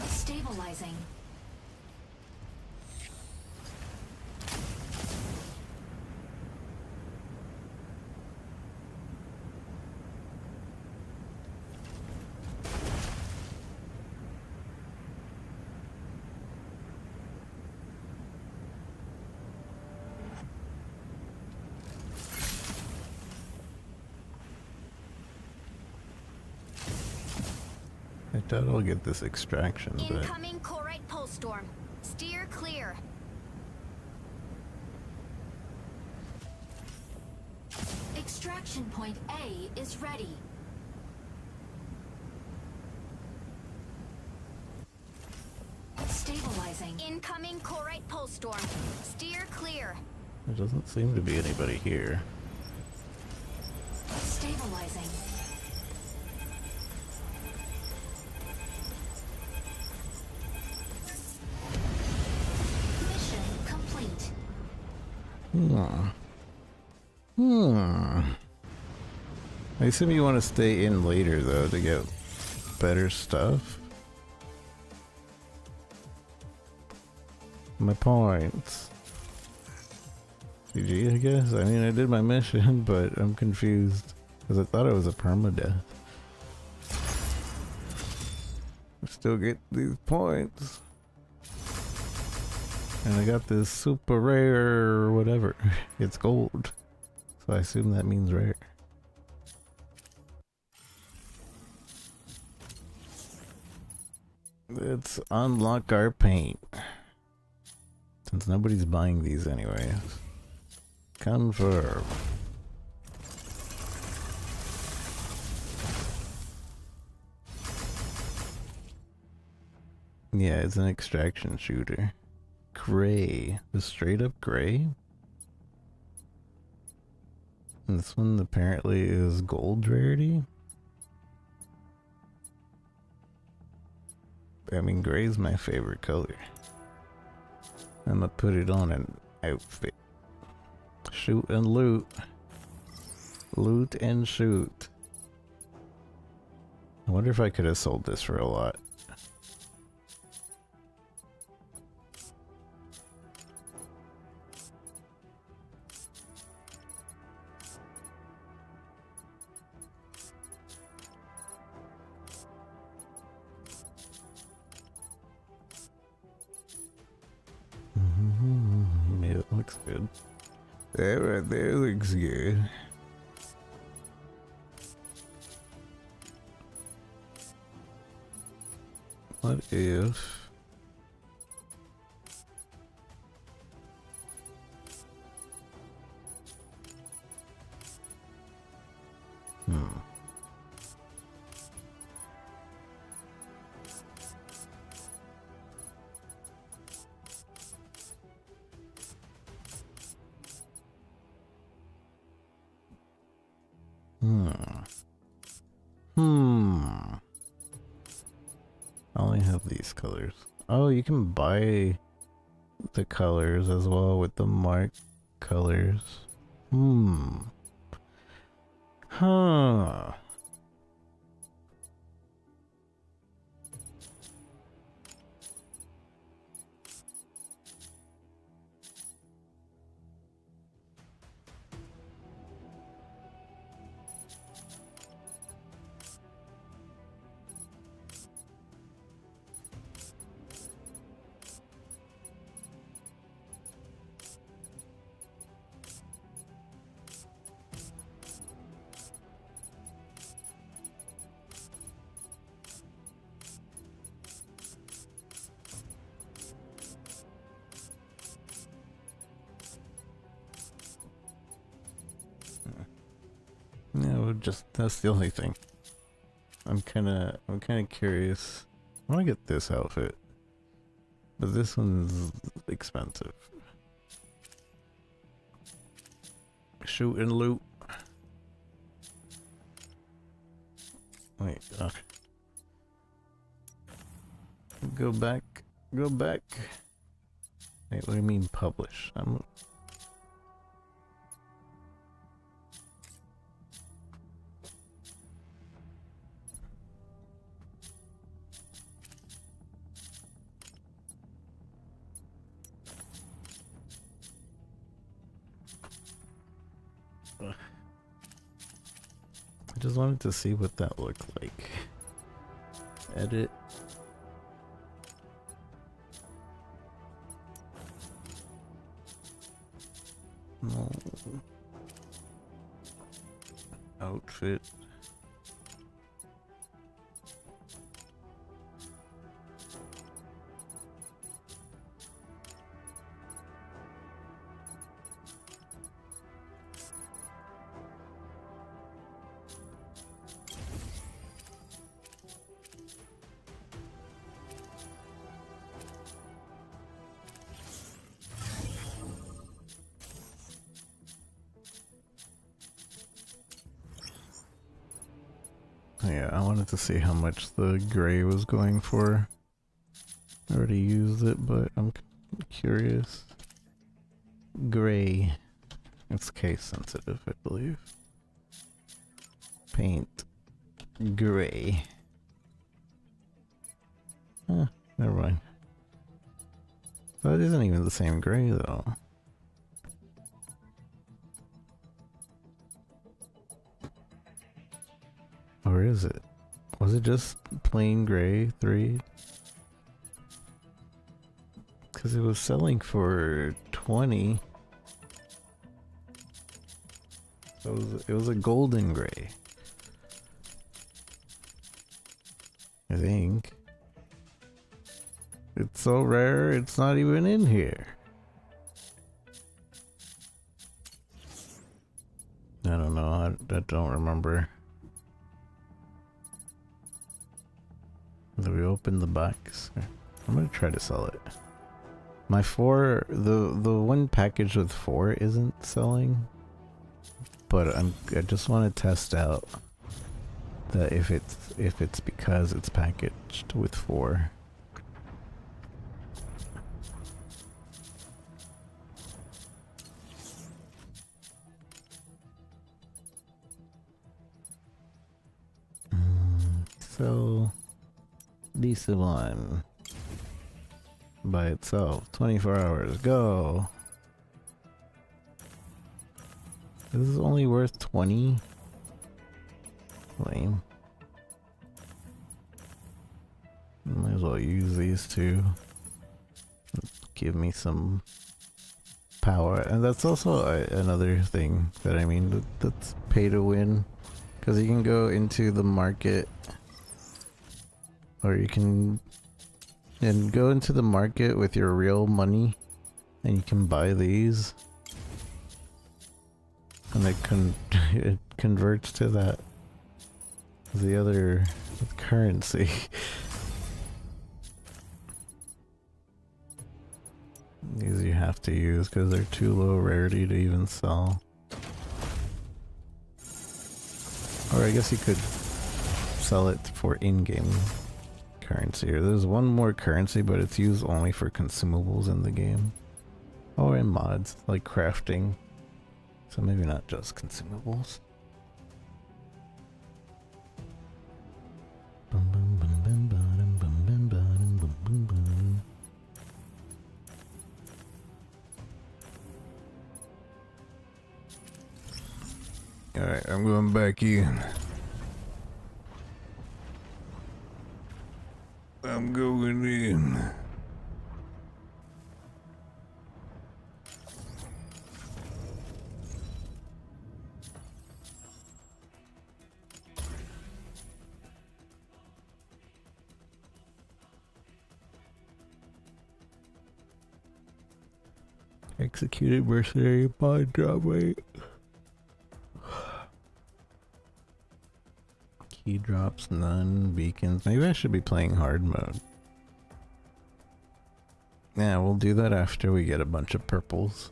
[SPEAKER 2] Stabilizing.
[SPEAKER 1] I doubt I'll get this extraction, but...
[SPEAKER 2] Incoming Corite pulse storm. Steer clear. Extraction point A is ready. Stabilizing. Incoming Corite pulse storm. Steer clear.
[SPEAKER 1] There doesn't seem to be anybody here.
[SPEAKER 2] Stabilizing. Mission complete.
[SPEAKER 1] I assume you want to stay in later, though, to get better stuff. My points. GG, I guess. I mean, I did my mission, but I'm confused. Because I thought it was a permadeath. I still get these points. And I got this super rare whatever. It's gold. So I assume that means rare. Let's unlock our paint. Since nobody's buying these anyway. Confirm. Yeah, it's an extraction shooter. Gray. Just straight up gray? And this one apparently is gold rarity? I mean, gray's my favorite color. I'm gonna put it on an outfit. Shoot and loot. Loot and shoot. I wonder if I could have sold this for a lot. Yeah, it looks good. That right there looks good. What if... I only have these colors. Oh, you can buy the colors as well with the marked colors. Huh. No, just that's the only thing. I'm kinda curious. I wanna get this outfit. But this one's expensive. Shoot and loot. Wait, go back Go back. Wait, what do you mean publish? I just wanted to see what that looked like. Edit. No. Outfit. Yeah, I wanted to see how much the gray was going for. I already used it, but I'm curious. Gray. It's case sensitive, I believe. Paint. Gray. Huh, never mind. That isn't even the same gray, though. Or is it? Was it just plain gray 3? Because it was selling for 20. So it was a golden gray. I think. It's so rare, it's not even in here. I don't know, I don't remember. Do we open the box? I'm gonna try to sell it. My 4, the one package with 4 isn't selling, but I just want to test out that if it's because it's packaged with 4. So this one by itself, 24 hours, go. This is only worth 20. Lame. Might as well use these two. Give me some power. And that's also another thing that I mean, that's pay to win. Because you can go into the market, or you can go into the market with your real money, and you can buy these. And it converts to that, the other currency. These you have to use because they're too low rarity to even sell. Or I guess you could sell it for in-game currency. Or there's one more currency, but it's used only for consumables in the game. Or in mods, like crafting. So maybe not just consumables. Alright, I'm going back in. I'm going in. Executed mercenary pod drop rate. Key drops, none, beacons. Maybe I should be playing hard mode. Yeah, we'll do that after we get a bunch of purples.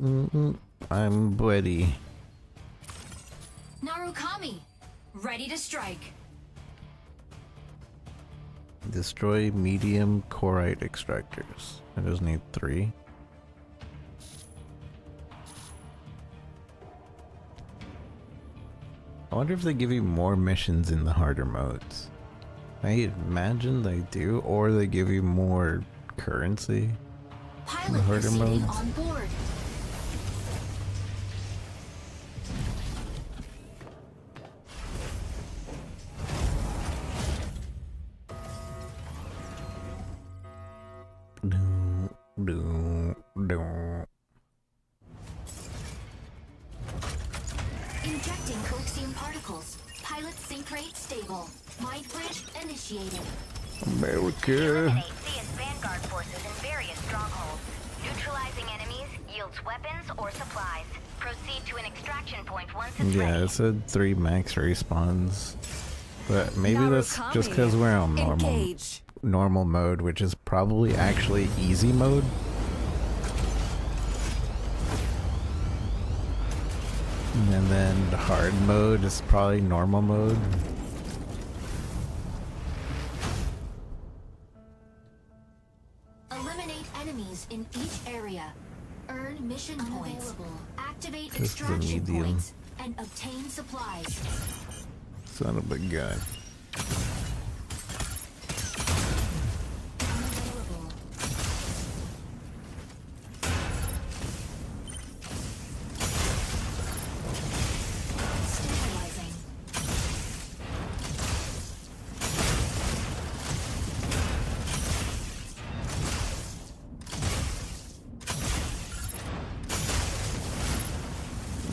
[SPEAKER 1] I'm ready.
[SPEAKER 2] Narukami, ready to strike.
[SPEAKER 1] Destroy medium corite extractors. I just need 3. I wonder if they give you more missions in the harder modes. I imagine they do, or they give you more currency in the harder modes.
[SPEAKER 2] On board. Injecting coaxium particles. Pilot sync rate stable. Mind bridge initiated.
[SPEAKER 1] America.
[SPEAKER 3] Eliminate CS Vanguard forces in various strongholds. Neutralizing enemies yields weapons or supplies. Proceed to an extraction point once it's ready.
[SPEAKER 1] Yeah, it said 3 max respawns. But maybe that's just because we're on normal mode, which is probably actually easy mode. And then the hard mode is probably normal mode.
[SPEAKER 2] Eliminate enemies in each area. Earn mission points. Activate
[SPEAKER 1] This is a
[SPEAKER 2] extraction
[SPEAKER 1] medium.
[SPEAKER 2] points and obtain supplies.
[SPEAKER 1] Son of a gun.
[SPEAKER 2] Unavailable. Stabilizing.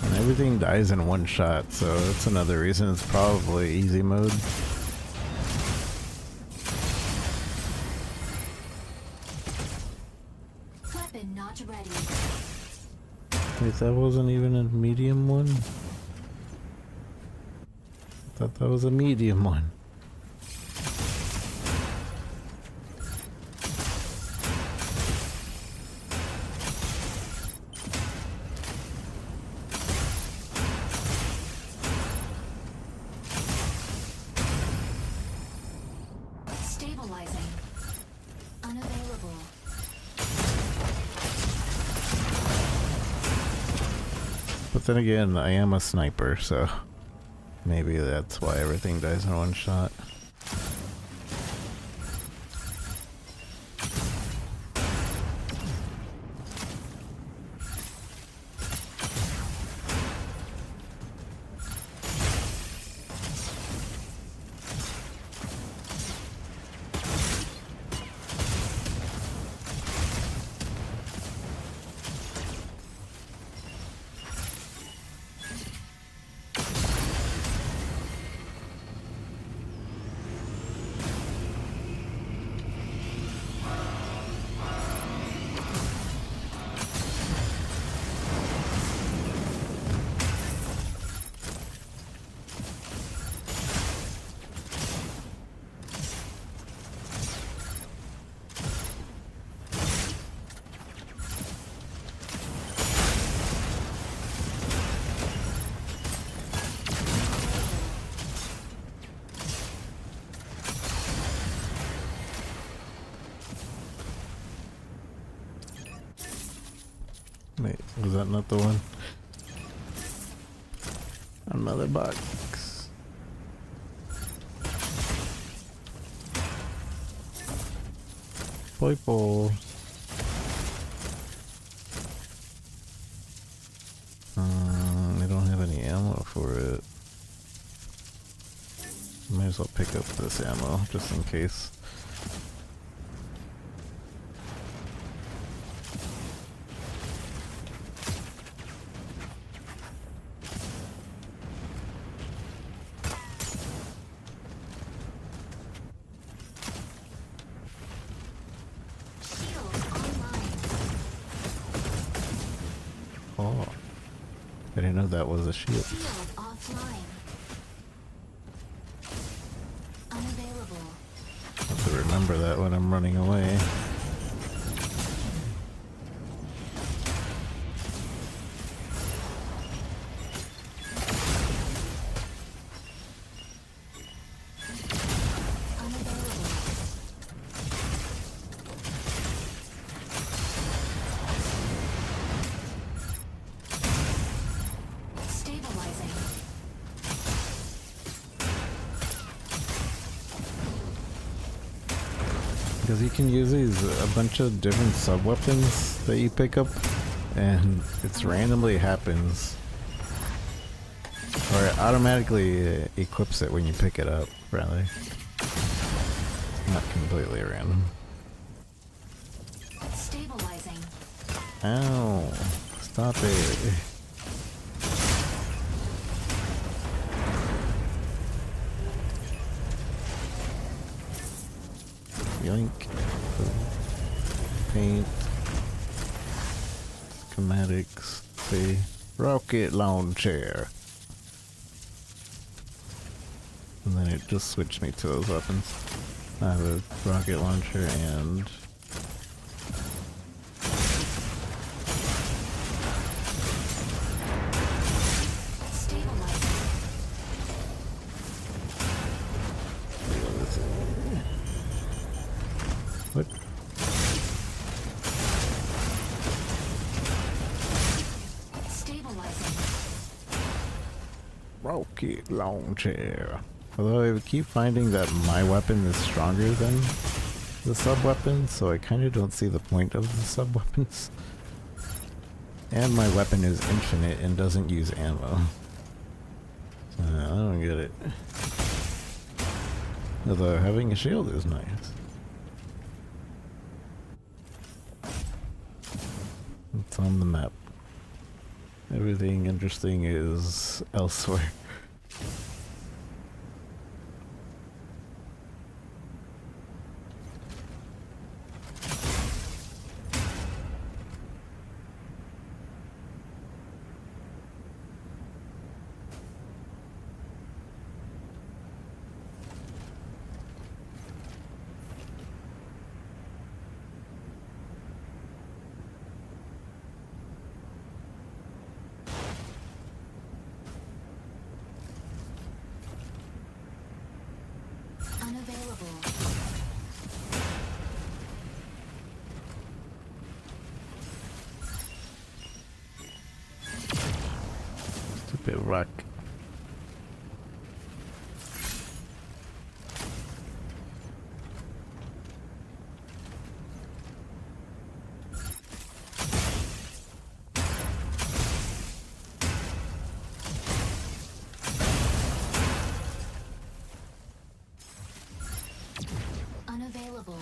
[SPEAKER 1] And everything dies in one shot, so that's another reason it's probably easy mode.
[SPEAKER 2] Weapon not ready.
[SPEAKER 1] Wait, that wasn't even a medium one? I thought that was a medium one.
[SPEAKER 2] Stabilizing. Unavailable.
[SPEAKER 1] But then again, I am a sniper, so maybe that's why everything dies in one shot. Wait, was that not the one? Another box. Purple. I don't have any ammo for it. Might as well pick up this ammo just in case. Oh, I didn't know that was a shield.
[SPEAKER 2] Shield offline. Unavailable.
[SPEAKER 1] I have to remember that when I'm running away. Because you can use these a bunch of different sub-weapons that you pick up, and it's randomly happens. Or it automatically equips it when you pick it up, rather. Not completely random.
[SPEAKER 2] Stabilizing.
[SPEAKER 1] Ow! Stop it. Yoink. Paint. Schematics. See. Rocket launcher. And then it just switched me to those weapons. I have a rocket launcher and what?
[SPEAKER 2] Stabilizing.
[SPEAKER 1] Rocket launcher. Although I keep finding that my weapon is stronger than the sub-weapons, so I kind of don't see the point of the sub-weapons. And my weapon is infinite and doesn't use ammo. So I don't get it. Although having a shield is nice. It's on the map. Everything interesting is elsewhere.
[SPEAKER 2] Unavailable.
[SPEAKER 1] Stupid rock.
[SPEAKER 2] Unavailable.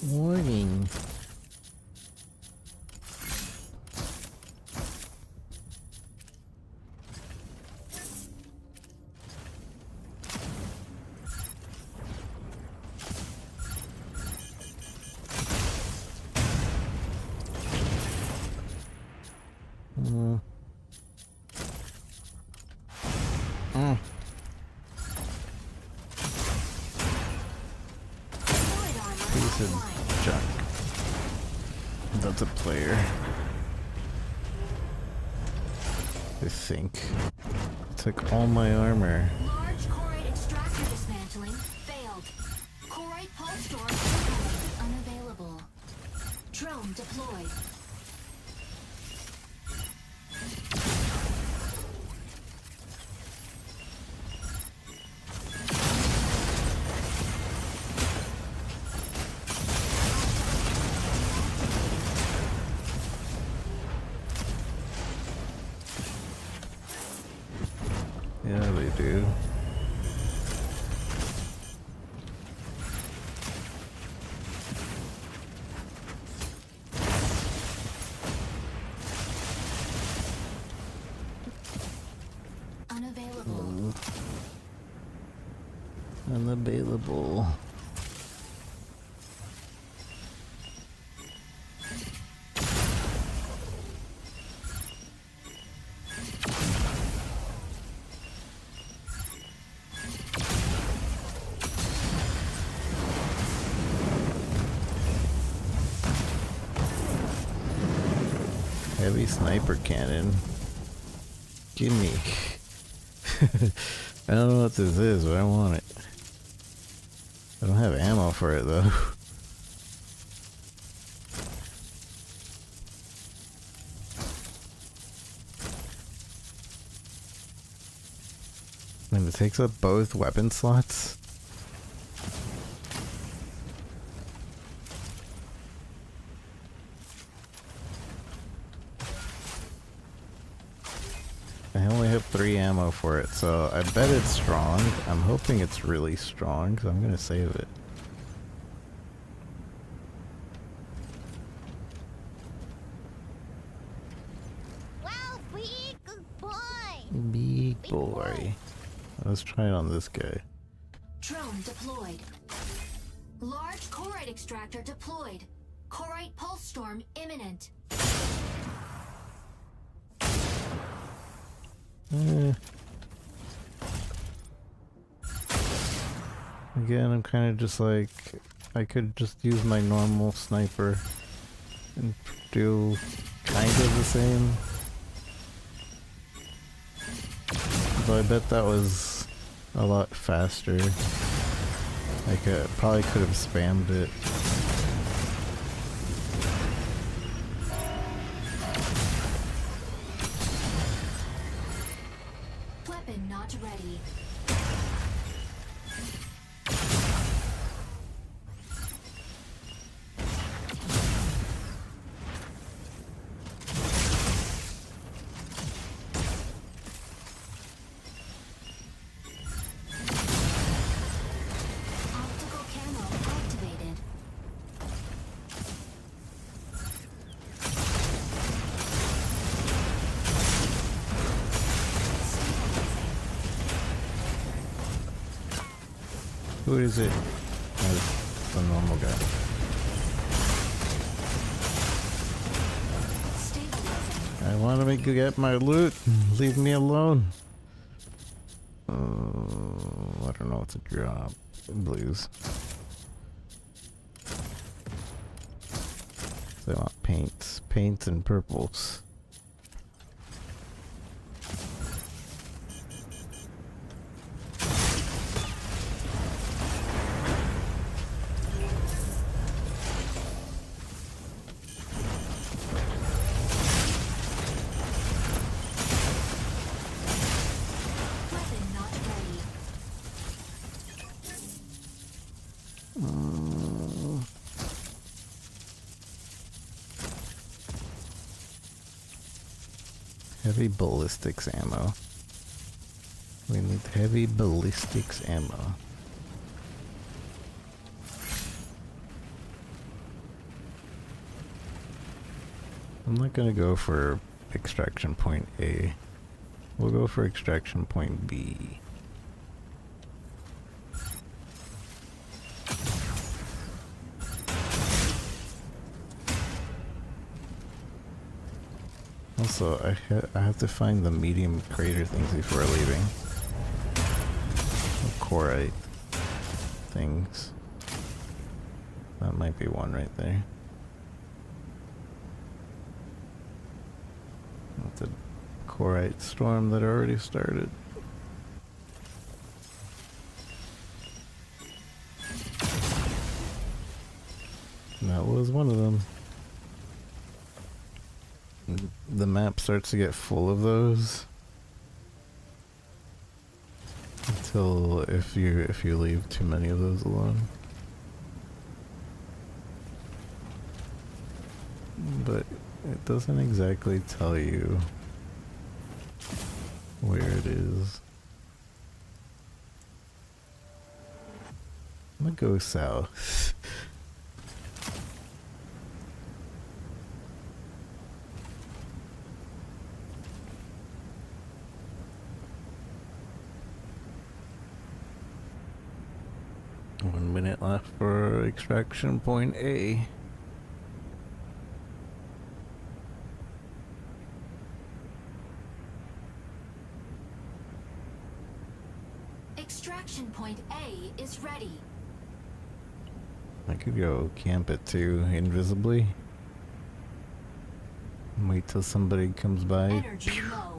[SPEAKER 1] Warning. Piece of junk. That's a player. I think. Took all my armor.
[SPEAKER 2] Large Corite extractor dismantling failed. Corite pulse store unavailable. Drone deployed.
[SPEAKER 1] Yeah, they do.
[SPEAKER 2] Unavailable.
[SPEAKER 1] Unavailable. Heavy sniper cannon. Gimme. I don't know what this is, but I want it. I don't have ammo for it though. And it takes up both weapon slots. I only have 3 ammo for it, so I bet it's strong. I'm hoping it's really strong, so I'm gonna save it.
[SPEAKER 3] Wow, big boy!
[SPEAKER 1] Big boy. Let's try it on this guy.
[SPEAKER 2] Drone deployed. Large Corite extractor deployed. Corite pulse storm imminent.
[SPEAKER 1] Again, I'm kind of just like, I could just use my normal sniper and do kind of the same. But I bet that was a lot faster. I probably could have spammed it.
[SPEAKER 2] Weapon not ready. Optical camo activated.
[SPEAKER 1] Who is it? Oh, it's the normal guy. I want to get my loot. Leave me alone. I don't know what to drop. Blues. They want paints and purples.
[SPEAKER 2] Weapon not ready.
[SPEAKER 1] Heavy ballistics ammo. We need heavy ballistics ammo. I'm not gonna go for extraction point A. We'll go for extraction point B. Also, I have to find the medium crater things before leaving. The Corite things. That might be one right there. That's a Corite storm that already started. That was one of them. The map starts to get full of those until if you leave too many of those alone. But it doesn't exactly tell you where it is. I'm gonna go south. One minute left for extraction point A.
[SPEAKER 2] Extraction point A is ready.
[SPEAKER 1] I could go camp it too, invisibly. Wait till somebody comes by.
[SPEAKER 2] Energy low.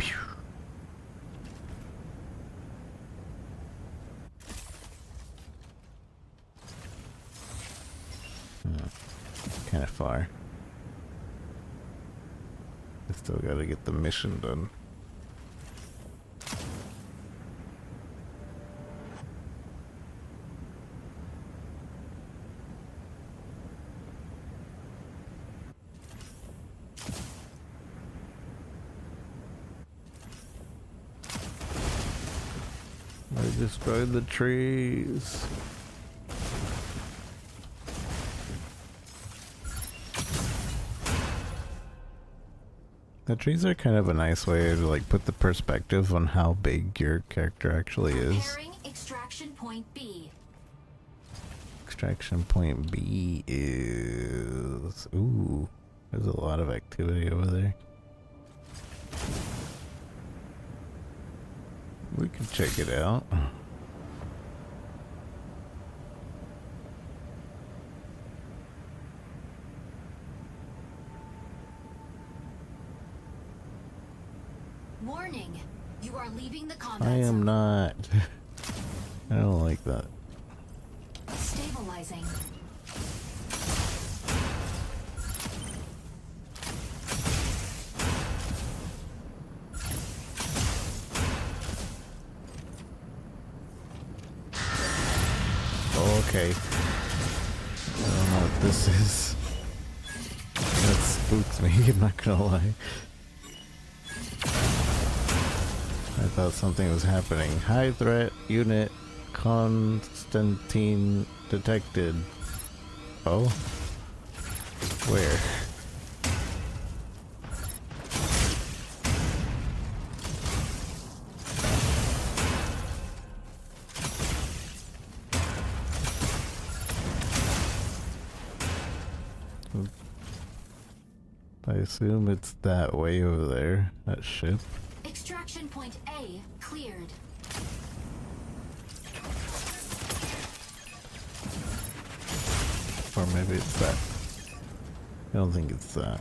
[SPEAKER 1] far. I still gotta get the mission done. I destroyed the trees. The trees are kind of a nice way to like put the perspective on how big your character actually is.
[SPEAKER 2] Preparing extraction point B.
[SPEAKER 1] Extraction point B is... Ooh, there's a lot of activity over there. We can check it out.
[SPEAKER 2] Warning, you are leaving the combat
[SPEAKER 1] I am
[SPEAKER 2] zone.
[SPEAKER 1] not. I don't like that.
[SPEAKER 2] Stabilizing.
[SPEAKER 1] Okay. I don't know what this is. That spooks me, I'm not gonna lie. I thought something was happening. High threat unit Constantine detected. Oh? Where? I assume it's that way over there, that ship.
[SPEAKER 2] Extraction point A cleared.
[SPEAKER 1] Or maybe it's that. I don't think it's that.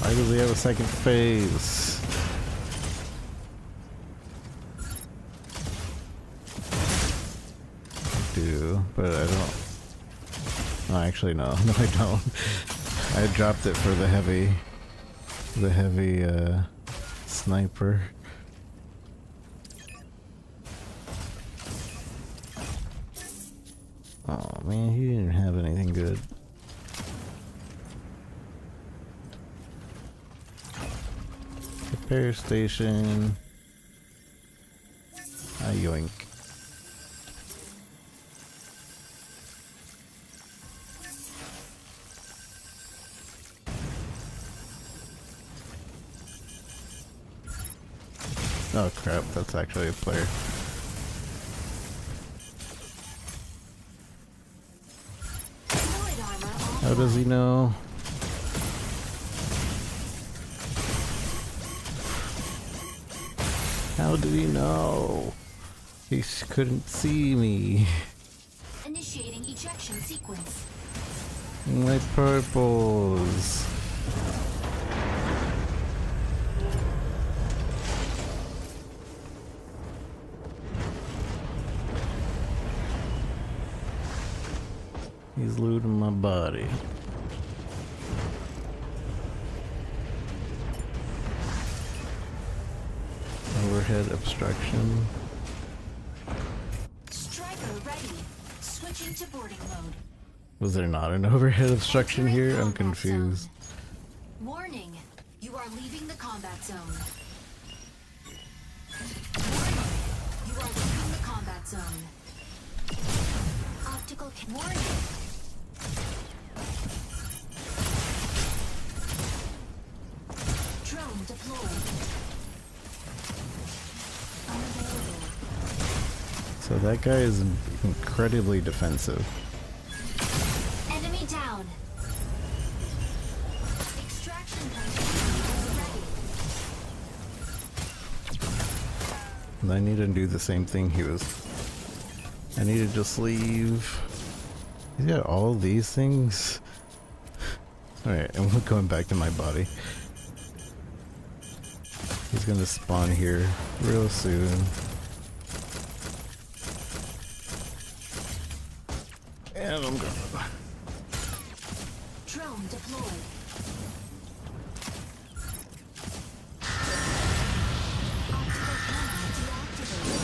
[SPEAKER 1] Why does he have a second phase? Do, but I don't. No, actually no. No, I don't. I dropped it for the heavy sniper. Oh man, he didn't have anything good. Repair station. Ah, yoink. Oh crap, that's actually a player. How does he know? How did he know? He couldn't see me.
[SPEAKER 2] Initiating ejection sequence.
[SPEAKER 1] My purples. He's looting my body. Overhead obstruction.
[SPEAKER 2] Striker ready. Switching to boarding mode.
[SPEAKER 1] Was there not an overhead obstruction here? I'm confused.
[SPEAKER 2] Warning, you are leaving the combat zone. Warning, you are leaving the combat zone. Optical warning. Drone deployed. Unavailable.
[SPEAKER 1] So that guy is incredibly defensive.
[SPEAKER 2] Enemy down. Extraction point ready.
[SPEAKER 1] I need to do the same thing he was. I need to just leave. He's got all these things. Alright, I'm going back to my body. He's gonna spawn here real soon. And I'm gonna...
[SPEAKER 2] Drone deployed. Optical camera deactivated.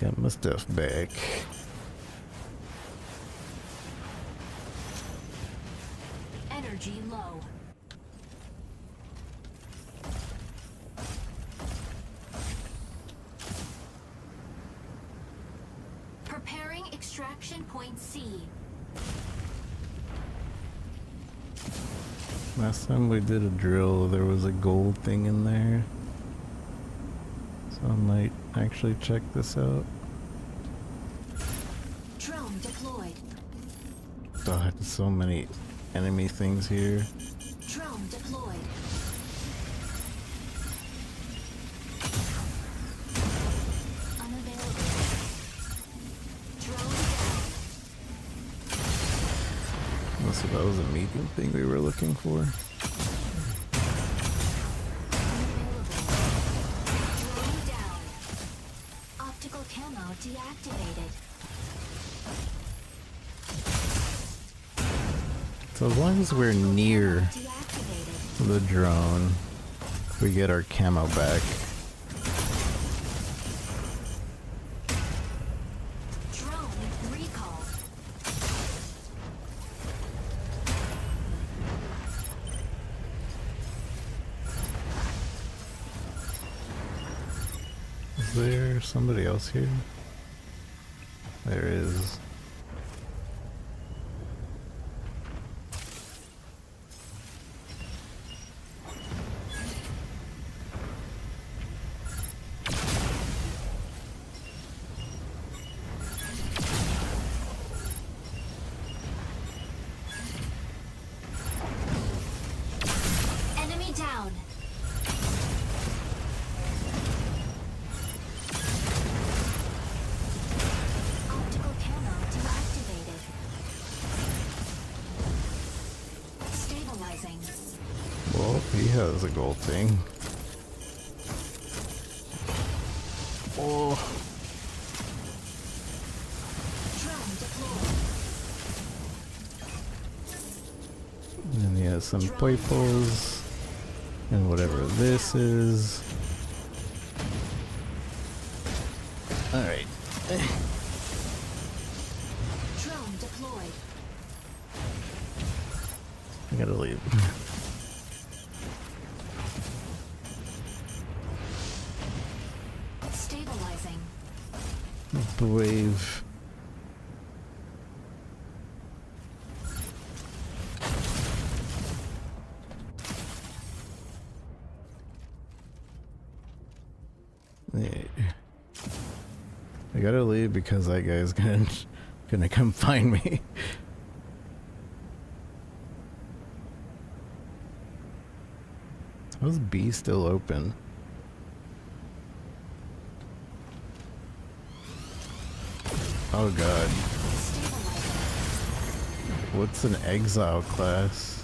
[SPEAKER 1] Got my stuff back.
[SPEAKER 2] Energy low. Preparing extraction point C.
[SPEAKER 1] Last time we did a drill, there was a gold thing in there. So I might actually check this out.
[SPEAKER 2] Drone deployed.
[SPEAKER 1] God, so many enemy things here.
[SPEAKER 2] Drone deployed. Unavailable. Drone down.
[SPEAKER 1] So that was a medium thing we were looking for.
[SPEAKER 2] Drone down. Optical camo deactivated.
[SPEAKER 1] So as long as we're near
[SPEAKER 2] Deactivated.
[SPEAKER 1] the drone, we get our camo back.
[SPEAKER 2] Drone recall.
[SPEAKER 1] Is there somebody else here? There is.
[SPEAKER 2] Enemy down. Optical camo deactivated. Stabilizing.
[SPEAKER 1] Well, he has a gold thing. Oh,
[SPEAKER 2] Drone deployed.
[SPEAKER 1] and then he has some purples and whatever this is. All right.
[SPEAKER 2] Drone deployed.
[SPEAKER 1] I gotta leave.
[SPEAKER 2] Stabilizing.
[SPEAKER 1] The wave. Yeah. I gotta leave because that guy's gonna come find me. How's B still open? Oh god. What's an exile class?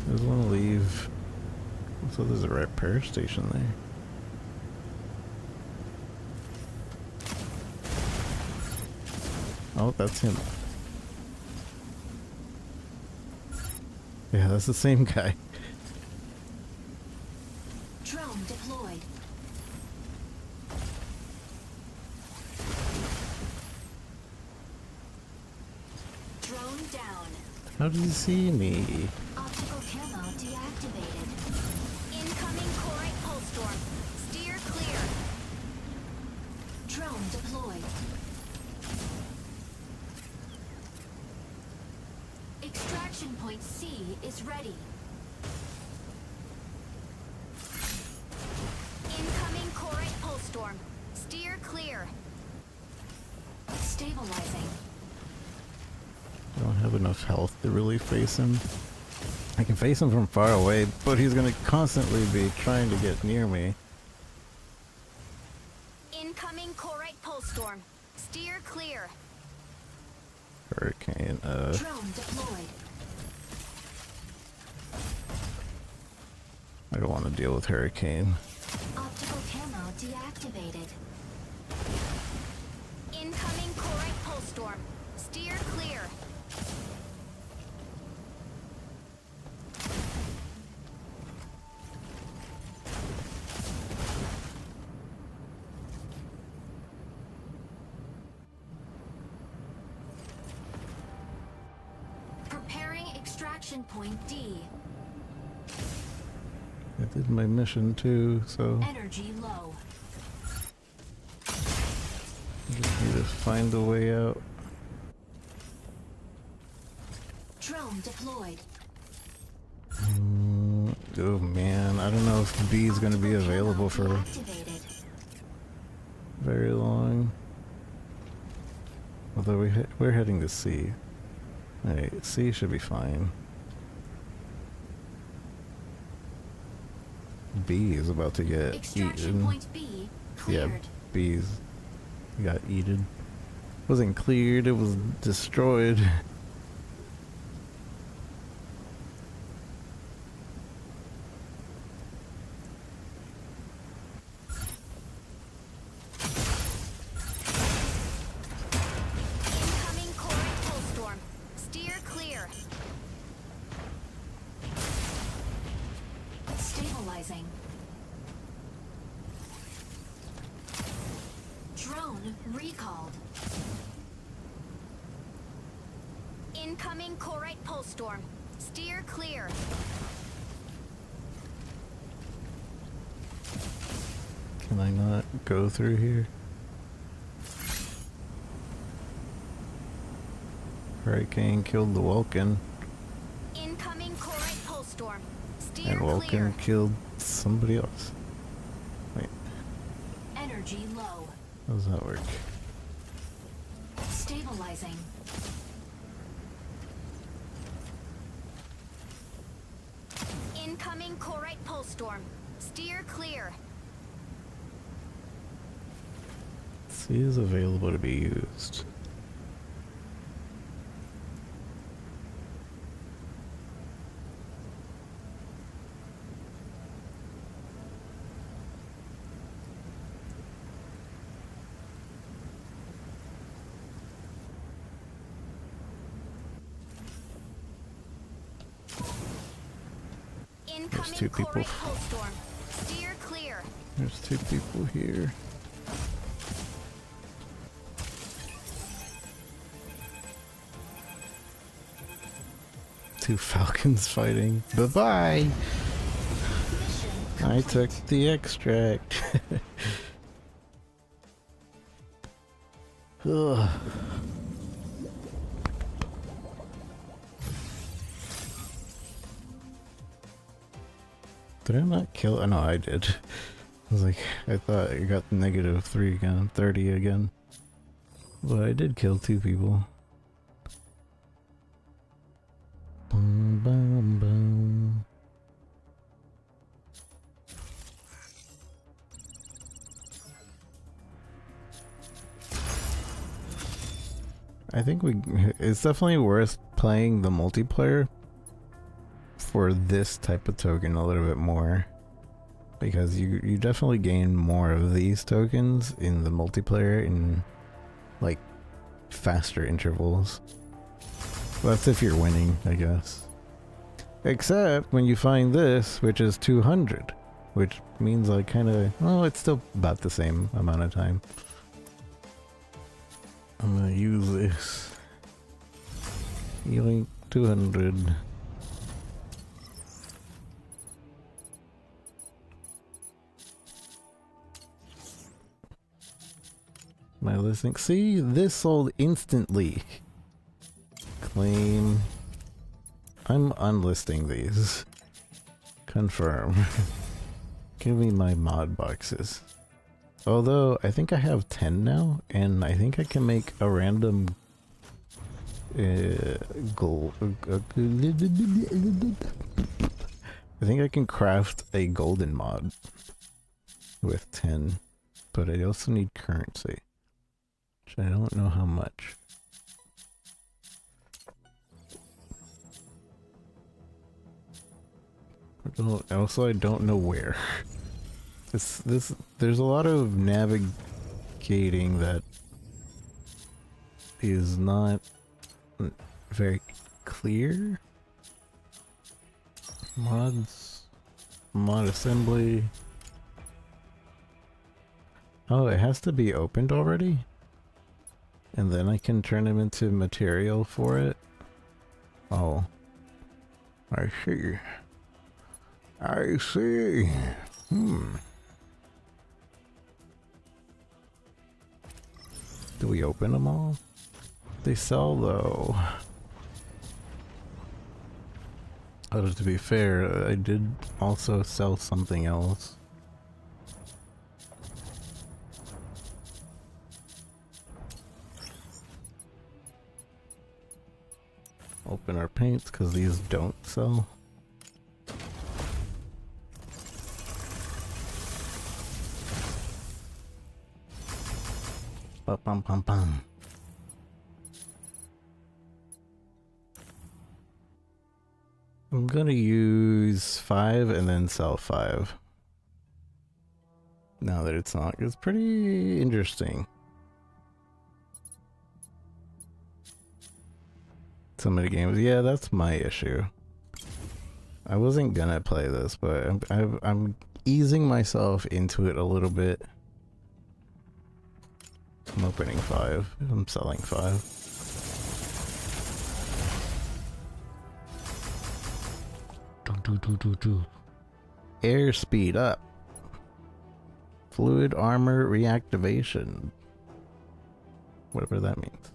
[SPEAKER 1] I just want to leave. So there's a repair station there. Oh, that's him. Yeah, that's the same guy.
[SPEAKER 2] Drone deployed. Drone down.
[SPEAKER 1] How did he see me?
[SPEAKER 2] Optical camo deactivated. Incoming Corite pulse storm. Steer clear. Drone deployed. Extraction point C is ready. Incoming Corite pulse storm. Steer clear. Stabilizing.
[SPEAKER 1] I don't have enough health to really face him. I can face him from far away, but he's gonna constantly be trying to get near me.
[SPEAKER 2] Incoming Corite pulse storm. Steer clear.
[SPEAKER 1] Hurricane,
[SPEAKER 2] Drone deployed.
[SPEAKER 1] I don't want to deal with Hurricane.
[SPEAKER 2] Optical camo deactivated. Incoming Corite pulse storm. Steer clear. Preparing extraction point D.
[SPEAKER 1] I did my mission too, so
[SPEAKER 2] Energy low.
[SPEAKER 1] just need to find a way out.
[SPEAKER 2] Drone deployed.
[SPEAKER 1] Oh man, I don't know if B is going to be available for
[SPEAKER 2] Deactivated.
[SPEAKER 1] very long. Although we're heading to C. Alright, C should be fine. B is about to get
[SPEAKER 2] Extraction
[SPEAKER 1] eaten.
[SPEAKER 2] point B
[SPEAKER 1] Yeah,
[SPEAKER 2] cleared.
[SPEAKER 1] B's got eaten. Wasn't cleared, it was destroyed.
[SPEAKER 2] Incoming Corite pulse storm. Steer clear. Stabilizing. Drone recalled. Incoming Corite pulse storm. Steer clear.
[SPEAKER 1] Can I not go through here? Hurricane killed the Vulcan,
[SPEAKER 2] Incoming Corite pulse storm. Steer
[SPEAKER 1] and Vulcan
[SPEAKER 2] clear.
[SPEAKER 1] killed somebody else. Wait,
[SPEAKER 2] Energy low.
[SPEAKER 1] how does that work?
[SPEAKER 2] Stabilizing. Incoming Corite pulse storm. Steer clear.
[SPEAKER 1] C is available to be used.
[SPEAKER 2] Incoming
[SPEAKER 1] two people.
[SPEAKER 2] Corite pulse storm. Steer clear.
[SPEAKER 1] There's two people here. Two falcons fighting. Bye-bye! I took the extract. Ugh. Did I not kill? Oh, no, I did. I was like, I thought I got -3 again, 30 again. But I did kill 2 people. Bum, bum, bum. I think it's definitely worth playing the multiplayer for this type of token a little bit more, because you definitely gain more of these tokens in the multiplayer in like faster intervals. Well, that's if you're winning, I guess. Except when you find this, which is 200, which means like kind of, well, it's still about the same amount of time. I'm gonna use this. Yoink, 200. My listing. See, this sold instantly. Claim. I'm unlisting these. Confirm. Give me my mod boxes. Although, I think I have 10 now, and I think I can make a random gold. I think I can craft a golden mod with 10, but I also need currency. which I don't know how much. Also, I don't know where. There's a lot of navigating that is not very clear. Mods, mod assembly. Oh, it has to be opened already? And then I can turn them into material for it? Oh. I see. I see. Do we open them all? They sell though. Oh, to be fair, I did also sell something else. Open our paints because these don't sell. Bum bum bum. I'm gonna use 5 and then sell 5. Now that it's not, it's pretty interesting. Some of the games, yeah, that's my issue. I wasn't gonna play this, but I'm easing myself into it a little bit. I'm opening 5. I'm selling 5. Airspeed up. Fluid armor reactivation. Whatever that means.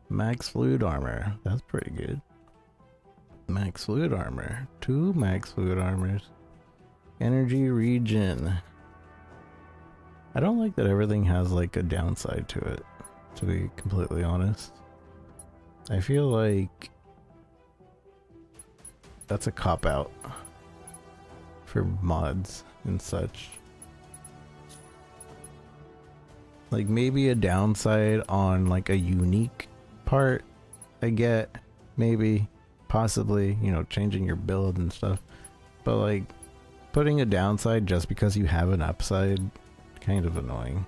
[SPEAKER 1] Max fluid armor. That's pretty good. Max fluid armor. 2 max fluid armors. Energy regen. I don't like that everything has like a downside to it, to be completely honest. I feel like that's a cop-out for mods and such. Like maybe a downside on like a unique part I get, maybe, possibly, you know, changing your build and stuff. But like putting a downside just because you have an upside, kind of annoying.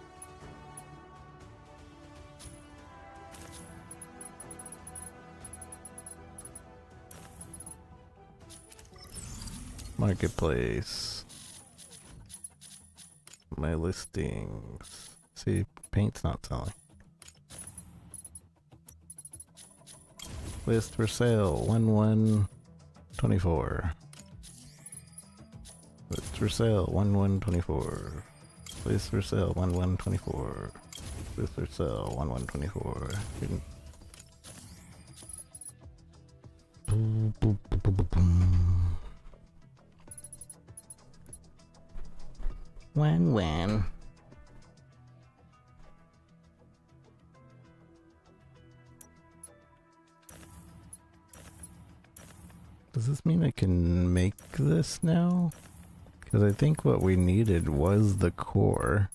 [SPEAKER 1] Marketplace. My listings. See, paint's not selling. List for sale 1124. List for sale 1124. List for sale 1124. List for sale 1124. Boom, boom, boom, boom, boom. When. Does this mean I can make this now? Because I think what we needed was the core.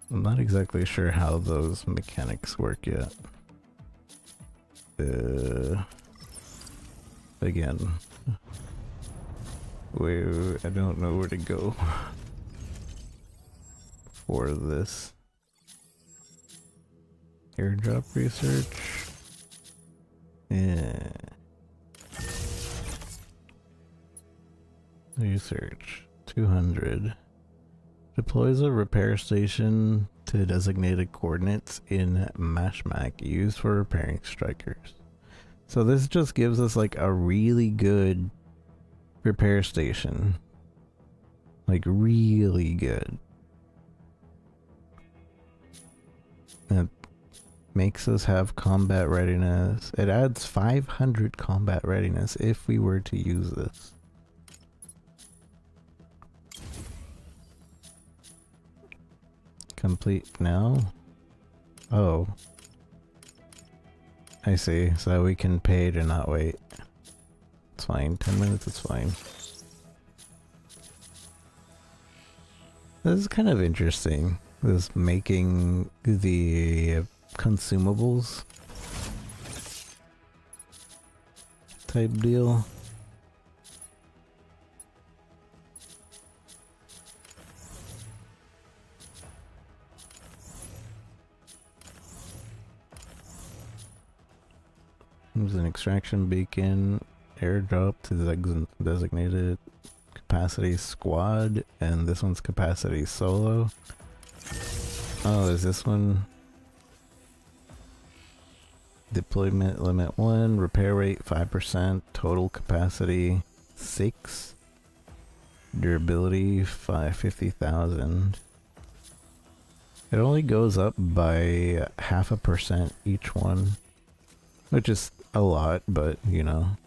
[SPEAKER 1] I'm not exactly sure how those mechanics work yet. Again. I don't know where to go for this. Airdrop research. Yeah. Research 200. Deploys a repair station to designated coordinates in Mashmak used for repairing strikers. So this just gives us like a really good repair station. Like really good. It makes us have combat readiness. It adds 500 combat readiness if we were to use this. Complete now? Oh. I see, so we can pay to not wait. It's fine, 10 minutes is fine. This is kind of interesting. is making the consumables type deal. There's an extraction beacon, airdrop to designated capacity squad, and this one's capacity solo. Oh, is this one? Deployment limit 1, repair rate 5%, total capacity 6, durability 50,000. It only goes up by 0.5% each one, which is a lot, but you know.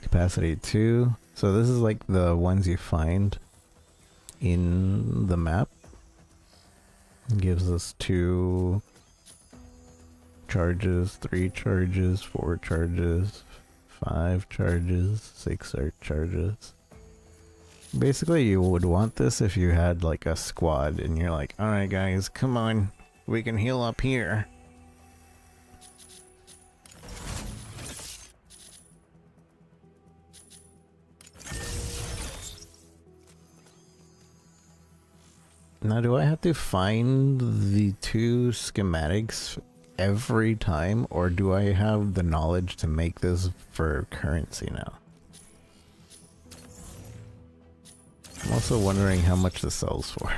[SPEAKER 1] Capacity 2. So this is like the ones you find in the map. It gives us 2 charges, 3 charges, 4 charges, 5 charges, 6 charges. Basically, you would want this if you had like a squad and you're like, alright guys, come on, we can heal up here. Now, do I have to find the 2 schematics every time, or do I have the knowledge to make this for currency now? I'm also wondering how much this sells for.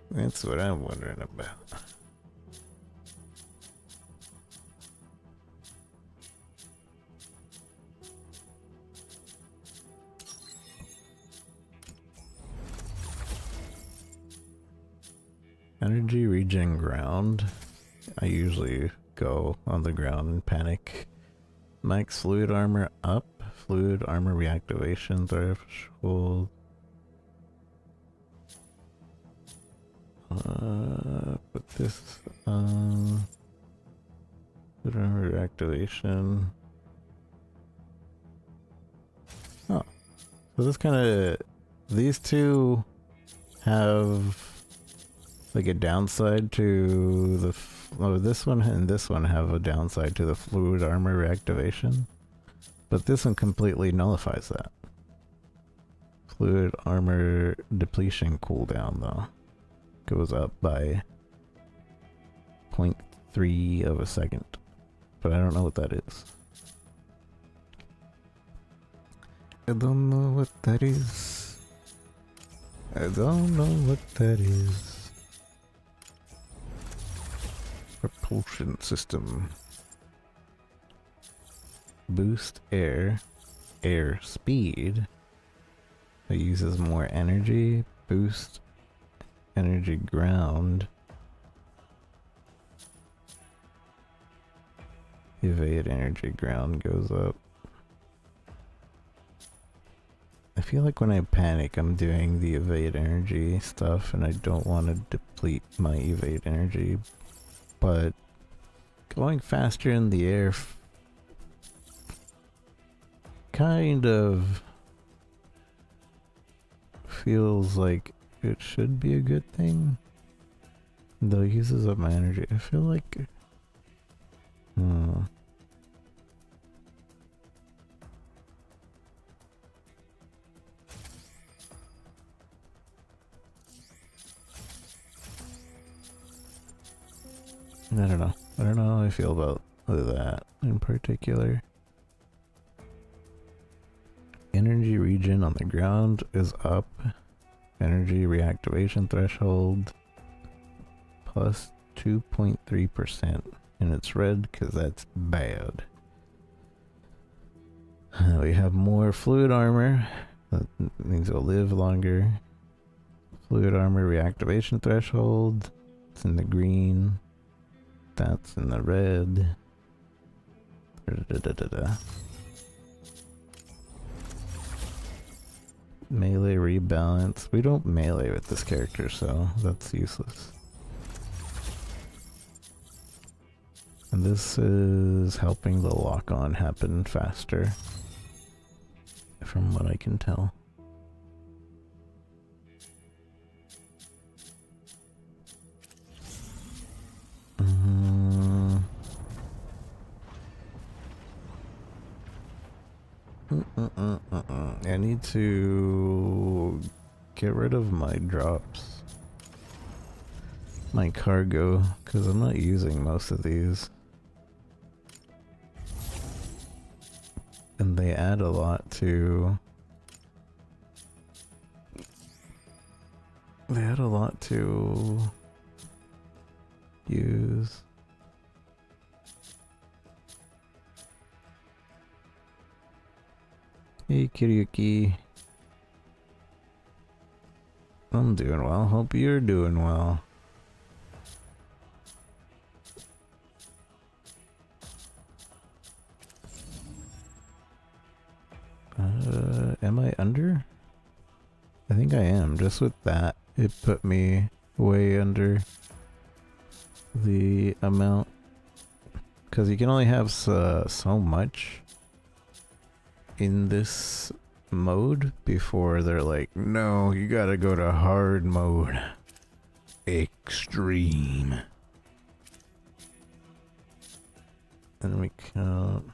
[SPEAKER 1] That's what I'm wondering about. Energy regen ground. I usually go on the ground and panic. Max fluid armor up. Fluid armor reactivation threshold. Put this on. Fluid armor reactivation. Oh. So this kind of... These two have... like a downside to the this one and this one have a downside to the fluid armor reactivation, but this one completely nullifies that. Fluid armor depletion cooldown though goes up by 0.3 of a second, but I don't know what that is. I don't know what that is. I don't know what that is. Propulsion system. Boost air speed. It uses more energy. Boost energy ground. Evade energy ground goes up. I feel like when I panic, I'm doing the evade energy stuff, and I don't want to deplete my evade energy. But going faster in the air kind of feels like it should be a good thing. Though it uses up my energy. I feel like... I don't know. I don't know how I feel about that in particular. Energy regen on the ground is up. Energy reactivation threshold plus 2.3%. And it's red because that's bad. We have more fluid armor. That means it'll live longer. Fluid armor reactivation threshold. It's in the green. That's in the red. Melee rebalance. We don't melee with this character, so that's useless. And this is helping the lock-on happen faster, from what I can tell. need to get rid of my drops. My cargo, because I'm not using most of these. And they add a lot to... They add a lot to use. Hey Kiryuki. I'm doing well. Hope you're doing well. Am I under? I think I am. Just with that, it put me way under the amount. Because you can only have so much in this mode before they're like, no, you gotta go to hard mode. Extreme. And we count.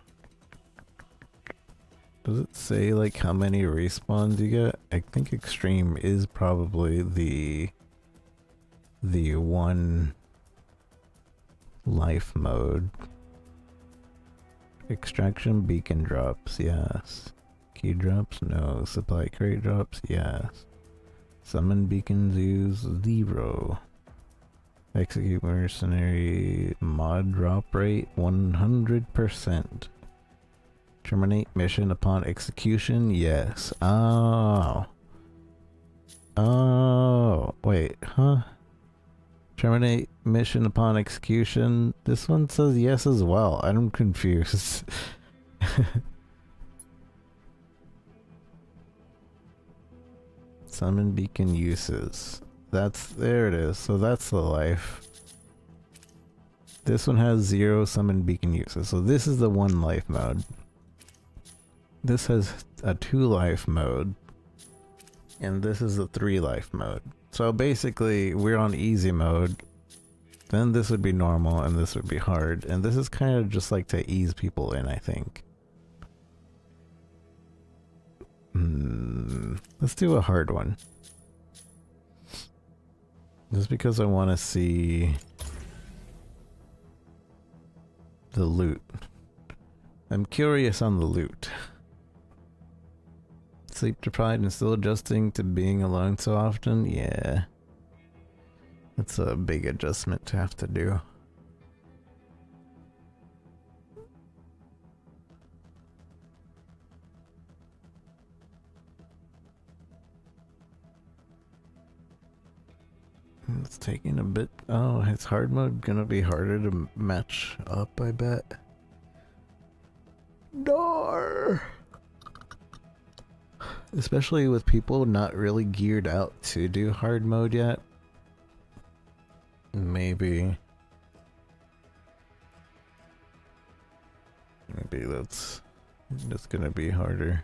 [SPEAKER 1] Does it say like how many respawns you get? I think extreme is probably the one life mode. Extraction beacon drops, yes. Key drops, no. Supply crate drops, yes. Summon beacons use 0. Execute mercenary mod drop rate 100%. Terminate mission upon execution, yes. Oh. Oh, wait, huh? Terminate mission upon execution. This one says yes as well. I'm confused. Summon beacon uses. There it is. So that's the life. This one has 0 summon beacon uses. So this is the 1 life mode. This has a 2 life mode. And this is the 3 life mode. So basically, we're on easy mode. Then this would be normal, and this would be hard. And this is kind of just like to ease people in, I think. Let's do a hard one. Just because I want to see the loot. I'm curious on the loot. Sleep deprived and still adjusting to being alone so often? Yeah. That's a big adjustment to have to do. It's taking a bit. Oh, is hard mode gonna be harder to match up, I bet? Dar! Especially with people not really geared out to do hard mode yet. Maybe that's gonna be harder.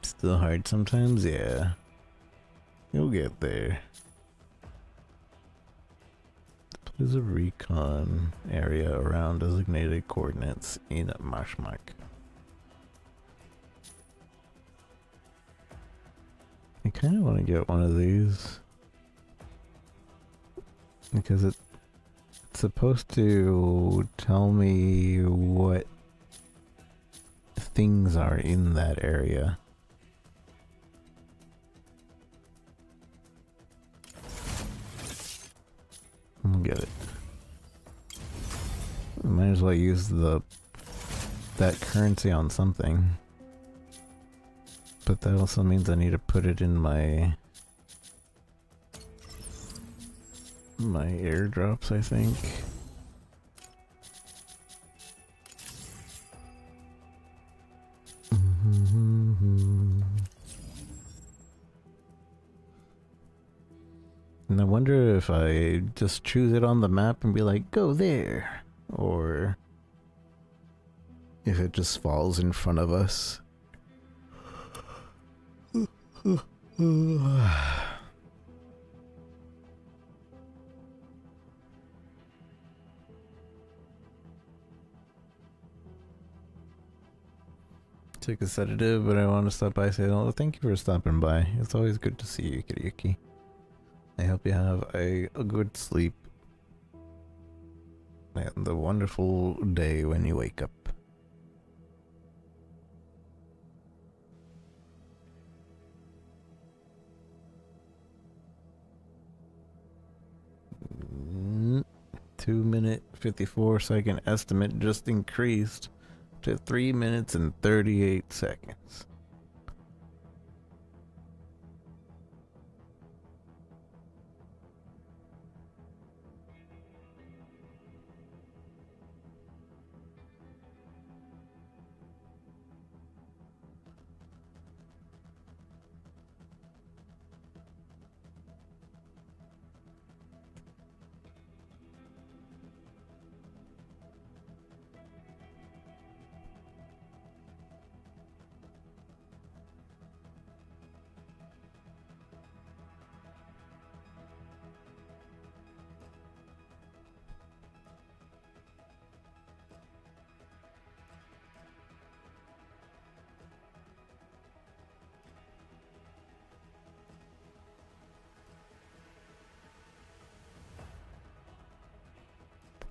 [SPEAKER 1] Still hard sometimes, yeah. You'll get there. There's a recon area around designated coordinates in Marshmark. I kind of want to get one of these because it's supposed to tell me what things are in that area. I'll get it. I might as well use that currency on something. But that also means I need to put it in my airdrops, I think. And I wonder if I just choose it on the map and be like, go there, or if it just falls in front of us. Took a sedative, but I want to stop by and say, oh, thank you for stopping by. It's always good to see you, Kiriyuki. I hope you have a good sleep and a wonderful day when you wake up. Mm, 2-minute 54-second estimate just increased to 3 minutes and 38 seconds.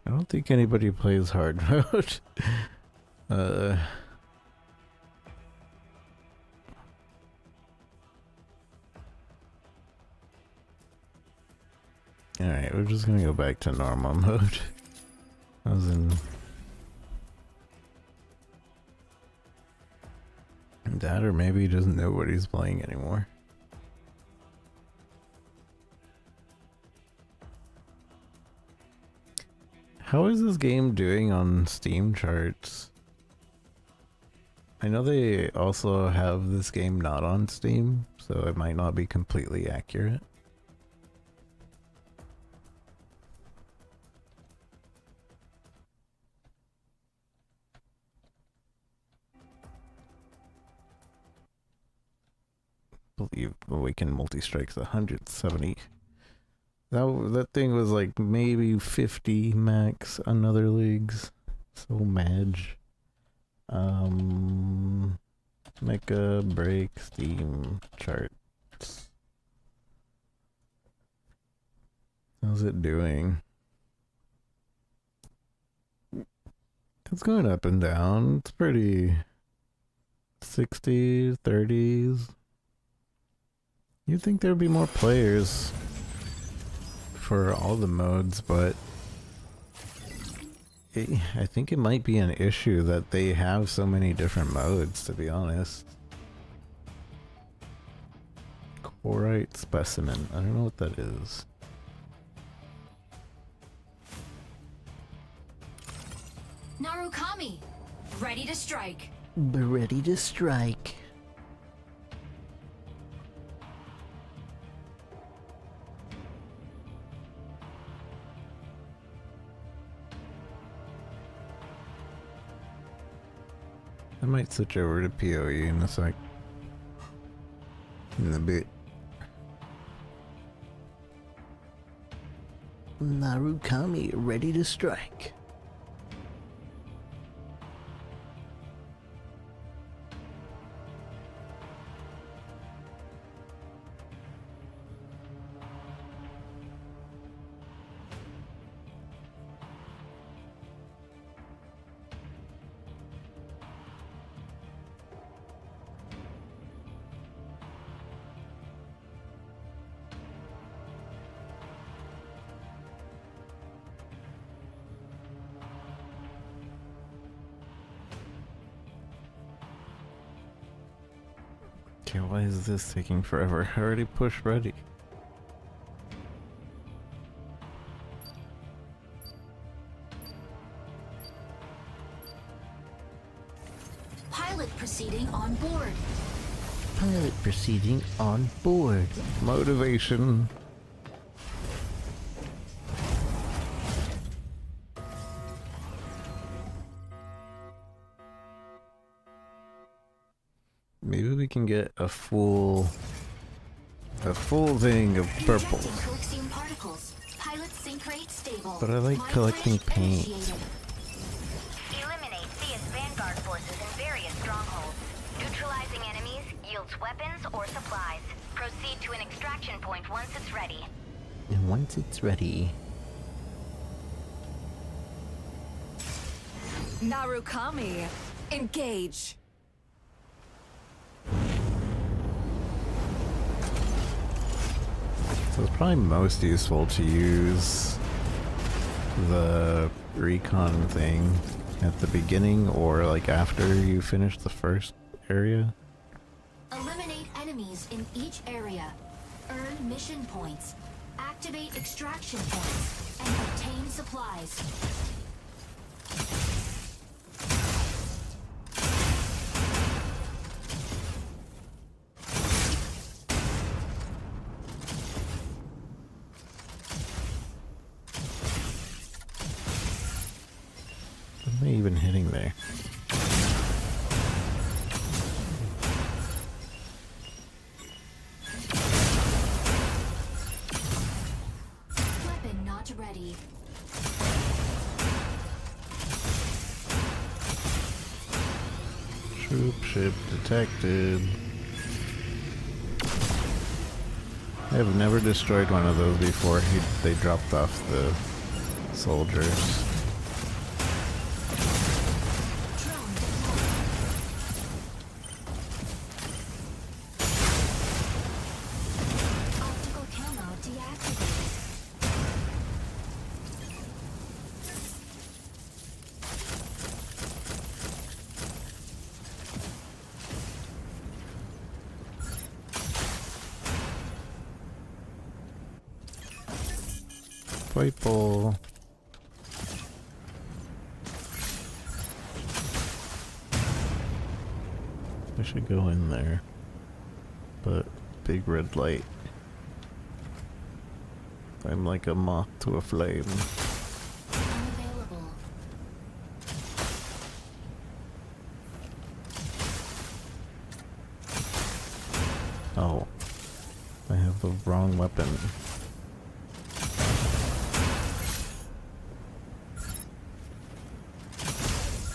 [SPEAKER 1] I don't think anybody plays hard mode. Alright, we're just gonna go back to normal mode. I was in... That, or maybe he doesn't know what he's playing anymore. How is this game doing on Steam charts? I know they also have this game not on Steam, so it might not be completely accurate. I believe Awaken Multi-Strike's 170. That thing was like maybe 50 max on other leagues. So Madge. Mecha break Steam charts. How's it doing? It's going up and down. It's pretty 60s, 30s. You'd think there'd be more players for all the modes, but I think it might be an issue that they have so many different modes, to be honest. Corite specimen. I don't know what that is.
[SPEAKER 2] Narukami, ready to strike.
[SPEAKER 1] Ready to strike. I might switch over to PoE in a sec. In a bit. Narukami, ready to strike. Okay, why is this taking forever? I already pushed ready.
[SPEAKER 2] Pilot proceeding on board.
[SPEAKER 1] Pilot proceeding on board. Motivation. Maybe we can get a full thing of purple. But I like collecting paint.
[SPEAKER 3] Eliminate Thea's vanguard forces in various strongholds. holds weapons or supplies. Proceed to an extraction point once it's ready.
[SPEAKER 1] And once it's ready.
[SPEAKER 5] Narukami, engage.
[SPEAKER 1] So it's probably most useful to use the recon thing at the beginning or like after you finish the first area.
[SPEAKER 2] Eliminate enemies in each area. Earn mission points. Activate extraction points. And obtain supplies.
[SPEAKER 1] What am I even hitting there?
[SPEAKER 2] Weapon not ready.
[SPEAKER 1] Troop ship detected. I have never destroyed one of those before. They dropped off the soldiers.
[SPEAKER 2] Optical camo deactivated.
[SPEAKER 1] White ball. I should go in there. But big red light. I'm like a moth to a flame.
[SPEAKER 2] Unavailable.
[SPEAKER 1] Oh. I have the wrong weapon.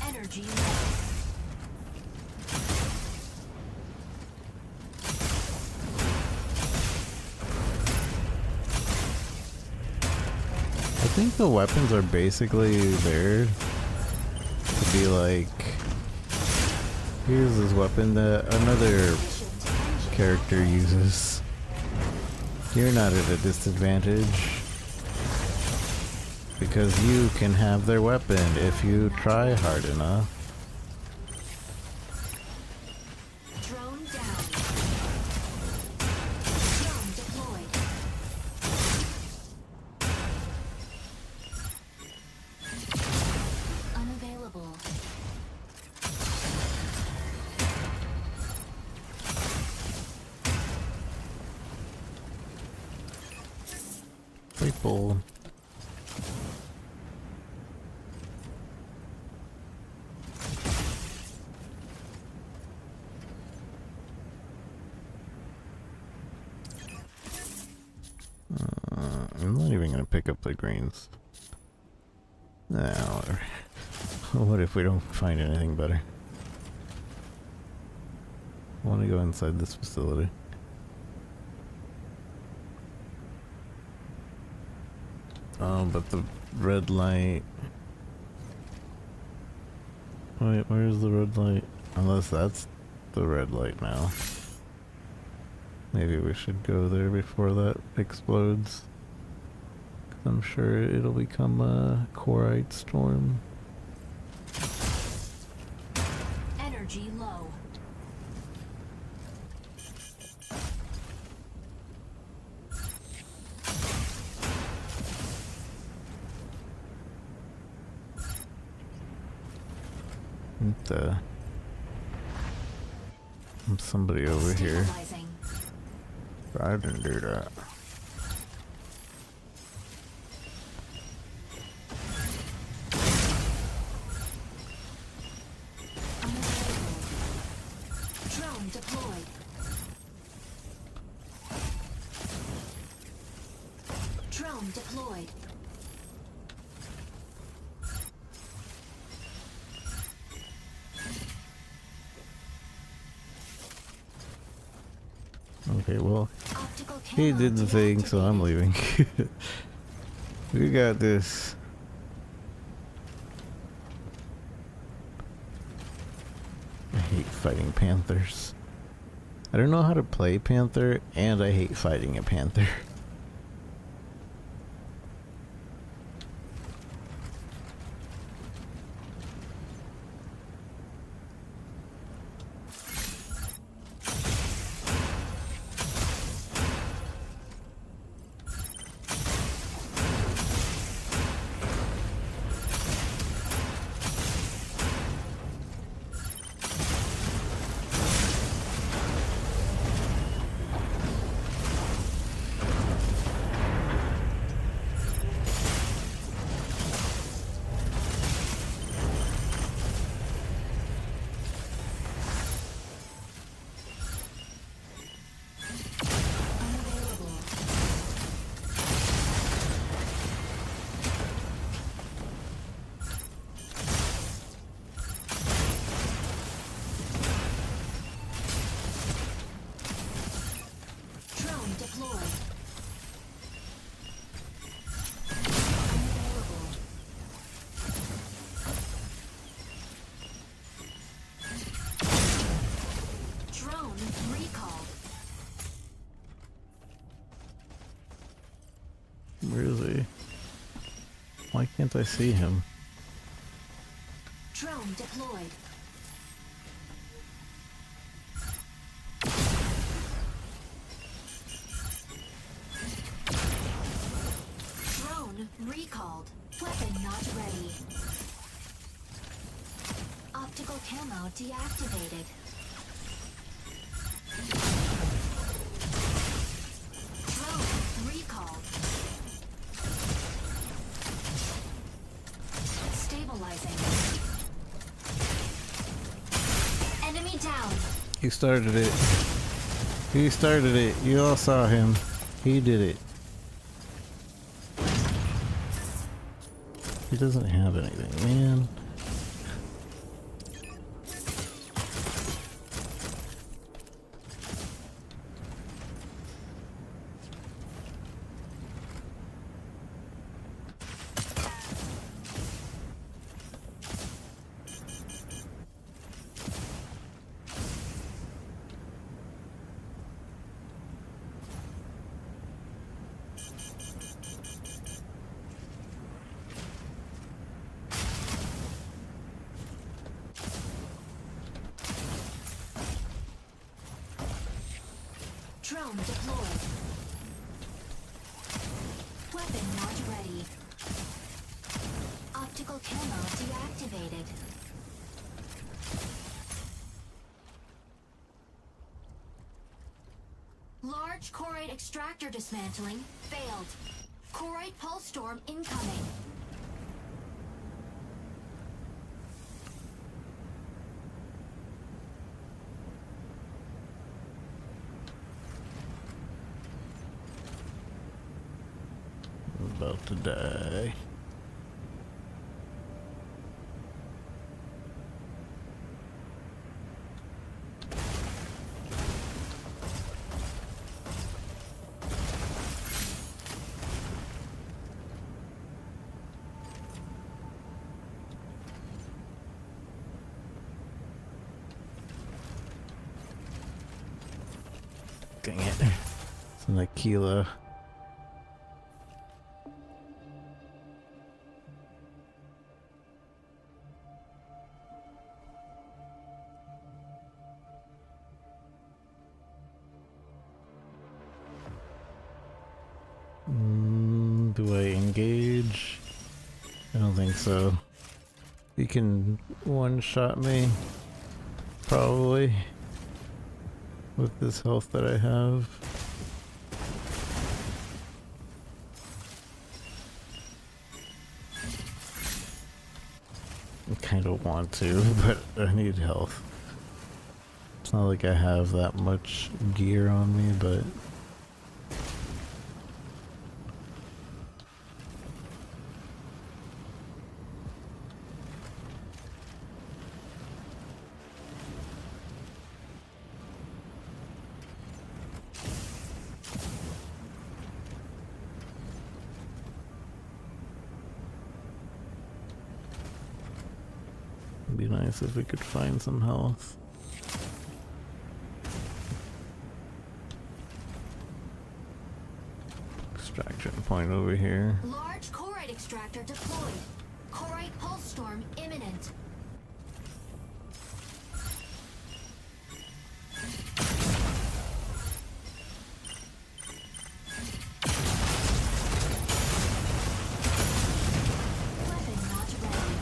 [SPEAKER 2] Energy.
[SPEAKER 1] I think the weapons are basically there to be like, here's this weapon that another character uses. You're not at a disadvantage because you can have their weapon if you try hard enough.
[SPEAKER 2] Drone down. Drone deployed. Unavailable.
[SPEAKER 1] People. I'm not even gonna pick up the greens. Nah, whatever. What if we don't find anything better? I want to go inside this facility. Oh, but the red light... Wait, where's the red light? Unless that's the red light now. Maybe we should go there before that explodes. 'Cause I'm sure it'll become a Corite storm.
[SPEAKER 2] Energy low.
[SPEAKER 1] What the... There's somebody over here.
[SPEAKER 2] Stabilizing.
[SPEAKER 1] I didn't do that.
[SPEAKER 2] Drone deployed. Drone deployed.
[SPEAKER 1] Okay, well,
[SPEAKER 2] Optical
[SPEAKER 1] he
[SPEAKER 2] camo
[SPEAKER 1] did the thing, so I'm leaving. We got this. I hate fighting panthers. I don't know how to play panther, and I hate fighting a panther.
[SPEAKER 2] Drone deployed. Drone recalled.
[SPEAKER 1] Where is he? Why can't I see him?
[SPEAKER 2] Drone deployed. Drone recalled. Weapon not ready. Optical camo deactivated. Drone recalled. Stabilizing. Enemy down.
[SPEAKER 1] He started it. He started it. You all saw him. He did it. He doesn't have anything, man.
[SPEAKER 2] Drone deployed. Weapon not ready. Optical camo deactivated. Large choroid extractor dismantling failed. Choroid pulse storm incoming.
[SPEAKER 1] I'm about to die. Dang it. It's an Aquila. Do I engage? I don't think so. He can one-shot me, probably, with this health that I have. I kind of want to, but I need health. It's not like I have that much gear on me, but nice if we could find some health. Extraction point over here.
[SPEAKER 2] Large Corite extractor deployed. Corite pulse storm imminent. Weapon not ready.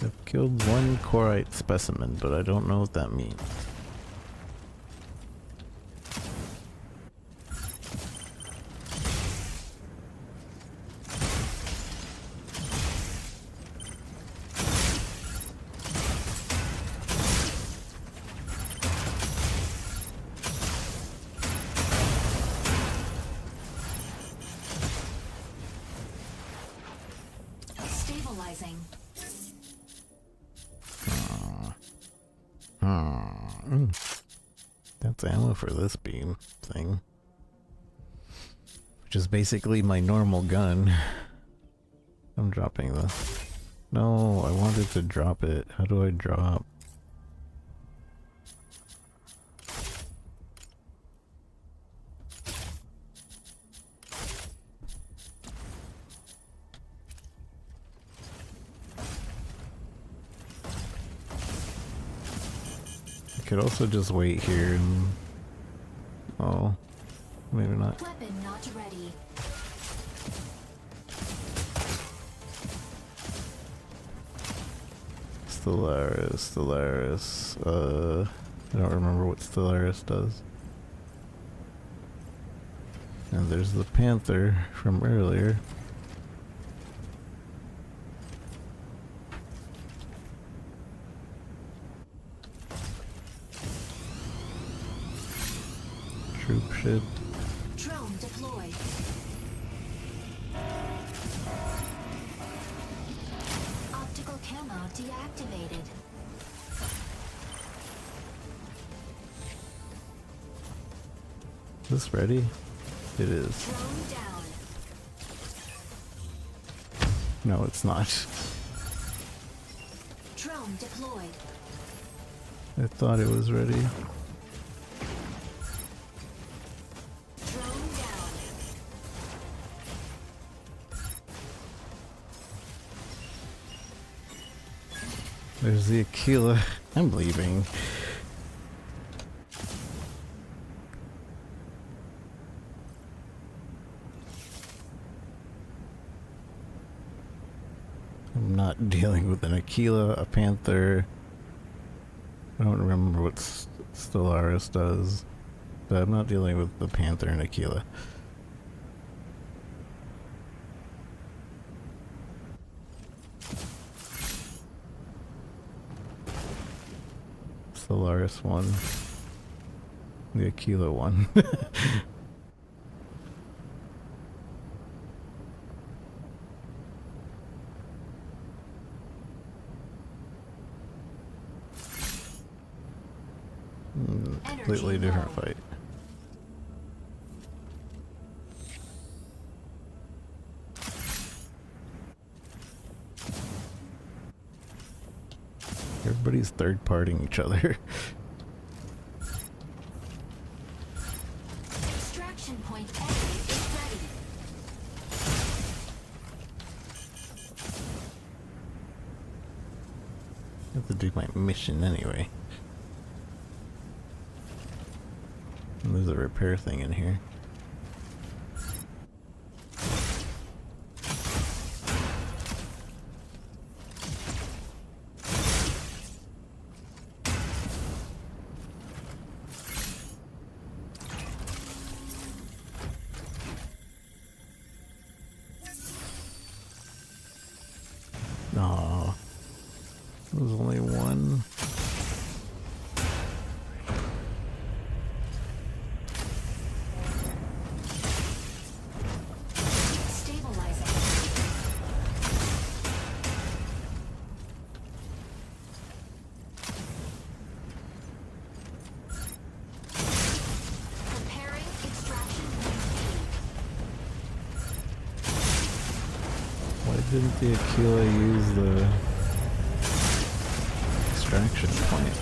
[SPEAKER 1] I've killed one Corite specimen, but I don't know what that means.
[SPEAKER 2] Stabilizing.
[SPEAKER 1] That's ammo for this beam thing. Which is basically my normal gun. I'm dropping this. No, I wanted to drop it. How do I drop? I could also just wait here and... Oh, maybe not.
[SPEAKER 2] Weapon not ready.
[SPEAKER 1] Stellaris. I don't remember what Stellaris does. And there's the Panther from earlier. Troop ship.
[SPEAKER 2] Drone deployed. Optical camo deactivated.
[SPEAKER 1] Is this ready? It is.
[SPEAKER 2] Drone down.
[SPEAKER 1] No, it's not.
[SPEAKER 2] Drone deployed.
[SPEAKER 1] I thought it was ready.
[SPEAKER 2] Drone down.
[SPEAKER 1] There's the Aquila. I'm leaving. I'm not dealing with an Aquila, a Panther. I don't remember what Stellaris does, but I'm not dealing with the Panther and Aquila. Stellaris one. The Aquila one. Completely different fight. Everybody's third-partying each other.
[SPEAKER 2] Extraction point A is ready.
[SPEAKER 1] I have to do my mission anyway. And there's a repair thing in here. Aw, there's only one. didn't the Aquila use the extraction point?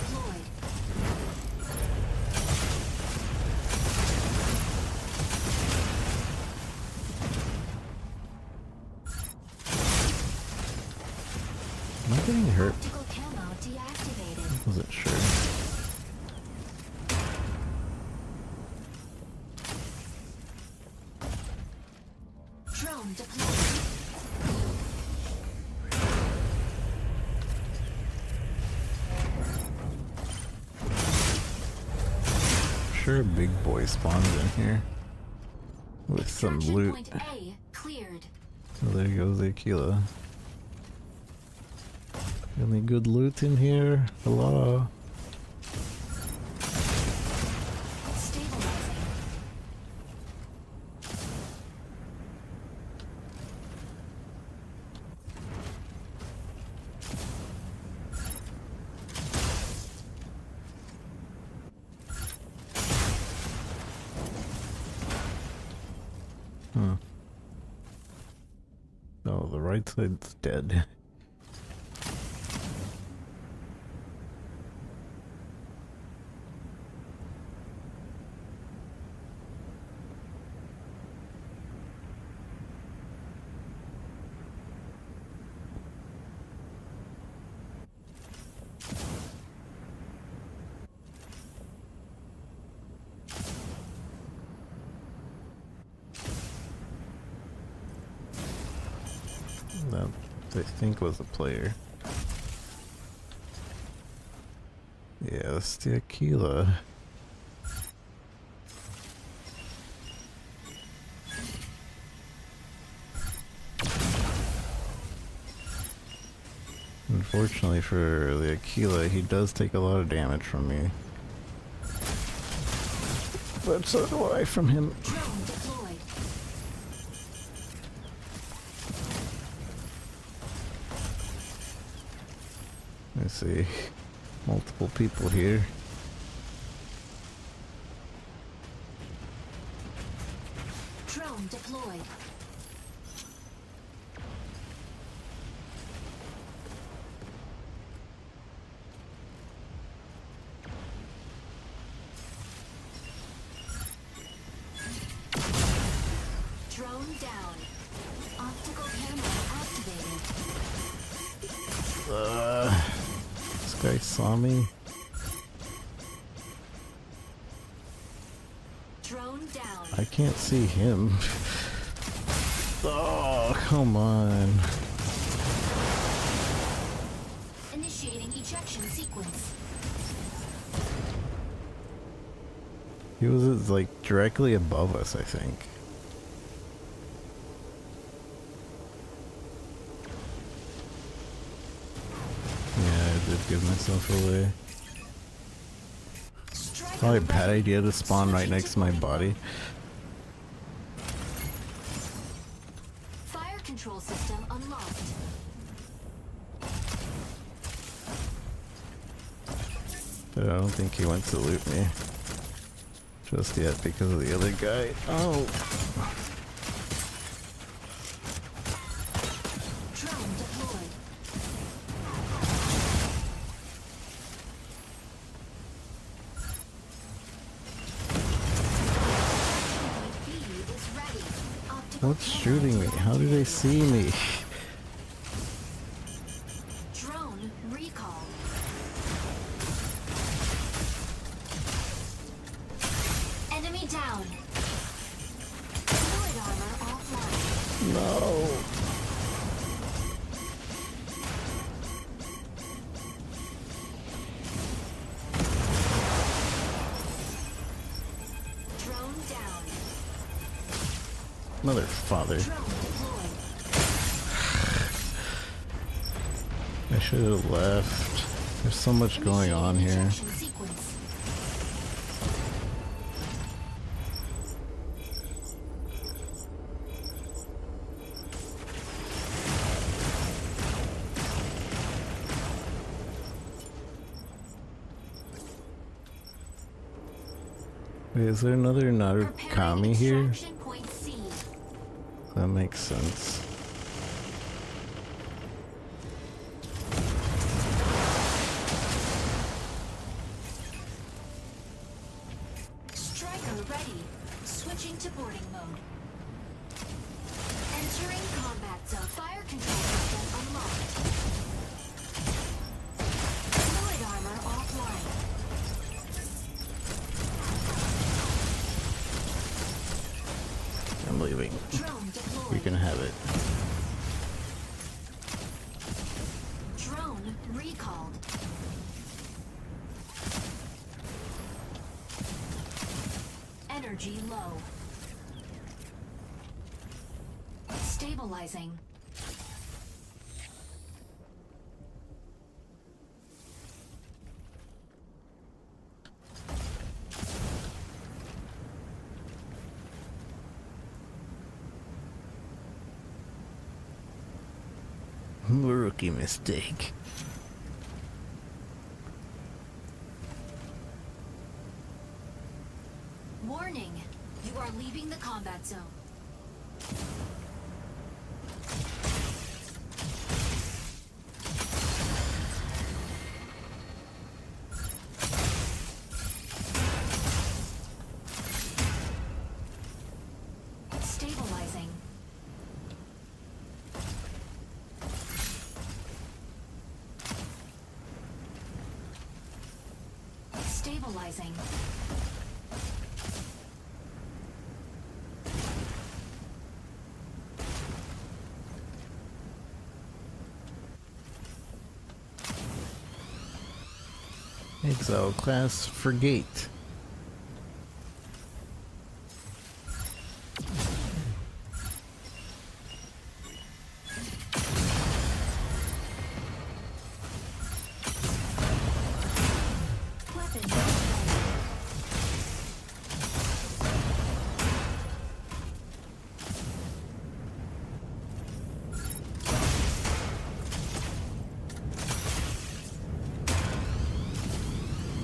[SPEAKER 1] Am I getting hurt? I wasn't sure.
[SPEAKER 2] Drone deployed.
[SPEAKER 1] Sure, a big boy spawns in here with some loot.
[SPEAKER 2] Point A cleared.
[SPEAKER 1] Oh, there goes the Aquila. Any good loot in here? Hello?
[SPEAKER 2] Stabilizing.
[SPEAKER 1] Huh. No, the right side's dead. That I think was a player. Yeah, that's the Aquila. Unfortunately for the Aquila, he does take a lot of damage from me. But so do I from him.
[SPEAKER 2] Drone deployed.
[SPEAKER 1] I see multiple people here.
[SPEAKER 2] Drone deployed. Drone down. Optical camera activated.
[SPEAKER 1] This guy saw me.
[SPEAKER 2] Drone down.
[SPEAKER 1] I can't see him. Oh, come on.
[SPEAKER 2] Initiating ejection sequence.
[SPEAKER 1] He was like directly above us, I think. Yeah, I did give myself away. Probably a bad idea to spawn right next to my body.
[SPEAKER 2] Fire control system unlocked.
[SPEAKER 1] But I don't think he went to loot me just yet because of the other guy. Oh!
[SPEAKER 2] Drone deployed. Point B is ready. Optical
[SPEAKER 1] What's
[SPEAKER 2] camera
[SPEAKER 1] shooting me? How do they see me?
[SPEAKER 2] Drone recall. Enemy down. Fluid armor offline.
[SPEAKER 1] No!
[SPEAKER 2] Drone down.
[SPEAKER 1] Mother father.
[SPEAKER 2] Drone deployed.
[SPEAKER 1] I should have left. There's so much going on here.
[SPEAKER 2] Initiating ejection sequence.
[SPEAKER 1] Wait, is there another
[SPEAKER 2] Preparing
[SPEAKER 1] Narukami here?
[SPEAKER 2] extraction point C.
[SPEAKER 1] That makes sense.
[SPEAKER 2] ready. Switching to boarding mode. Entering combat zone. Fire control system unlocked. Fluid armor offline.
[SPEAKER 1] I'm leaving.
[SPEAKER 2] Drone deployed.
[SPEAKER 1] You can have it.
[SPEAKER 2] Drone recalled. Energy low. Stabilizing.
[SPEAKER 1] Rookie mistake.
[SPEAKER 2] Warning, you are leaving the combat zone. Stabilizing. Stabilizing.
[SPEAKER 1] Exile class frigate.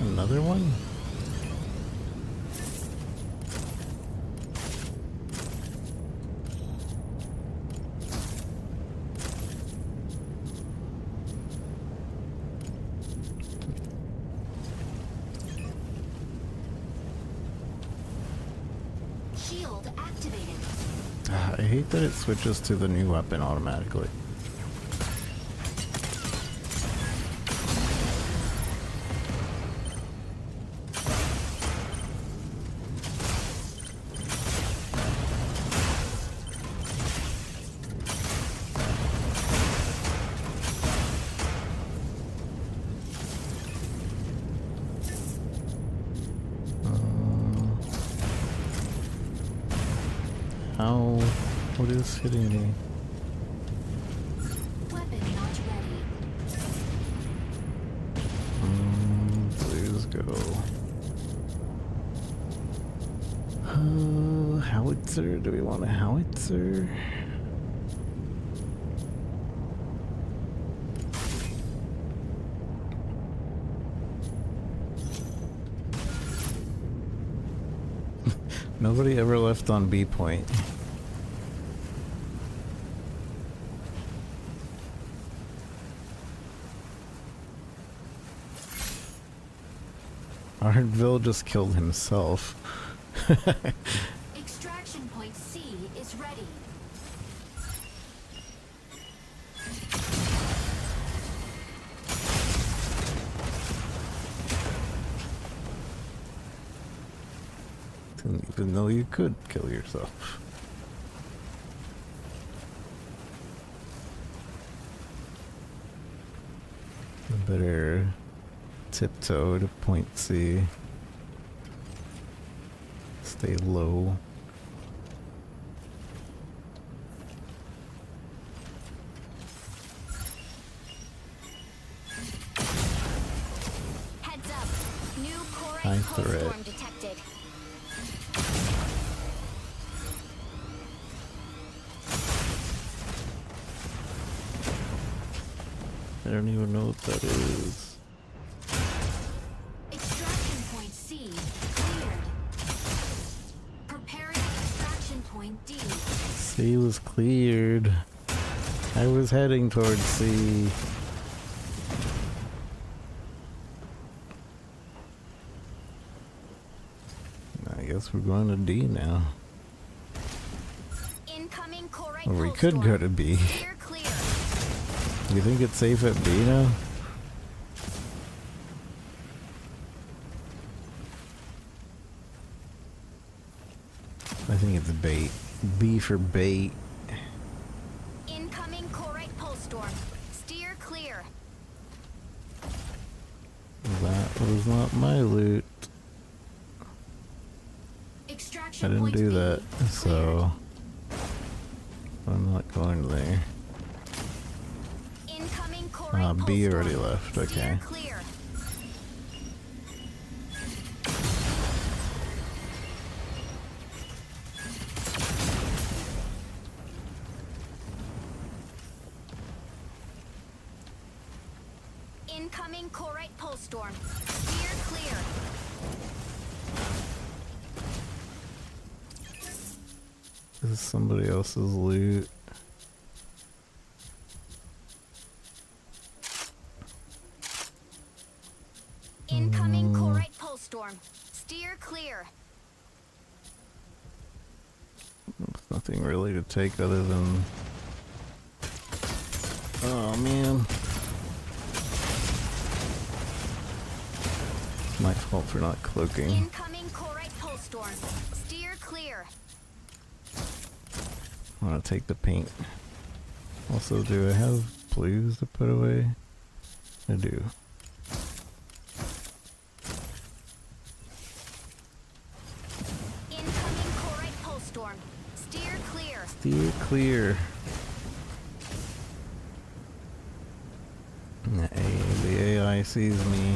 [SPEAKER 1] Another one?
[SPEAKER 2] Shield activated.
[SPEAKER 1] I hate that it switches to the new weapon automatically. How? What is hitting me?
[SPEAKER 2] Weapon not ready.
[SPEAKER 1] Please go. Howitzer? Do we want a howitzer? Nobody ever left on B point. Ardville just killed himself.
[SPEAKER 2] Extraction point C is ready.
[SPEAKER 1] Didn't even know you could kill yourself. I better tiptoe to point C. Stay low.
[SPEAKER 2] Heads up. New
[SPEAKER 1] High
[SPEAKER 2] Corite
[SPEAKER 1] threat.
[SPEAKER 2] storm detected.
[SPEAKER 1] I don't even know what that is.
[SPEAKER 2] Extraction point C cleared. Preparing extraction point D.
[SPEAKER 1] C was cleared. I was heading towards C. I guess we're going to D now.
[SPEAKER 2] Incoming Corite
[SPEAKER 1] Or we
[SPEAKER 2] pulse
[SPEAKER 1] could
[SPEAKER 2] storm.
[SPEAKER 1] go to B.
[SPEAKER 2] Steer clear.
[SPEAKER 1] You think it's safe at B now? I think it's bait. B for bait.
[SPEAKER 2] Incoming Corite pulse storm. Steer clear.
[SPEAKER 1] That was not my loot.
[SPEAKER 2] Extraction
[SPEAKER 1] I didn't
[SPEAKER 2] point
[SPEAKER 1] do
[SPEAKER 2] B
[SPEAKER 1] that, so I'm not going there.
[SPEAKER 2] Incoming Corite
[SPEAKER 1] B
[SPEAKER 2] pulse
[SPEAKER 1] already
[SPEAKER 2] storm.
[SPEAKER 1] left, okay.
[SPEAKER 2] Steer clear. Incoming Corite pulse storm. Steer clear.
[SPEAKER 1] This is somebody else's loot.
[SPEAKER 2] Incoming Corite pulse storm. Steer clear.
[SPEAKER 1] Nothing really to take other than... Oh man. It's my fault for not cloaking.
[SPEAKER 2] Incoming Corite pulse storm. Steer clear.
[SPEAKER 1] I want to take the paint. Also, do I have blues to put away? I do.
[SPEAKER 2] Incoming Corite pulse storm. Steer clear.
[SPEAKER 1] Steer clear. The AI sees me.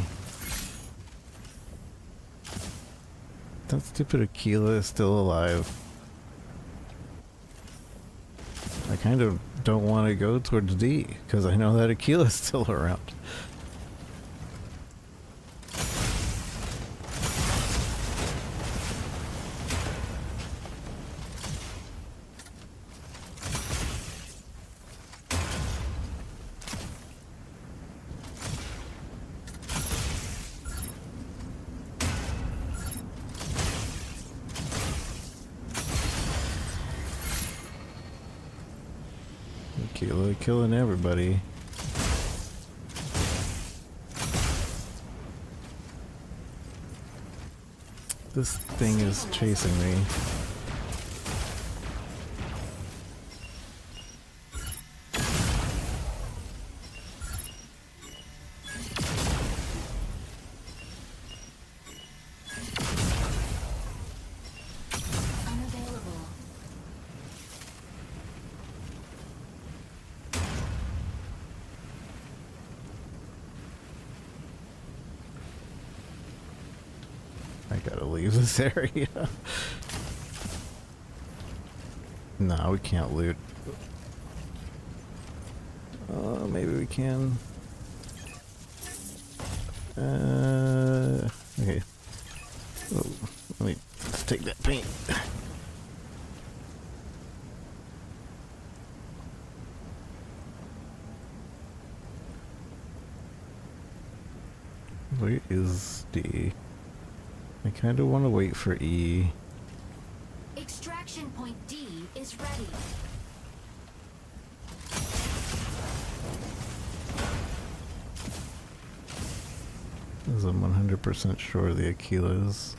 [SPEAKER 1] That stupid Aquila is still alive. I kind of don't want to go towards D, because I know that Aquila is still around. Aquila killing everybody. This thing is chasing me.
[SPEAKER 2] Unavailable.
[SPEAKER 1] I gotta leave this area. No, we can't loot. Maybe we can. Okay. Oh, let me just take that paint. Where is D? I kind of want to wait for E.
[SPEAKER 2] Extraction point D is ready.
[SPEAKER 1] Because I'm 100% sure the Aquila's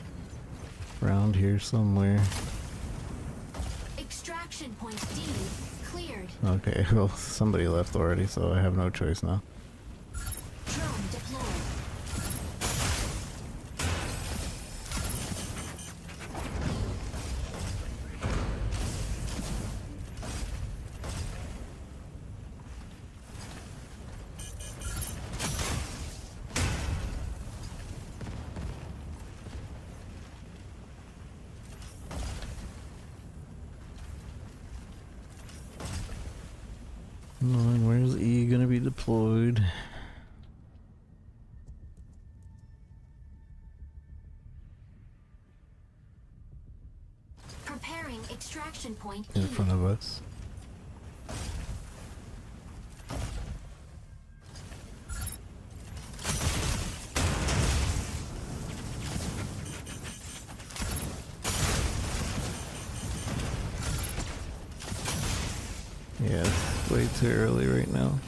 [SPEAKER 1] around here somewhere.
[SPEAKER 2] Extraction point D cleared.
[SPEAKER 1] Okay, well, somebody left already, so I have no choice now.
[SPEAKER 2] Drone deployed.
[SPEAKER 1] And where's E gonna be deployed?
[SPEAKER 2] Preparing extraction point
[SPEAKER 1] In
[SPEAKER 2] E.
[SPEAKER 1] front of us. Yeah, it's way too early right now.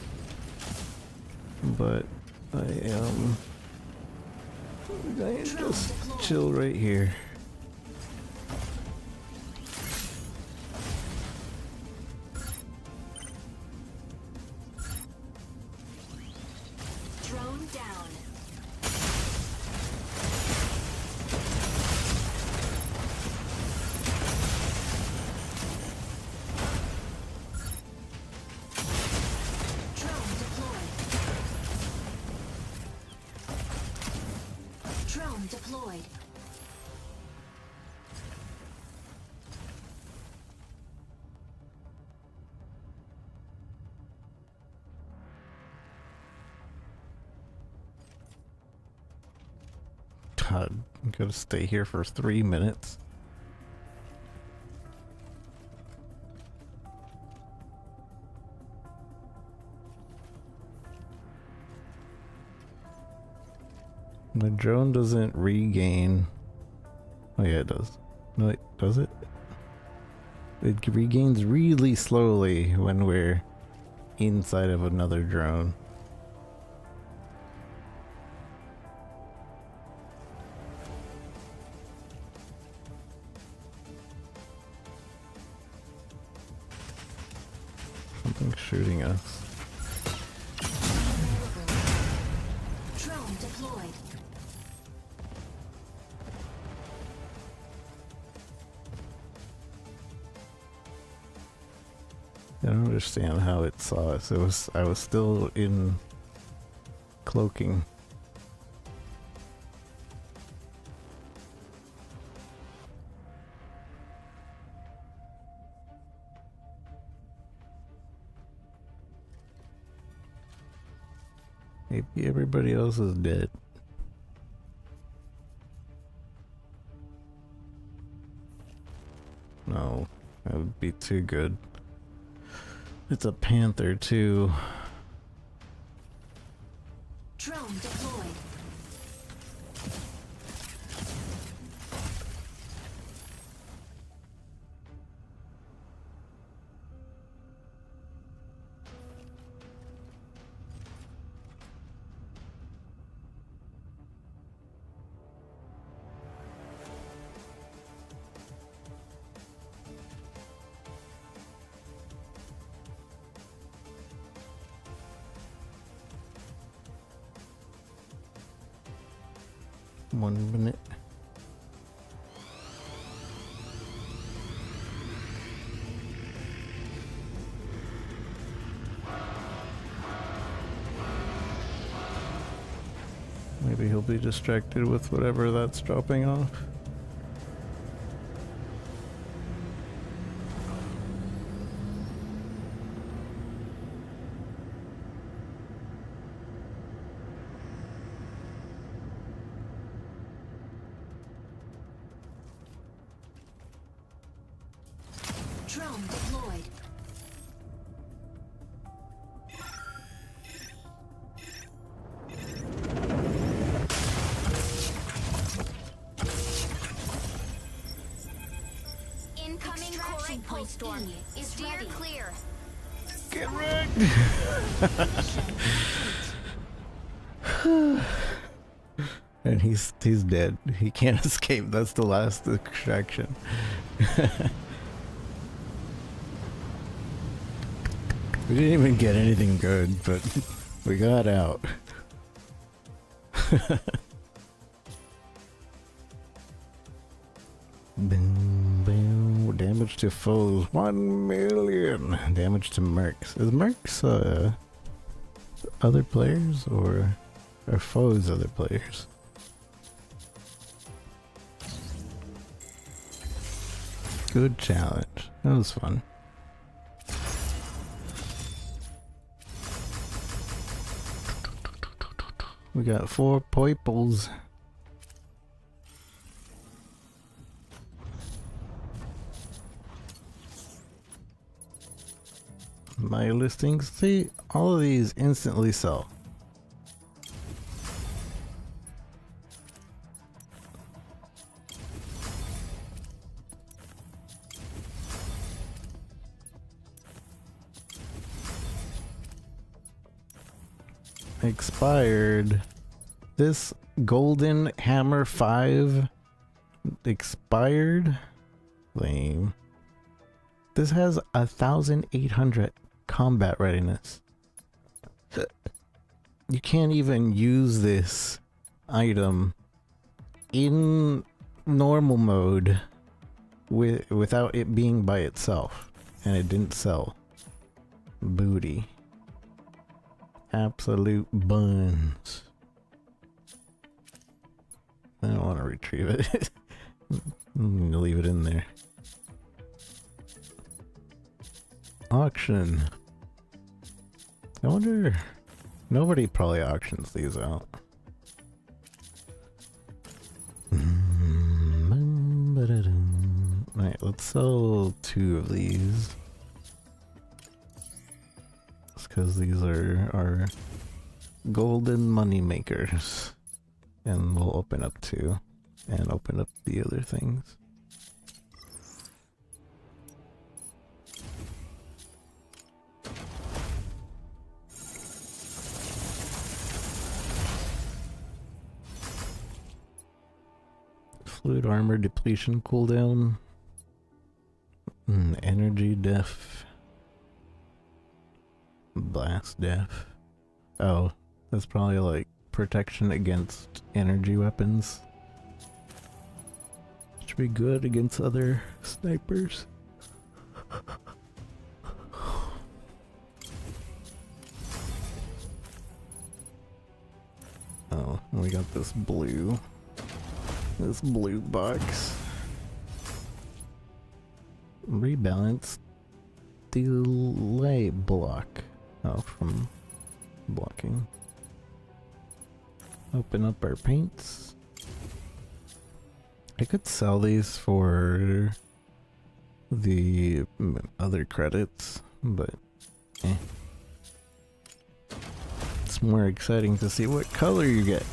[SPEAKER 1] But I just chill right here.
[SPEAKER 2] Drone down. Drone deployed. Drone deployed.
[SPEAKER 1] God, I'm gonna stay here for 3 minutes. The drone doesn't regain. Oh yeah, it does. No, it does it? It regains really slowly when we're inside of another drone. Something's shooting us.
[SPEAKER 2] Drone deployed.
[SPEAKER 1] I don't understand how it saw us. I was still in cloaking. Maybe everybody else is dead. No, that would be too good. It's a panther too.
[SPEAKER 2] Drone deployed.
[SPEAKER 1] One minute. Maybe he'll be distracted with whatever that's dropping off.
[SPEAKER 2] Drone deployed. Incoming core point storm is steer ready. Clear.
[SPEAKER 1] Get wrecked! And he's dead. He can't escape. That's the last extraction. We didn't even get anything good, but we got out. Boom, boom. Damage to foes, 1 million. Damage to mercs. Is mercs other players or are foes other players? Good challenge. That was fun. We got 4 poiples. My listings, see, all of these instantly sell. expired. This golden hammer 5 expired. Lame. This has 1,800 combat readiness. You can't even use this item in normal mode without it being by itself, and it didn't sell. Booty. Absolute buns. I don't want to retrieve it. I'm gonna leave it in there. Auction. I wonder... Nobody probably auctions these out. Alright, let's sell 2 of these. It's because these are our golden money makers. And we'll open up 2 and open up the other things. Fluid armor depletion cooldown. Energy def. Blast def. Oh, that's probably like protection against energy weapons. Should be good against other snipers. Oh, we got this blue box. Rebalance delay block. Oh, from blocking. Open up our paints. I could sell these for the other credits, but eh. It's more exciting to see what color you get.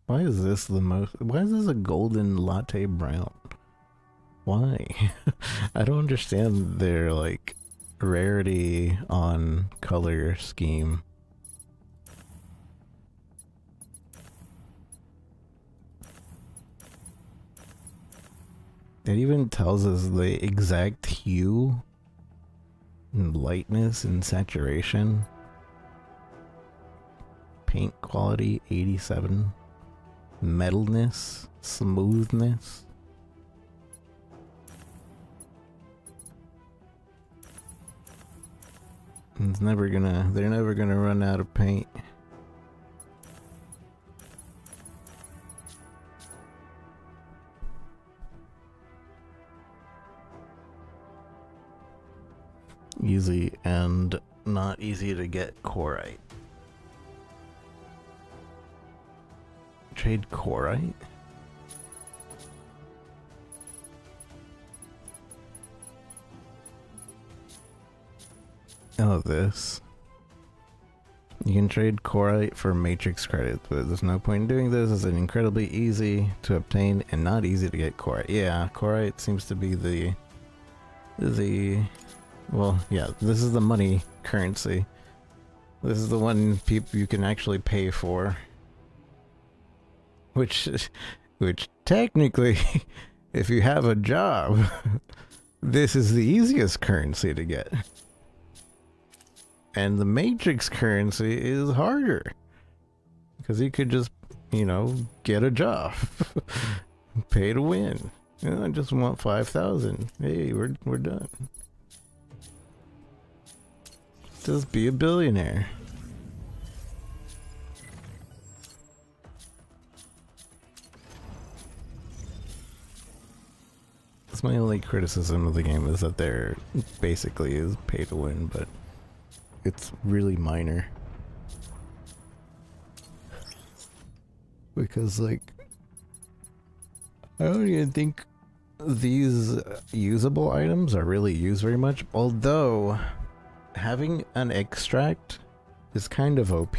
[SPEAKER 1] Why is this the most... Why is this a golden latte brown? Why? I don't understand their, like, rarity on color scheme. It even tells us the exact hue and lightness and saturation. Paint quality 87. Metalness, smoothness. They're never gonna run out of paint. Easy and not easy to get Corite. Trade Corite? Oh, this. You can trade Corite for Matrix credits, but there's no point in doing this. It's incredibly easy to obtain and not easy to get Corite. Yeah, Corite seems to be the well, yeah, this is the money currency. This is the one people you can actually pay for. Which technically, if you have a job, this is the easiest currency to get. And the Matrix currency is harder. Because you could just, you know, get a job. Pay to win. You know, I just want 5,000. Hey, we're done. Just be a billionaire. That's my only criticism of the game, is that there basically is pay to win, but it's really minor. Because, like, I don't even think these usable items are really used very much, although having an extract is kind of OP.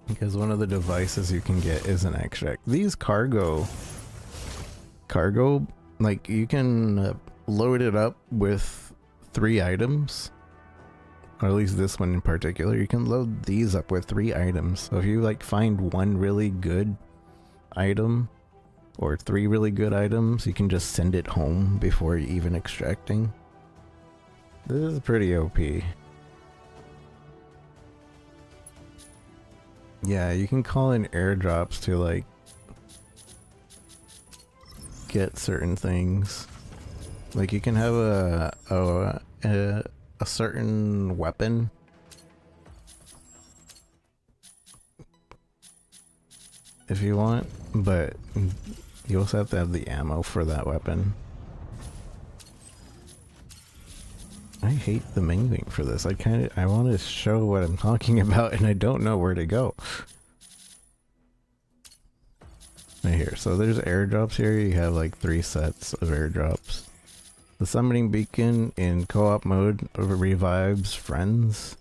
[SPEAKER 1] Because one of the devices you can get is an extract. These cargo, like you can load it up with 3 items. Or at least this one in particular. You can load these up with 3 items. So if you like find one really good item or 3 really good items, you can just send it home before even extracting. This is pretty OP. Yeah, you can call in airdrops to like get certain things. Like you can have a certain weapon if you want, but you also have to have the ammo for that weapon. I hate the menuing for this. I want to show what I'm talking about and I don't know where to go. Right here. So there's airdrops here. You have like 3 sets of airdrops. The summoning beacon in co-op mode revives friends.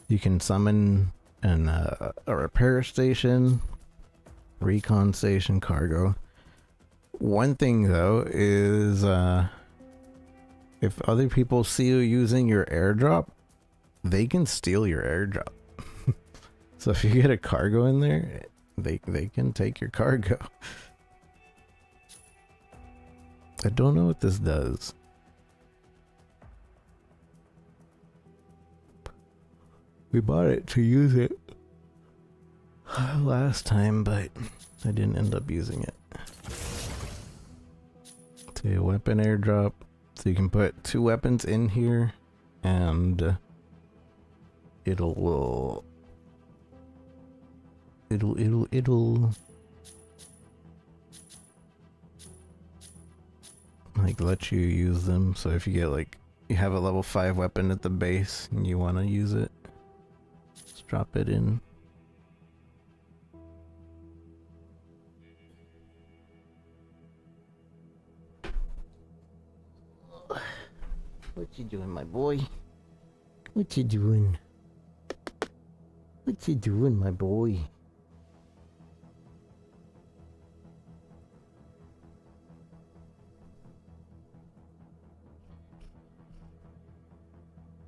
[SPEAKER 1] You can summon a repair station, recon station, cargo. One thing though is if other people see you using your airdrop, they can steal your airdrop. So if you get a cargo in there, they can take your cargo. I don't know what this does. We bought it to use it last time, but I didn't end up using it. It's a weapon airdrop. So you can put 2 weapons in here and it'll like let you use them. So if you get like, you have a level 5 weapon at the base and you want to use it, just drop it in. What you doing, my boy? What you doing? What you doing, my boy?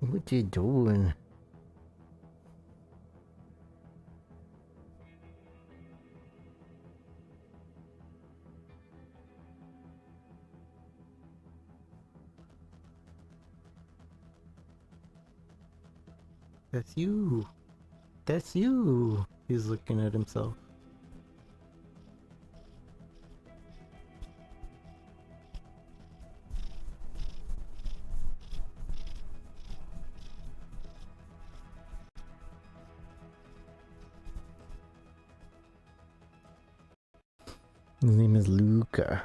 [SPEAKER 1] What you doing? That's you. That's you. He's looking at himself. His name is Luca.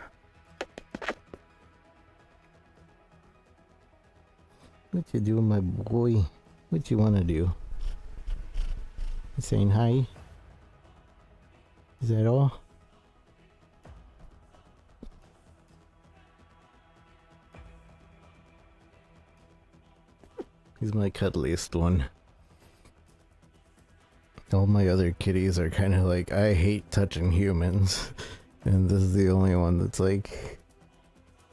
[SPEAKER 1] What you doing, my boy? What you wanna do? You saying hi? Is that all? He's my cuddliest one. All my other kitties are kind of like, I hate touching humans. And this is the only one that's like,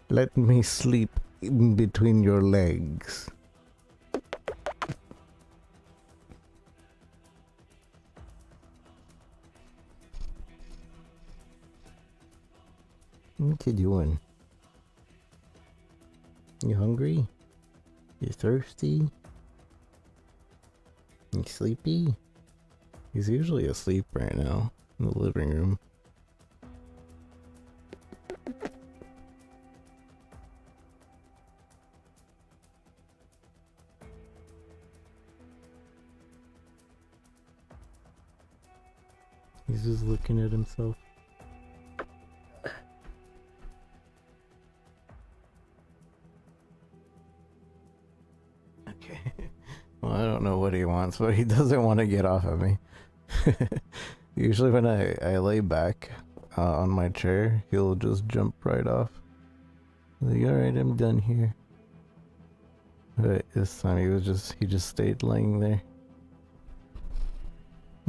[SPEAKER 1] let me sleep in between your legs. What you doing? You hungry? You thirsty? You sleepy? He's usually asleep right now in the living room. He's just looking at himself. Okay. Well, I don't know what he wants, but he doesn't want to get off of me. Usually when I lay back on my chair, he'll just jump right off. Like, alright, I'm done here. But this time he just stayed laying there.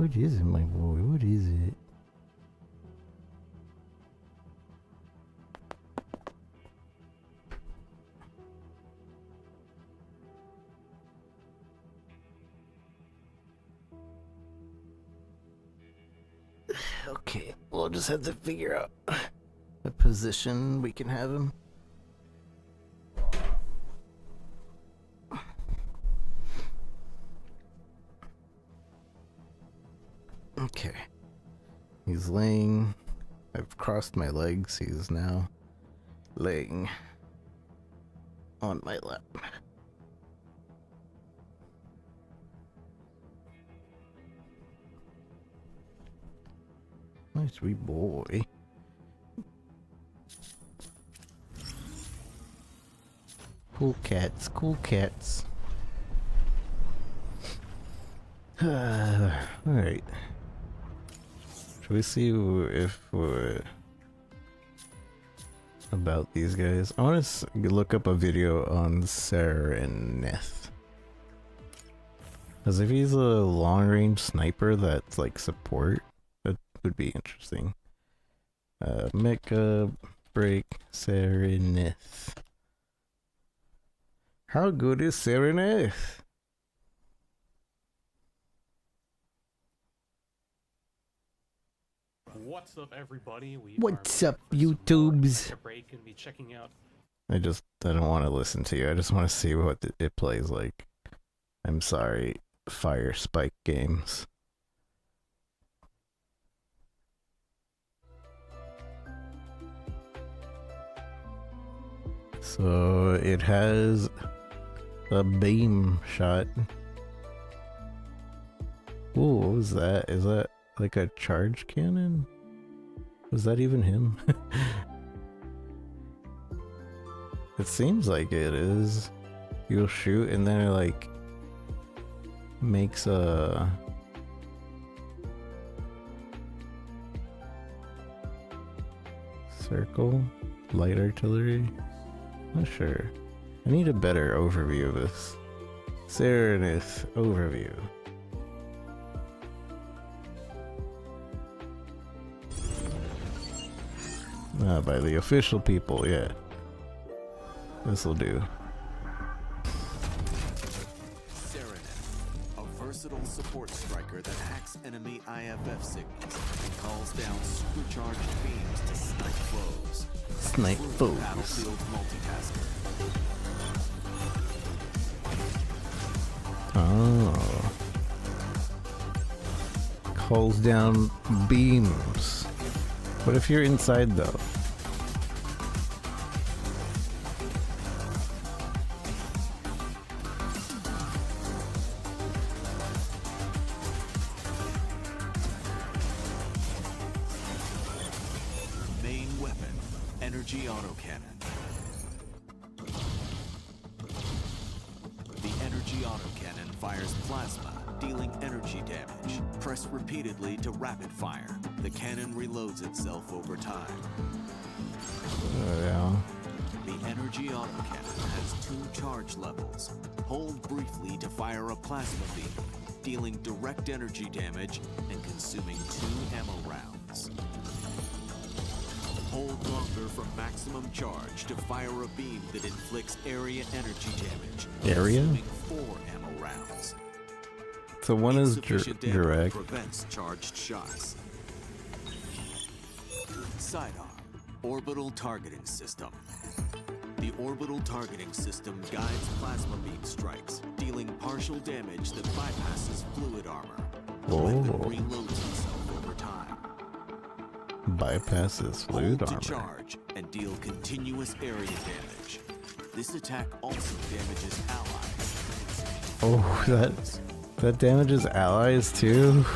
[SPEAKER 1] What is it, my boy? What is it? Okay, we'll just have to figure out a position we can have him. Okay. He's laying. I've crossed my legs. He's now laying on my lap. Nice wee boy. Cool cats, cool cats. Alright. Should we see if about these guys? I want to look up a video on Serenith. Because if he's a long-range sniper that's like support, that would be interesting. Mecha break Serenith. How good is Serenith?
[SPEAKER 15] What's up, everybody?
[SPEAKER 1] What's up, YouTubes?
[SPEAKER 15] Break and be checking out.
[SPEAKER 1] I don't want to listen to you. I just want to see what it plays like. I'm sorry, Fire Spike Games. So it has a beam shot. Ooh, what was that? Is that like a charge cannon? Was that even him? It seems like it is. You'll shoot and then it like makes a circle. Light artillery. Not sure. I need a better overview of this. Serenith overview. By the official people, yeah. This'll do.
[SPEAKER 16] Serenith, a versatile support striker that hacks enemy IFF signals and calls down supercharged beams to snipe foes.
[SPEAKER 1] Snipe foes.
[SPEAKER 16] Battlefield multitasker.
[SPEAKER 1] Oh. Calls down beams. What if you're inside though?
[SPEAKER 16] Main weapon, energy autocannon. The energy autocannon fires plasma, dealing energy damage. Press repeatedly to rapid fire. The cannon reloads itself over time.
[SPEAKER 1] Yeah.
[SPEAKER 16] The energy autocannon has 2 charge levels. Hold briefly to fire a plasma beam, dealing direct energy damage and consuming 2 ammo rounds. Hold longer for maximum charge to fire a beam that inflicts area energy damage.
[SPEAKER 1] Area?
[SPEAKER 16] Consuming 4 ammo rounds.
[SPEAKER 1] So one is
[SPEAKER 16] Insufficient ammo
[SPEAKER 1] direct.
[SPEAKER 16] prevents charged shots. Sidearm, orbital targeting system. The orbital targeting system guides plasma beam strikes, dealing partial damage that bypasses fluid armor. The weapon reloads itself over time.
[SPEAKER 1] Bypasses fluid
[SPEAKER 16] Hold
[SPEAKER 1] armor.
[SPEAKER 16] to charge and deal continuous area damage. This attack also damages allies.
[SPEAKER 1] Oh, that damages allies too?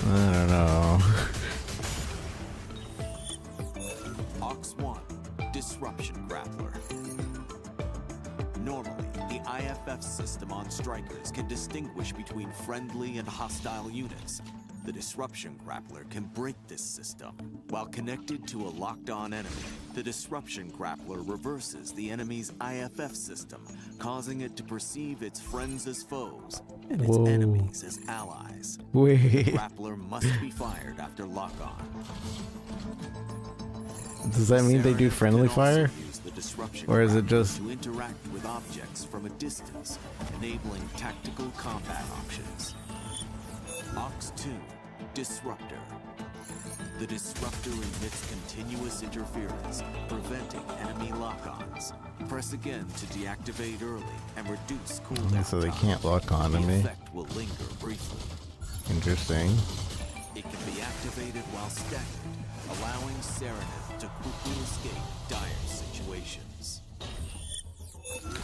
[SPEAKER 1] I don't know.
[SPEAKER 16] Ox 1, Disruption Grappler. Normally, the IFF system on strikers can distinguish between friendly and hostile units. The Disruption Grappler can break this system. While connected to a locked-on enemy, the Disruption Grappler reverses the enemy's IFF system, causing it to perceive its friends as foes. and its
[SPEAKER 1] Whoa.
[SPEAKER 16] enemies as allies.
[SPEAKER 1] Wait.
[SPEAKER 16] The grappler must be fired after lock-on.
[SPEAKER 1] Does that mean they do
[SPEAKER 16] Serenith
[SPEAKER 1] friendly
[SPEAKER 16] can also
[SPEAKER 1] fire?
[SPEAKER 16] use the disruption
[SPEAKER 1] Or is it
[SPEAKER 16] grappler
[SPEAKER 1] just...
[SPEAKER 16] to interact with objects from a distance, enabling tactical combat options. Ox 2, Disruptor. The disruptor emits continuous interference, preventing enemy lock-ons. Press again to deactivate early and reduce cooldown.
[SPEAKER 1] So they can't lock on to
[SPEAKER 16] The
[SPEAKER 1] me.
[SPEAKER 16] effect will linger briefly.
[SPEAKER 1] Interesting.
[SPEAKER 16] It can be activated while staggered, allowing Serenith to quickly escape dire situations.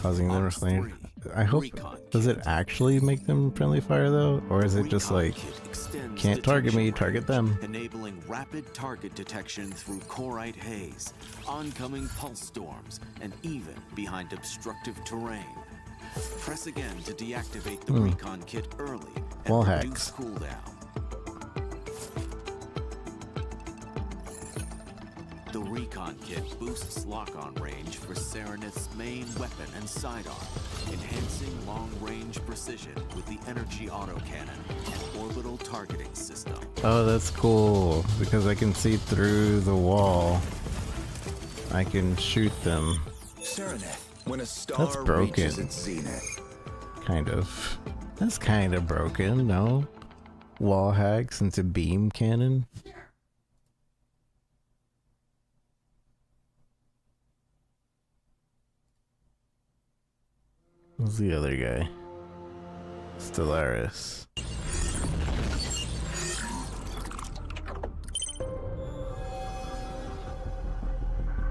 [SPEAKER 1] Causing them
[SPEAKER 16] Ox
[SPEAKER 1] friendly.
[SPEAKER 16] 3,
[SPEAKER 1] I hope.
[SPEAKER 16] Recon
[SPEAKER 1] Does it actually make them friendly fire though, or is it just
[SPEAKER 16] Recon
[SPEAKER 1] like
[SPEAKER 16] Kit extends
[SPEAKER 1] can't target me,
[SPEAKER 16] detection
[SPEAKER 1] target
[SPEAKER 16] range,
[SPEAKER 1] them?
[SPEAKER 16] enabling rapid target detection through corite haze, oncoming pulse storms, and even behind obstructive terrain. Press again to deactivate the Recon Kit early and
[SPEAKER 1] Wall
[SPEAKER 16] reduce
[SPEAKER 1] hacks.
[SPEAKER 16] cooldown. The Recon Kit boosts lock-on range for Serenith's main weapon and sidearm, enhancing long-range precision with the energy autocannon and orbital targeting system.
[SPEAKER 1] Oh, that's cool because I can see through the wall. I can shoot them.
[SPEAKER 12] Serenith, when a
[SPEAKER 1] That's
[SPEAKER 12] star
[SPEAKER 1] broken.
[SPEAKER 12] reaches its zenith.
[SPEAKER 1] Kind of. That's kind of broken, no? Wall hacks into beam cannon. Who's the other guy? Stellaris.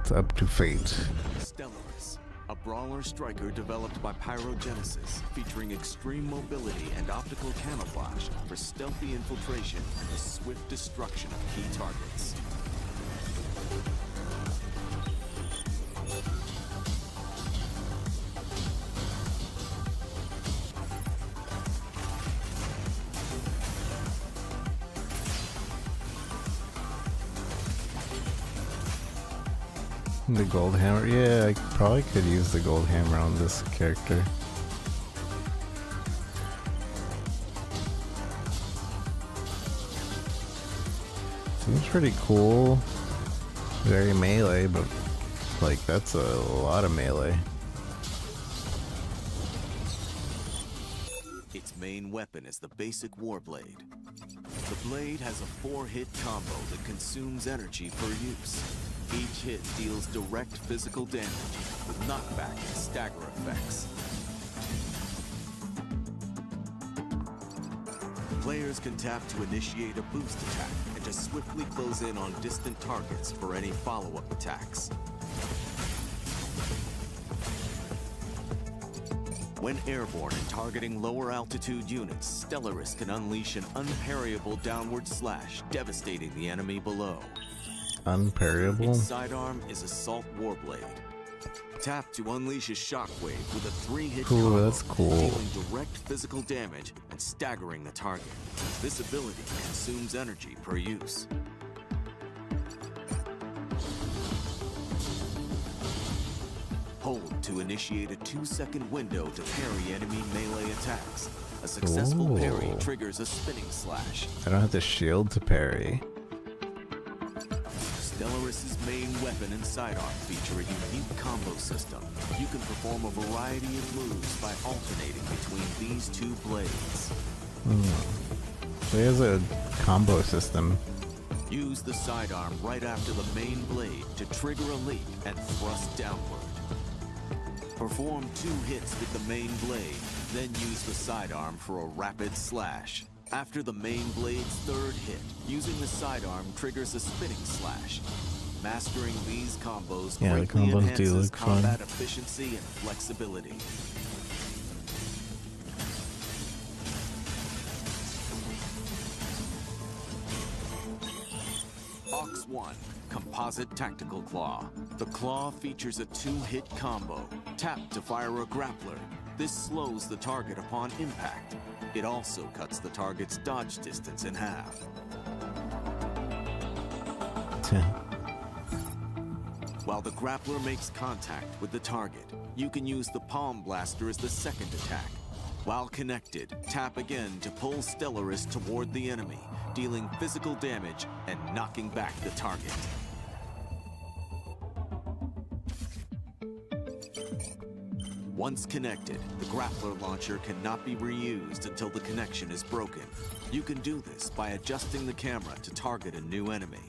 [SPEAKER 1] It's up to fate.
[SPEAKER 16] Stellaris, a brawler striker developed by Pyrogenesis, featuring extreme mobility and optical camouflage for stealthy infiltration and the swift destruction of key targets.
[SPEAKER 1] The gold hammer? Yeah, I probably could use the gold hammer on this character. Seems pretty cool. Very melee, but like that's a lot of melee.
[SPEAKER 16] Its main weapon is the basic Warblade. The blade has a 4-hit combo that consumes energy per use. Each hit deals direct physical damage, with knockback and stagger effects. Players can tap to initiate a boost attack and to swiftly close in on distant targets for any follow-up attacks. When airborne and targeting lower altitude units, Stellaris can unleash an unparryable downward slash, devastating the enemy below.
[SPEAKER 1] Unparryable?
[SPEAKER 16] Its sidearm is Assault Warblade. Tap to unleash a shockwave with a 3-hit combo,
[SPEAKER 1] that's cool.
[SPEAKER 16] dealing direct physical damage and staggering the target. This ability consumes energy per use. Hold to initiate a 2-second window to parry enemy melee attacks. A successful parry
[SPEAKER 1] Ooh.
[SPEAKER 16] triggers a spinning slash.
[SPEAKER 1] I don't have to shield to parry.
[SPEAKER 16] Stellaris' main weapon and sidearm feature a unique combo system. You can perform a variety of moves by alternating between these two blades.
[SPEAKER 1] There's a combo system.
[SPEAKER 16] Use the sidearm right after the main blade to trigger a leap and thrust downward. Perform 2 hits with the main blade, then use the sidearm for a rapid slash. After the main blade's 3rd hit, using the sidearm triggers a spinning slash. Mastering these combos
[SPEAKER 1] Yeah, the
[SPEAKER 16] greatly
[SPEAKER 1] combos do
[SPEAKER 16] enhances
[SPEAKER 1] look fun.
[SPEAKER 16] combat efficiency and flexibility. Ox 1, Composite Tactical Claw. The claw features a 2-hit combo. Tap to fire a grappler. This slows the target upon impact. It also cuts the target's dodge distance in half. While the grappler makes contact with the target, you can use the Palm Blaster as the 2nd attack. While connected, tap again to pull Stellaris toward the enemy, dealing physical damage and knocking back the target. Once connected, the grappler launcher cannot be reused until the connection is broken. You can do this by adjusting the camera to target a new enemy.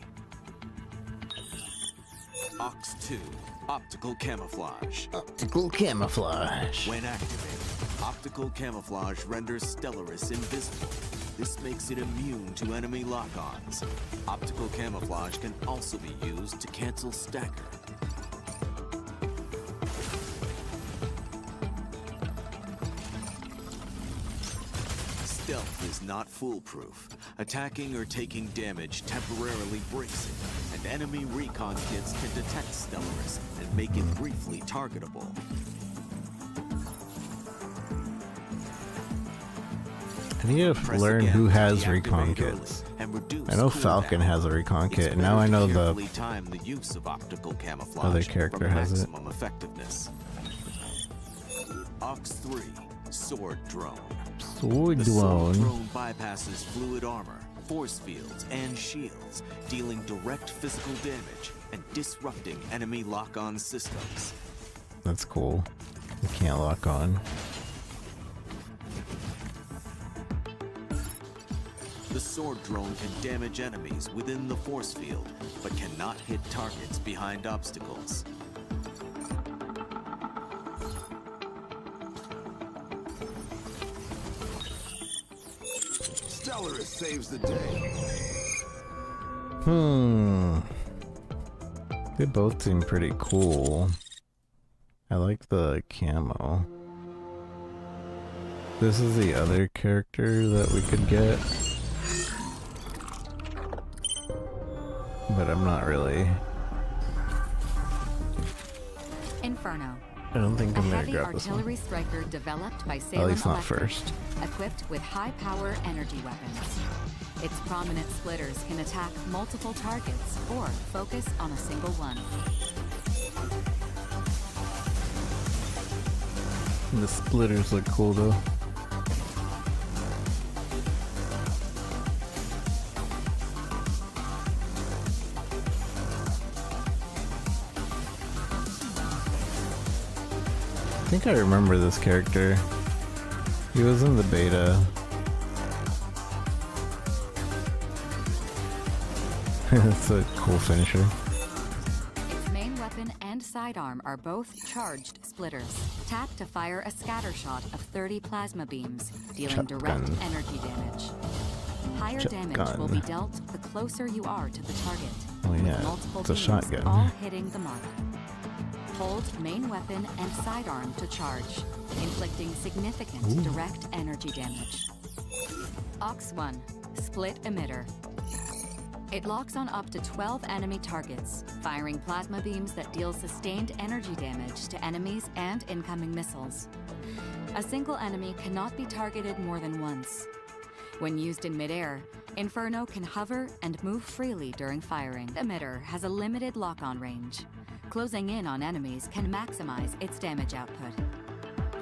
[SPEAKER 16] Ox 2, Optical Camouflage.
[SPEAKER 1] Optical Camouflage.
[SPEAKER 16] When activated, Optical Camouflage renders Stellaris invisible. This makes it immune to enemy lock-ons. Optical Camouflage can also be used to cancel stagger. Stealth is not foolproof. Attacking or taking damage temporarily breaks it, and enemy recon kits can detect Stellaris and make it briefly targetable.
[SPEAKER 1] I need to learn who has recon kits. I know Falcon has a recon kit, and now I know the
[SPEAKER 16] use of optical camouflage
[SPEAKER 1] other character has it.
[SPEAKER 16] maximum effectiveness. Ox 3, Sword Drone.
[SPEAKER 1] Sword
[SPEAKER 16] The Sword
[SPEAKER 1] Drone.
[SPEAKER 16] Drone bypasses fluid armor, force fields, and shields, dealing direct physical damage and disrupting enemy lock-on systems.
[SPEAKER 1] That's cool. You can't lock on.
[SPEAKER 16] The Sword Drone can damage enemies within the force field, but cannot hit targets behind obstacles.
[SPEAKER 14] Stellaris saves the day.
[SPEAKER 1] They both seem pretty cool. I like the camo. This is the other character that we could get. But I'm not really.
[SPEAKER 6] Inferno.
[SPEAKER 1] I don't think I'm gonna
[SPEAKER 6] heavy
[SPEAKER 1] grab this one.
[SPEAKER 6] artillery striker developed by
[SPEAKER 1] At
[SPEAKER 6] Salem
[SPEAKER 1] least not
[SPEAKER 6] Electric,
[SPEAKER 1] first.
[SPEAKER 6] equipped with high-power energy weapons. Its prominent splitters can attack multiple targets or focus on a single one.
[SPEAKER 1] The splitters look cool though. I think I remember this character. He was in the beta. That's a cool finisher.
[SPEAKER 6] Its main weapon and sidearm are both charged splitters. Tap to fire a scatter shot of 30 plasma beams, dealing direct
[SPEAKER 1] Shotgun.
[SPEAKER 6] energy damage. Higher damage will be dealt the closer you are to the target.
[SPEAKER 1] Oh
[SPEAKER 6] with
[SPEAKER 1] yeah,
[SPEAKER 6] multiple
[SPEAKER 1] it's a
[SPEAKER 6] beams
[SPEAKER 1] shotgun.
[SPEAKER 6] all hitting the mark. Hold main weapon and sidearm to charge, inflicting significant direct energy damage. Ox 1, Split Emitter. It locks on up to 12 enemy targets, firing plasma beams that deal sustained energy damage to enemies and incoming missiles. A single enemy cannot be targeted more than once. When used in midair, Inferno can hover and move freely during firing. Emitter has a limited lock-on range. Closing in on enemies can maximize its damage output.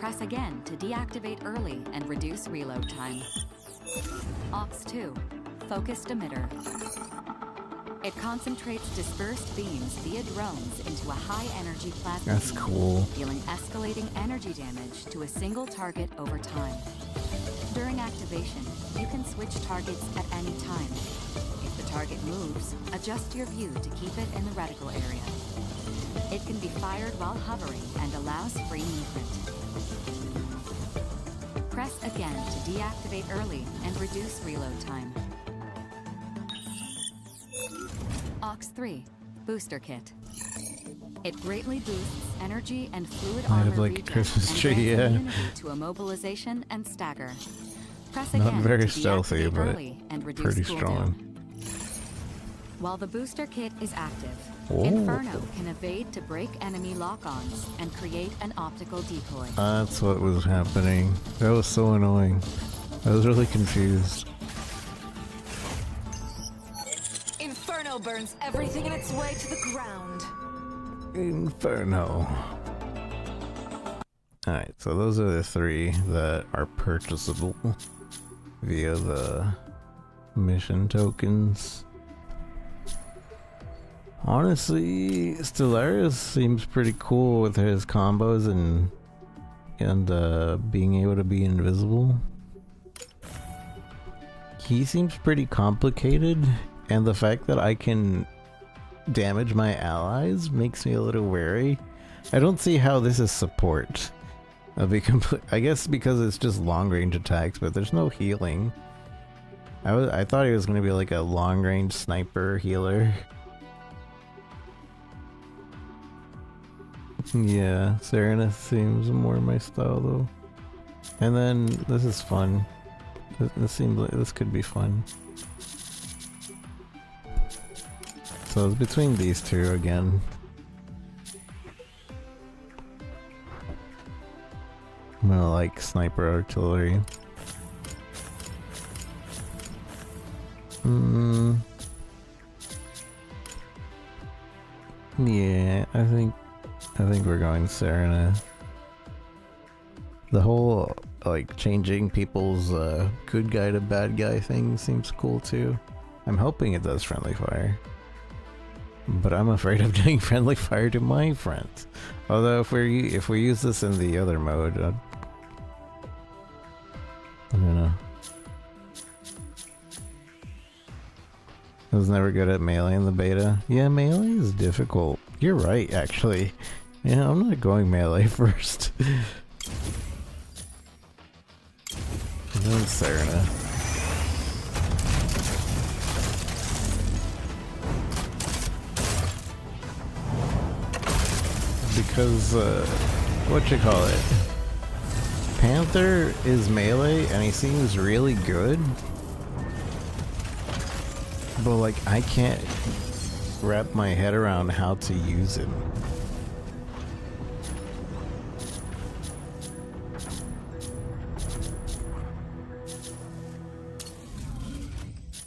[SPEAKER 6] Press again to deactivate early and reduce reload time. Ox 2, Focused Emitter. It concentrates dispersed beams via drones into a high-energy plasma
[SPEAKER 1] That's
[SPEAKER 6] beam,
[SPEAKER 1] cool.
[SPEAKER 6] dealing escalating energy damage to a single target over time. During activation, you can switch targets at any time. If the target moves, adjust your view to keep it in the reticle area. It can be fired while hovering and allows free movement. Press again to deactivate early and reduce reload time. Ox 3, Booster Kit. It greatly boosts energy and fluid
[SPEAKER 1] I
[SPEAKER 6] armor
[SPEAKER 1] have like a
[SPEAKER 6] regen
[SPEAKER 1] Christmas
[SPEAKER 6] and
[SPEAKER 1] tree,
[SPEAKER 6] grants
[SPEAKER 1] yeah.
[SPEAKER 6] immunity to immobilization and stagger. Press
[SPEAKER 1] Not
[SPEAKER 6] again
[SPEAKER 1] very
[SPEAKER 6] to
[SPEAKER 1] stealthy,
[SPEAKER 6] deactivate
[SPEAKER 1] but
[SPEAKER 6] early and reduce
[SPEAKER 1] pretty
[SPEAKER 6] cooldown.
[SPEAKER 1] strong.
[SPEAKER 6] While the booster kit is active,
[SPEAKER 1] Oh.
[SPEAKER 6] Inferno can evade to break enemy lock-ons and create an optical decoy.
[SPEAKER 1] That's what was happening. That was so annoying. I was really confused.
[SPEAKER 5] Inferno burns everything in its way to the ground.
[SPEAKER 1] Inferno. Alright, so those are the 3 that are purchasable via the mission tokens. Honestly, Stellaris seems pretty cool with his combos and being able to be invisible. He seems pretty complicated, and the fact that I can damage my allies makes me a little wary. I don't see how this is support. I guess because it's just long range attacks, but there's no healing. I thought he was gonna be like a long range sniper healer. Yeah, Serenith seems more my style though. And then this is fun. This seems like this could be fun. So it's between these 2 again. I'm gonna like sniper artillery. Yeah, I think we're going Serenith. The whole like changing people's good guy to bad guy thing seems cool too. I'm hoping it does friendly fire, but I'm afraid of doing friendly fire to my friends. Although if we use this in the other mode, I don't know. I was never good at melee in the beta. Yeah, melee is difficult. You're right, actually. Yeah, I'm not going melee first. I'm doing Serenith. Because, what you call it? Panther is melee and he seems really good. But like, I can't wrap my head around how to use him.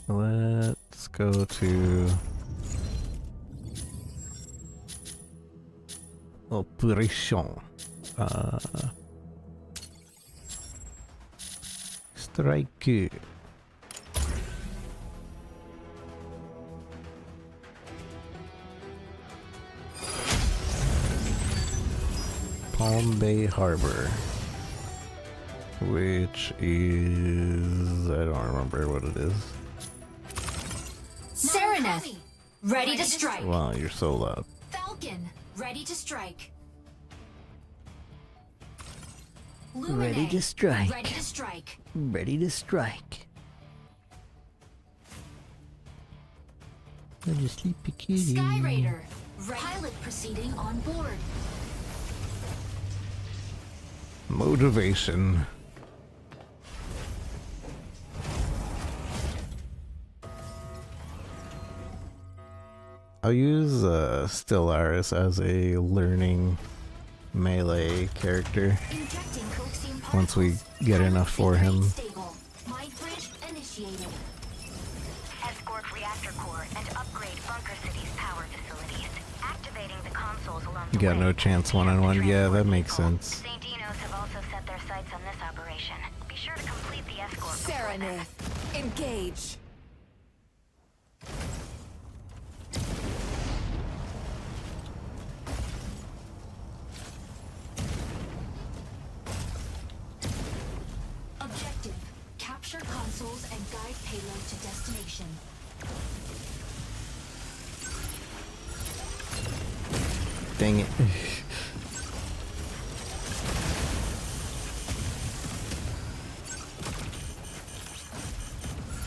[SPEAKER 1] Let's go to Operation. Strike. Palm Bay Harbor, which is, I don't remember what it is.
[SPEAKER 2] Serenith, ready to strike.
[SPEAKER 1] Wow, you're so loud.
[SPEAKER 2] Falcon, ready to strike.
[SPEAKER 1] Ready to strike.
[SPEAKER 2] Ready to strike.
[SPEAKER 1] Ready to strike. I'm just sleepy kitty.
[SPEAKER 2] Sky Raider, pilot proceeding on board.
[SPEAKER 1] Motivation. I'll use Stellaris as a learning melee character once we get enough for him.
[SPEAKER 3] Escort reactor core and upgrade Bunker City's power facilities. Activating the consoles along the
[SPEAKER 1] You got
[SPEAKER 3] way.
[SPEAKER 1] no chance one-on-one. Yeah, that makes sense.
[SPEAKER 3] St. Dinos have also set their sights on this operation. Be sure to complete the escort.
[SPEAKER 5] Serenith, engage.
[SPEAKER 2] Objective, capture consoles and guide payload to destination.
[SPEAKER 1] Dang it.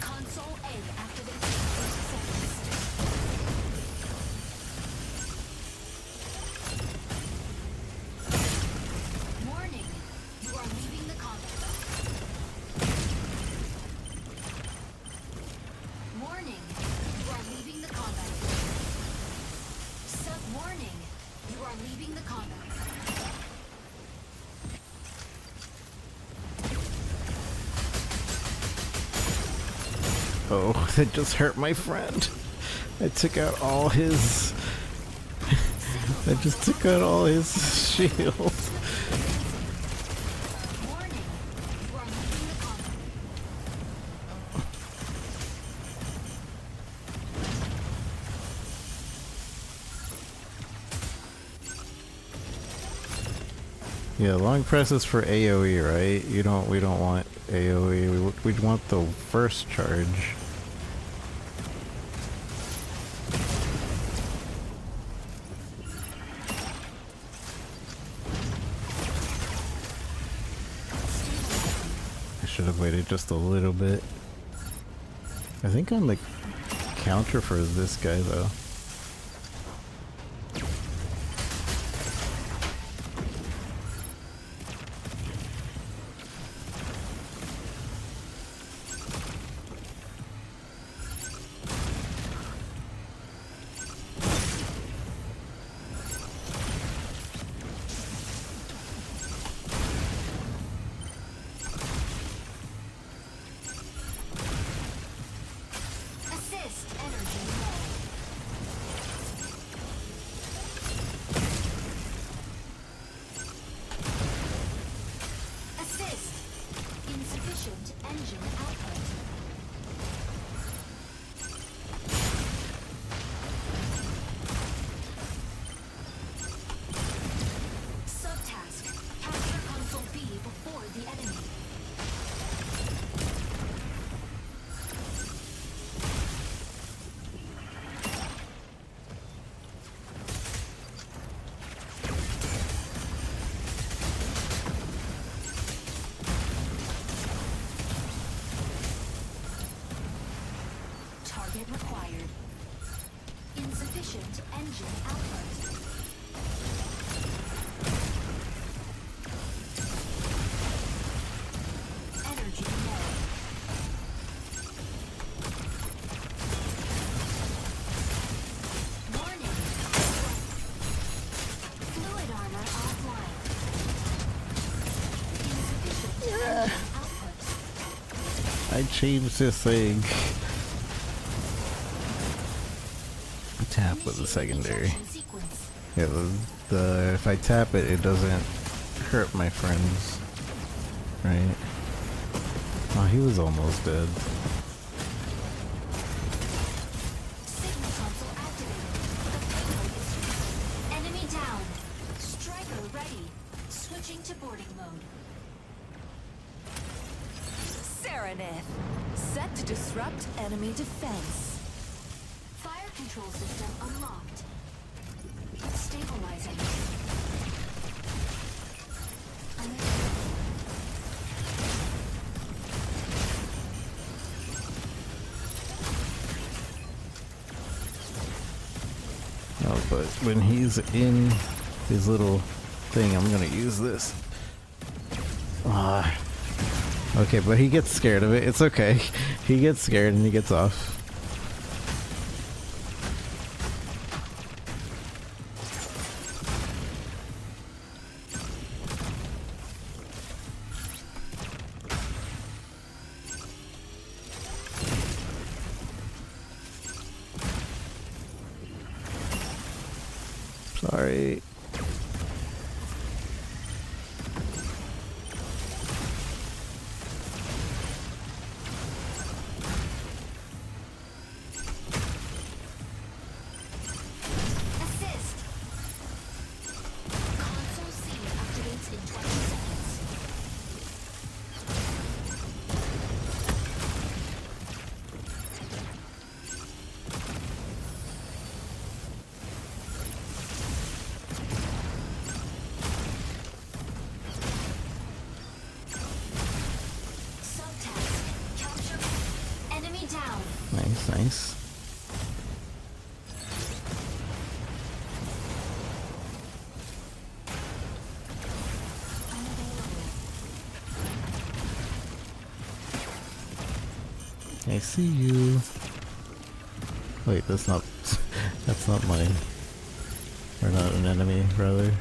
[SPEAKER 2] Console A activated in 30 seconds. Warning, you are leaving the combat zone. Warning, you are leaving the combat zone. Sub-warning, you are leaving the combat zone.
[SPEAKER 1] Oh, that just hurt my friend. I took out all his... I just took out all his shields. Yeah, long press is for AoE, right? We don't want AoE. We'd want the first charge. I should have waited just a little bit. I think I'm the counter for this guy though.
[SPEAKER 2] Target required. Insufficient engine output. Energy low. Warning. Fluid armor offline. Insufficient engine output.
[SPEAKER 1] I changed this thing. Tap with the secondary. Yeah, the if I tap it, it doesn't hurt my friends, right? Oh, he was almost dead.
[SPEAKER 2] Signal console activated. The payload is enemy down. Striker ready. Switching to boarding mode.
[SPEAKER 5] Serenith, set to disrupt enemy defense.
[SPEAKER 2] Fire control system unlocked. Stabilizing.
[SPEAKER 1] Oh, but when he's in his little thing, I'm gonna use this. Ah. Okay, but he gets scared of it. It's okay. He gets scared and he gets off. Sorry.
[SPEAKER 2] Assist. Console C activates in 20 seconds. Subtask. Capture. Enemy down.
[SPEAKER 1] Nice, nice. I see you. Wait, that's not that's not mine. Or not an enemy, rather.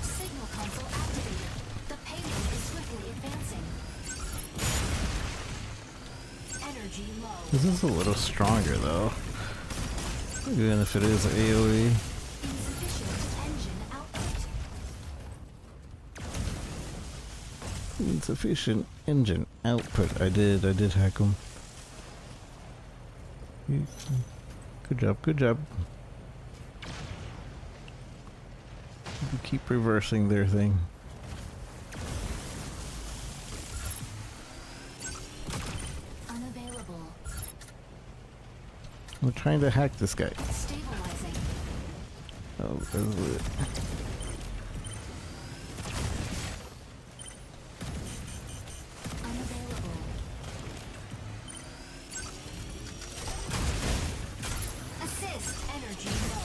[SPEAKER 2] Signal console activated. The payload is swiftly advancing. Energy low.
[SPEAKER 1] This is a little stronger though. Even if it is AoE.
[SPEAKER 2] Insufficient engine output.
[SPEAKER 1] Insufficient engine output. I did hack him. Good job, good job. keep reversing their thing.
[SPEAKER 2] Unavailable.
[SPEAKER 1] I'm trying to hack this guy.
[SPEAKER 2] Stabilizing.
[SPEAKER 1] Oh, is it?
[SPEAKER 2] Unavailable. Assist energy low.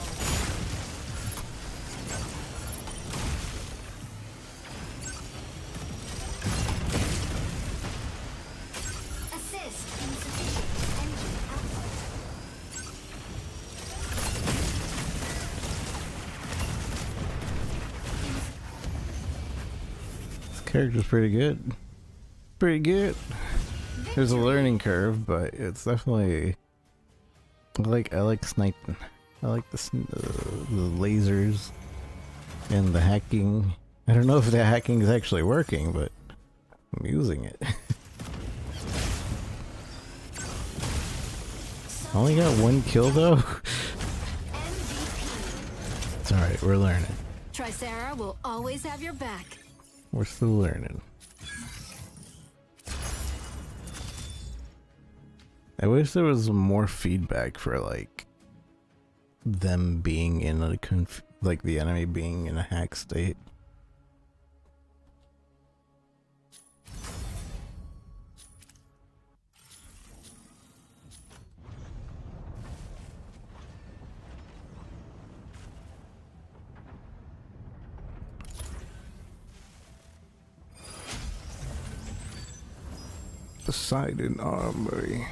[SPEAKER 2] Assist insufficient engine output.
[SPEAKER 1] This character's pretty good. Pretty good. There's a learning curve, but it's definitely I like sniping. I like the lasers and the hacking. I don't know if the hacking is actually working, but I'm using it. I only got one kill though. It's alright, we're learning.
[SPEAKER 7] Tricera will always have your back.
[SPEAKER 1] We're still learning. I wish there was more feedback for like them being in a like the enemy being in a hack state. Poseidon Armory.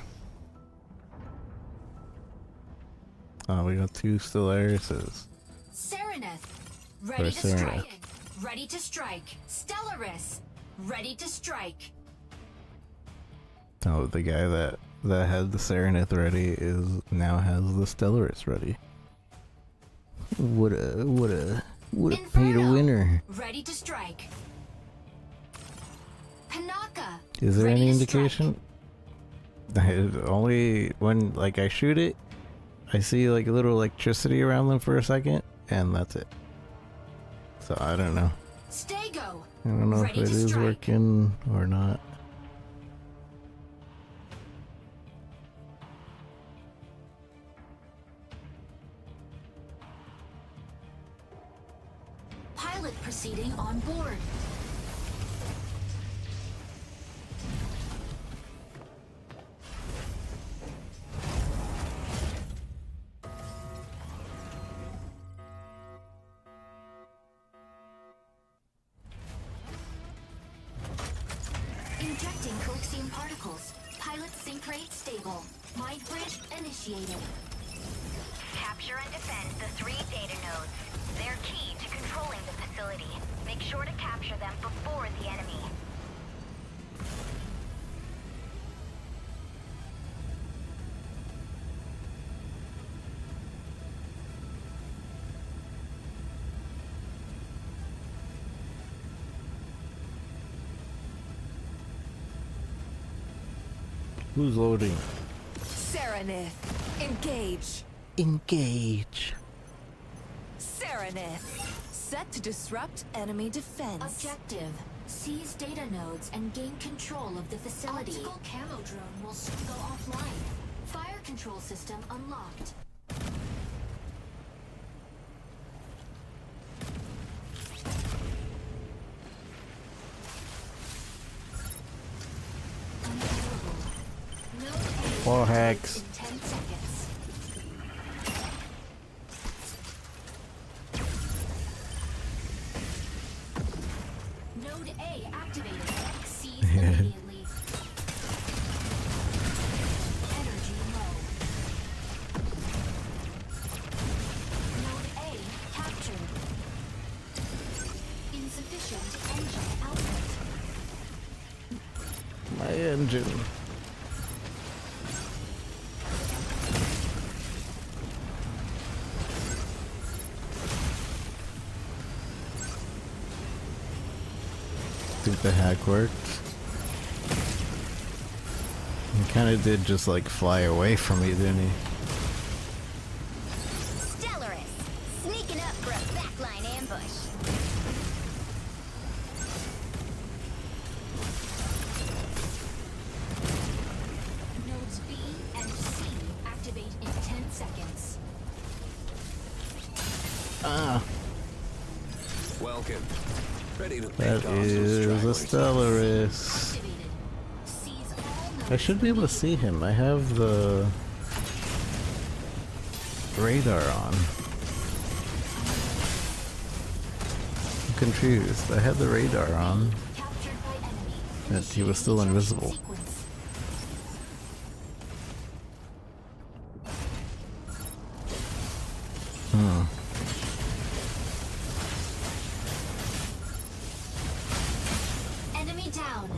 [SPEAKER 1] Oh, we got two Stellaruses.
[SPEAKER 2] Sereneth, ready to strike. Ready to strike. Stellaris, ready to strike.
[SPEAKER 1] Oh, the guy that had the Sereneth ready now has the Stellaris ready. What a paid a winner.
[SPEAKER 2] Ready to strike. Panaka.
[SPEAKER 1] Is there any indication? Only when like I shoot it, I see like a little electricity around them for a second, and that's it. So I don't know.
[SPEAKER 2] Stego.
[SPEAKER 1] I don't know if it is working or not.
[SPEAKER 2] Pilot proceeding on board. Injecting Coaxium particles. Pilot sync rate stable. Mind bridge initiated.
[SPEAKER 3] Capture and defend the 3 data nodes. They're key to controlling the facility. Make sure to capture them before the enemy.
[SPEAKER 1] Who's loading?
[SPEAKER 5] Serenith, engage.
[SPEAKER 1] Engage.
[SPEAKER 5] Serenith, set to disrupt enemy defense.
[SPEAKER 2] Objective. Seize data nodes and gain control of the facility. Optical camo drone will soon go offline. Fire control system unlocked.
[SPEAKER 1] Wall hacks.
[SPEAKER 2] In 10 seconds. Node A activated. Seize immediately. Energy low. Node A captured. Insufficient engine output.
[SPEAKER 1] My engine. I think the hack worked. He kind of did just like fly away from me, didn't he?
[SPEAKER 3] Stellaris, sneaking up for a backline ambush.
[SPEAKER 1] Ah.
[SPEAKER 8] Welcome. Ready to
[SPEAKER 1] That is a Stellaris. I should be able to see him. I have the radar on. I'm confused. I had the radar on. And he was still invisible.
[SPEAKER 2] Enemy down.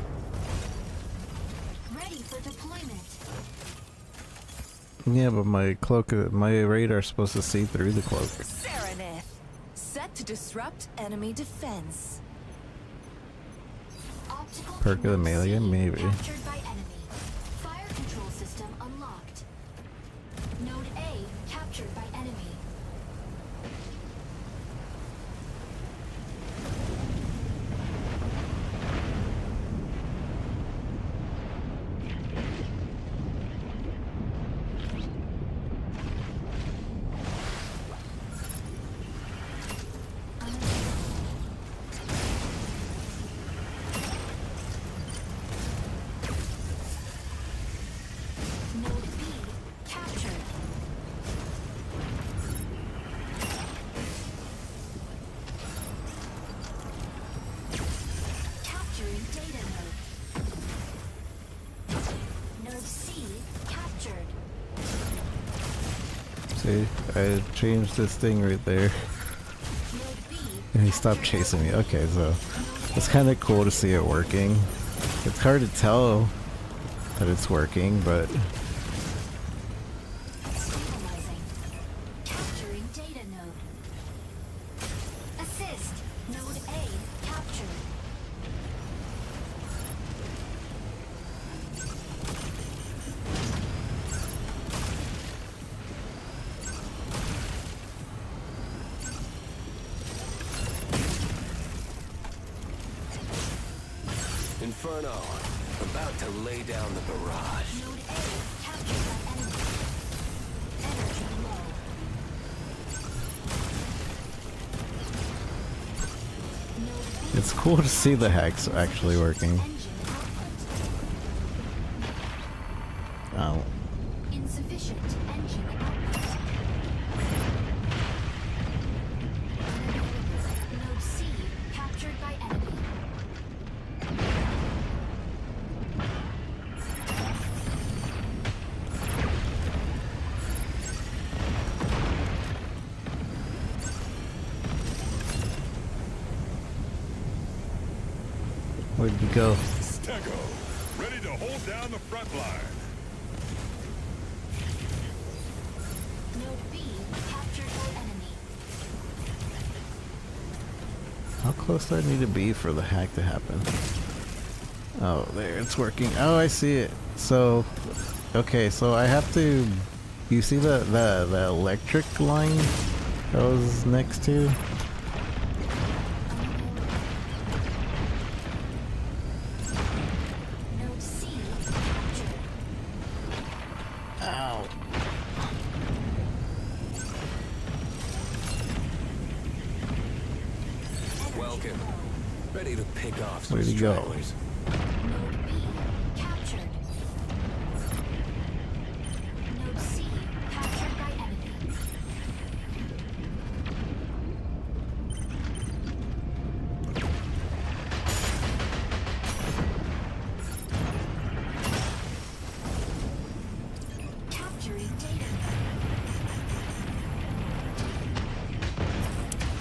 [SPEAKER 2] Ready for deployment.
[SPEAKER 1] Yeah, but my cloak, my radar's supposed to see through the cloak.
[SPEAKER 5] Serenith, set to disrupt enemy defense.
[SPEAKER 2] Optical
[SPEAKER 1] Perk of the melee, maybe.
[SPEAKER 2] captured by enemy. Fire control system unlocked. Node A captured by enemy. Node B captured. Capturing data node. Node C captured.
[SPEAKER 1] See, I changed this thing right there. And he stopped chasing me. Okay, so it's kind of cool to see it working. It's hard to tell that it's working, but
[SPEAKER 2] Stabilizing. Capturing data node. Assist. Node A captured.
[SPEAKER 8] Inferno. About to lay down the barrage.
[SPEAKER 2] Node A captured by enemy. Energy low. Node B
[SPEAKER 1] it's cool to see the hacks actually working.
[SPEAKER 2] engine output.
[SPEAKER 1] Oh,
[SPEAKER 2] Insufficient engine output. Node C captured by enemy.
[SPEAKER 1] where'd you go?
[SPEAKER 10] Stego, ready to hold down the front line.
[SPEAKER 2] Node B captured by enemy.
[SPEAKER 1] How close do I need to be for the hack to happen? Oh, there, it's working. Oh, I see it. So, okay, so I have to. You see the electric line that was next to?
[SPEAKER 2] Node C captured.
[SPEAKER 1] Ow.
[SPEAKER 8] Welcome. Ready to pick off some
[SPEAKER 1] Where'd he go?
[SPEAKER 8] stragglers.
[SPEAKER 2] Node B captured. Node C captured by enemy. Capturing data.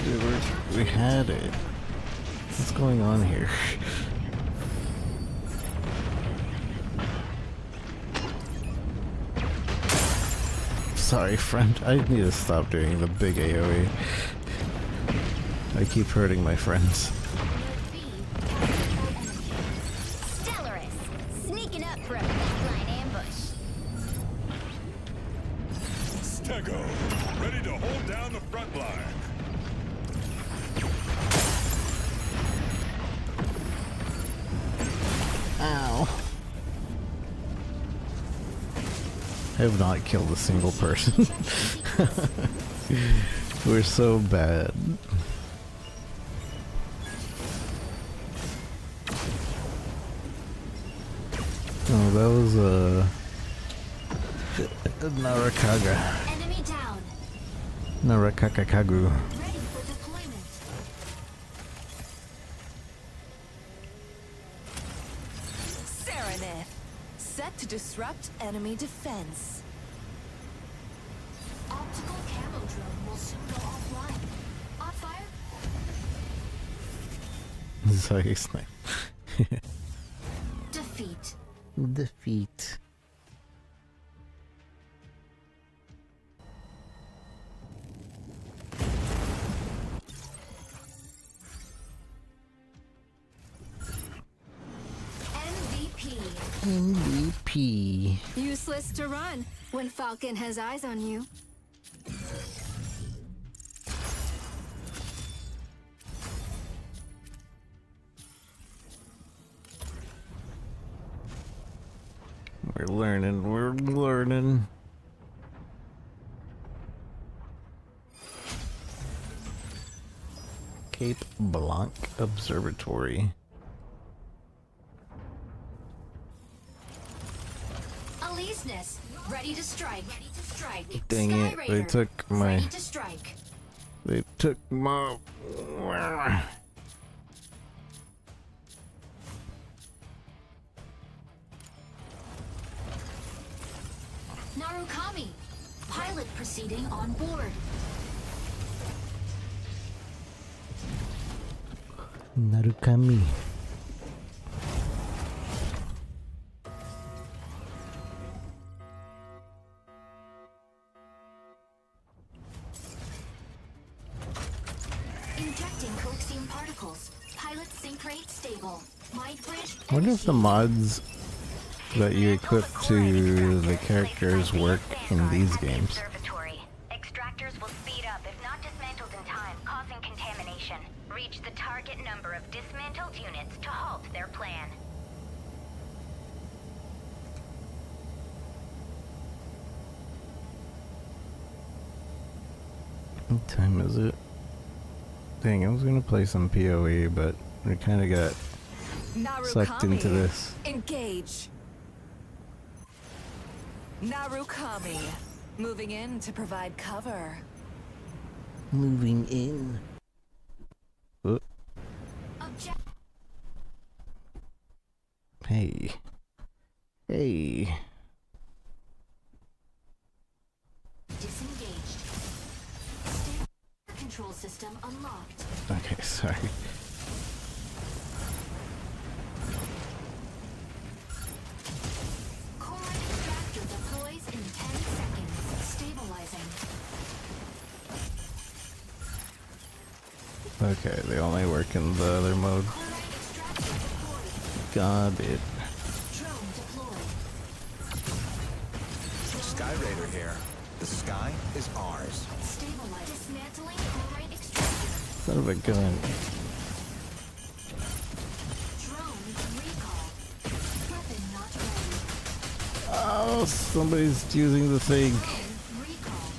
[SPEAKER 1] Dude, we had it. What's going on here? Sorry, friend. I need to stop doing the big AoE. I keep hurting my friends.
[SPEAKER 2] Node B captured by enemy.
[SPEAKER 3] Stellaris, sneaking up for a backline ambush.
[SPEAKER 10] Stego, ready to hold down the front line.
[SPEAKER 1] Ow. I have not killed a single person. We're so bad. Oh, that was Narakaga.
[SPEAKER 2] Enemy down.
[SPEAKER 1] Narakakakagu.
[SPEAKER 2] Ready for deployment.
[SPEAKER 5] Serenith. Set to disrupt enemy defense.
[SPEAKER 2] Optical camo drone will soon go offline. On fire.
[SPEAKER 1] Sorry, snipe.
[SPEAKER 2] Defeat.
[SPEAKER 1] Defeat. MVP.
[SPEAKER 7] Useless to run when Falcon has eyes on you.
[SPEAKER 1] We're learning. Cape Blanc Observatory.
[SPEAKER 2] Aleseness. Ready to strike.
[SPEAKER 1] Dang it,
[SPEAKER 2] Sky
[SPEAKER 1] they
[SPEAKER 2] Raider,
[SPEAKER 1] took my...
[SPEAKER 2] Ready to strike.
[SPEAKER 1] They took my...
[SPEAKER 2] Narukami. Pilot proceeding on board.
[SPEAKER 1] Narukami.
[SPEAKER 2] Injecting coaxium particles. Pilot sync rate stable. Mind bridge.
[SPEAKER 1] I wonder if the mods that you equip to the characters work in these games.
[SPEAKER 3] Extractors will speed up if not dismantled in time, causing contamination. Reach the target number of dismantled units to halt their plan.
[SPEAKER 1] What time is it? Dang, I was gonna play some PoE, but we kinda got sucked into this.
[SPEAKER 5] Engage. Narukami. Moving in to provide cover.
[SPEAKER 1] Moving in. Oh. Hey. Hey.
[SPEAKER 2] Disengaged. Control system unlocked.
[SPEAKER 1] Okay, sorry.
[SPEAKER 2] Core extractor deploys in 10 seconds. Stabilizing.
[SPEAKER 1] Okay, they only work in the other mode. Got it.
[SPEAKER 2] Drone deployed.
[SPEAKER 12] Sky Raider here. The sky is ours.
[SPEAKER 2] Stabilize. Dismantling chloride extractor.
[SPEAKER 1] Son of a gun.
[SPEAKER 2] Drone recall. Weapon not ready.
[SPEAKER 1] Oh, somebody's using the thing.
[SPEAKER 2] Drone recall.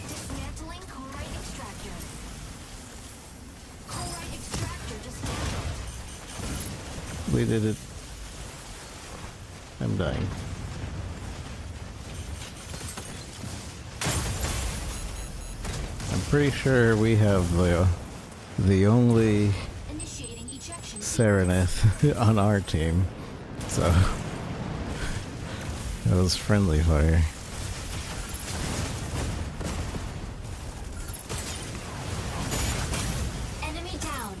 [SPEAKER 2] Dismantling chloride extractor. Chloride extractor dismantled.
[SPEAKER 1] We did it. I'm dying. I'm pretty sure we have the only
[SPEAKER 2] Initiating ejection.
[SPEAKER 1] Serenith on our team, so that was friendly fire.
[SPEAKER 2] Enemy down.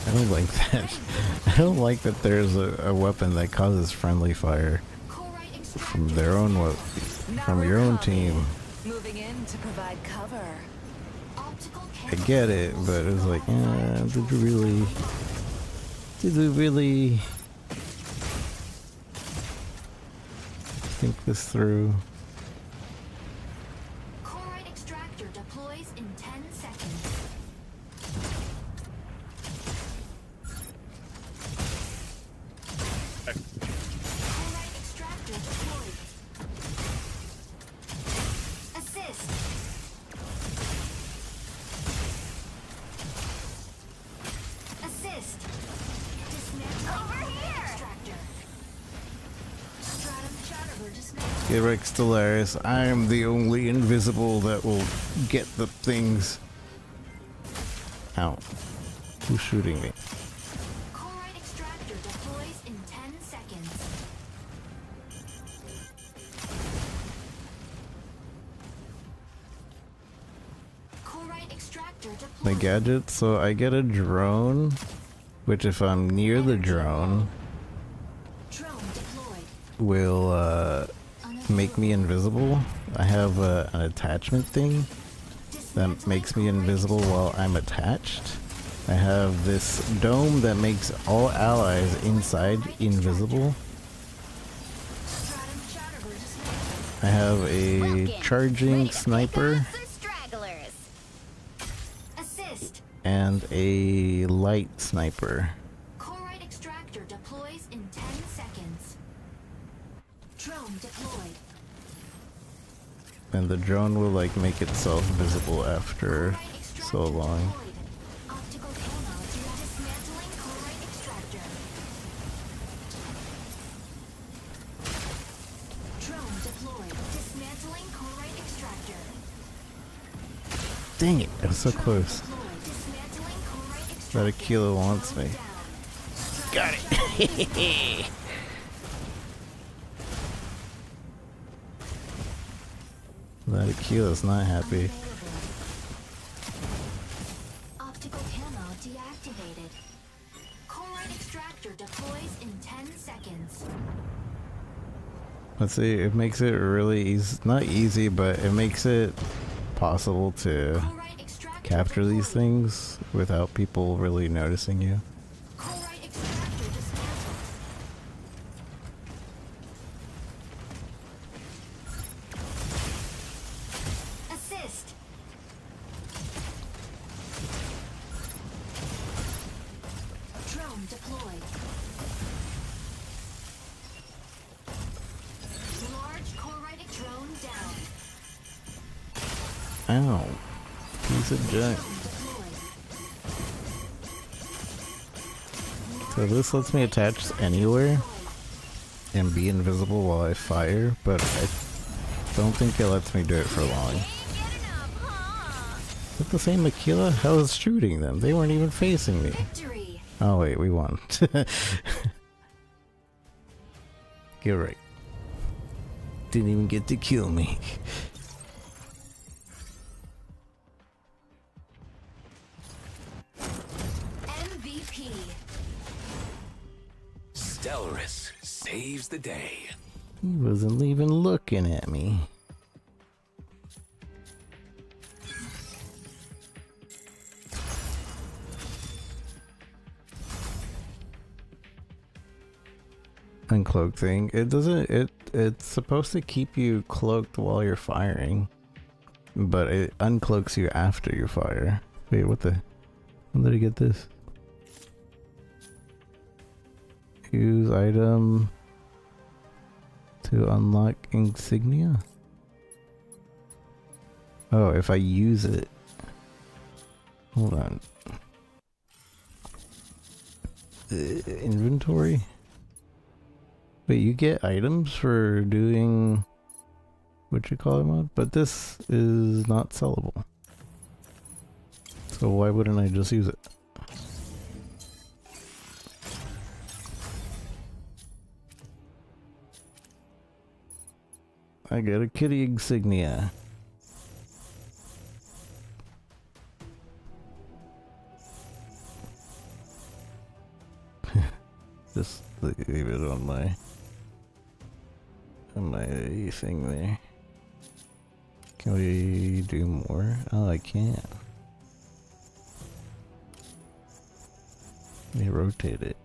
[SPEAKER 1] I don't like that. I don't like that there's a weapon that causes friendly fire from their own from your own team.
[SPEAKER 5] Moving in to provide cover.
[SPEAKER 1] I get it, but it's like, did you really think this through?
[SPEAKER 2] Chloride extractor deploys in 10 seconds. Chloride extractor deployed. Assist.
[SPEAKER 1] Get Rex Stellaris. I am the only invisible that will get the things. Ow. Who's shooting me?
[SPEAKER 2] Corite extractor deploys in 10 seconds. Corite extractor deploys.
[SPEAKER 1] My gadget, so I get a drone, which if I'm near the drone, will make me invisible. I have an attachment thing that makes me invisible while I'm attached. I have this dome that makes all allies inside invisible. I have a charging sniper and a light sniper.
[SPEAKER 2] Corite extractor deploys in 10 seconds. Drone deployed.
[SPEAKER 1] And the drone will like make itself visible after so long.
[SPEAKER 2] Optical camo dismantling corite extractor. Drone deployed. Dismantling corite extractor.
[SPEAKER 1] Dang it, I was so close. That Aquila wants me. Got it. That Aquila's not happy.
[SPEAKER 2] Optical camo deactivated. Corite extractor deploys in 10 seconds.
[SPEAKER 1] Let's see, it makes it really easy, not easy, but it makes it possible to capture these things without people really noticing you.
[SPEAKER 2] Corite extractor dismantled. Assist. Drone deployed. Large corite drone down.
[SPEAKER 1] Ow. Piece of junk. So this lets me attach anywhere and be invisible while I fire, but I don't think it lets me do it for long. Is it the same Aquila? How was shooting them? They weren't even facing me. Oh wait, we won. You're right. Didn't even get to kill me.
[SPEAKER 2] MVP.
[SPEAKER 8] Stellaris saves the day.
[SPEAKER 1] He wasn't even looking at me. Uncloak thing. It doesn't. It's supposed to keep you cloaked while you're firing, but it uncloaks you after you fire. Wait, what the? When did I get this? Use item to unlock insignia. Oh, if I use it. Hold on. Inventory. Wait, you get items for doing what you call it mod, but this is not sellable. So why wouldn't I just use it? I got a kitty insignia. Just leave it on my thing there. Can we do more? Oh, I can't. Let me rotate it.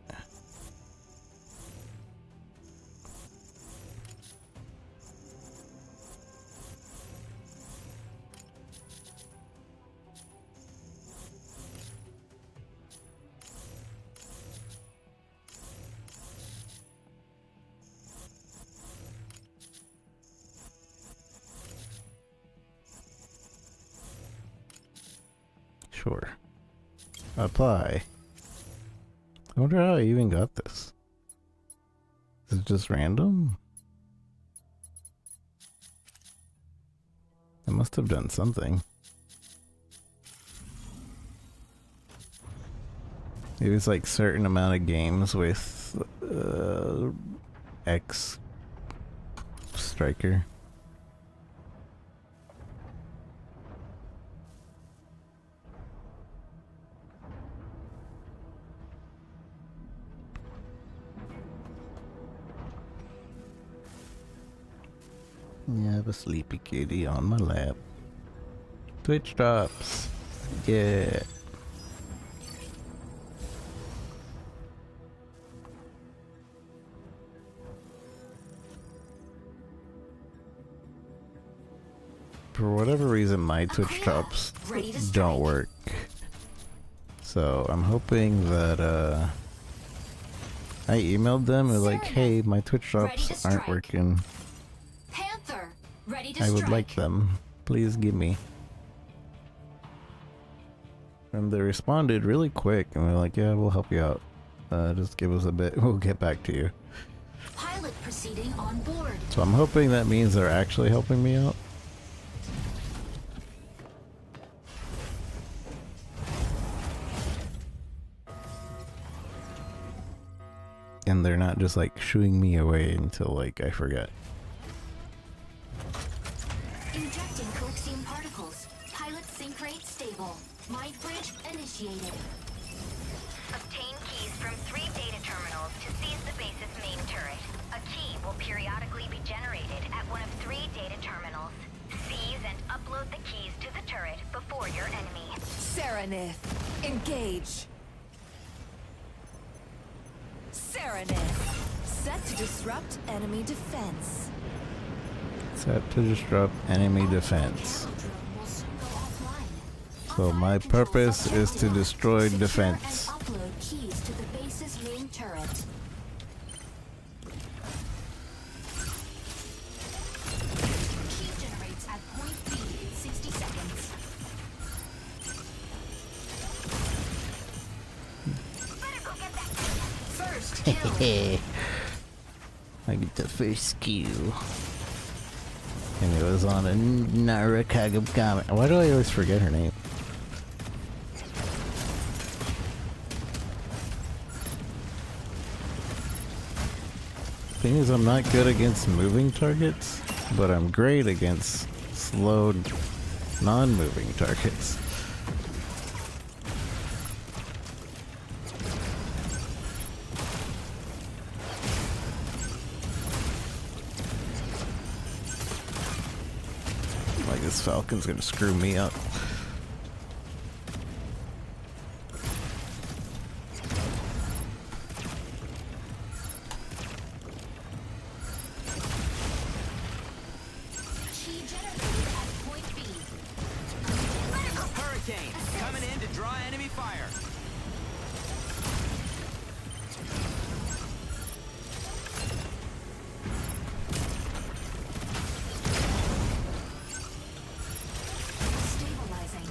[SPEAKER 1] Sure. Apply. I wonder how I even got this. Is it just random? must have done something. It was like certain amount of games with X striker. Yeah, I have a sleepy kitty on my lap. Twitch drops. Yeah. For whatever reason, my Twitch drops don't work. So I'm hoping that I emailed them and like, hey, my Twitch drops aren't working.
[SPEAKER 2] Panther, ready to
[SPEAKER 1] I would
[SPEAKER 2] strike.
[SPEAKER 1] like them. Please give me. And they responded really quick and they're like, yeah, we'll help you out. Just give us a bit. We'll get back to you.
[SPEAKER 2] Pilot proceeding on board.
[SPEAKER 1] So I'm hoping that means they're actually helping me out. And they're not just like shooing me away until like I forget.
[SPEAKER 2] Injecting coaxium particles. Pilot sync rate stable. Mind bridge initiated.
[SPEAKER 3] Obtain keys from 3 data terminals to seize the base's main turret. A key will periodically be generated at one of 3 data terminals. Seize and upload the keys to the turret before your enemy.
[SPEAKER 5] Serenith, engage. Serenith, set to disrupt enemy defense.
[SPEAKER 1] Set to disrupt enemy defense. So my purpose is to destroy defense.
[SPEAKER 2] Upload keys to the base's main turret. Key generates at point B in 60 seconds. First kill.
[SPEAKER 1] I get the first kill. And it was on a Narakaga comment. Why do I always forget her name? Thing is, I'm not good against moving targets, but I'm great against slow, non-moving targets. Like this Falcon's gonna screw me up.
[SPEAKER 13] Hurricane, coming in to draw enemy fire.
[SPEAKER 2] Stabilizing.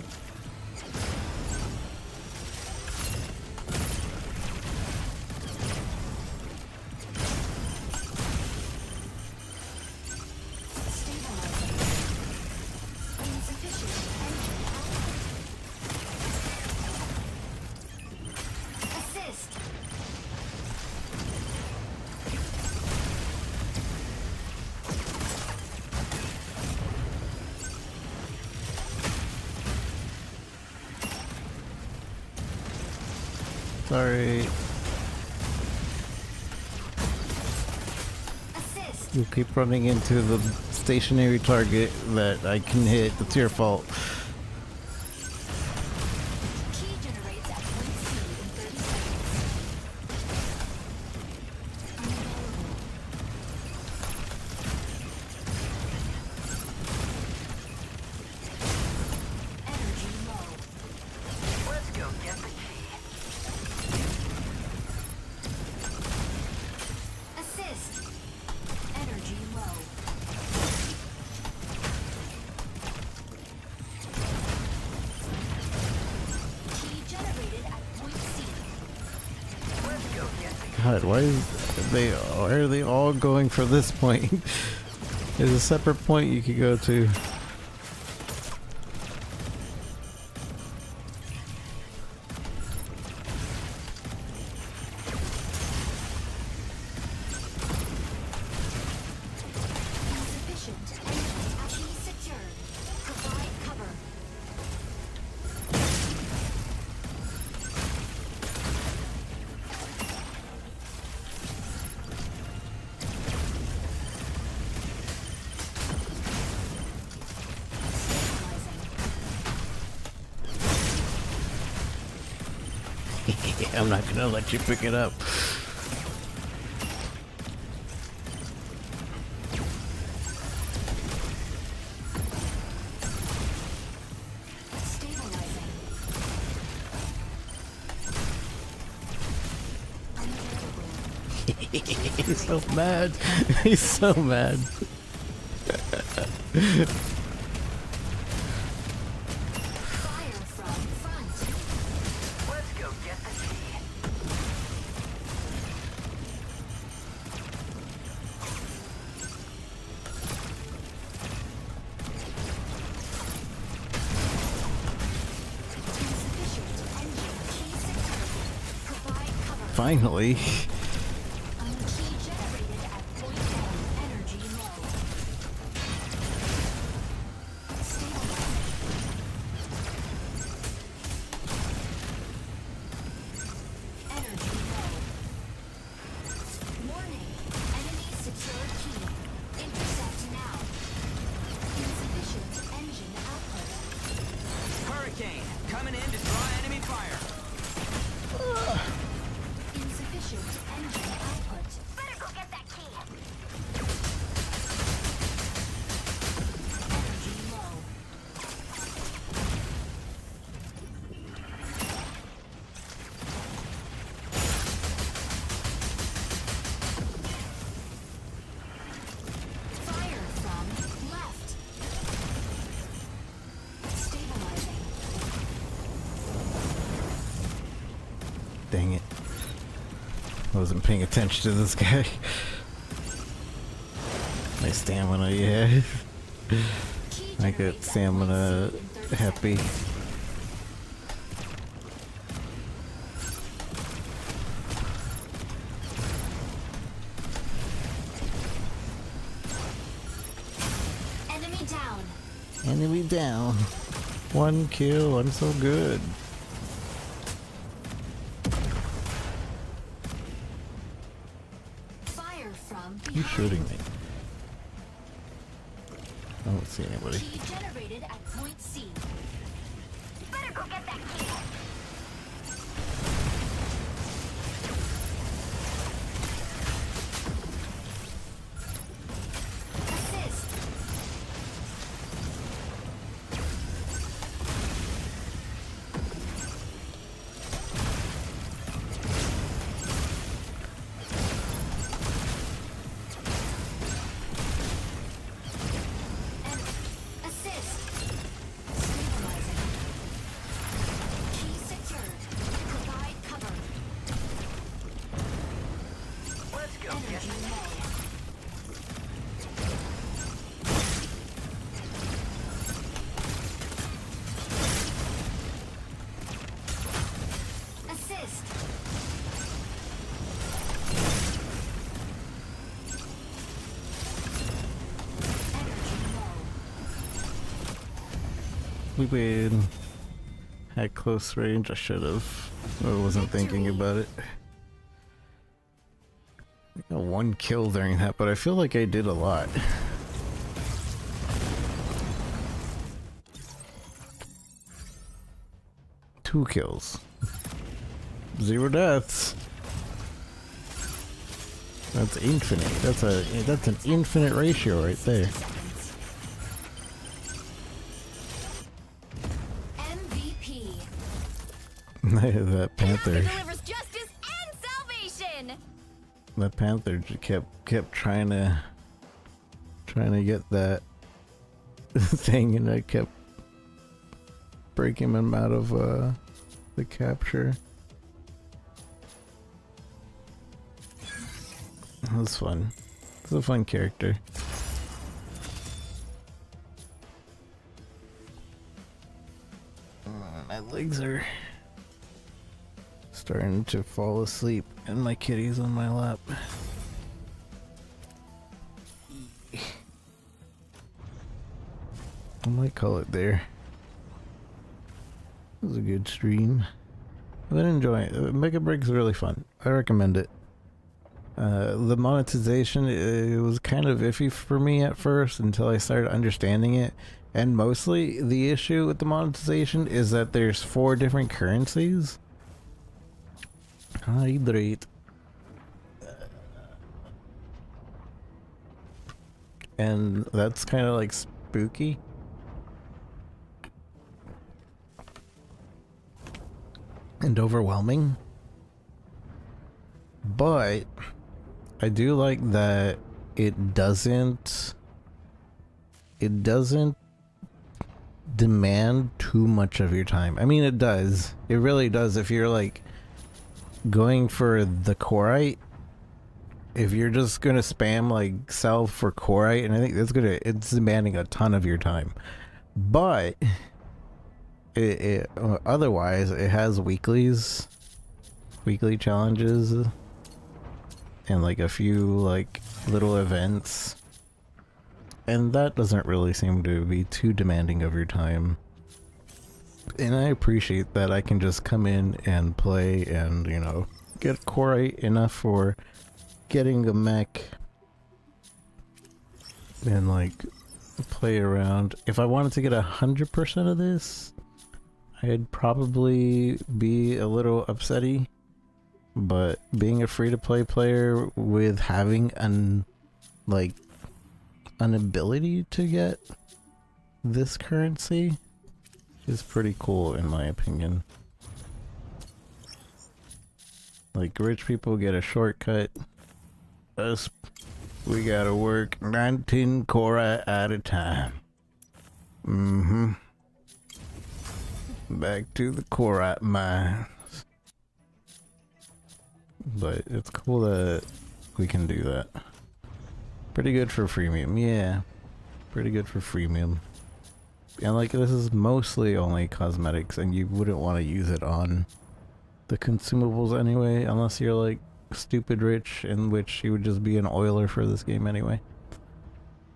[SPEAKER 2] Assist.
[SPEAKER 1] Sorry.
[SPEAKER 2] Assist.
[SPEAKER 1] You keep running into the stationary target that I can hit. It's your fault.
[SPEAKER 2] Key generates at point C in 30 seconds. Energy low.
[SPEAKER 10] Let's go get the key.
[SPEAKER 2] Assist. Energy low. Key generated at point C.
[SPEAKER 10] Let's go get the
[SPEAKER 1] God, why are they all going for this point? There's a separate point you could go to. I'm not gonna let you pick it up. He's so mad. He's so mad.
[SPEAKER 10] Let's go get the key.
[SPEAKER 1] Finally.
[SPEAKER 10] Hurricane, coming in to draw enemy fire.
[SPEAKER 2] Insufficient engine output.
[SPEAKER 3] Better go get that key.
[SPEAKER 2] Energy low. Fire from left. Stabilizing.
[SPEAKER 1] Dang it. I wasn't paying attention to this guy. My stamina, yeah. I get stamina happy.
[SPEAKER 2] Enemy down.
[SPEAKER 1] Enemy down. One kill, I'm so good.
[SPEAKER 2] Fire from
[SPEAKER 1] Who's
[SPEAKER 2] behind.
[SPEAKER 1] shooting me? I don't see anybody.
[SPEAKER 2] Key generated at point C.
[SPEAKER 3] Better go get that key.
[SPEAKER 2] Assist. Assist. Stabilizing. Key secured. Provide cover.
[SPEAKER 10] Let's go get
[SPEAKER 2] Energy
[SPEAKER 10] the
[SPEAKER 2] low. Assist. Energy low.
[SPEAKER 1] We win. At close range, I should have. I wasn't thinking about it. I got one kill during that, but I feel like I did a lot. Two kills. 0 deaths. That's infinite. That's an infinite ratio right there.
[SPEAKER 2] MVP.
[SPEAKER 1] That panther.
[SPEAKER 4] delivers justice and salvation.
[SPEAKER 1] That panther kept trying to get that thing, and I kept breaking him out of the capture. That was fun. It's a fun character. My legs are starting to fall asleep, and my kitty's on my lap. I might call it there. It was a good stream. I did enjoy it. Mecha Break's really fun. I recommend it. The monetization, it was kind of iffy for me at first until I started understanding it. And mostly the issue with the monetization is that there's 4 different currencies. Hydrate. And that's kind of like spooky. And overwhelming. But I do like that it doesn't demand too much of your time. I mean, it does. It really does. If you're like going for the Corite, if you're just gonna spam like sell for Corite, and I think it's demanding a ton of your time. But otherwise, it has weekly challenges, and like a few like little events, and that doesn't really seem to be too demanding of your time. And I appreciate that I can just come in and play and, you know, get Corite enough for getting a mech and like play around. If I wanted to get 100% of this, I'd probably be a little upsetty. But being a free-to-play player with having an ability to get this currency is pretty cool in my opinion. Like, rich people get a shortcut. Us, we gotta work 19 Corite at a time. Back to the Corite mine. But it's cool that we can do that. Pretty good for freemium, yeah. Pretty good for freemium. And like, this is mostly only cosmetics, and you wouldn't want to use it on the consumables anyway, unless you're like stupid rich, in which you would just be an oiler for this game anyway.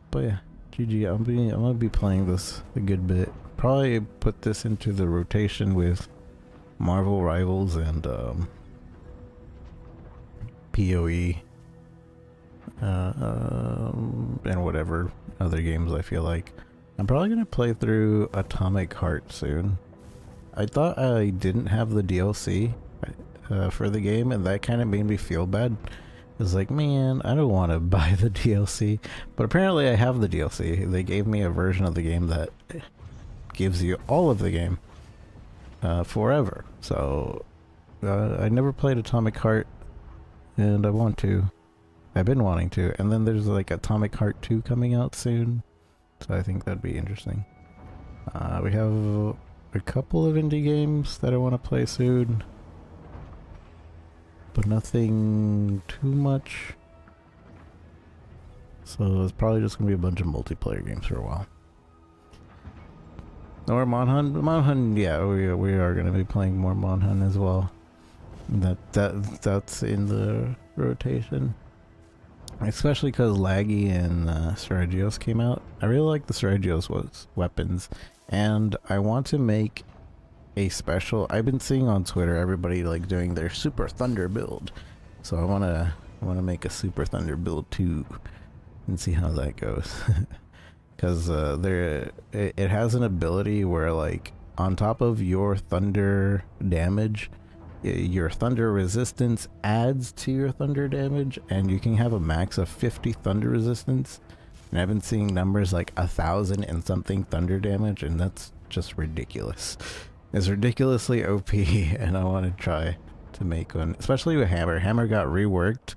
[SPEAKER 1] But yeah, GG. I'm gonna be playing this a good bit. Probably put this into the rotation with Marvel Rivals and PoE, and whatever other games I feel like. I'm probably gonna play through Atomic Heart soon. I thought I didn't have the DLC for the game, and that kind of made me feel bad. I was like, man, I don't want to buy the DLC, but apparently I have the DLC. They gave me a version of the game that gives you all of the game forever. So I never played Atomic Heart, and I want to. I've been wanting to. And then there's like Atomic Heart 2 coming out soon, so I think that'd be interesting. We have a couple of indie games that I want to play soon, but nothing too much. So it's probably just gonna be a bunch of multiplayer games for a while. Or Monhun, yeah, we are gonna be playing more Monhun as well. That's in the rotation. Especially because Laggy and Seragios came out. I really like the Seragios weapons, and I want to make a special. I've been seeing on Twitter everybody like doing their Super Thunder build, so I wanna make a Super Thunder build too, and see how that goes. Because it has an ability where, like, on top of your thunder damage, your thunder resistance adds to your thunder damage, and you can have a max of 50 thunder resistance. And I've been seeing numbers like 1,000 and something thunder damage, and that's just ridiculous. It's ridiculously OP, and I want to try to make one, especially with Hammer. Hammer got reworked,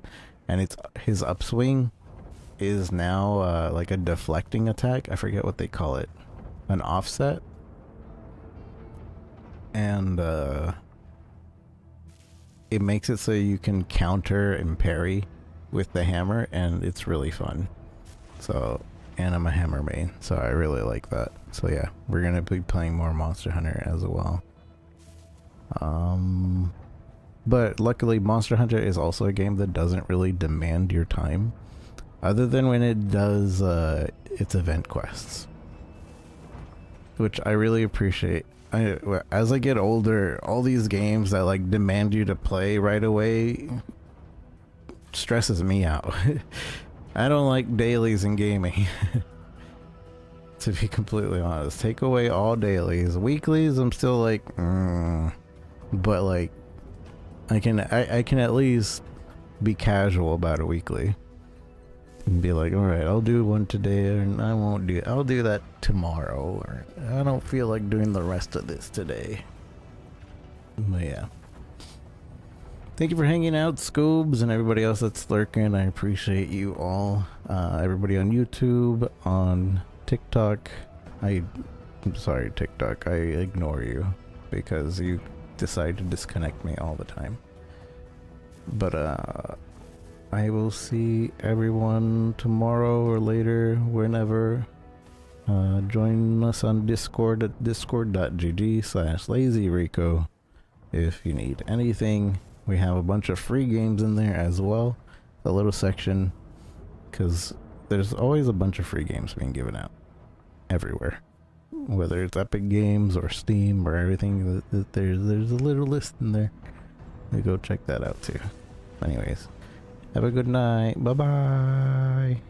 [SPEAKER 1] and his upswing is now like a deflecting attack. I forget what they call it, an offset, and it makes it so you can counter and parry with the hammer, and it's really fun. So, and I'm a hammer main, so I really like that. So yeah, we're gonna be playing more Monster Hunter as well. But luckily Monster Hunter is also a game that doesn't really demand your time, other than when it does its event quests, which I really appreciate. As I get older, all these games that like demand you to play right away stresses me out. I don't like dailies in gaming. To be completely honest, take away all dailies. Weeklies, I'm still like, but like I can at least be casual about it weekly. And be like, alright, I'll do one today, and I'll do that tomorrow, or I don't feel like doing the rest of this today. But yeah. Thank you for hanging out, Scoobs, and everybody else that's lurking. I appreciate you all. Everybody on YouTube, on TikTok. I'm sorry, TikTok. I ignore you because you decide to disconnect me all the time. But I will see everyone tomorrow or later, whenever. Join us on Discord at discord.gg/lazyrico if you need anything. We have a bunch of free games in there as well. A little section, because there's always a bunch of free games being given out everywhere. Whether it's Epic Games or Steam or everything, there's a little list in there. You go check that out too. Anyways, have a good night. Bye bye.